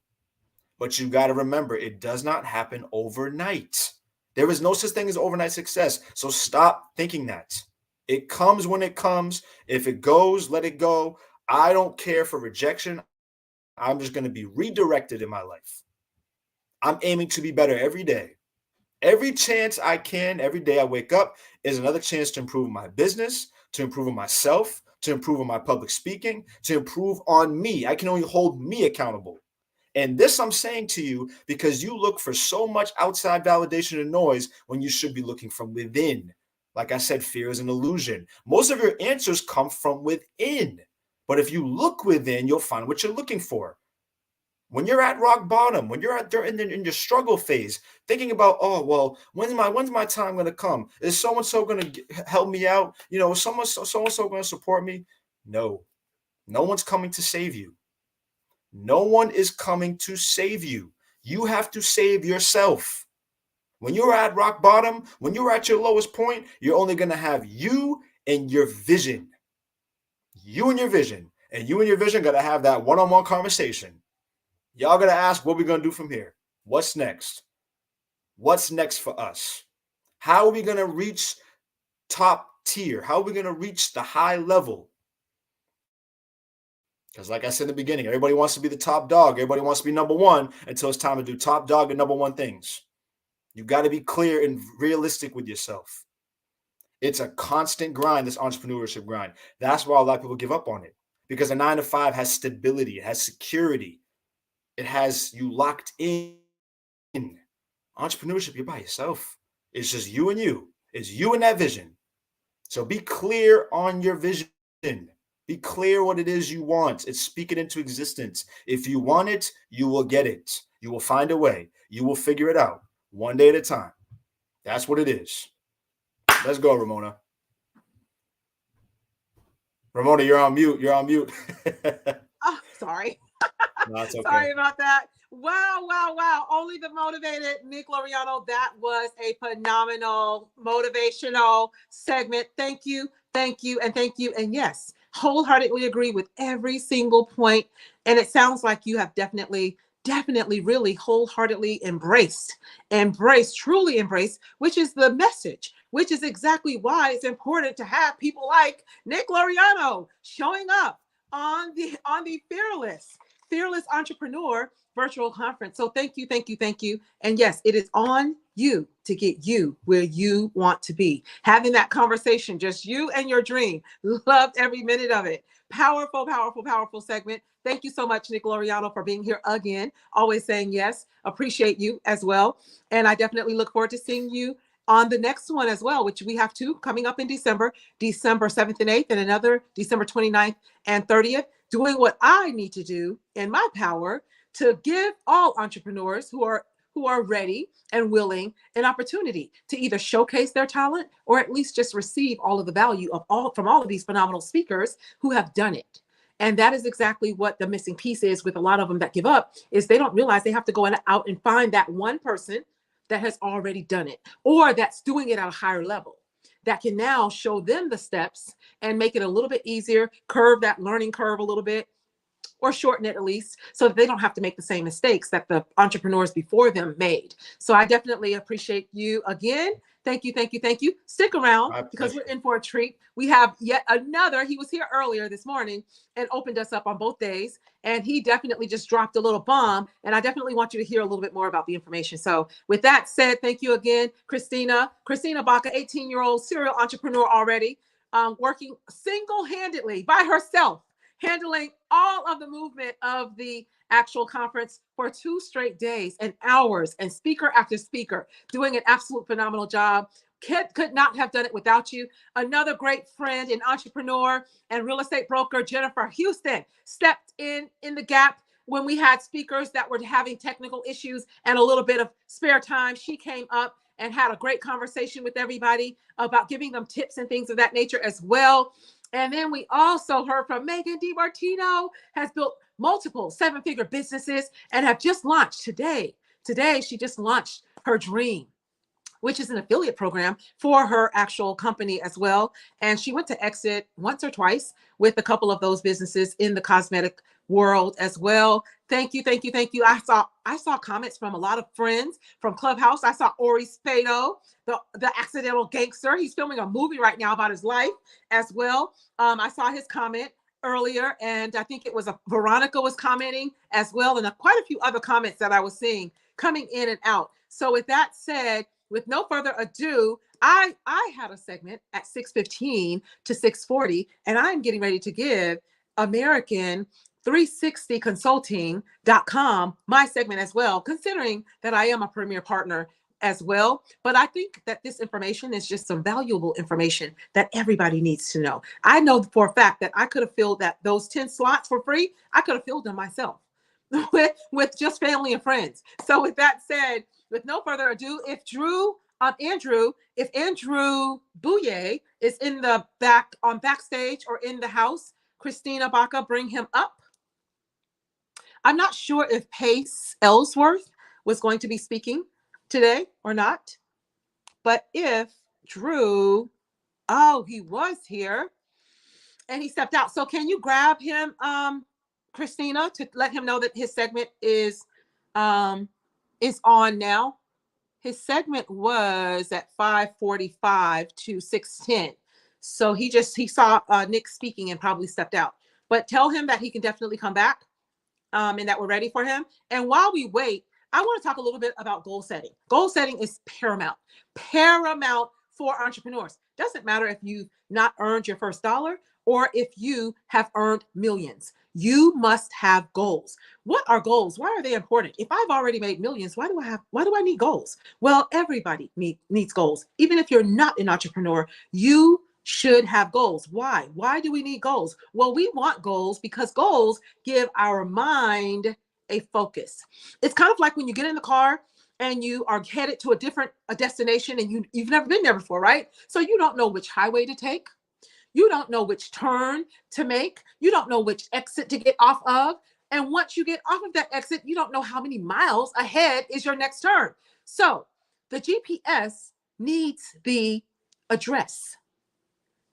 But you got to remember, it does not happen overnight. There is no such thing as overnight success. So stop thinking that. It comes when it comes. If it goes, let it go. I don't care for rejection. I'm just going to be redirected in my life. I'm aiming to be better every day. Every chance I can, every day I wake up is another chance to improve my business, to improve on myself, to improve on my public speaking, to improve on me. I can only hold me accountable. And this I'm saying to you because you look for so much outside validation and noise when you should be looking from within. Like I said, fear is an illusion. Most of your answers come from within. But if you look within, you'll find what you're looking for. When you're at rock bottom, when you're out there in your struggle phase, thinking about, oh, well, when's my time going to come? Is so-and-so going to help me out? You know, is so-and-so going to support me? No one's coming to save you. No one is coming to save you. You have to save yourself. When you're at rock bottom, when you're at your lowest point, you're only going to have you and your vision. You and your vision. And you and your vision got to have that one-on-one conversation. Y'all got to ask, what we're going to do from here? What's next? What's next for us? How are we going to reach top tier? How are we going to reach the high level? Because like I said in the beginning, everybody wants to be the top dog. Everybody wants to be number one until it's time to do top dog and number one things. You got to be clear and realistic with yourself. It's a constant grind, this entrepreneurship grind. That's why a lot of people give up on it. Because a 9-to-5 has stability, it has security. It has you locked in. Entrepreneurship, you're by yourself. It's just you and you. It's you and that vision. So be clear on your vision. Be clear what it is you want. It's speak it into existence. If you want it, you will get it. You will find a way. You will figure it out one day at a time. That's what it is. Let's go, Ramona. Ramona, you're on mute. You're on mute. Oh, sorry. No, it's okay. Sorry about that. Wow. Only the motivated Nick Loriano. That was a phenomenal motivational segment. Thank you. And yes, wholeheartedly agree with every single point. And it sounds like you have definitely really wholeheartedly truly embraced, which is the message, which is exactly why it's important to have people like Nick Loriano showing up on the Fearless Entrepreneur virtual conference. So thank you. And yes, it is on you to get you where you want to be. Having that conversation, just you and your dream. Loved every minute of it. Powerful, powerful, powerful segment. Thank you so much, Nick Loriano, for being here again. Always saying yes. Appreciate you as well. And I definitely look forward to seeing you on the next one as well, which we have two coming up in December 7th and 8th, and another December 29th and 30th, doing what I need to do in my power to give all entrepreneurs who are ready and willing an opportunity to either showcase their talent or at least just receive all of the value from all of these phenomenal speakers who have done it. And that is exactly what the missing piece is with a lot of them that give up, is they don't realize they have to go out and find that one person that has already done it, or that's doing it at a higher level, that can now show them the steps and make it a little bit easier, curve that learning curve a little bit, or shorten it at least, so that they don't have to make the same mistakes that the entrepreneurs before them made. So I definitely appreciate you again. Thank you, thank you, thank you. Stick around because we're in for a treat. We have yet another. He was here earlier this morning and opened us up on both days. And he definitely just dropped a little bomb. And I definitely want you to hear a little bit more about the information. So with that said, thank you again, Christina Baca, 18-year-old serial entrepreneur already, working single-handedly by herself, handling all of the movement of the actual conference for 2 straight days and hours, and speaker after speaker, doing an absolute phenomenal job. Could not have done it without you. Another great friend and entrepreneur and real estate broker, Jennifer Houston, stepped in the gap when we had speakers that were having technical issues and a little bit of spare time. She came up and had a great conversation with everybody about giving them tips and things of that nature as well. And then we also heard from Megan DiMartino, has built multiple 7-figure businesses and have just launched today. Today, she just launched her Dream, which is an affiliate program for her actual company as well. And she went to exit once or twice with a couple of those businesses in the cosmetic world as well. Thank you, thank you, thank you. I saw comments from a lot of friends from Clubhouse. I saw Ori Spado, the accidental gangster. He's filming a movie right now about his life as well. I saw his comment earlier, and I think it was Veronica was commenting as well, and quite a few other comments that I was seeing coming in and out. So with that said, with no further ado, I had a segment at 6:15 to 6:40, and I'm getting ready to give American360consulting.com my segment as well, considering that I am a premier partner as well. But I think that this information is just some valuable information that everybody needs to know. I know for a fact that I could have filled those 10 slots for free. I could have filled them myself with just family and friends. So with that said, with no further ado, if Andrew Bouye is in the back on backstage or in the house, Christina Baca, bring him up. I'm not sure if Pace Ellsworth was going to be speaking today or not, but if Drew, he was here and he stepped out. So can you grab him, Christina, to let him know that his segment is on now? His segment was at 5:45 to 6:10. So he saw Nick speaking and probably stepped out. But tell him that he can definitely come back and that we're ready for him. And while we wait, I want to talk a little bit about goal setting. Goal setting is paramount for entrepreneurs. Doesn't matter if you've not earned your first dollar or if you have earned millions. You must have goals. What are goals? Why are they important? If I've already made millions, why do I need goals? Well, everybody needs goals. Even if you're not an entrepreneur, you should have goals. Why? Why do we need goals? Well, we want goals because goals give our mind a focus. It's kind of like when you get in the car and you are headed to a destination and you've never been there before, right? So you don't know which highway to take. You don't know which turn to make. You don't know which exit to get off of. And once you get off of that exit, you don't know how many miles ahead is your next turn. So the GPS needs the address.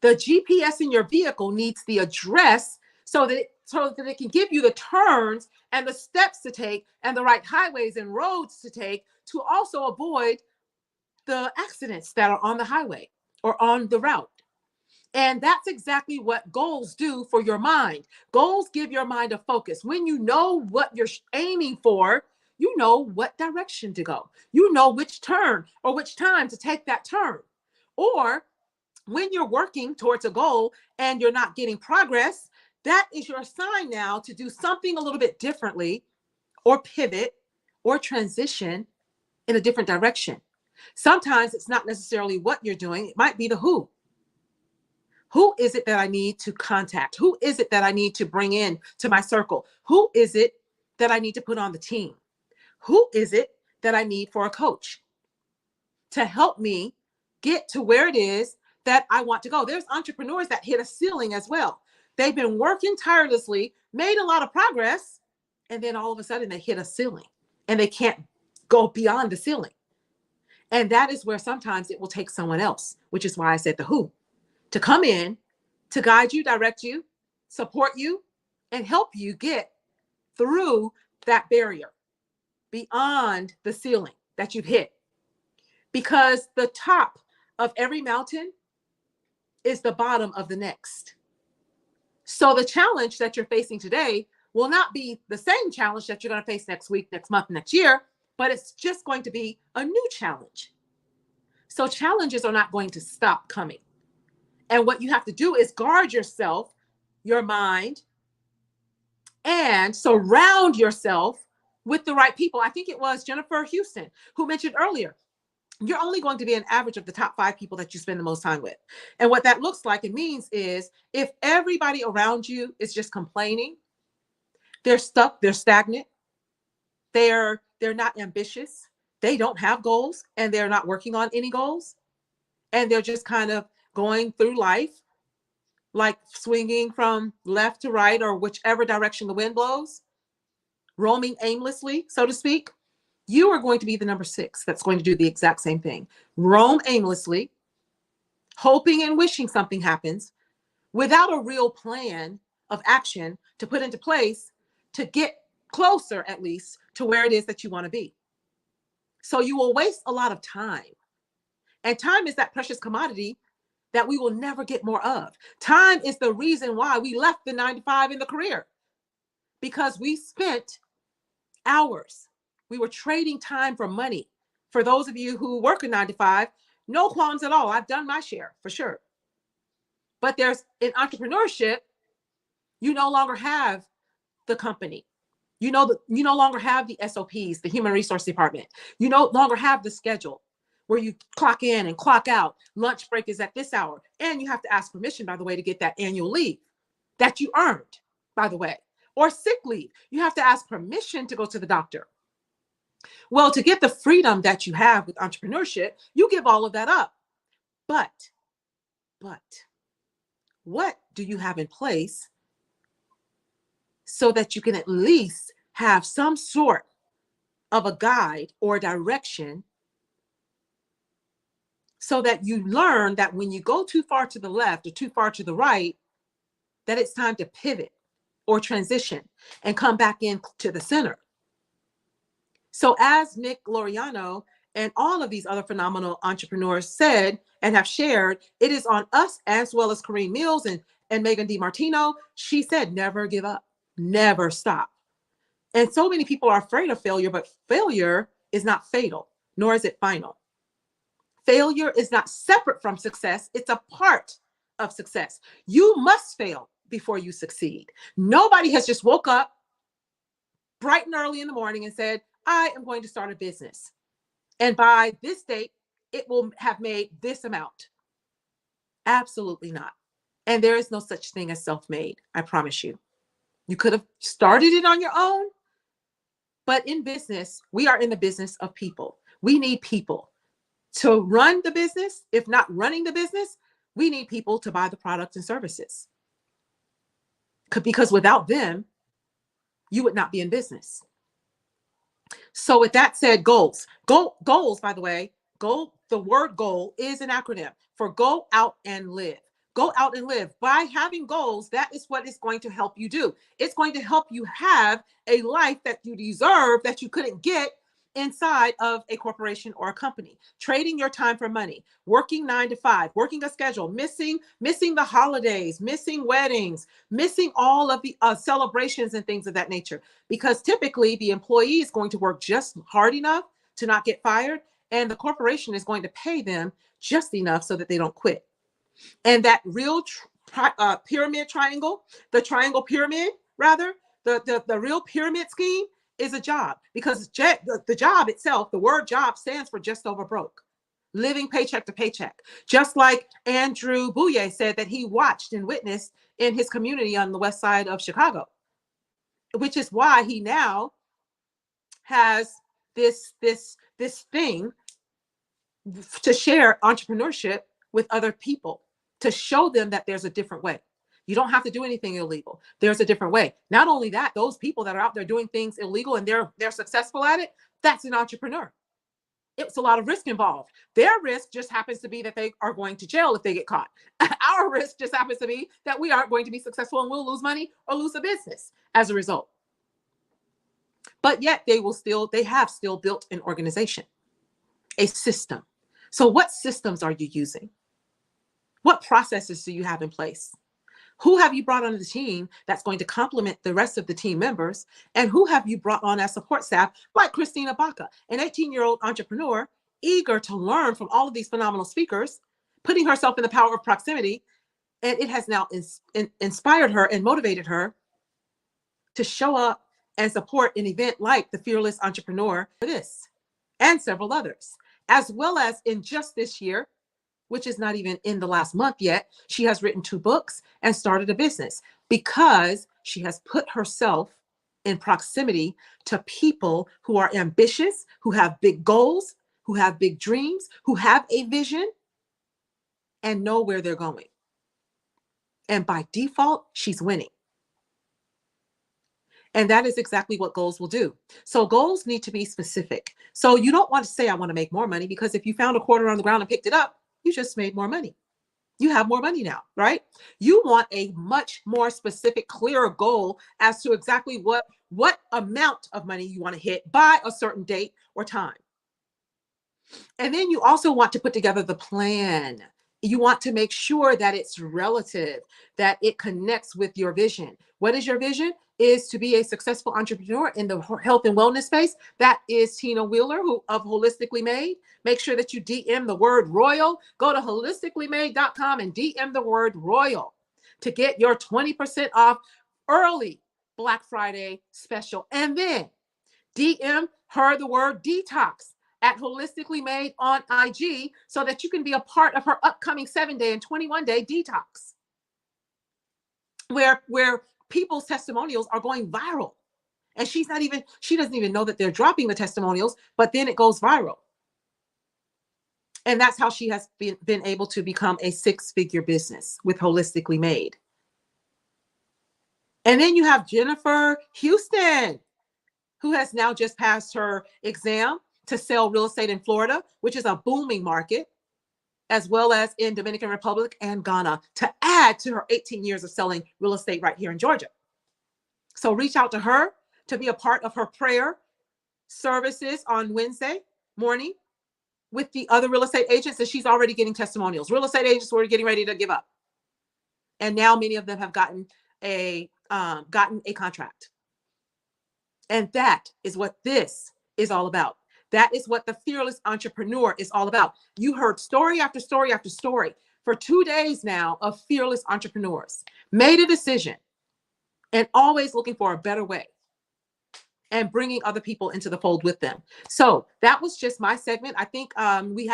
The GPS in your vehicle needs the address so that it can give you the turns and the steps to take and the right highways and roads to take to also avoid the accidents that are on the highway or on the route. And that's exactly what goals do for your mind. Goals give your mind a focus. When you know what you're aiming for, you know what direction to go. You know which turn or which time to take that turn. Or when you're working towards a goal and you're not getting progress, that is your sign now to do something a little bit differently, or pivot or transition in a different direction. Sometimes it's not necessarily what you're doing, it might be the who. Who is it that I need to contact? Who is it that I need to bring in to my circle? Who is it that I need to put on the team? Who is it that I need for a coach to help me get to where it is that I want to go? There's entrepreneurs that hit a ceiling as well. They've been working tirelessly, made a lot of progress, and then all of a sudden they hit a ceiling and they can't go beyond the ceiling. And that is where sometimes it will take someone else, which is why I said the who, to come in, to guide you, direct you, support you, and help you get through that barrier, beyond the ceiling that you've hit. Because the top of every mountain is the bottom of the next. So the challenge that you're facing today will not be the same challenge that you're going to face next week, next month, next year, but it's just going to be a new challenge. So challenges are not going to stop coming. And what you have to do is guard yourself, your mind, and surround yourself with the right people. I think it was Jennifer Houston who mentioned earlier, you're only going to be an average of the top 5 people that you spend the most time with. And what that looks like, it means is if everybody around you is just complaining, they're stuck, they're stagnant, they're not ambitious, they don't have goals, and they're not working on any goals, and they're just kind of going through life like swinging from left to right or whichever direction the wind blows, roaming aimlessly, so to speak, you are going to be the number 6 that's going to do the exact same thing. Roam aimlessly, hoping and wishing something happens without a real plan of action to put into place to get closer, at least, to where it is that you want to be. So you will waste a lot of time. And time is that precious commodity that we will never get more of. Time is the reason why we left the 9 to 5 in the career, because we spent hours. We were trading time for money. For those of you who work a 9 to 5, no qualms at all. I've done my share for sure. But there's in entrepreneurship, you no longer have the company. You no longer have the SOPs, the human resource department. You no longer have the schedule where you clock in and clock out. Lunch break is at this hour. And you have to ask permission, by the way, to get that annual leave that you earned, by the way, or sick leave. You have to ask permission to go to the doctor. Well, to get the freedom that you have with entrepreneurship, you give all of that up. But what do you have in place so that you can at least have some sort of a guide or direction, so that you learn that when you go too far to the left or too far to the right, that it's time to pivot or transition and come back into the center. So as Nick Loriano and all of these other phenomenal entrepreneurs said and have shared, it is on us, as well as Corrine Mills and Megan DiMartino. She said, never give up, never stop. And so many people are afraid of failure, but failure is not fatal, nor is it final. Failure is not separate from success. It's a part of success. You must fail before you succeed. Nobody has just woke up bright and early in the morning and said, I am going to start a business, and by this date, it will have made this amount. Absolutely not. And there is no such thing as self-made, I promise you. You could have started it on your own, but in business, we are in the business of people. We need people to run the business. If not running the business, we need people to buy the products and services. Because without them, you would not be in business. So with that said, goals. Goals, by the way, the word goal is an acronym for go out and live. Go out and live. By having goals, that is what it's going to help you do. It's going to help you have a life that you deserve, that you couldn't get inside of a corporation or a company, trading your time for money, working 9 to 5, working a schedule, missing the holidays, missing weddings, missing all of the celebrations and things of that nature, because typically the employee is going to work just hard enough to not get fired, and the corporation is going to pay them just enough so that they don't quit. And that real pyramid triangle, the triangle pyramid, rather, the real pyramid scheme is a job, because the job itself, the word job, stands for just over broke, living paycheck to paycheck. Just like Andrew Bouye said that he watched and witnessed in his community on the west side of Chicago, which is why he now has this thing to share entrepreneurship with other people, to show them that there's a different way. You don't have to do anything illegal. There's a different way. Not only that, those people that are out there doing things illegal and they're successful at it, that's an entrepreneur. It's a lot of risk involved. Their risk just happens to be that they are going to jail if they get caught. Our risk just happens to be that we aren't going to be successful and we'll lose money or lose a business as a result. But yet they have still built an organization, a system. So what systems are you using? What processes do you have in place? Who have you brought onto the team that's going to complement the rest of the team members? And who have you brought on as support staff, like Christina Baca, an 18-year-old entrepreneur, eager to learn from all of these phenomenal speakers, putting herself in the power of proximity. And it has now inspired her and motivated her to show up and support an event like the Fearless Entrepreneur, this and several others, as well as in just this year, which is not even in the last month yet, she has written 2 books and started a business, because she has put herself in proximity to people who are ambitious, who have big goals, who have big dreams, who have a vision and know where they're going. And by default, she's winning. And that is exactly what goals will do. So goals need to be specific. So you don't want to say, I want to make more money, because if you found a quarter on the ground and picked it up, you just made more money. You have more money now, right? You want a much more specific, clearer goal as to exactly what amount of money you want to hit by a certain date or time. And then you also want to put together the plan. You want to make sure that it's relative, that it connects with your vision. What is your vision? Is to be a successful entrepreneur in the health and wellness space. That is Tina Wheeler of Holistically Made. Make sure that you DM the word royal. Go to holisticallymade.com and DM the word royal to get your 20% off early Black Friday special. And then DM her the word detox at Holistically Made on IG, so that you can be a part of her upcoming 7-day and 21-day detox, where people's testimonials are going viral. And she doesn't even know that they're dropping the testimonials, but then it goes viral. And that's how she has been able to become a 6-figure business with Holistically Made. And then you have Jennifer Houston, who has now just passed her exam to sell real estate in Florida, which is a booming market, as well as in Dominican Republic and Ghana, to add to her 18 years of selling real estate right here in Georgia. So reach out to her to be a part of her prayer services on Wednesday morning with the other real estate agents, and she's already getting testimonials. Real estate agents were getting ready to give up. And now many of them have gotten a contract. And that is what this is all about. That is what the Fearless Entrepreneur is all about. You heard story after story after story for 2 days now of fearless entrepreneurs, made a decision and always looking for a better way and bringing other people into the fold with them. So that was just my segment. I think we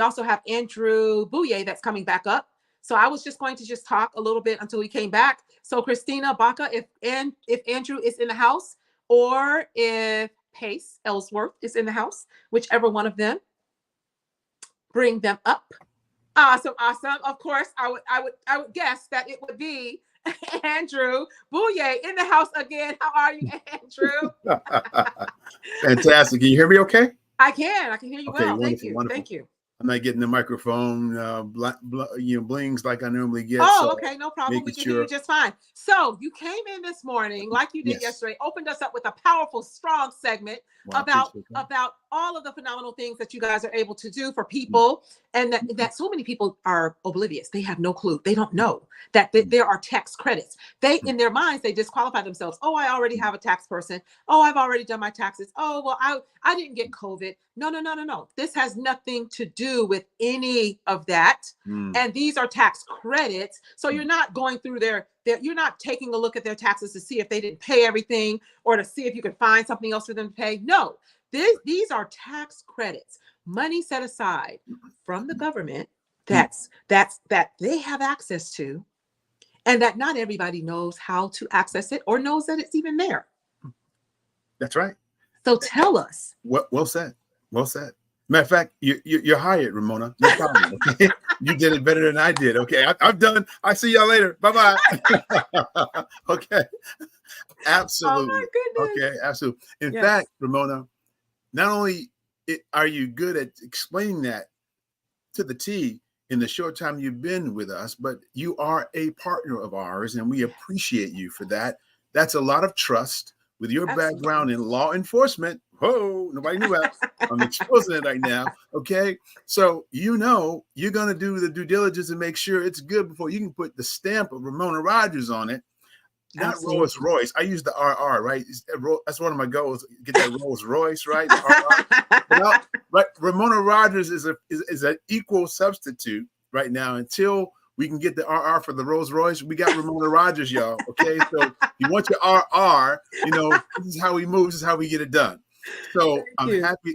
also have Andrew Bouye that's coming back up. So I was just going to just talk a little bit until he came back. So Christina Baca, if Andrew is in the house, or if Pace Ellsworth is in the house, whichever one of them, bring them up. Awesome. Of course, I would guess that it would be Andrew Bouye in the house again. How are you, Andrew? Fantastic. Can you hear me okay? I can hear you Okay, well. wonderful, Thank you. wonderful. Thank you. I'm not getting the microphone, blings like I normally get. Oh, so okay, no problem. We making can hear you just fine. So you came in this morning, like you did Yes. yesterday, opened us up with a powerful, strong segment Well, I about appreciate that. about all of the phenomenal things that you guys are able to do for people, and that so many people are oblivious. They have no clue. They don't know that there are tax credits. They, in their minds, they disqualify themselves. Oh, I already have a tax person. Oh, I've already done my taxes. Oh, well, I didn't get COVID. No. This has nothing to do with any of that. And these are tax credits. So you're not going through you're not taking a look at their taxes to see if they didn't pay everything or to see if you could find something else for them to pay. No, these are tax credits, money set aside from the government that they have access to, and that not everybody knows how to access it or knows that it's even there. That's right. So tell us. Well said. Well said. Matter of fact, you're hired, Ramona. No problem. Okay? You did it better than I did. Okay, I'm done. I see y'all later. Bye bye. Okay. Absolutely. Oh my goodness. Okay, absolutely. In Yes. fact, Ramona, not only are you good at explaining that to the T in the short time you've been with us, but you are a partner of ours, and we appreciate you for that. That's a lot of trust. With your Absolutely. background in law enforcement, nobody knew that. I'm exposing it right now. Okay. So, you're going to do the due diligence and make sure it's good before you can put the stamp of Ramona Rogers on it. Not Absolutely. Rolls Royce. I use the RR, right? That's one of my goals. Get that Rolls Royce, right? The RR. But Ramona Rogers is an equal substitute right now until we can get the RR for the Rolls Royce. We got Ramona Rogers, y'all. Okay, so you want your RR? This is how we move. This is how we get it done. So I'm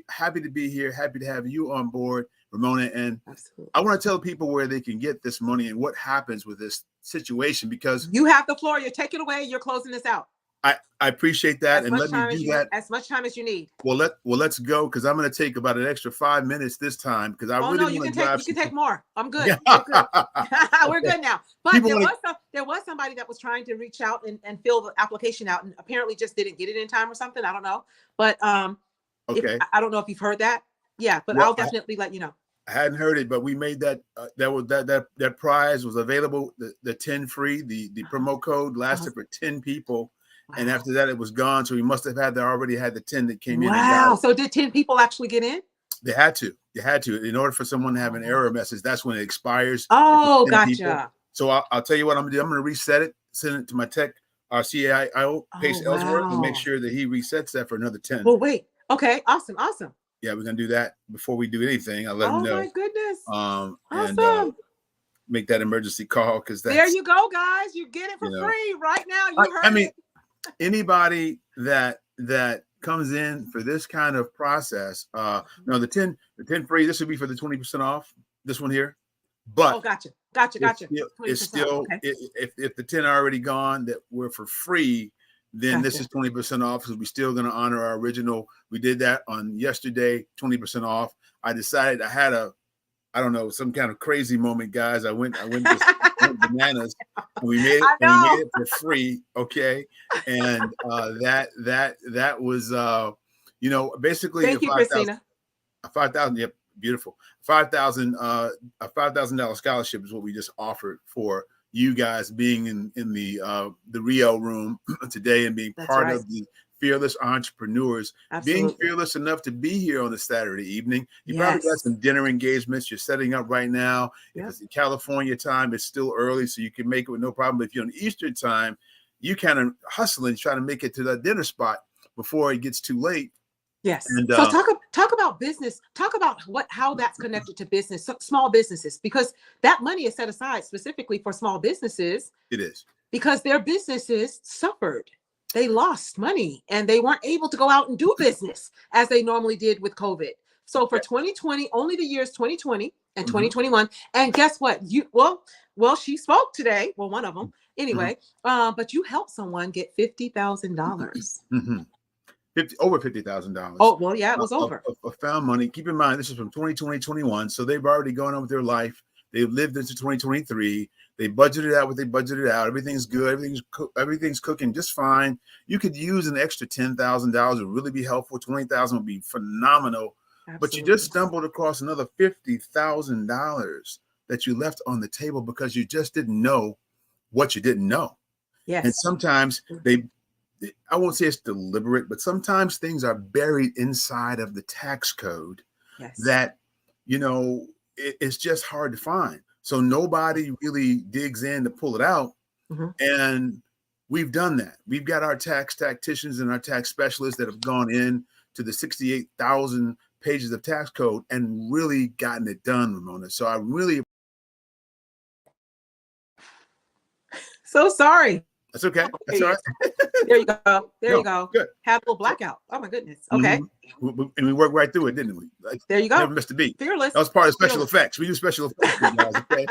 happy to be here. Happy to have you on board, Ramona. And Absolutely. I want to tell people where they can get this money and what happens with this situation, because You have the floor. You take it away. You're closing this out. I appreciate that, and let me do that. As much time as you need. Well, let's go, because I'm going to take about an extra 5 minutes this time, because I really no, want you to can drive. take. You can take more. I'm good. Yeah. We're good. We're good now. But People there was somebody that was trying to reach out and fill the application out, and apparently just didn't get it in time or something. I don't know. But Okay. I don't know if you've heard that. Yeah, but Well, I'll definitely let you know. I hadn't heard it, but we made that. That prize was available. The 10 free. The promo code lasted for 10 people. And after that, it was gone. So we must have already had the 10 that came in. Wow. So did 10 people actually get in? They had to. In order for someone to have an error message, that's when it expires. Oh, People. gotcha. So I'll tell you what I'm gonna do. I'm gonna reset it, send it to my tech, our CIO, Pace Ellsworth, and make sure that he resets that for another 10. Well, wait. Okay. Awesome. Yeah, we're gonna do that before we do anything. I'll let him know. Oh my goodness. Awesome. And make that emergency call, because there you go, guys. You get it for free right now. You heard it. Anybody that comes in for this kind of process, the 10 free, this would be for the 20% off, this one here. But gotcha. It's still okay. If the 10 are already gone that were for free, then this is 20% off, because we're still going to honor our original. We did that on yesterday, 20% off. I decided I had some kind of crazy moment, guys. I went bananas. And we made it for free, okay? And that was basically thank you, Christina. $5,000, yep, beautiful. $5,000 scholarship is what we just offered for you guys being in the Rio room today and being part of the Fearless Entrepreneurs. Absolutely. Being fearless enough to be here on a Saturday evening. You probably got some dinner engagements you're setting up right now. If it's in California time, it's still early, so you can make it with no problem. If you're on Eastern time, you kind of hustling, trying to make it to that dinner spot before it gets too late. Yes. And, so talk about business. Talk about how that's connected to business, small businesses, because that money is set aside specifically for small businesses. It is. Because their businesses suffered. They lost money and they weren't able to go out and do business as they normally did with COVID. So for 2020, only the years 2020 and 2021. And guess what? Well, she spoke today. Well, one of them anyway. But you helped someone get $50,000. Over $50,000. Oh, well, yeah, it was over. Of found money. Keep in mind, this is from 2020, 21. So they've already gone on with their life. They've lived into 2023. They budgeted out what they budgeted out. Everything's good. Everything's cooking just fine. You could use an extra $10,000. It would really be helpful. $20,000 would be phenomenal. but you just stumbled across another $50,000 that you left on the table because you just didn't know what you didn't know. Yes. And sometimes I won't say it's deliberate, but sometimes things are buried inside of the tax code that, you know, it's just hard to find. So nobody really digs in to pull it out. And we've done that. We've got our tax tacticians and our tax specialists that have gone in to the 68,000 pages of tax code and really gotten it done, Ramona. So I really. So sorry. That's okay. That's all right. There you go. There you go. Good. Had a little blackout. Oh my goodness. Okay. And we worked right through it, didn't we? Like, there you go. Never missed a beat. Fearless. That was part of special effects. We do special effects, guys. Okay.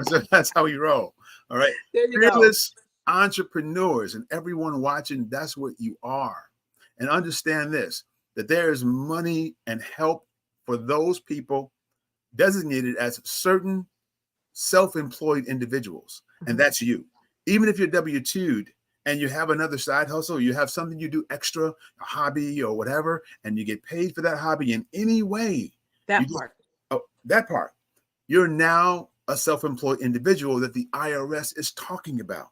So that's how we roll. All right. There you Fearless entrepreneurs, and everyone watching, that's what you are. And understand this, that there is money and help for those people designated as certain self-employed individuals. And that's you. Even if you're W-2'd and you have another side hustle, you have something you do extra, a hobby or whatever, and you get paid for that hobby in any way. That part. You're now a self-employed individual that the IRS is talking about.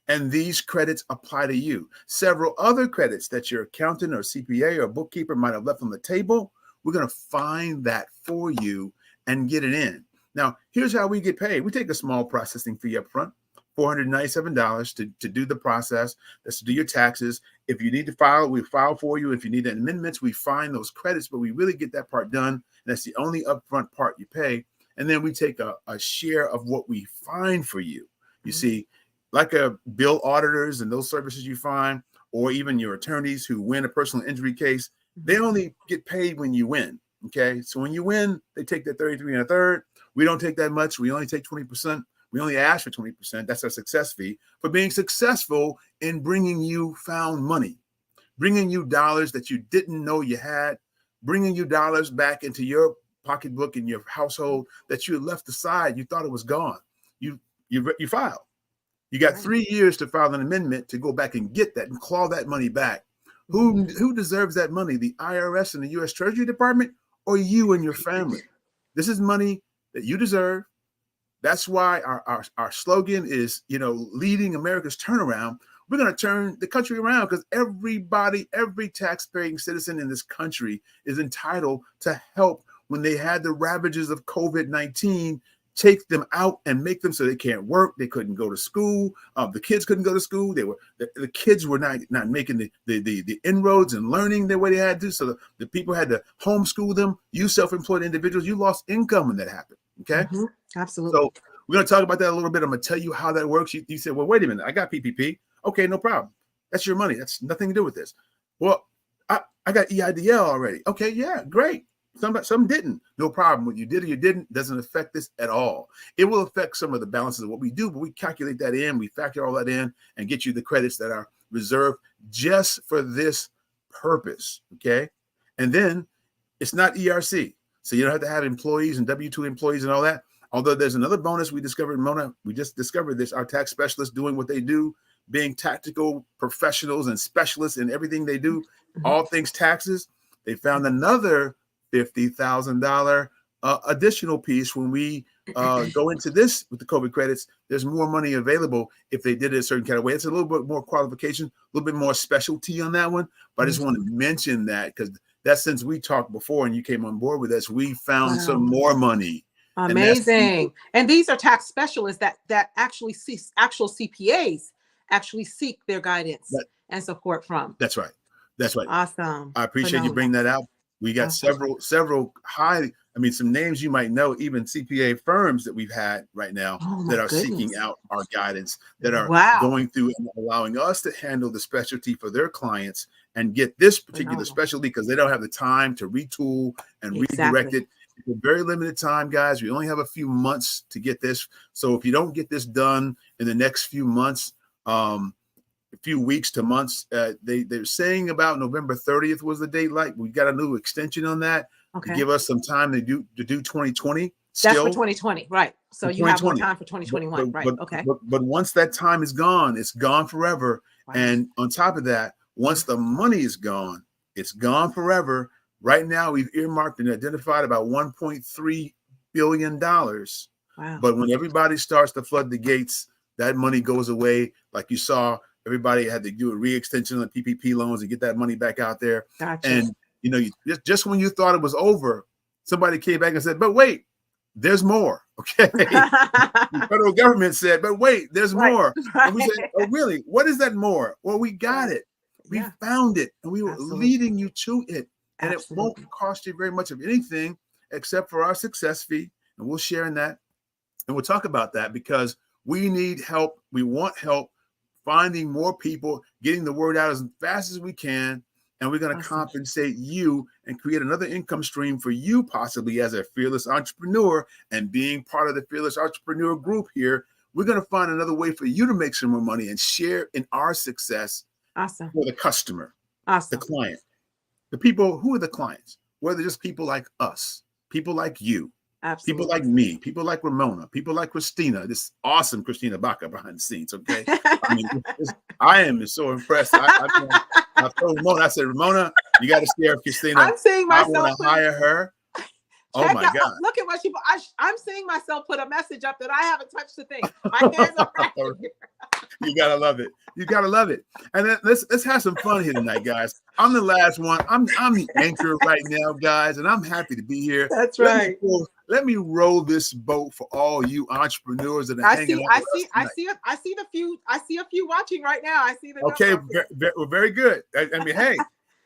And these credits apply to you. Several other credits that your accountant or CPA or bookkeeper might have left on the table, we're going to find that for you and get it in. Now, here's how we get paid. We take a small processing fee up front, $497 to do the process. That's to do your taxes. If you need to file, we file for you. If you need amendments, we find those credits, but we really get that part done. And that's the only upfront part you pay. And then we take a share of what we find for you. You see, like bill auditors and those services you find, or even your attorneys who win a personal injury case, they only get paid when you win. Okay. So when you win, they take that 33 1/3. We don't take that much. We only take 20%. We only ask for 20%. That's our success fee for being successful in bringing you found money, bringing you dollars that you didn't know you had, bringing you dollars back into your pocketbook in your household that you had left aside. You thought it was gone. You filed. You got 3 years to file an amendment to go back and get that and claw that money back. Who deserves that money? The IRS and the U.S. Treasury Department, or you and your family? This is money that you deserve. That's why our slogan is, leading America's turnaround. We're going to turn the country around because everybody, every taxpaying citizen in this country is entitled to help when they had the ravages of COVID-19. Take them out and make them so they can't work. They couldn't go to school. The kids couldn't go to school. The kids were not making the inroads and learning the way they had to. So the people had to homeschool them. You self-employed individuals, you lost income when that happened. Okay, absolutely. So we're going to talk about that a little bit. I'm going to tell you how that works. You said, well, wait a minute, I got PPP. Okay, no problem. That's your money. That's nothing to do with this. Well, I got EIDL already. Okay, yeah, great. Some didn't. No problem. What you did or you didn't doesn't affect this at all. It will affect some of the balances of what we do, but we calculate that in, we factor all that in and get you the credits that are reserved just for this purpose, okay? And then it's not ERC. So you don't have to have employees and W-2 employees and all that. Although there's another bonus we discovered, Mona, we just discovered this, our tax specialists doing what they do, being tactical professionals and specialists in everything they do, all things taxes. They found another $50,000 additional piece when we go into this with the COVID credits. There's more money available if they did it a certain kind of way. It's a little bit more qualification, a little bit more specialty on that one. But I just want to mention that because that's since we talked before and you came on board with us, we found some more money. Amazing. And these are tax specialists that actually see actual CPAs actually seek their guidance and support from. That's right. That's right. Awesome. I appreciate you bringing that out. We got several some names you might know, even CPA firms that we've had right now that are seeking out our guidance, that are going through and allowing us to handle the specialty for their clients and get this particular specialty because they don't have the time to retool and redirect it. It's a very limited time, guys. We only have a few months to get this. So if you don't get this done in the next few months, a few weeks to months, they're saying about November 30th was the date. Like we got a new extension on that to give us some time to do 2020. That's for 2020, right? So you have more time for 2021, right? Okay. But once that time is gone, it's gone forever. Wow. And on top of that, once the money is gone, it's gone forever. Right now, we've earmarked and identified about $1.3 billion. Wow. But when everybody starts to flood the gates, that money goes away. Like you saw, everybody had to do a re-extension on PPP loans and get that money back out there. Gotcha. And just when you thought it was over, somebody came back and said, "But wait, there's more." Okay, the federal government said, "But wait, there's more." Right. And we said, "Oh, really? What is that more?" Well, we got it. We found it, and we were leading you to it. And it won't cost you very much of anything except for our success fee. And we'll share in that. And we'll talk about that because we need help. We want help finding more people, getting the word out as fast as we can. And we're going to compensate you and create another income stream for you, possibly as a fearless entrepreneur. And being part of the Fearless Entrepreneur group here, we're going to find another way for you to make some more money and share in our success for the customer, the client. The people, who are the clients? Whether just people like us, people like you, people like me, people like Ramona, people like Christina, this awesome Christina Baca behind the scenes, okay? I mean, I am so impressed. I told Ramona, I said, "Ramona, you got to share Christina. I'm seeing myself. I want to hire her." Oh my God. Look at what she, I'm seeing myself put a message up that I haven't touched the thing. My hands are right here. You gotta love it. You gotta love it. And then let's have some fun here tonight, guys. I'm the last one. I'm the anchor right now, guys, and I'm happy to be here. That's right. Let me roll this boat for all you entrepreneurs that are hanging out. I see a few watching right now. I see the okay, very good. I mean, hey,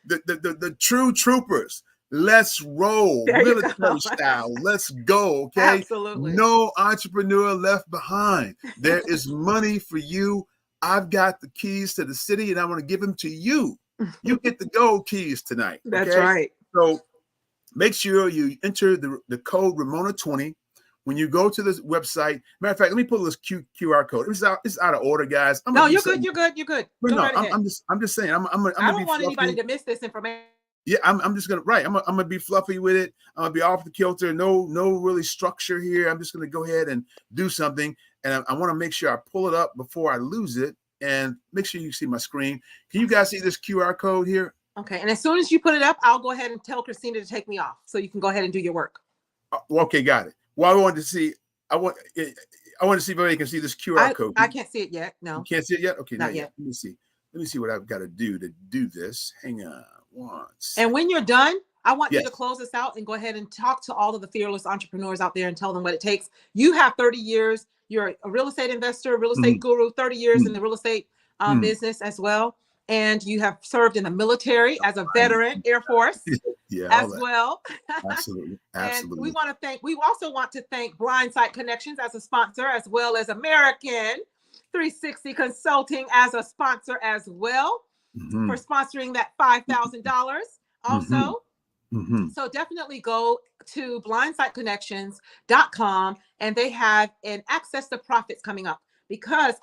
the true troopers. Let's roll, military style. Let's go, okay? Absolutely. No entrepreneur left behind. There is money for you. I've got the keys to the city, and I want to give them to you. You get the gold keys tonight. Okay? That's right. So make sure you enter the code Ramona20 when you go to this website. Matter of fact, let me pull this QR code. It's out of order, guys. No, you're good. You're good. You're good. No, I'm just saying. I'm I don't want anybody to miss this information. Yeah, I'm just gonna I'm gonna be fluffy with it. I'm gonna be off the kilter. No really structure here. I'm just gonna go ahead and do something, and I want to make sure I pull it up before I lose it. And make sure you see my screen. Can you guys see this QR code here? Okay, and as soon as you put it up, I'll go ahead and tell Christina to take me off, so you can go ahead and do your work. Okay, got it. Well, I want to see if everybody can see this QR code. I can't see it yet. No, you can't see it yet. Okay, not yet. Let me see what I've got to do this. Hang on. And when you're done, I want you to close this out and go ahead and talk to all of the fearless entrepreneurs out there and tell them what it takes. You have 30 years. You're a real estate investor, real estate guru, 30 years in the real estate business as well. And you have served in the military as a veteran, Air Force as well. Absolutely. And we also want to thank Blindside Connections as a sponsor, as well as American 360 Consulting as a sponsor as well. For sponsoring that $5,000 also. So definitely go to blindsideconnections.com, and they have an access to profits coming up because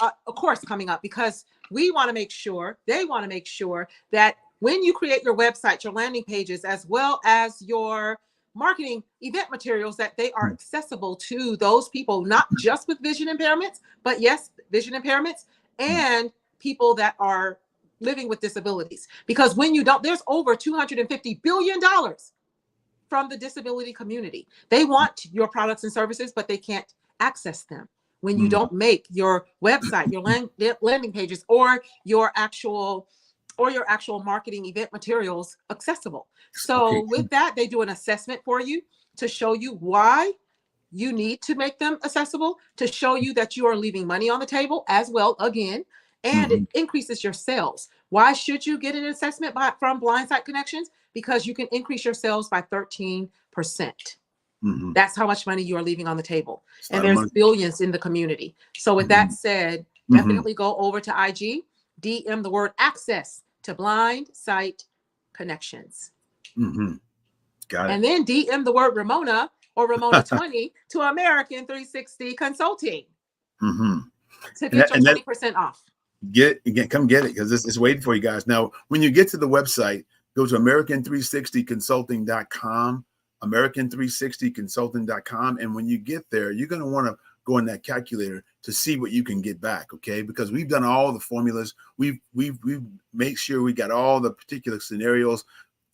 we want to make sure, they want to make sure that when you create your website, your landing pages, as well as your marketing event materials, that they are accessible to those people, not just with vision impairments, but yes, vision impairments and people that are living with disabilities. Because when you don't, there's over $250 billion from the disability community. They want your products and services, but they can't access them when you don't make your website, your landing pages, or your actual marketing event materials accessible. So with that, they do an assessment for you to show you why you need to make them accessible, to show you that you are leaving money on the table as well, again, and it increases your sales. Why should you get an assessment from Blindside Connections? Because you can increase your sales by 13%. That's how much money you are leaving on the table. And there's billions in the community. So with that said, definitely go over to IG, DM the word access to Blindside Connections. Got it. And then DM the word Ramona or Ramona20 to American 360 Consulting to get your 20% off. Come get it, because it's waiting for you guys. Now, when you get to the website, go to American360consulting.com, American360consulting.com. And when you get there, you're going to want to go in that calculator to see what you can get back. Okay. Because we've done all the formulas. We've made sure we got all the particular scenarios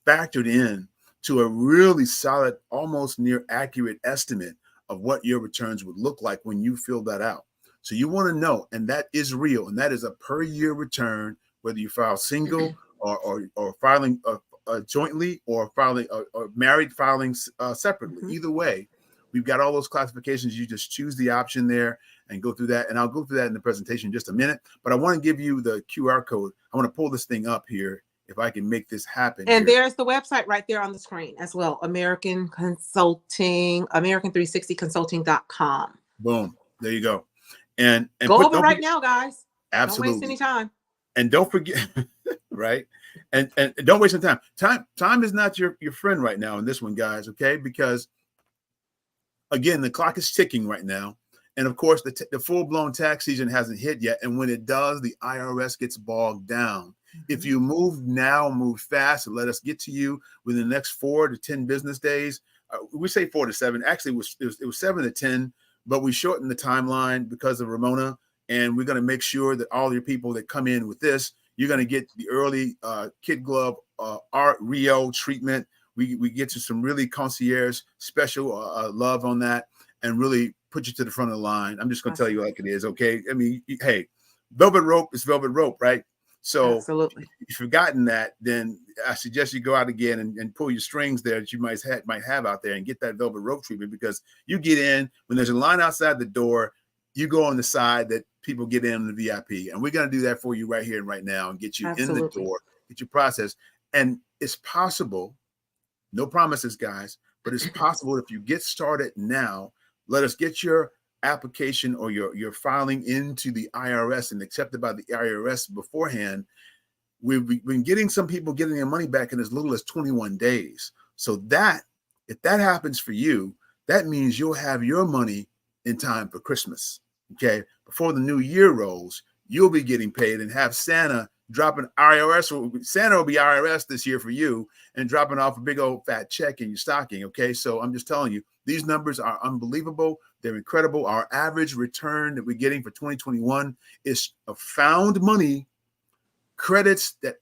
factored in to a really solid, almost near accurate estimate of what your returns would look like when you fill that out. So you want to know, and that is real, and that is a per year return, whether you file single or filing jointly, or filing or married filing separately. Either way, we've got all those classifications. You just choose the option there and go through that. And I'll go through that in the presentation in just a minute. But I want to give you the QR code. I want to pull this thing up here if I can make this happen. And here. there's the website right there on the screen as well. American Consulting, American360consulting.com. Boom. There you go. And go over right now, guys. Absolutely. Don't waste any time. And don't forget, right? And don't waste any time. Time is not your friend right now in this one, guys, okay? Because again, the clock is ticking right now. And of course, the full-blown tax season hasn't hit yet. And when it does, the IRS gets bogged down. If you move now, move fast, and let us get to you within the next 4 to 10 business days. We say 4 to 7. Actually, it was 7 to 10, but we shortened the timeline because of Ramona. And we're going to make sure that all your people that come in with this, you're going to get the early kid glove art Rio treatment. We get you some really concierge special love on that, and really put you to the front of the line. I'm just going to tell you like it is, okay? I mean, hey, velvet rope is velvet rope, right? So absolutely. If you've forgotten that, then I suggest you go out again and pull your strings there that you might have out there and get that velvet rope treatment, because you get in, when there's a line outside the door, you go on the side that people get in the VIP. And we're going to do that for you right here and right now and get you in the door, get your process. And it's possible, no promises, guys, but it's possible if you get started now, let us get your application or your filing into the IRS and accepted by the IRS beforehand. We've been getting some people getting their money back in as little as 21 days. So that, if that happens for you, that means you'll have your money in time for Christmas. Okay, before the new year rolls, you'll be getting paid and have Santa dropping IRS. Santa will be IRS this year for you and dropping off a big old fat check in your stocking. Okay, so I'm just telling you, these numbers are unbelievable. They're incredible. Our average return that we're getting for 2021 is found money, credits that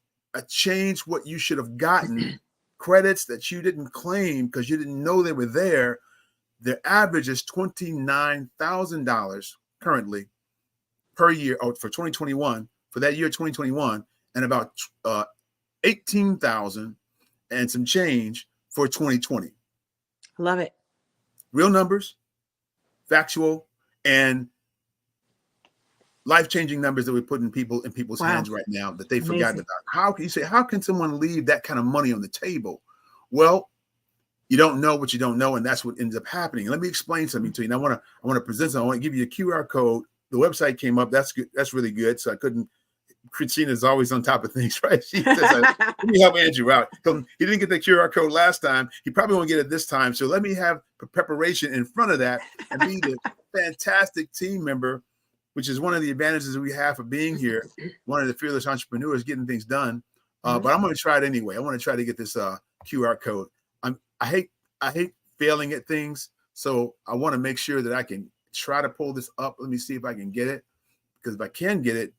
changed what you should have gotten, credits that you didn't claim because you didn't know they were there. Their average is $29,000 currently per year for 2021, for that year 2021, and about 18,000 and some change for 2020. Love it. Real numbers, factual, and life-changing numbers that we put in people's hands right now that they've forgotten about. How can someone leave that kind of money on the table? Well, you don't know what you don't know, and that's what ends up happening. Let me explain something to you. And I want to present something. I want to give you a QR code. The website came up. That's good. That's really good. So I couldn't. Christina's always on top of things, right? She says, let me help Andrew out. He didn't get the QR code last time. He probably won't get it this time. So let me have preparation in front of that and be the fantastic team member, which is one of the advantages that we have for being here. One of the fearless entrepreneurs getting things done. But I'm going to try it anyway. I want to try to get this QR code. I hate failing at things, so I want to make sure that I can try to pull this up. Let me see if I can get it, because if I can get it,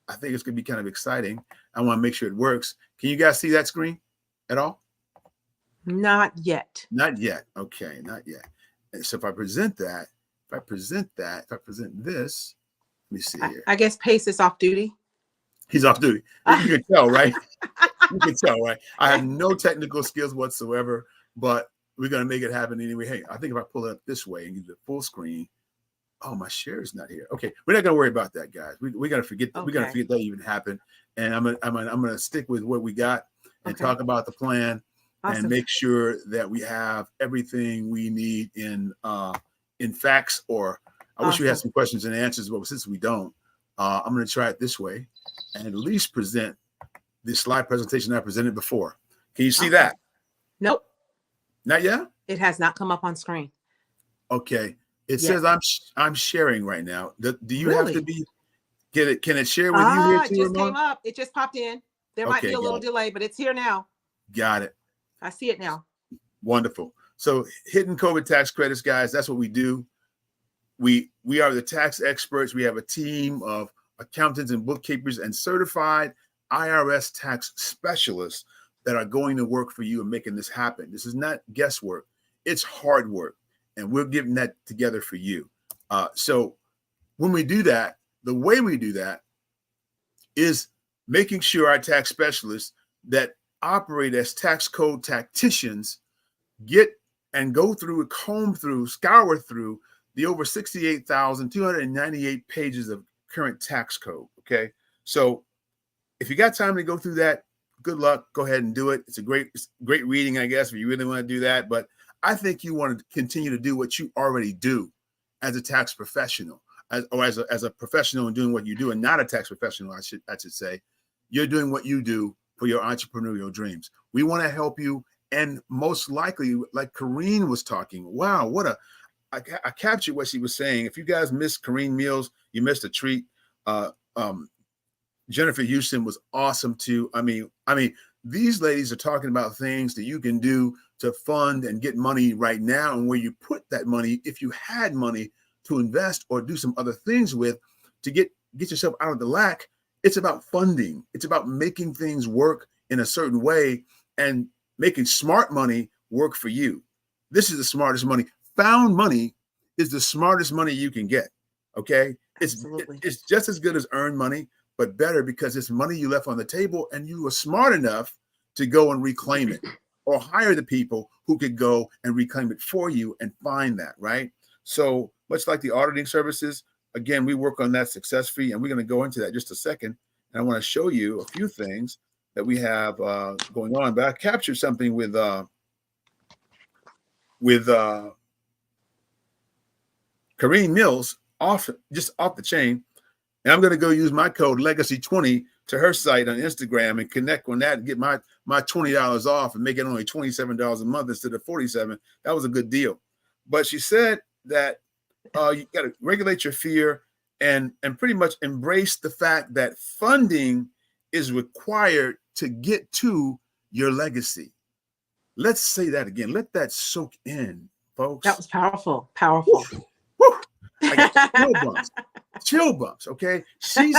I think it's going to be kind of exciting. I want to make sure it works. Can you guys see that screen at all? Not yet. Not yet. Okay, not yet. And so if I present this, let me see here. I guess Pace is off duty. He's off duty. You can tell, right? You can tell, right? I have no technical skills whatsoever, but we're going to make it happen anyway. Hey, I think if I pull it up this way and give the full screen, oh, my share is not here. Okay, we're not going to worry about that, guys. We got to forget. Okay. We're going to forget that even happened. And I'm going to stick with what we got and talk about the plan and make sure that we have everything we need in facts. Or I wish we had some questions and answers, but since we don't, I'm going to try it this way and at least present this slide presentation I presented before. Can you see that? Nope. Not yet? It has not come up on screen. Okay. It says I'm sharing right now. Do you have to be? Can it share with you here too? It just came up. It just popped in. There might be a little delay, but it's here now. Got it. I see it now. Wonderful. So hidden COVID tax credits, guys. That's what we do. We are the tax experts. We have a team of accountants and bookkeepers and certified IRS tax specialists that are going to work for you and making this happen. This is not guesswork. It's hard work. And we're giving that together for you. So when we do that, the way we do that is making sure our tax specialists that operate as tax code tacticians get and go through, comb through, scour through the over 68,298 pages of current tax code. Okay. So if you got time to go through that, good luck. Go ahead and do it. It's great reading, I guess, if you really want to do that. But I think you want to continue to do what you already do as a tax professional, as a professional in doing what you do, and not a tax professional, I should say. You're doing what you do for your entrepreneurial dreams. We want to help you. And most likely, like Corrine was talking, wow, I captured what she was saying. If you guys missed Corrine Mills, you missed a treat. Jennifer Houston was awesome too. I mean, these ladies are talking about things that you can do to fund and get money right now, and where you put that money, if you had money to invest or do some other things with to get yourself out of the lack. It's about funding. It's about making things work in a certain way and making smart money work for you. This is the smartest money. Found money is the smartest money you can get. Okay. It's just as good as earned money, but better because it's money you left on the table and you were smart enough to go and reclaim it, or hire the people who could go and reclaim it for you and find that, right? So much like the auditing services, again, we work on that success fee, and we're going to go into that in just a second. And I want to show you a few things that we have going on. But I captured something with Corrine Mills just off the chain. And I'm going to go use my code Legacy20 to her site on Instagram and connect on that and get my $20 off and make it only $27 a month instead of $47. That was a good deal. But she said that you got to regulate your fear and pretty much embrace the fact that funding is required to get to your legacy. Let's say that again. Let that soak in, folks. That was powerful. Powerful. Woo, woo. I got chill bumps. Chill bumps. Okay. She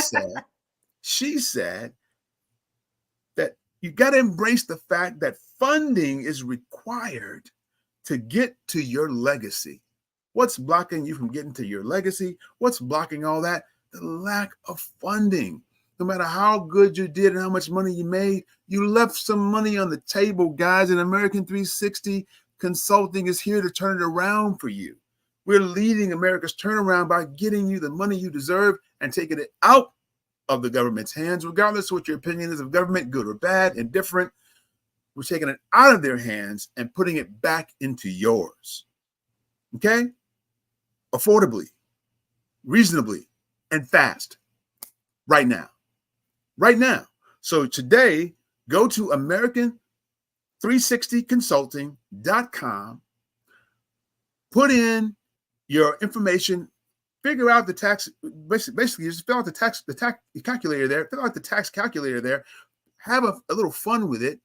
said that you got to embrace the fact that funding is required to get to your legacy. What's blocking you from getting to your legacy? What's blocking all that? The lack of funding. No matter how good you did and how much money you made, you left some money on the table, guys. And American 360 Consulting is here to turn it around for you. We're leading America's turnaround by getting you the money you deserve and taking it out of the government's hands, regardless of what your opinion is of government, good or bad, indifferent. We're taking it out of their hands and putting it back into yours. Okay? Affordably, reasonably, and fast. Right now. Right now. So today, go to American360consulting.com, put in your information, figure out the tax, basically just fill out the tax calculator there, fill out the tax calculator there, have a little fun with it,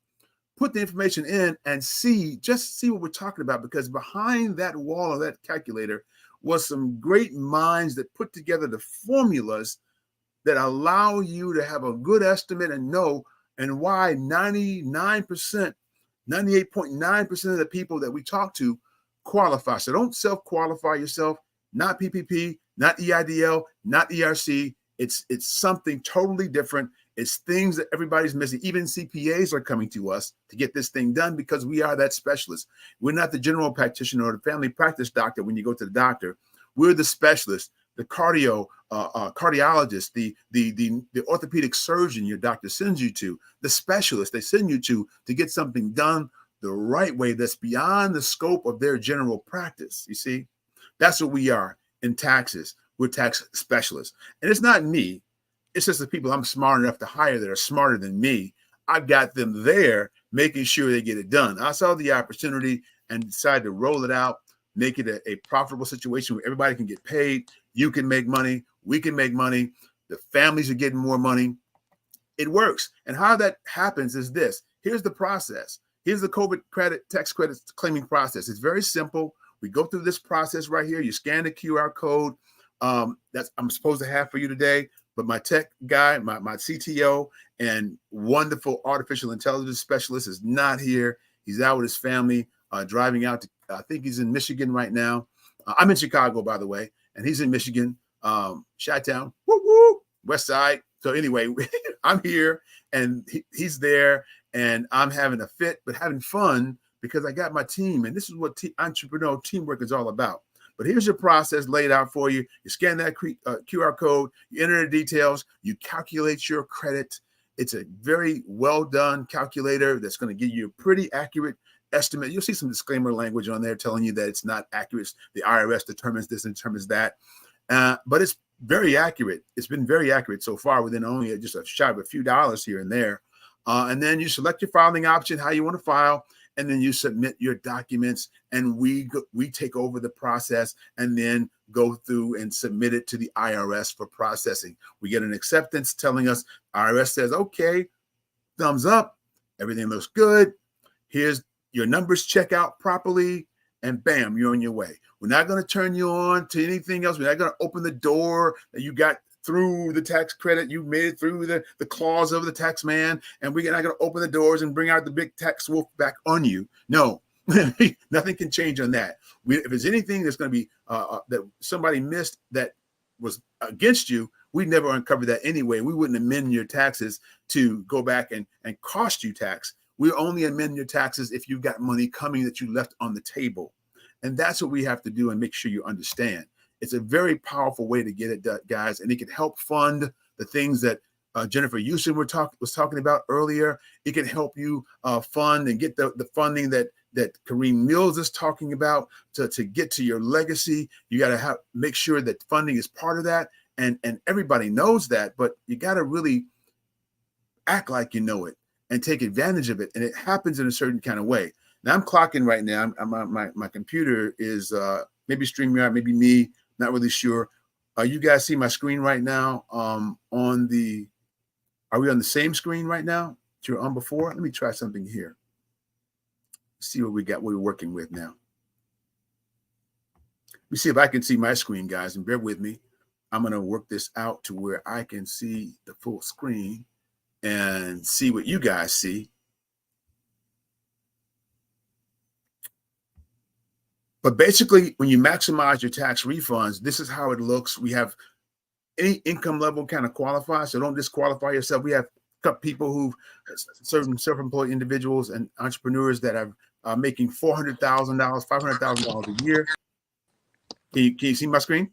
put the information in and see what we're talking about, because behind that wall of that calculator was some great minds that put together the formulas that allow you to have a good estimate and know and why 98.9% of the people that we talk to qualify. So don't self-qualify yourself, not PPP, not EIDL, not ERC. It's something totally different. It's things that everybody's missing. Even CPAs are coming to us to get this thing done because we are that specialist. We're not the general practitioner or the family practice doctor when you go to the doctor. We're the specialist, the cardiologist, the orthopedic surgeon your doctor sends you to, the specialist they send you to get something done the right way that's beyond the scope of their general practice. You see, that's what we are in taxes. We're tax specialists. And it's not me. It's just the people I'm smart enough to hire that are smarter than me. I've got them there making sure they get it done. I saw the opportunity and decided to roll it out, make it a profitable situation where everybody can get paid. You can make money. We can make money. The families are getting more money. It works. And how that happens is this. Here's the process. Here's the COVID tax credit claiming process. It's very simple. We go through this process right here. You scan the QR code that I'm supposed to have for you today. but my tech guy, my CTO and wonderful artificial intelligence specialist is not here. He's out with his family, driving out to, I think he's in Michigan right now. I'm in Chicago, by the way, and he's in Michigan, Chi-Town, woo woo, West Side. So anyway, I'm here and he's there, and I'm having a fit, but having fun because I got my team. And this is what entrepreneurial teamwork is all about. But here's your process laid out for you. You scan that QR code, you enter the details, you calculate your credit. It's a very well done calculator that's going to give you a pretty accurate estimate. You'll see some disclaimer language on there telling you that it's not accurate. The IRS determines this and determines that. But it's very accurate. It's been very accurate so far, within only just a shy of a few dollars here and there. And then you select your filing option, how you want to file, and then you submit your documents, and we take over the process and then go through and submit it to the IRS for processing. We get an acceptance telling us, IRS says, okay, thumbs up, everything looks good. Here's your numbers check out properly, and bam, you're on your way. We're not going to turn you on to anything else. We're not going to open the door that you got through the tax credit. You made it through the claws of the tax man, and we're not going to open the doors and bring out the big tax wolf back on you. No, nothing can change on that. If there's anything that's going to be that somebody missed that was against you, we'd never uncover that anyway. We wouldn't amend your taxes to go back and cost you tax. We only amend your taxes if you've got money coming that you left on the table. And that's what we have to do and make sure you understand. It's a very powerful way to get it done, guys, and it can help fund the things that Jennifer Houston was talking about earlier. It can help you fund and get the funding that Kareem Mills is talking about to get to your legacy. You got to make sure that funding is part of that, and everybody knows that, but you got to really act like you know it and take advantage of it, and it happens in a certain kind of way. Now I'm clocking right now. My computer is maybe StreamYard, maybe me. Not really sure. You guys see my screen right now? Are we on the same screen right now that you were on before? Let me try something here. See what we got, what we're working with now. Let me see if I can see my screen, guys, and bear with me. I'm going to work this out to where I can see the full screen and see what you guys see. But basically, when you maximize your tax refunds, this is how it looks. We have any income level kind of qualify, so don't disqualify yourself. We have people who, certain self-employed individuals and entrepreneurs that are making $400,000, $500,000 a year. Can you see my screen?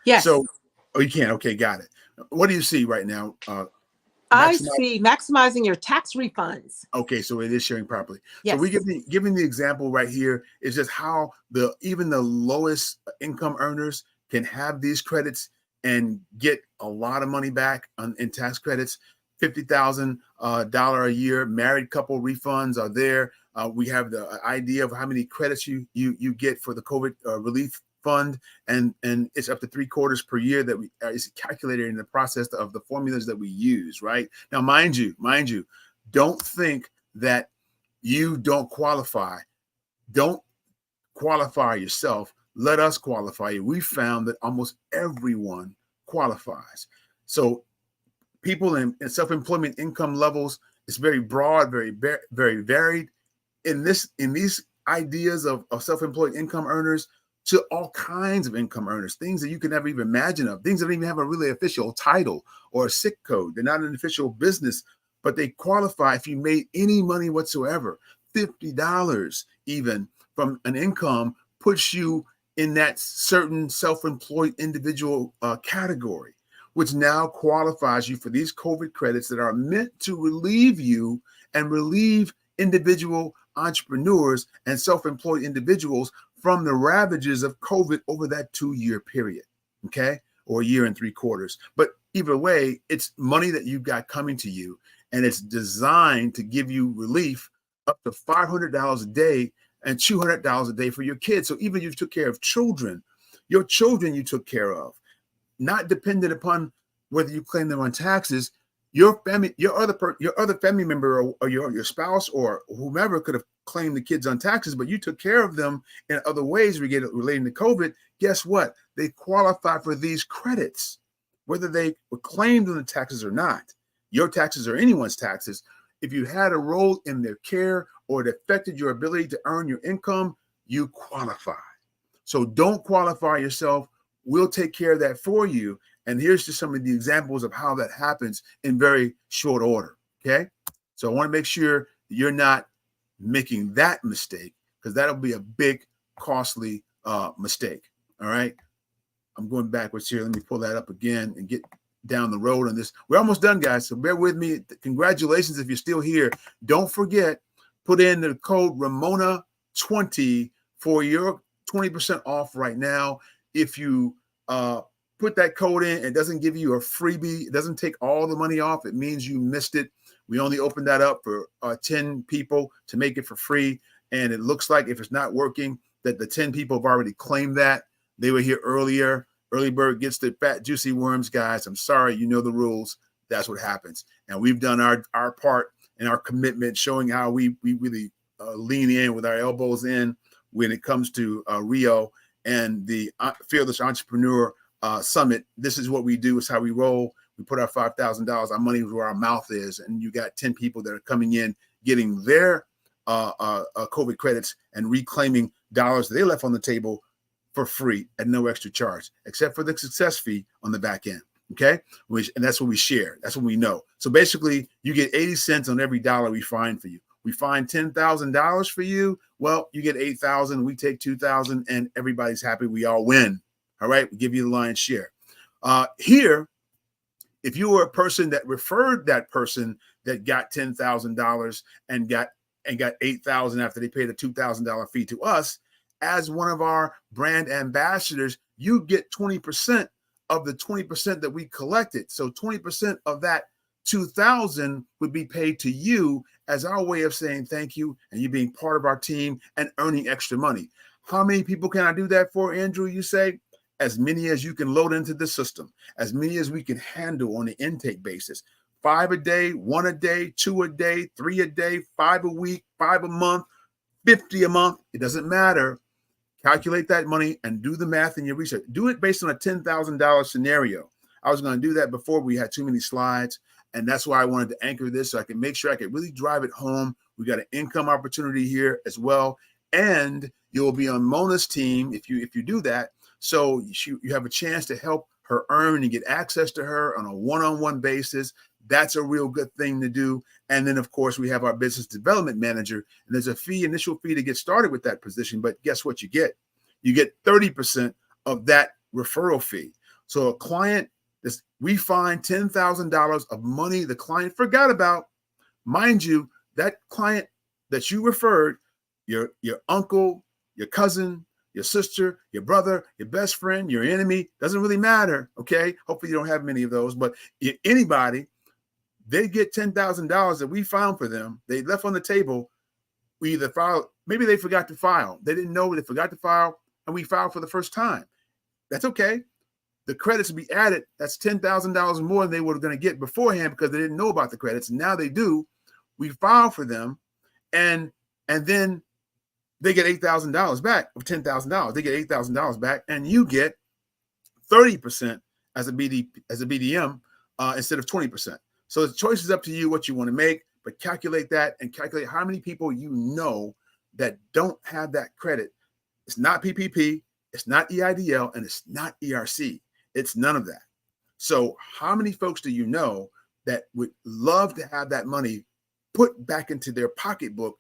Yes. So, oh, you can. Okay, got it. What do you see right now? I see maximizing your tax refunds. Okay, so it is sharing properly. Yes. So we're giving the example right here is just how even the lowest income earners can have these credits and get a lot of money back in tax credits. $50,000 a year married couple refunds are there. We have the idea of how many credits you get for the COVID relief fund, and it's up to 3/4 per year that is calculated in the process of the formulas that we use. Right now, mind you, don't think that you don't qualify. Don't qualify yourself. Let us qualify you. We found that almost everyone qualifies. So people in self-employment income levels, it's very broad, very varied. In these ideas of self-employed income earners, to all kinds of income earners, things that you can never even imagine of, things that don't even have a really official title or a SIC code. They're not an official business, but they qualify if you made any money whatsoever. $50 even from an income puts you in that certain self-employed individual category, which now qualifies you for these COVID credits that are meant to relieve you and relieve individual entrepreneurs and self-employed individuals from the ravages of COVID over that 2-year period, okay? Or 1 3/4 years. But either way, it's money that you've got coming to you, and it's designed to give you relief up to $500 a day and $200 a day for your kids. So even if you took care of children, your children you took care of, not dependent upon whether you claim them on taxes, your family, your other family member or your spouse or whomever could have claim the kids on taxes, but you took care of them in other ways relating to COVID, guess what? They qualify for these credits, whether they were claimed on the taxes or not. Your taxes or anyone's taxes. If you had a role in their care or it affected your ability to earn your income, you qualify. So don't qualify yourself. We'll take care of that for you. And here's just some of the examples of how that happens in very short order. Okay. So I want to make sure you're not making that mistake, because that'll be a big, costly mistake. All right. I'm going backwards here. Let me pull that up again and get down the road on this. We're almost done, guys. So bear with me. Congratulations if you're still here. Don't forget, put in the code Ramona20 for your 20% off right now. If you put that code in, it doesn't give you a freebie. It doesn't take all the money off. It means you missed it. We only opened that up for 10 people to make it for free. And it looks like if it's not working, that the 10 people have already claimed that. They were here earlier. Early bird gets the fat, juicy worms, guys. I'm sorry, you know the rules. That's what happens. And we've done our part and our commitment, showing how we really lean in with our elbows in when it comes to Rio and the Fearless Entrepreneur Summit. This is what we do. It's how we roll. We put our $5,000, our money where our mouth is. And you got 10 people that are coming in, getting their COVID credits and reclaiming dollars that they left on the table for free at no extra charge, except for the success fee on the back end. Okay. And that's what we share. That's what we know. So basically you get 80 cents on every dollar we find for you. We find $10,000 for you. Well, you get 8,000. We take 2,000 and everybody's happy. We all win. All right. We give you the lion's share. Here, if you were a person that referred that person that got $10,000 and got 8,000 after they paid a $2,000 fee to us, as one of our brand ambassadors, you get 20% of the 20% that we collected. So 20% of that 2,000 would be paid to you as our way of saying thank you and you being part of our team and earning extra money. How many people can I do that for, Andrew? You say as many as you can load into the system, as many as we can handle on an intake basis. 5 a day, 1 a day, 2 a day, 3 a day, 5 a week, 5 a month, 50 a month. It doesn't matter. Calculate that money and do the math in your research. Do it based on a $10,000 scenario. I was going to do that before we had too many slides. And that's why I wanted to anchor this so I can make sure I could really drive it home. We got an income opportunity here as well. And you'll be on Mona's team if you do that. So you have a chance to help her earn and get access to her on a one-on-one basis. That's a real good thing to do. And then, of course, we have our business development manager. And there's a initial fee to get started with that position. But guess what you get? You get 30% of that referral fee. So a client, we find $10,000 of money the client forgot about. Mind you, that client that you referred, your uncle, your cousin, your sister, your brother, your best friend, your enemy, doesn't really matter. Okay. Hopefully you don't have many of those, but anybody, they get $10,000 that we found for them. They left on the table. We either filed, maybe they forgot to file. They didn't know they forgot to file, and we filed for the first time. That's okay. The credits will be added. That's $10,000 more than they were going to get beforehand because they didn't know about the credits. Now they do. We file for them, and then they get $8,000 back of $10,000. They get $8,000 back, and you get 30% as a BDM instead of 20%. So the choice is up to you what you want to make, but calculate that and calculate how many people you know that don't have that credit. It's not PPP, it's not EIDL, and it's not ERC. It's none of that. So how many folks do you know that would love to have that money put back into their pocketbook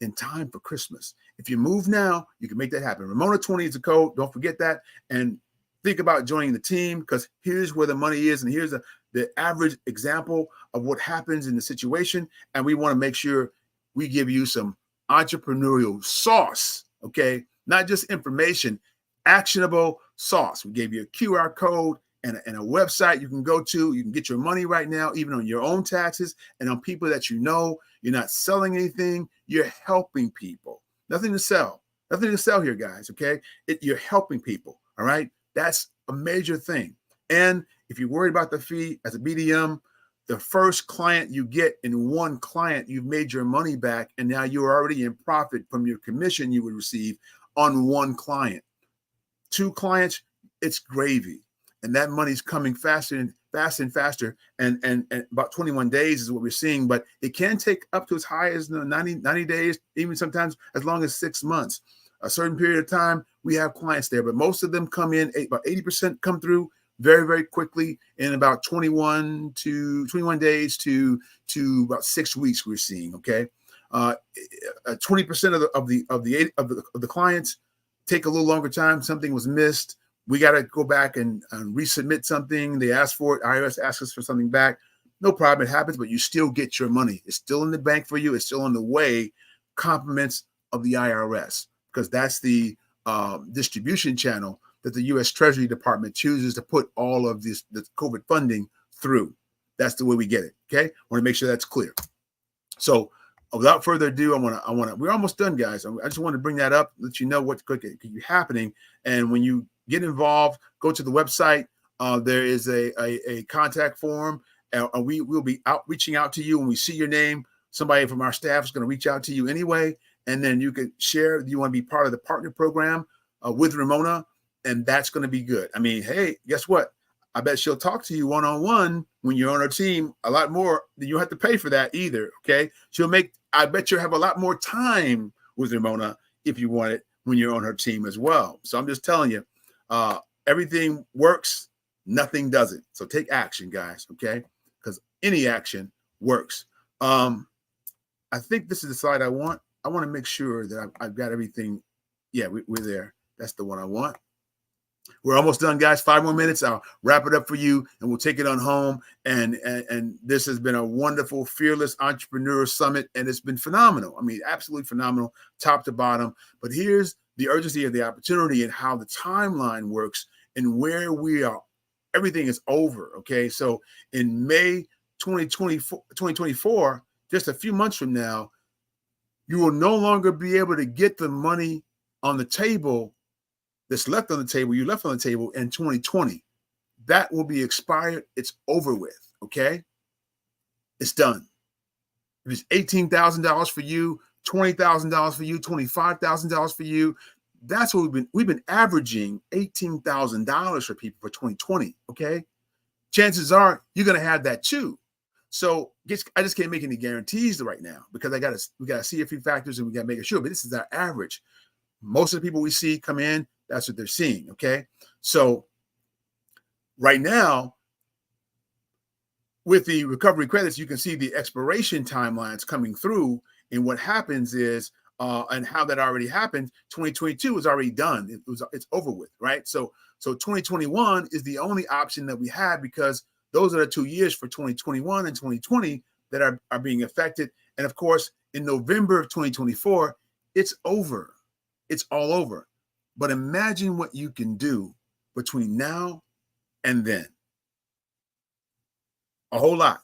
in time for Christmas? If you move now, you can make that happen. Ramona20 is the code. Don't forget that. And think about joining the team, because here's where the money is. And here's the average example of what happens in the situation. And we want to make sure we give you some entrepreneurial sauce, okay? Not just information, actionable sauce. We gave you a QR code and a website you can go to. You can get your money right now, even on your own taxes and on people that you know. You're not selling anything. You're helping people. Nothing to sell. Nothing to sell here, guys, okay? You're helping people, all right? That's a major thing. And if you're worried about the fee as a BDM, the first client you get in one client, you've made your money back, and now you're already in profit from your commission you would receive on one client. 2 clients, it's gravy. And that money's coming faster and faster. And about 21 days is what we're seeing, but it can take up to as high as 90 days, even sometimes as long as 6 months. A certain period of time, we have clients there, but most of them come in, about 80% come through very, very quickly in about 21 days to about 6 weeks. We're seeing, okay, 20% of the clients take a little longer time. Something was missed. We got to go back and resubmit something. They ask for it. IRS asks us for something back. No problem. It happens, but you still get your money. It's still in the bank for you. It's still on the way. Compliments of the IRS, because that's the distribution channel that the U.S. Treasury Department chooses to put all of the COVID funding through. That's the way we get it. Okay, I want to make sure that's clear. So, without further ado, we're almost done, guys. I just want to bring that up, let you know what's going to be happening. And when you get involved, go to the website. There is a contact form. We will be reaching out to you when we see your name. Somebody from our staff is going to reach out to you anyway. And then you can share, you want to be part of the partner program with Ramona, and that's going to be good. I mean, hey, guess what? I bet she'll talk to you one-on-one when you're on her team a lot more. You don't have to pay for that either, okay? I bet you'll have a lot more time with Ramona if you want it when you're on her team as well. So I'm just telling you, everything works, nothing doesn't. So take action, guys, okay? Because any action works. I think this is the slide I want. I want to make sure that I've got everything. Yeah, we're there. That's the one I want. We're almost done, guys. 5 more minutes. I'll wrap it up for you, and we'll take it on home. And this has been a wonderful, fearless entrepreneur summit, and it's been phenomenal. I mean, absolutely phenomenal, top to bottom. But here's the urgency of the opportunity and how the timeline works and where we are. Everything is over, okay? So in May 2024, just a few months from now, you will no longer be able to get the money on the table that's left on the table, you left on the table in 2020. That will be expired. It's over with, okay? It's done. If it's $18,000 for you, $20,000 for you, $25,000 for you, that's what we've been averaging $18,000 for people for 2020, okay? Chances are you're going to have that too. So I just can't make any guarantees right now because we got to see a few factors and we got to make sure, but this is our average. Most of the people we see come in, that's what they're seeing, okay? So right now, with the recovery credits, you can see the expiration timelines coming through. And what happens is, and how that already happened, 2022 is already done. It's over with, right? So 2021 is the only option that we have because those are the 2 years for 2021 and 2020 that are being affected. And of course, in November of 2024, it's over. It's all over. But imagine what you can do between now and then. A whole lot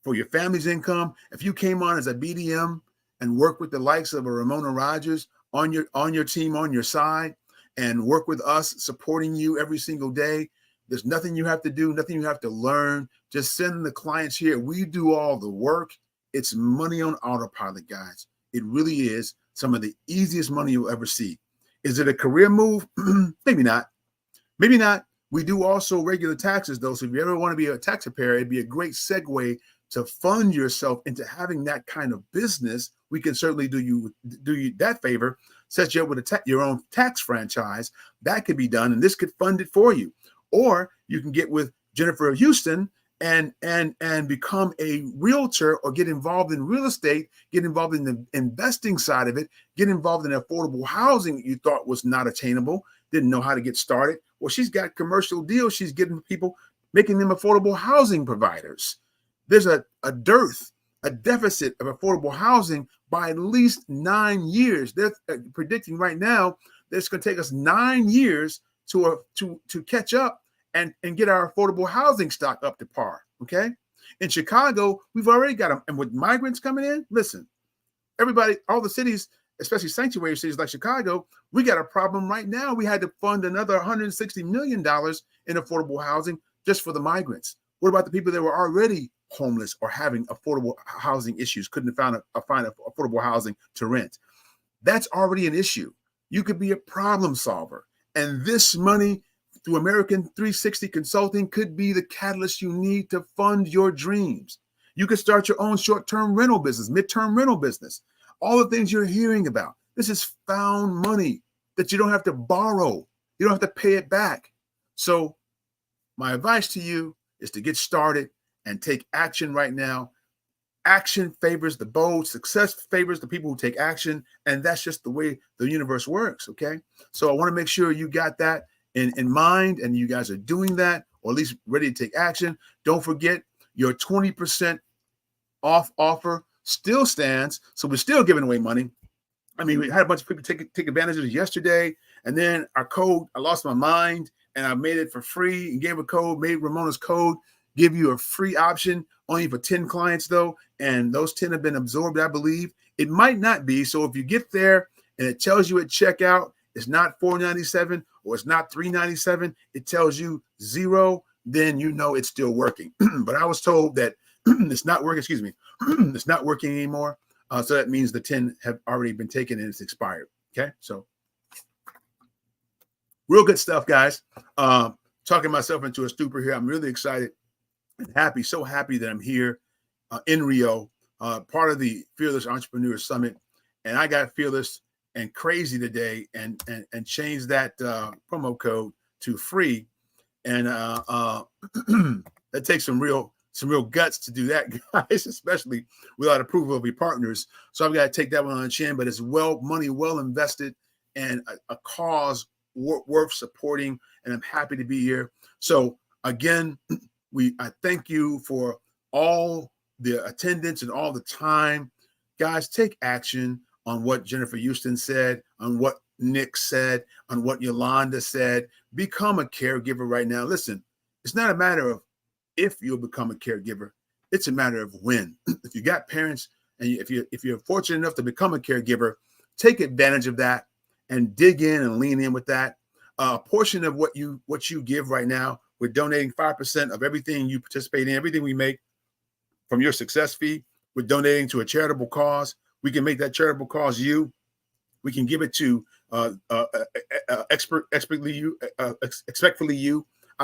for your family's income. If you came on as a BDM and work with the likes of a Ramona Rogers on your team, on your side, and work with us supporting you every single day, there's nothing you have to do, nothing you have to learn. Just send the clients here. We do all the work. It's money on autopilot, guys. It really is some of the easiest money you'll ever see. Is it a career move? Maybe not. Maybe not. We do also regular taxes, though. So if you ever want to be a tax preparer, it'd be a great segue to fund yourself into having that kind of business. We can certainly do you that favor, set you up with your own tax franchise. That could be done, and this could fund it for you. Or you can get with Jennifer Houston and become a realtor or get involved in real estate, get involved in the investing side of it, get involved in affordable housing that you thought was not attainable, didn't know how to get started. Well, she's got commercial deals. She's getting people, making them affordable housing providers. There's a deficit of affordable housing by at least 9 years. They're predicting right now that it's going to take us 9 years to catch up and get our affordable housing stock up to par, okay? In Chicago, we've already got them. And with migrants coming in, listen, everybody, all the cities, especially sanctuary cities like Chicago, we got a problem right now. We had to fund another $160 million in affordable housing just for the migrants. What about the people that were already homeless or having affordable housing issues, couldn't find affordable housing to rent. That's already an issue. You could be a problem solver. And this money through American 360 Consulting could be the catalyst you need to fund your dreams. You could start your own short-term rental business, midterm rental business, all the things you're hearing about. This is found money that you don't have to borrow. You don't have to pay it back. So my advice to you is to get started and take action right now. Action favors the bold. Success favors the people who take action. And that's just the way the universe works, okay? So I want to make sure you got that in mind and you guys are doing that, or at least ready to take action. Don't forget your 20% off offer still stands. So we're still giving away money. I mean, we had a bunch of people take advantage of it yesterday. And then our code, I lost my mind and I made it for free and gave a code, made Ramona's code, give you a free option only for 10 clients though. And those 10 have been absorbed, I believe. It might not be. So if you get there and it tells you at checkout, it's not $4.97 or it's not $3.97, it tells you 0, then you know it's still working. But I was told that it's not working, excuse me, it's not working anymore. So that means the 10 have already been taken and it's expired. Okay, so real good stuff, guys. Talking myself into a stupor here. I'm really excited and happy, so happy that I'm here in Rio, part of the Fearless Entrepreneur Summit. And I got fearless and crazy today and changed that promo code to free. And that takes some real guts to do that, guys, especially without approval of your partners. So I've got to take that one on the chin, but it's money well invested and a cause worth supporting. And I'm happy to be here. So again, I thank you for all the attendance and all the time. Guys, take action on what Jennifer Houston said, on what Nick said, on what Yolanda said. Become a caregiver right now. Listen, it's not a matter of if you'll become a caregiver, it's a matter of when. If you got parents and if you're fortunate enough to become a caregiver, take advantage of that and dig in and lean in with that. A portion of what you give right now, we're donating 5% of everything you participate in, everything we make from your success fee. We're donating to a charitable cause. We can make that charitable cause you. We can give it to Expectfully You. I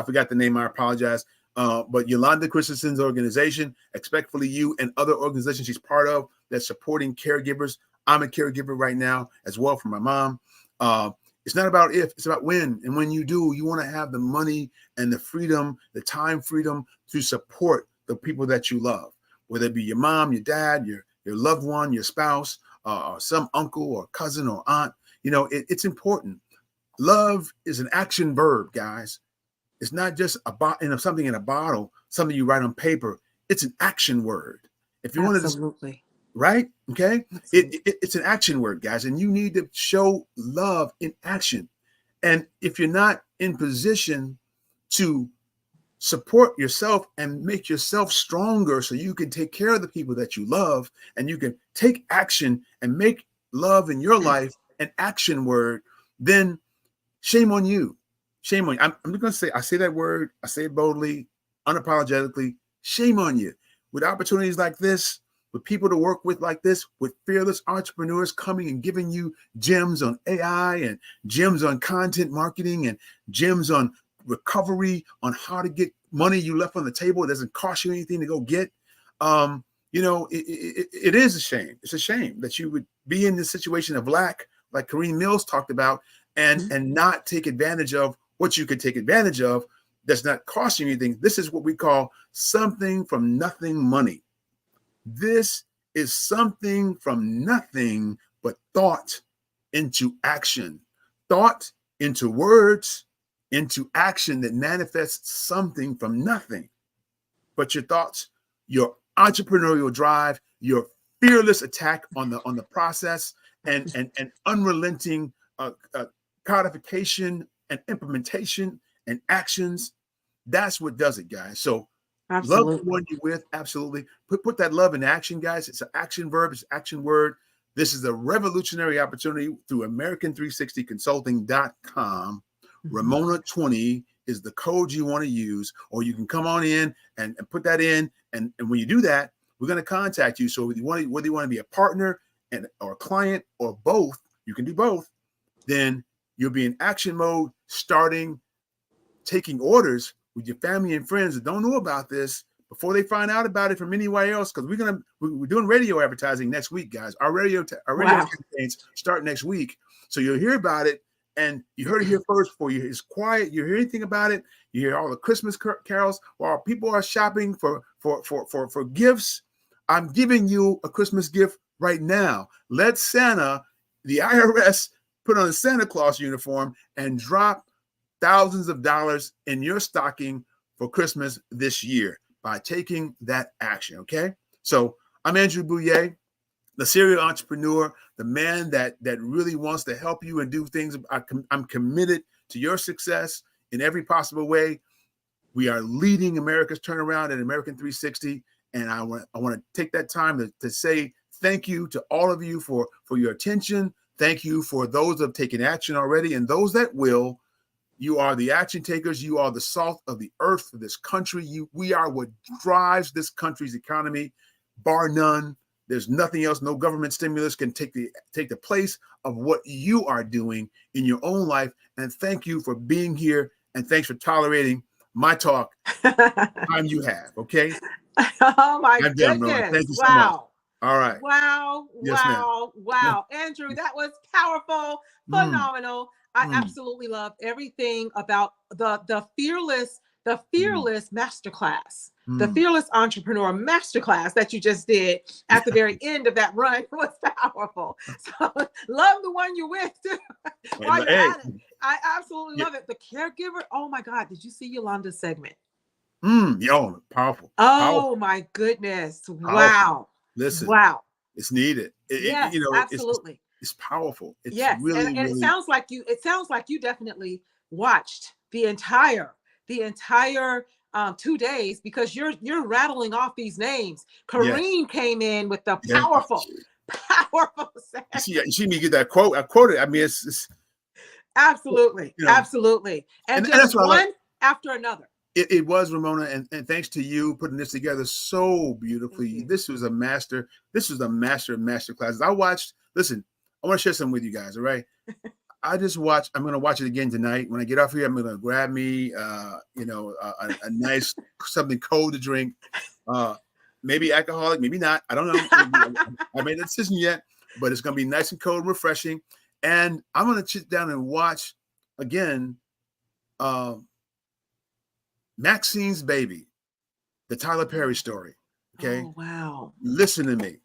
forgot the name. I apologize. But Yolanda Christensen's organization, Expectfully You, and other organizations she's part of that's supporting caregivers. I'm a caregiver right now as well for my mom. It's not about if, it's about when. And when you do, you want to have the money and the freedom, the time freedom to support the people that you love, whether it be your mom, your dad, your loved one, your spouse, or some uncle or cousin or aunt. You know, it's important. Love is an action verb, guys. It's not just something in a bottle, something you write on paper. It's an action word. If you want to, absolutely, right? Okay, it's an action word, guys, and you need to show love in action. And if you're not in position to support yourself and make yourself stronger so you can take care of the people that you love and you can take action and make love in your life an action word, then shame on you. Shame on you. I'm going to say, I say that word, I say it boldly, unapologetically, shame on you. With opportunities like this, with people to work with like this, with fearless entrepreneurs coming and giving you gems on AI and gems on content marketing and gems on recovery, on how to get money you left on the table. It doesn't cost you anything to go get. You know, it is a shame. It's a shame that you would be in this situation of lack, like Kareem Mills talked about, and not take advantage of what you could take advantage of that's not costing you anything. This is what we call something from nothing money. This is something from nothing but thought into action, thought into words, into action that manifests something from nothing. But your thoughts, your entrepreneurial drive, your fearless attack on the process, and unrelenting codification and implementation and actions, that's what does it, guys. So absolutely. love the one you're with, absolutely. Put that love in action, guys. It's an action verb, it's an action word. This is a revolutionary opportunity through American360consulting.com. Ramona 20 is the code you want to use, or you can come on in and put that in. And when you do that, we're going to contact you. So whether you want to be a partner or a client or both, you can do both. Then you'll be in action mode, starting taking orders with your family and friends that don't know about this before they find out about it from anywhere else. Because we're doing radio advertising next week, guys. Our radio campaigns start next week, so you'll hear about it. And you heard it here first before it's quiet. You hear anything about it? You hear all the Christmas carols while people are shopping for gifts. I'm giving you a Christmas gift right now. Let Santa, the IRS, put on a Santa Claus uniform and drop thousands of dollars in your stocking for Christmas this year by taking that action. Okay. So I'm Andrew Bouye, the serial entrepreneur, the man that really wants to help you and do things. I'm committed to your success in every possible way. We are leading America's turnaround at American 360. And I want to take that time to say thank you to all of you for your attention. Thank you for those that have taken action already, and those that will. You are the action takers. You are the salt of the earth for this country. We are what drives this country's economy, bar none. There's nothing else. No government stimulus can take the place of what you are doing in your own life. And thank you for being here. And thanks for tolerating my talk. Time you have. Okay. Oh my I'm goodness! done, thank you so Wow. much. All right. Wow. Yes, Wow. Wow. Andrew, that was powerful, phenomenal. I absolutely love everything about the fearless masterclass, the fearless entrepreneur masterclass that you just did at the very end of that run was powerful. So love the one you're with too. While you're at it. I absolutely love it. The caregiver. Oh my God. Did you see Yolanda's segment? Yo, powerful. Oh my goodness. Powerful. Wow. Listen. Wow. It's needed. Yes, absolutely. It's powerful. It's yes, really, and really... it sounds like you definitely watched the entire 2 days, because you're rattling off these names. Kareen came in with the powerful You see me get that quote. I quoted. I mean, it's absolutely, absolutely, and just that's one after another. It was, Ramona, and thanks to you putting this together so beautifully. This was a master. This was a master of master classes. I watched. Listen, I want to share something with you guys. All right. I just watched. I'm going to watch it again tonight. When I get off here, I'm going to grab me, a nice something cold to drink. Maybe alcoholic, maybe not. I don't know. I made a decision yet, but it's going to be nice and cold and refreshing. And I'm going to sit down and watch again. Maxine's Baby, the Tyler Perry story. Okay. Oh, wow. Listen to me.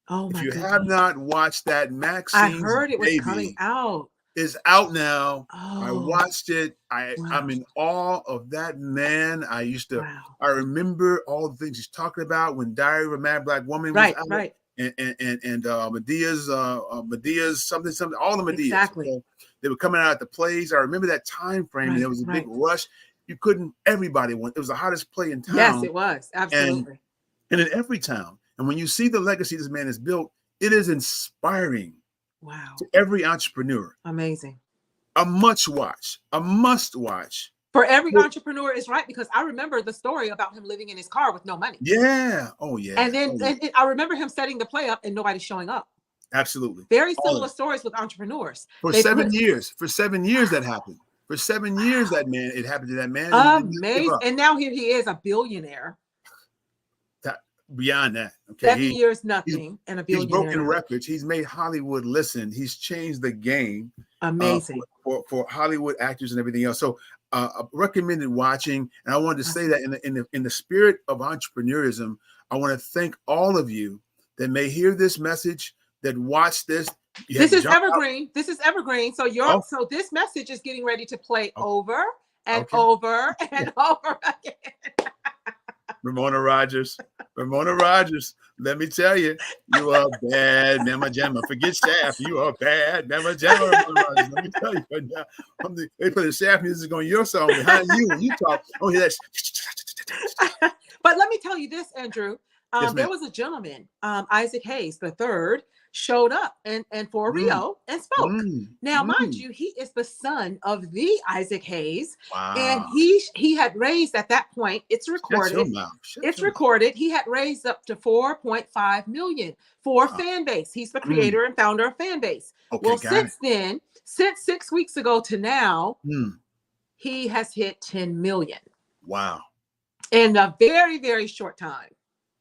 Oh, my If you goodness. have not watched that, Maxine's I heard it was Baby coming out. is out now. Oh, I watched it. wow. I'm in awe of that man. I remember all the things he's talking about when Diary of a Mad Black Woman was out. Right. And Medea's something, all the Medeas. Exactly. Okay? They were coming out at the plays. I remember that time frame. And there was a big rush. Everybody went. It was the hottest play in town. Yes, it was. Absolutely. And in every town. And when you see the legacy this man has built, it is inspiring. Wow. To every entrepreneur. Amazing. A must watch. For every entrepreneur is right, because I remember the story about him living in his car with no money. Yeah. Oh, yeah. And then I remember him setting the play up and nobody showing up. Absolutely. Very similar stories with entrepreneurs. For 7 years. For 7 years that happened. For 7 years it happened to that man. Amazing. And now here he is, a billionaire. Beyond that. Okay. 7 years, nothing, and a billionaire. He's broken records. He's made Hollywood listen. He's changed the game. Amazing. For Hollywood actors and everything else. So recommended watching. And I wanted to say that in the spirit of entrepreneurism, I want to thank all of you that may hear this message, that watch this. This is evergreen. This is evergreen. So so this message is getting ready to play over and over and over again. Ramona Rogers, let me tell you, you are bad, Mama Jamma. Forget Shaft, you are bad, Mama Jamma. Let me tell you right now. They put the Shaft music on your song behind you when you talk. Oh, yeah, But let me tell you this, Andrew. Yes, there was a gentleman, Isaac Hayes III, showed up and for Rio and spoke. Now, mind you, he is the son of the Isaac Hayes. Wow. And he had raised at that point, it's recorded. Recorded. He had raised up to 4.5 million for fan base. He's the creator and founder of fan base. Okay, well, since 6 weeks ago to now, he has hit 10 million. Wow. In a very, very short time.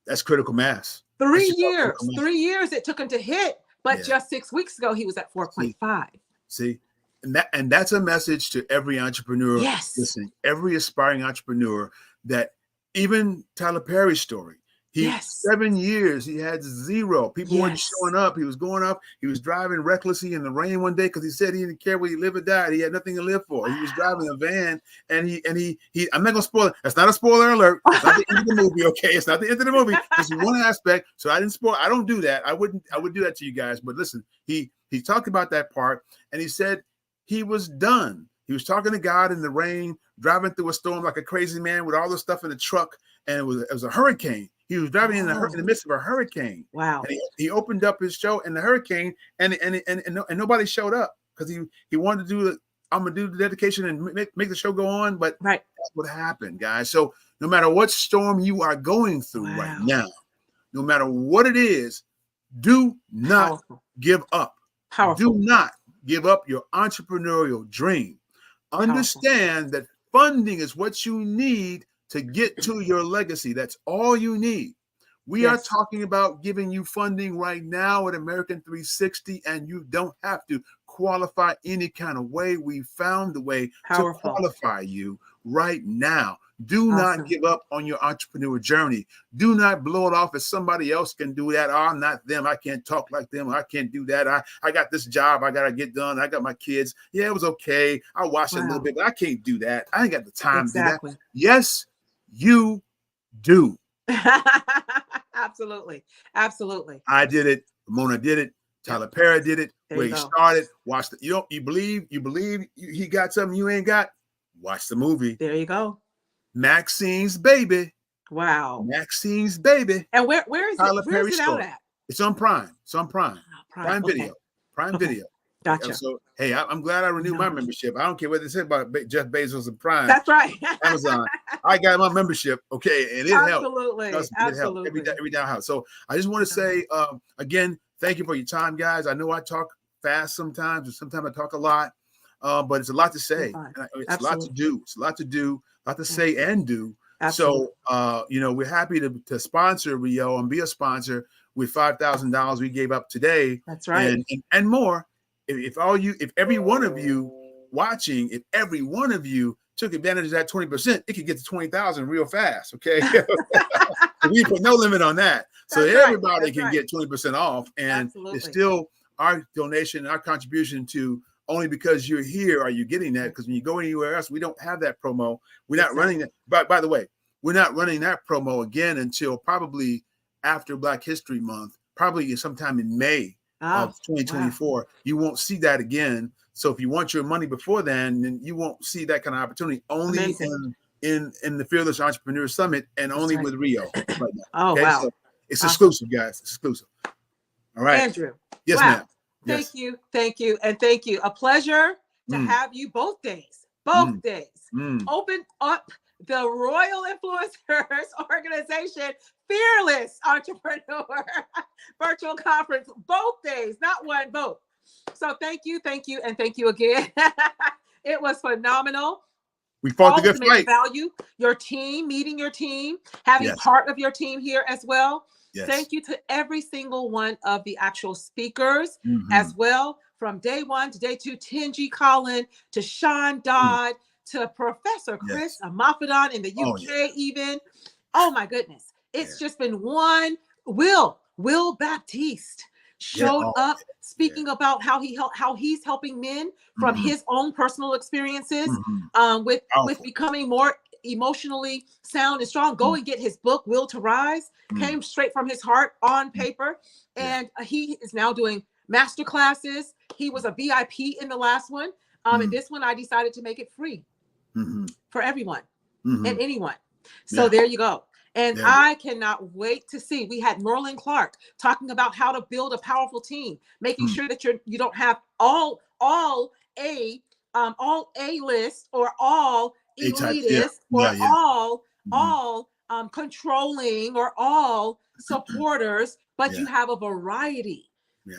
That's critical mass. 3 years. 3 years it took him to hit, but just 6 weeks ago he was at 4.5. See, and that's a message to every entrepreneur. Yes. Listen, every aspiring entrepreneur, that even Tyler Perry's story. 7 years he had zero. People weren't showing up. He was going up. He was driving recklessly in the rain one day because he said he didn't care whether he lived or died. He had nothing to live for. He was driving a van, and he I'm not gonna spoil it. That's not a spoiler alert. It's not the end of the movie. Okay, it's not the end of the movie. This is one aspect. So I didn't spoil. I don't do that. I would do that to you guys. But listen, he talked about that part, and he said he was done. He was talking to God in the rain, driving through a storm like a crazy man with all the stuff in the truck, and it was a hurricane. He was driving in the midst of a hurricane. Wow. And he opened up his show in the hurricane, and nobody showed up because he wanted to do I'm gonna do the dedication and make the show go on. But that's what happened, guys. So no matter what storm you are going through right now, no matter what it is, do not give up. Do not give up your entrepreneurial dream. Understand that funding is what you need to get to your legacy. That's all you need. We are talking about giving you funding right now at American 360, and you don't have to qualify any kind of way. We found the way to qualify you right now. Do not give up on your entrepreneur journey. Do not blow it off as somebody else can do that. Oh, I'm not them. I can't talk like them. I can't do that. I got this job I got to get done. I got my kids. Yeah, it was okay. I watched it a little bit, but I can't do that. I ain't got the time to do that. Yes, you do. Absolutely. I did it. Ramona did it. Tyler Perry did it. Where he started. Watch the. You believe he got something you ain't got. Watch the movie. There you go. Maxine's Baby. Wow. Maxine's Baby. And where is Tyler it? Where is it out at? It's on Prime. It's on Prime. Prime Video. Prime Video. Gotcha. So hey, I'm glad I renewed my membership. I don't care what they said about Jeff Bezos and Prime. That's right. Amazon. I got my membership. Okay, and it helped. Absolutely. It helped every down house. So I just want to say again, thank you for your time, guys. I know I talk fast sometimes, or sometimes I talk a lot, but it's a lot to say. It's a lot to do. It's a lot to do. A lot to say and do. Absolutely. So we're happy to sponsor Rio and be a sponsor with $5,000 we gave up today. That's right. And more. If every one of you watching, if every one of you took advantage of that 20%, it could get to 20,000 real fast. Okay. We put no limit on that. So everybody can get 20% off. And it's still our donation, our contribution to only because you're here are you getting that. Because when you go anywhere else, we don't have that promo. We're not running that. By the way, we're not running that promo again until probably after Black History Month, probably sometime in May of 2024. Wow. You won't see that again. So if you want your money before then you won't see that kind of opportunity. Only in the Fearless Entrepreneur Summit and only with Rio right now. Oh, okay? Wow. So it's exclusive, guys. It's exclusive. All right. Andrew. Yes, ma'am. Thank you. And thank you. A pleasure to have you both days. Open up the Royal Influencers Organization Fearless Entrepreneur Virtual Conference, both days, not one, both. So thank you, and thank you again. It was phenomenal. We fought the good fight. Value your team, meeting your team, having part of your team here as well. Yes. Thank you to every single one of the actual speakers as well, from day one to day two, Tenji Collin to Sean Dodd to Professor Chris Amafidon in the UK even. Oh my goodness. It's just been one. Will Baptiste showed up speaking about how he's helping men from his own personal experiences with becoming more emotionally sound and strong. Go and get his book, Will to Rise. Came straight from his heart on paper. And he is now doing master classes. He was a VIP in the last one. And this one I decided to make it free for everyone and anyone. So there you go. And Yeah. I cannot wait to see. We had Merlin Clark talking about how to build a powerful team, making sure that you don't have all A list or all A-types, yeah. elitist or Yeah. all controlling or all supporters, but you have a variety.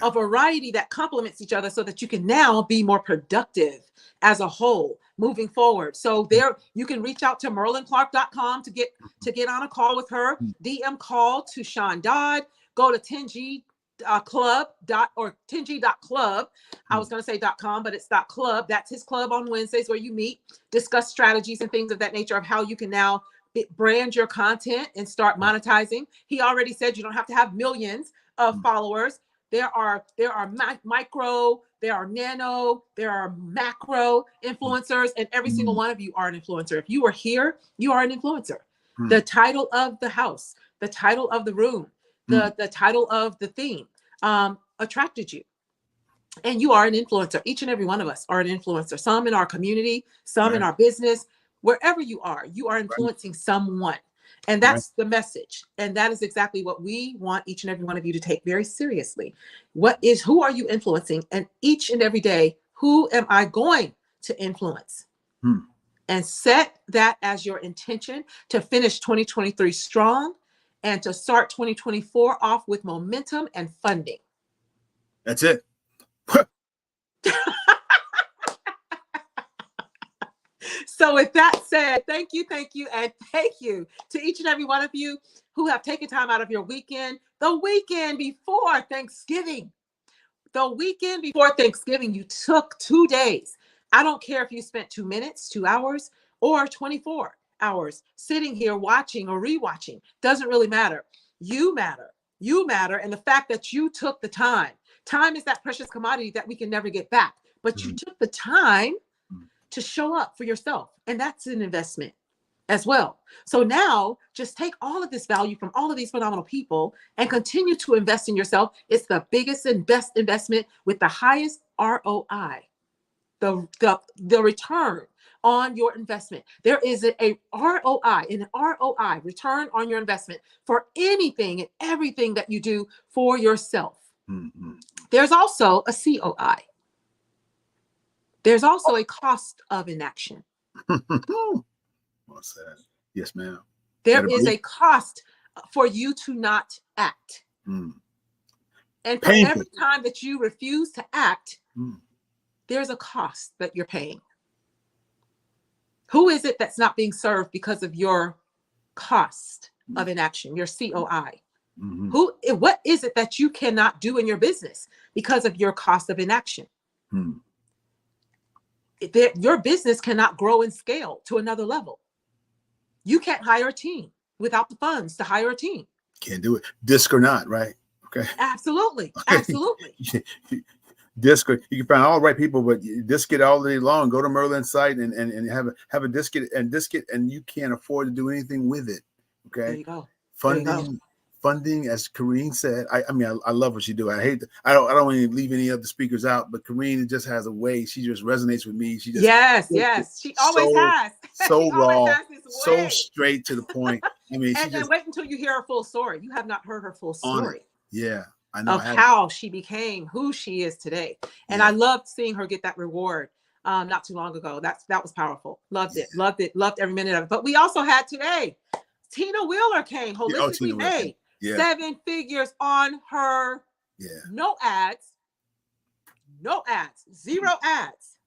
A variety that complements each other so that you can now be more productive as a whole moving forward. So there you can reach out to merlinclark.com to get on a call with her. DM call to Sean Dodd. Go to 10G club or 10g.club. I was going to say .com, but it's .club. That's his club on Wednesdays where you meet, discuss strategies and things of that nature of how you can now brand your content and start monetizing. He already said you don't have to have millions of followers. There are micro, there are nano, there are macro influencers, and every single one of you are an influencer. If you are here, you are an influencer. The title of the house, the title of the room, the title of the theme attracted you. And you are an influencer. Each and every one of us are an influencer. Some in our community, some in our business, wherever you are influencing someone. And that's the message. And that is exactly what we want each and every one of you to take very seriously. Who are you influencing? And each and every day, who am I going to influence? And set that as your intention to finish 2023 strong and to start 2024 off with momentum and funding. That's it. So with that said, thank you, and thank you to each and every one of you who have taken time out of your weekend, the weekend before Thanksgiving. The weekend before Thanksgiving, you took 2 days. I don't care if you spent 2 minutes, 2 hours, or 24 hours sitting here watching or rewatching. Doesn't really matter. You matter. You matter. And the fact that you took the time is that precious commodity that we can never get back. But you took the time to show up for yourself. And that's an investment as well. So now just take all of this value from all of these phenomenal people and continue to invest in yourself. It's the biggest and best investment with the highest ROI, the return on your investment. There is a ROI, an ROI, return on your investment for anything and everything that you do for yourself. There's also a COI. There's also a cost of inaction. What's that? Yes, ma'am. There is a cost for you to not act. And for every time that you refuse to act, there's a cost that you're paying. Who is it that's not being served because of your cost of inaction, your COI? What is it that you cannot do in your business because of your cost of inaction? Your business cannot grow and scale to another level. You can't hire a team without the funds to hire a team. Can't do it. Disc or not, right? Okay. Absolutely. Absolutely. Disc, you can find all the right people, but disc it all day long. Go to Merlin's site and have a disc it, and you can't afford to do anything with it. Okay. There you go. Funding, as Kareen said. I mean, I love what she do. I don't want to leave any of the speakers out, but Kareen just has a way. She just resonates with me. She just yes. She always has. So raw, so straight to the point. I mean, and wait until you hear her full story. You have not heard her full story. Yeah, I know. Of how she became who she is today. And I loved seeing her get that reward not too long ago. That was powerful. Loved it. Loved every minute of it. But we also had today, Tina Wheeler came, Holistically Made. 7 figures on her. No ads, 0 ads.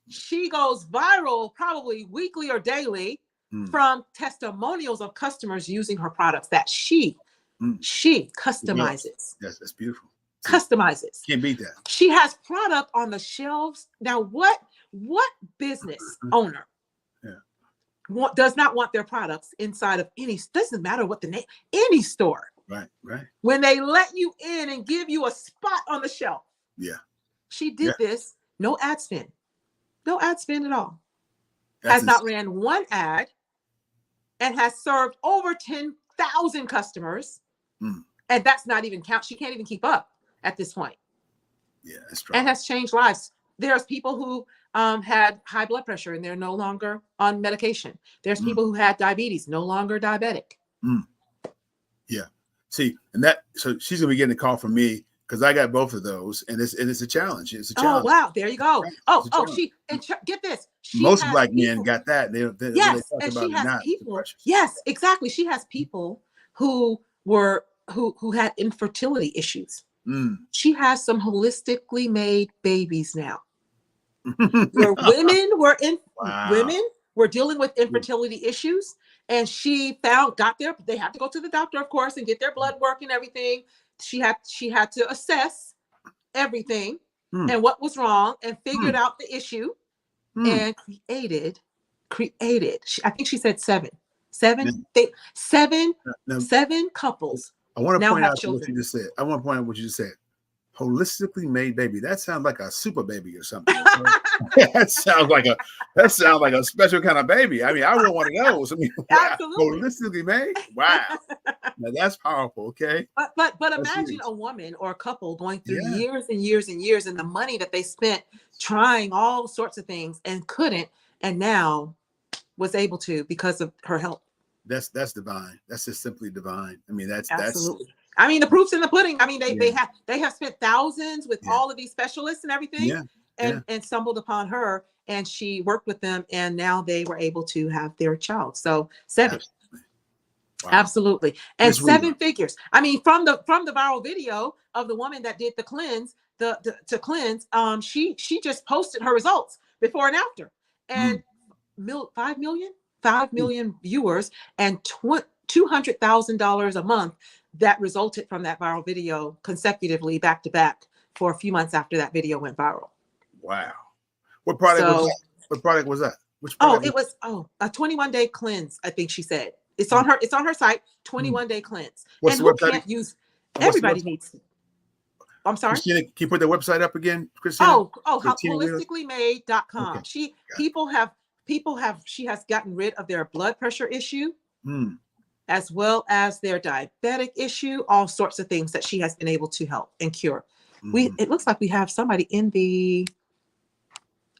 She goes viral probably weekly or daily from testimonials of customers using her products that she customizes. Yes, that's beautiful. Customizes. Can't beat that. She has product on the shelves. Now, what business owner does not want their products inside of doesn't matter what the name, any store. Right. When they let you in and give you a spot on the shelf. Yeah. She did this, no ad spend. No ad spend at all. Has not ran one ad and has served over 10,000 customers. And that's not even count. She can't even keep up at this point. Yeah, that's right. And has changed lives. There's people who had high blood pressure and they're no longer on medication. There's people who had diabetes, no longer diabetic. Yeah. See, and that, so she's gonna be getting a call from me because I got both of those, and it's a challenge. It's a challenge. Oh wow, there you go. Oh, get this. Most black men got that. They yes, they talk and about she has not people. Yes, exactly. She has people who had infertility issues. She has some holistically made babies now. Where women were dealing with infertility issues, and she they had to go to the doctor, of course, and get their blood work and everything. She had to assess everything and what was wrong, and figured out the issue, and created. I think she said seven couples. I want to now point have out children. what you just said. I want to point out what you just said. Holistically made baby. That sounds like a super baby or something. that sounds like a special kind of baby. I mean, I want one of those. I mean, absolutely. Holistically made. Wow. Now that's powerful. Okay. But imagine a woman or a couple going through years and years and years, and the money that they spent trying all sorts of things and couldn't, and now was able to because of her help. That's divine. That's just simply divine. I mean, absolutely. I mean, the proof's in the pudding. I mean, they have spent thousands with all of these specialists and everything, and stumbled upon her, and she worked with them, and now they were able to have their child. So 7. Wow. Absolutely. And 7 figures. I mean, from the viral video of the woman that did the cleanse, to cleanse, she just posted her results before and after, and 5 million viewers, and $200,000 a month that resulted from that viral video consecutively back to back for a few months after that video went viral. Wow. What product was that? What product was that? Which product? It was a 21-day cleanse, I think she said. It's on her site, 21-day cleanse. What's and the who website? Can't use everybody needs. I'm sorry. Christina, can you put the website up again, Christina? Holisticallymade.com. Okay. She has gotten rid of their blood pressure issue. As well as their diabetic issue, all sorts of things that she has been able to help and cure. It looks like we have somebody in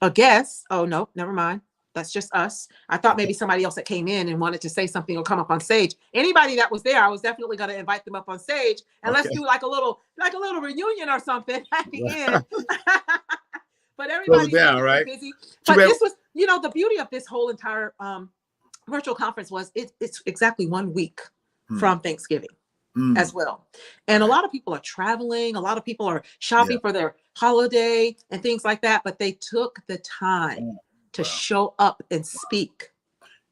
a guest. Oh no, never mind. That's just us. I thought maybe somebody else that came in and wanted to say something or come up on stage. Anybody that was there, I was definitely going to invite them up on stage, and let's do like a little reunion or something at the end. But everybody's right? busy. But this was, the beauty of this whole entire virtual conference was it's exactly 1 week from Thanksgiving as well. And a lot of people are traveling. A lot of people are shopping for their holiday and things like that. But they took the time to show up and speak.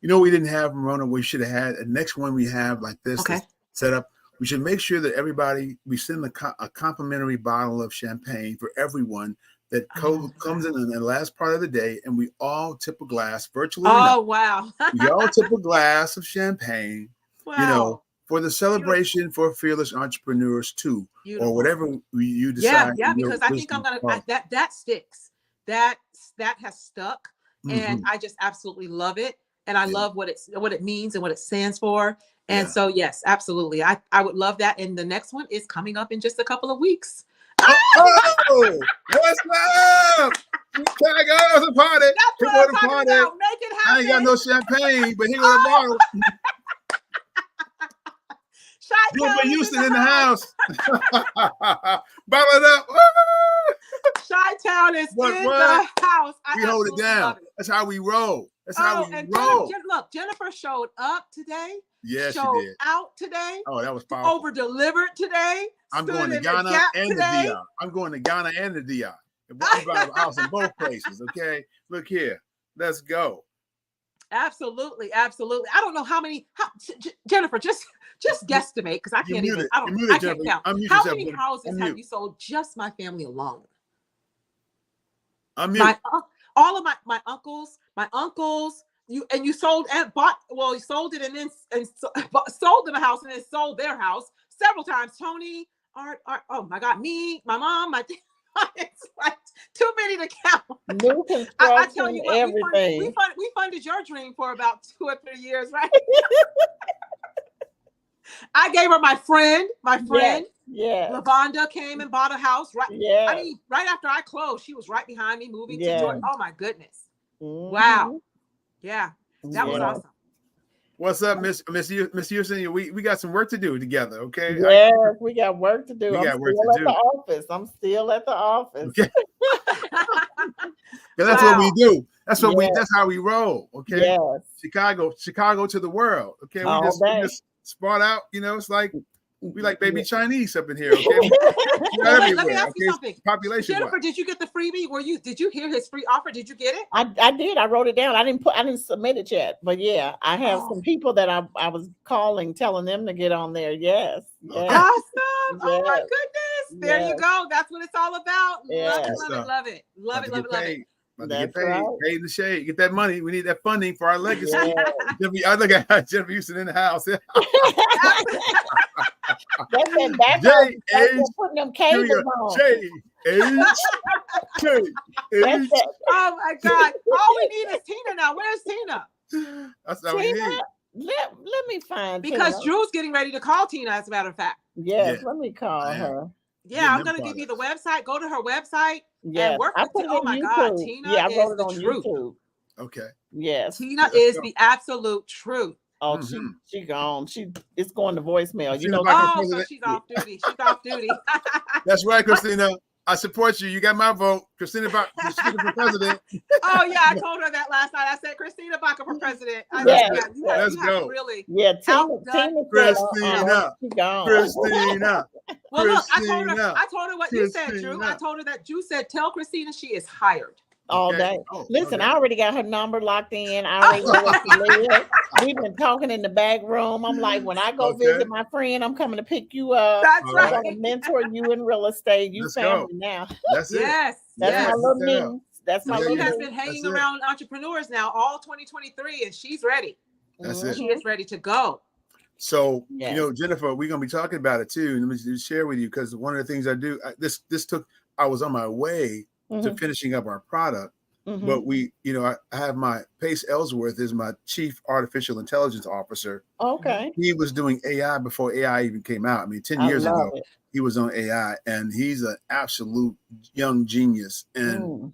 We didn't have, Ramona, we should have had. The next one we have like this set up. We should make sure that we send a complimentary bottle of champagne for everyone that comes in the last part of the day, and we all tip a glass virtually. Oh, wow. We all tip a glass of champagne, for the celebration for fearless entrepreneurs too. Beautiful. Or whatever you decide. Yeah, because I think that sticks. That has stuck, and I just absolutely love it. And I love what it means and what it stands for. And so, yes, absolutely. I would love that. And the next one is coming up in just a couple of weeks. Oh, what's up? Can I go to the party? That's what I'm talking about. Make it happen. I ain't got no champagne, but here goes a bottle. Gilbert Houston in the house. Bottle it up. Chi-Town is in the house. We hold it down. That's how we roll. That's how we roll. Look, Jennifer showed up today. Yes, showed she did. Out today. Oh, that was powerful. Over-delivered today. I'm going to Ghana and the DR. I'm going to Ghana and the DR. I'm buying a house in both places, okay? Look here. Let's go. Absolutely. I don't know how many, Jennifer, just guesstimate, because I can't even, I can't count. How many houses have you sold, just my family alone? All of my uncles, you sold and bought, well, you sold it and then sold them a house and then sold their house several times. Tony, Art, oh my God, me, my mom, it's like too many to count. New construction, I tell you what, everything. We funded your dream for about 2 or 3 years, right? I gave her my friend, Lavonda came and bought a house. Right. Yeah. I mean, right after I closed, she was right behind me moving to Georgia. Oh my goodness. Wow. Yeah. That was awesome. What's up, Miss Houston? We got some work to do together, okay? Yes, we got work to do. We I'm got work still to at do. the office. I'm still at the office. Okay. That's what we do. That's what that's how we roll. Okay. Yes. Chicago to the world. Okay. We just spot out, it's like we like baby Chinese up in here. Okay. Wait, let me ask you something. Population. Jennifer, did you get the freebie? Did you hear his free offer? Did you get it? I did. I wrote it down. I didn't submit it yet. But yeah, I have some people that I was calling, telling them to get on there. Yes. Awesome. Yes. Oh my goodness. There you go. That's what it's all about. Love it. Love it. Get paid. Paid in the shade. Get that money. We need that funding for our legacy. I look at Jennifer Houston in the house. That's that back putting them cables on. Oh my God. All we need is Tina now. Where's Tina? That's all we need. Let me find because Tina. Drew's getting ready to call Tina, as a matter of fact. Yes, let me call her. Yeah, I'm gonna give you the website. Go to her website and work with Tina. Oh my God, Tina I wrote is it on the truth. YouTube. Okay. Yes. Tina is the absolute truth. Oh, she gone. It's going to voicemail. So she's off duty. She's off duty. That's right, Christina. I support you. You got my vote. Christina for president. Oh yeah, I told her that last night. I said Christina Baca for president. Let's go. Really Tina Christina. She gone. Christina. Well, look, I told her what you said, Drew. I told her that Drew said, tell Christina she is hired. All day. Listen, I already got her number locked in. I already know where she lives. We've been talking in the back room. I'm like, when I go visit my friend, I'm coming to pick you up. That's right. I'm going to mentor you in real estate. You family now. That's it. That's my little niece. That's my little She has been hanging around entrepreneurs now all 2023, and she's ready. That's it. She is ready to go. So, Jennifer, we're going to be talking about it too. And let me just share with you, because one of the things I do, I was on my way to finishing up our product. But I have my Pace Ellsworth is my chief artificial intelligence officer. Okay. He was doing AI before AI even came out. I mean, 10 years ago, he was on AI, and he's an absolute young genius. And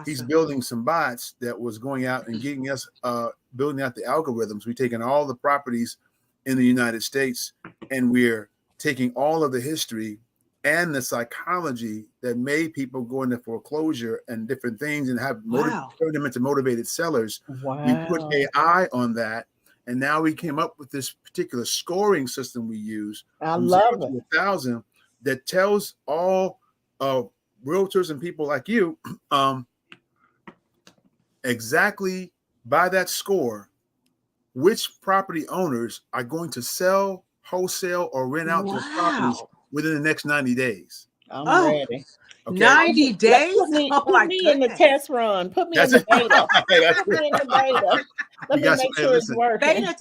he's building some bots that was going out and getting us, building out the algorithms. We're taking all the properties in the United States, and we're taking all of the history and the psychology that made people go into foreclosure and different things and have turn them into motivated sellers. We put AI on that, and now we came up with this particular scoring system we use. I love it. 1,000 that tells all realtors and people like you exactly by that score which property owners are going to sell, wholesale, or rent out their properties within the next 90 days. I'm ready. Okay. 90 days? Put me in the test run. Put me in the beta. Put me in the beta. Let me make sure it's working. Beta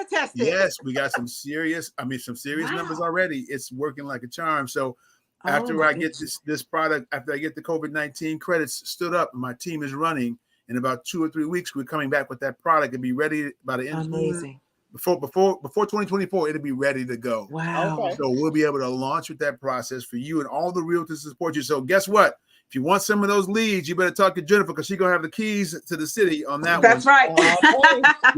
testing. Yes, we got some serious numbers already. It's working like a charm. So after I get this product, after I get the COVID-19 credits stood up and my team is running, in about 2 or 3 weeks, we're coming back with that product and be ready by the end. Amazing. Before 2024, it'll be ready to go. Wow. Okay. So we'll be able to launch with that process for you and all the realtors to support you. So guess what? If you want some of those leads, you better talk to Jennifer, because she's going to have the keys to the city on that one. That's right. We're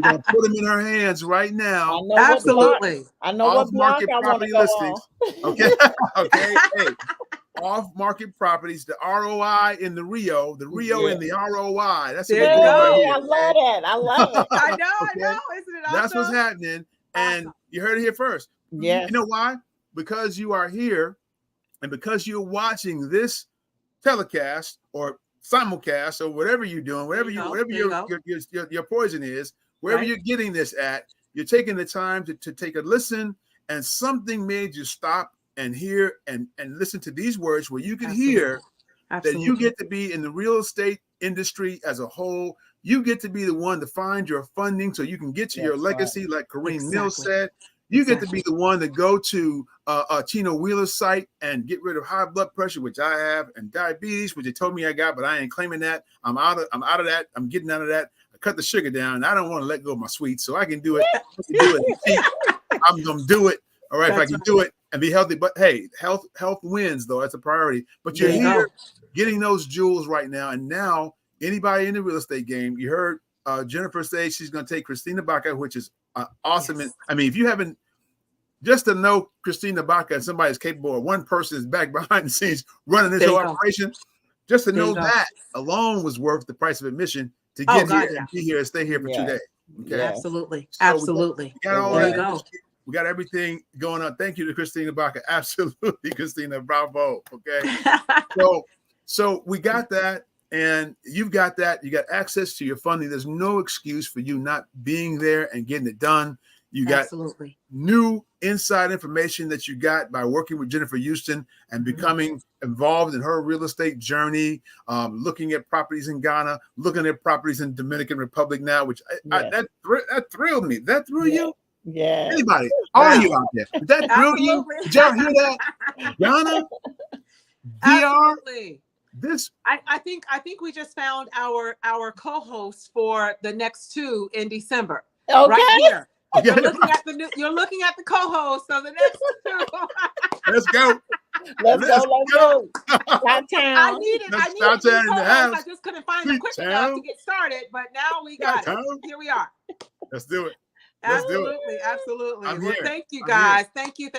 going to put them in her hands right now. Absolutely. I know what block I want to go listings. Okay. Okay. Hey, off-market properties, the ROI in the Rio and the ROI. That's there you go. Right. I love it. I love it. I know. Isn't it awesome? That's what's happening. And you heard it here first. Yeah. You know why? Because you are here, and because you're watching this telecast or simulcast or whatever you're doing, whatever your poison is, wherever you're getting this at, you're taking the time to take a listen, and something made you stop and hear and listen to these words where you can hear that you get to be in the real estate industry as a whole. You get to be the one to find your funding so you can get to your legacy, like Kareem Mills said. You get to be the one to go to Tina Wheeler's site and get rid of high blood pressure, which I have, and diabetes, which they told me I got, but I ain't claiming that. I'm out of that. I'm getting out of that. I cut the sugar down, and I don't want to let go of my sweets, so I can do it. I'm gonna do it. All right, if I can do it and be healthy. But hey, health wins, though. That's a priority. But you're here getting those jewels right now. And now anybody in the real estate game, you heard Jennifer say she's going to take Christina Baca, which is awesome. Yes. I mean, if you haven't, just to know Christina Baca and somebody's capable, or one person is back behind the scenes running this There whole you go. operation, just to There you know go. that alone was worth the price of admission to Oh, get God, here yeah. and be here and stay here for 2 Yeah. days. Okay. Yeah. Absolutely. So Absolutely. we got all There that. you go. We got everything going on. Thank you to Christina Baca. Absolutely, Christina. Bravo. Okay. So we got that, and you've got that. You got access to your funding. There's no excuse for you not being there and getting it done. You got Absolutely. new inside information that you got by working with Jennifer Houston and becoming involved in her real estate journey, looking at properties in Ghana, looking at properties in Dominican Republic now, which that thrilled me. That thrill you? Yeah. Anybody? All Wow. of you out there. Did that thrill you? Absolutely. Did y'all hear that? Ghana? DR? Absolutely. This? I think we just found our co-host for the next 2 in December. Okay. Right here. Okay. You're looking at the co-host of the next 2. Let's go. Let's go. Shot I town. needed Let's a start in the co-host. house. I just couldn't find them quick Sweet enough to town. get started, but now we got it. Here we are. Let's do it. Let's do it. Absolutely. I'm Well, here. thank you I'm guys. Thank you.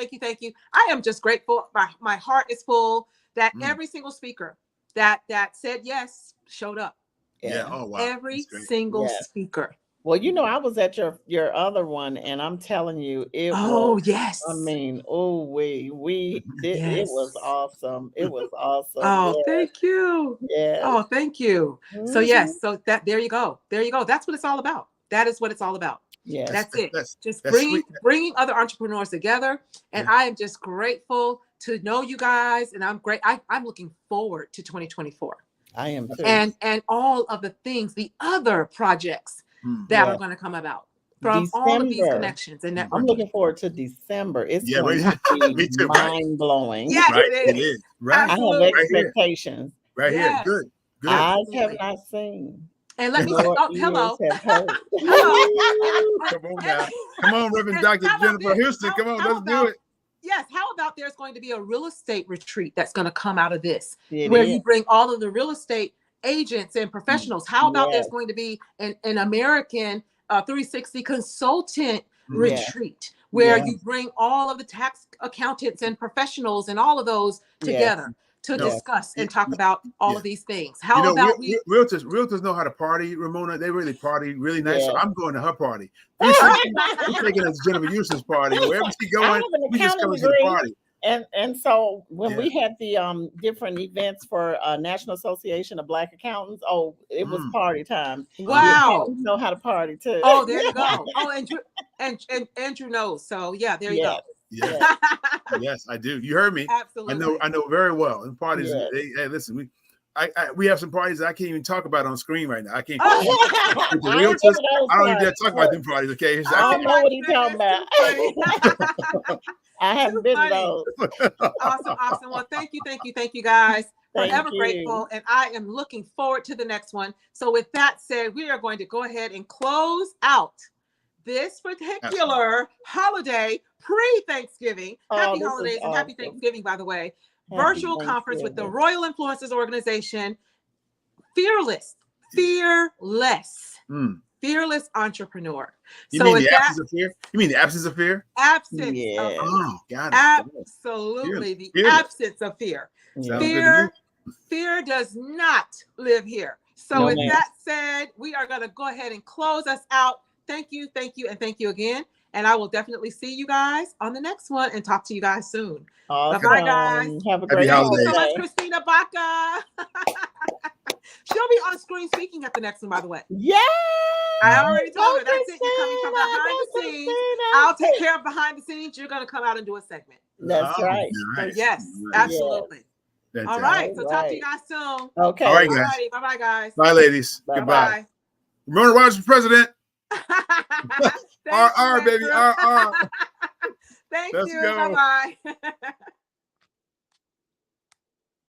I am just grateful. My heart is full that every single speaker that said yes showed up. Yeah. Oh wow. Every single speaker. Well, you know, I was at your other one, and I'm telling you, it was. Yes. I mean, we did. It was awesome. It was awesome. Oh, yes. thank you. Yeah. Oh, thank you. So yes, so that there you go. That's what it's all about. That is what it's all about. Yeah. That's it. Just that's bringing other entrepreneurs together, and I am just grateful to know you guys, and I'm looking forward to 2024. I am too. And all of the things, the other projects that are going to come about from all of these connections and networking. I'm looking forward to December. It's going to me be too, mind blowing. Yes, right? it is. Right. I have expectations. Right here. Yes. Good. Eyes have not seen. And let me nor hello. ears have heard. Come on now. Come on, Reverend Dr. Jennifer Houston. Come on, let's do it. Yes. How about there's going to be a real estate retreat that's going to come out of this, It where is. you bring all of the real estate agents and professionals. How about there's going to be an American 360 consultant retreat where you bring all of the tax accountants and professionals and all of those together to discuss and talk about all of these things. How about realtors know how to party, Ramona. They really party really nice. So I'm going to her party. I'm taking us to Jennifer Houston's party. Wherever she going, we just come to the party. And so when we had the different events for National Association of Black Accountants, it was party time. Wow. You know how to party too. Oh, there you go. Oh, and Andrew knows. So yeah, there you go. Yes. Yes, I do. You heard me. Absolutely. I know very well. And parties, hey, listen, we have some parties that I can't even talk about on screen right now. I can't. I don't even dare talk about them parties. Okay, I don't know what he's talking about. I haven't been to those. Awesome. Well, thank you guys. Forever grateful, and I am looking forward to the next one. So with that said, we are going to go ahead and close out this particular holiday pre-Thanksgiving. Happy holidays and happy Thanksgiving, by the way. Virtual conference with the Royal Influencers Organization. Fearless entrepreneur. You mean the absence of fear? You mean the absence of fear? Absence. Yeah. Oh, got it. Absolutely. The absence of fear. Fear does not live here. So with that said, we are going to go ahead and close us out. Thank you, and thank you again. And I will definitely see you guys on the next one and talk to you guys soon. Awesome. Bye-bye, guys. Have a great Thank you so holiday. much, Christina Baca. She'll be on screen speaking at the next one, by the way. Yeah. I already told her. That's it. You're coming from behind the scenes. I'll take care of behind the scenes. You're going to come out and do a segment. That's right. Nice. So yes, absolutely. That's all right. So talk to you guys soon. Okay. All right, guys. Bye-bye, guys. Bye, ladies. Bye-bye. Goodbye. Ramona Rogers, president. RR, baby. RR. Thank you. Bye-bye.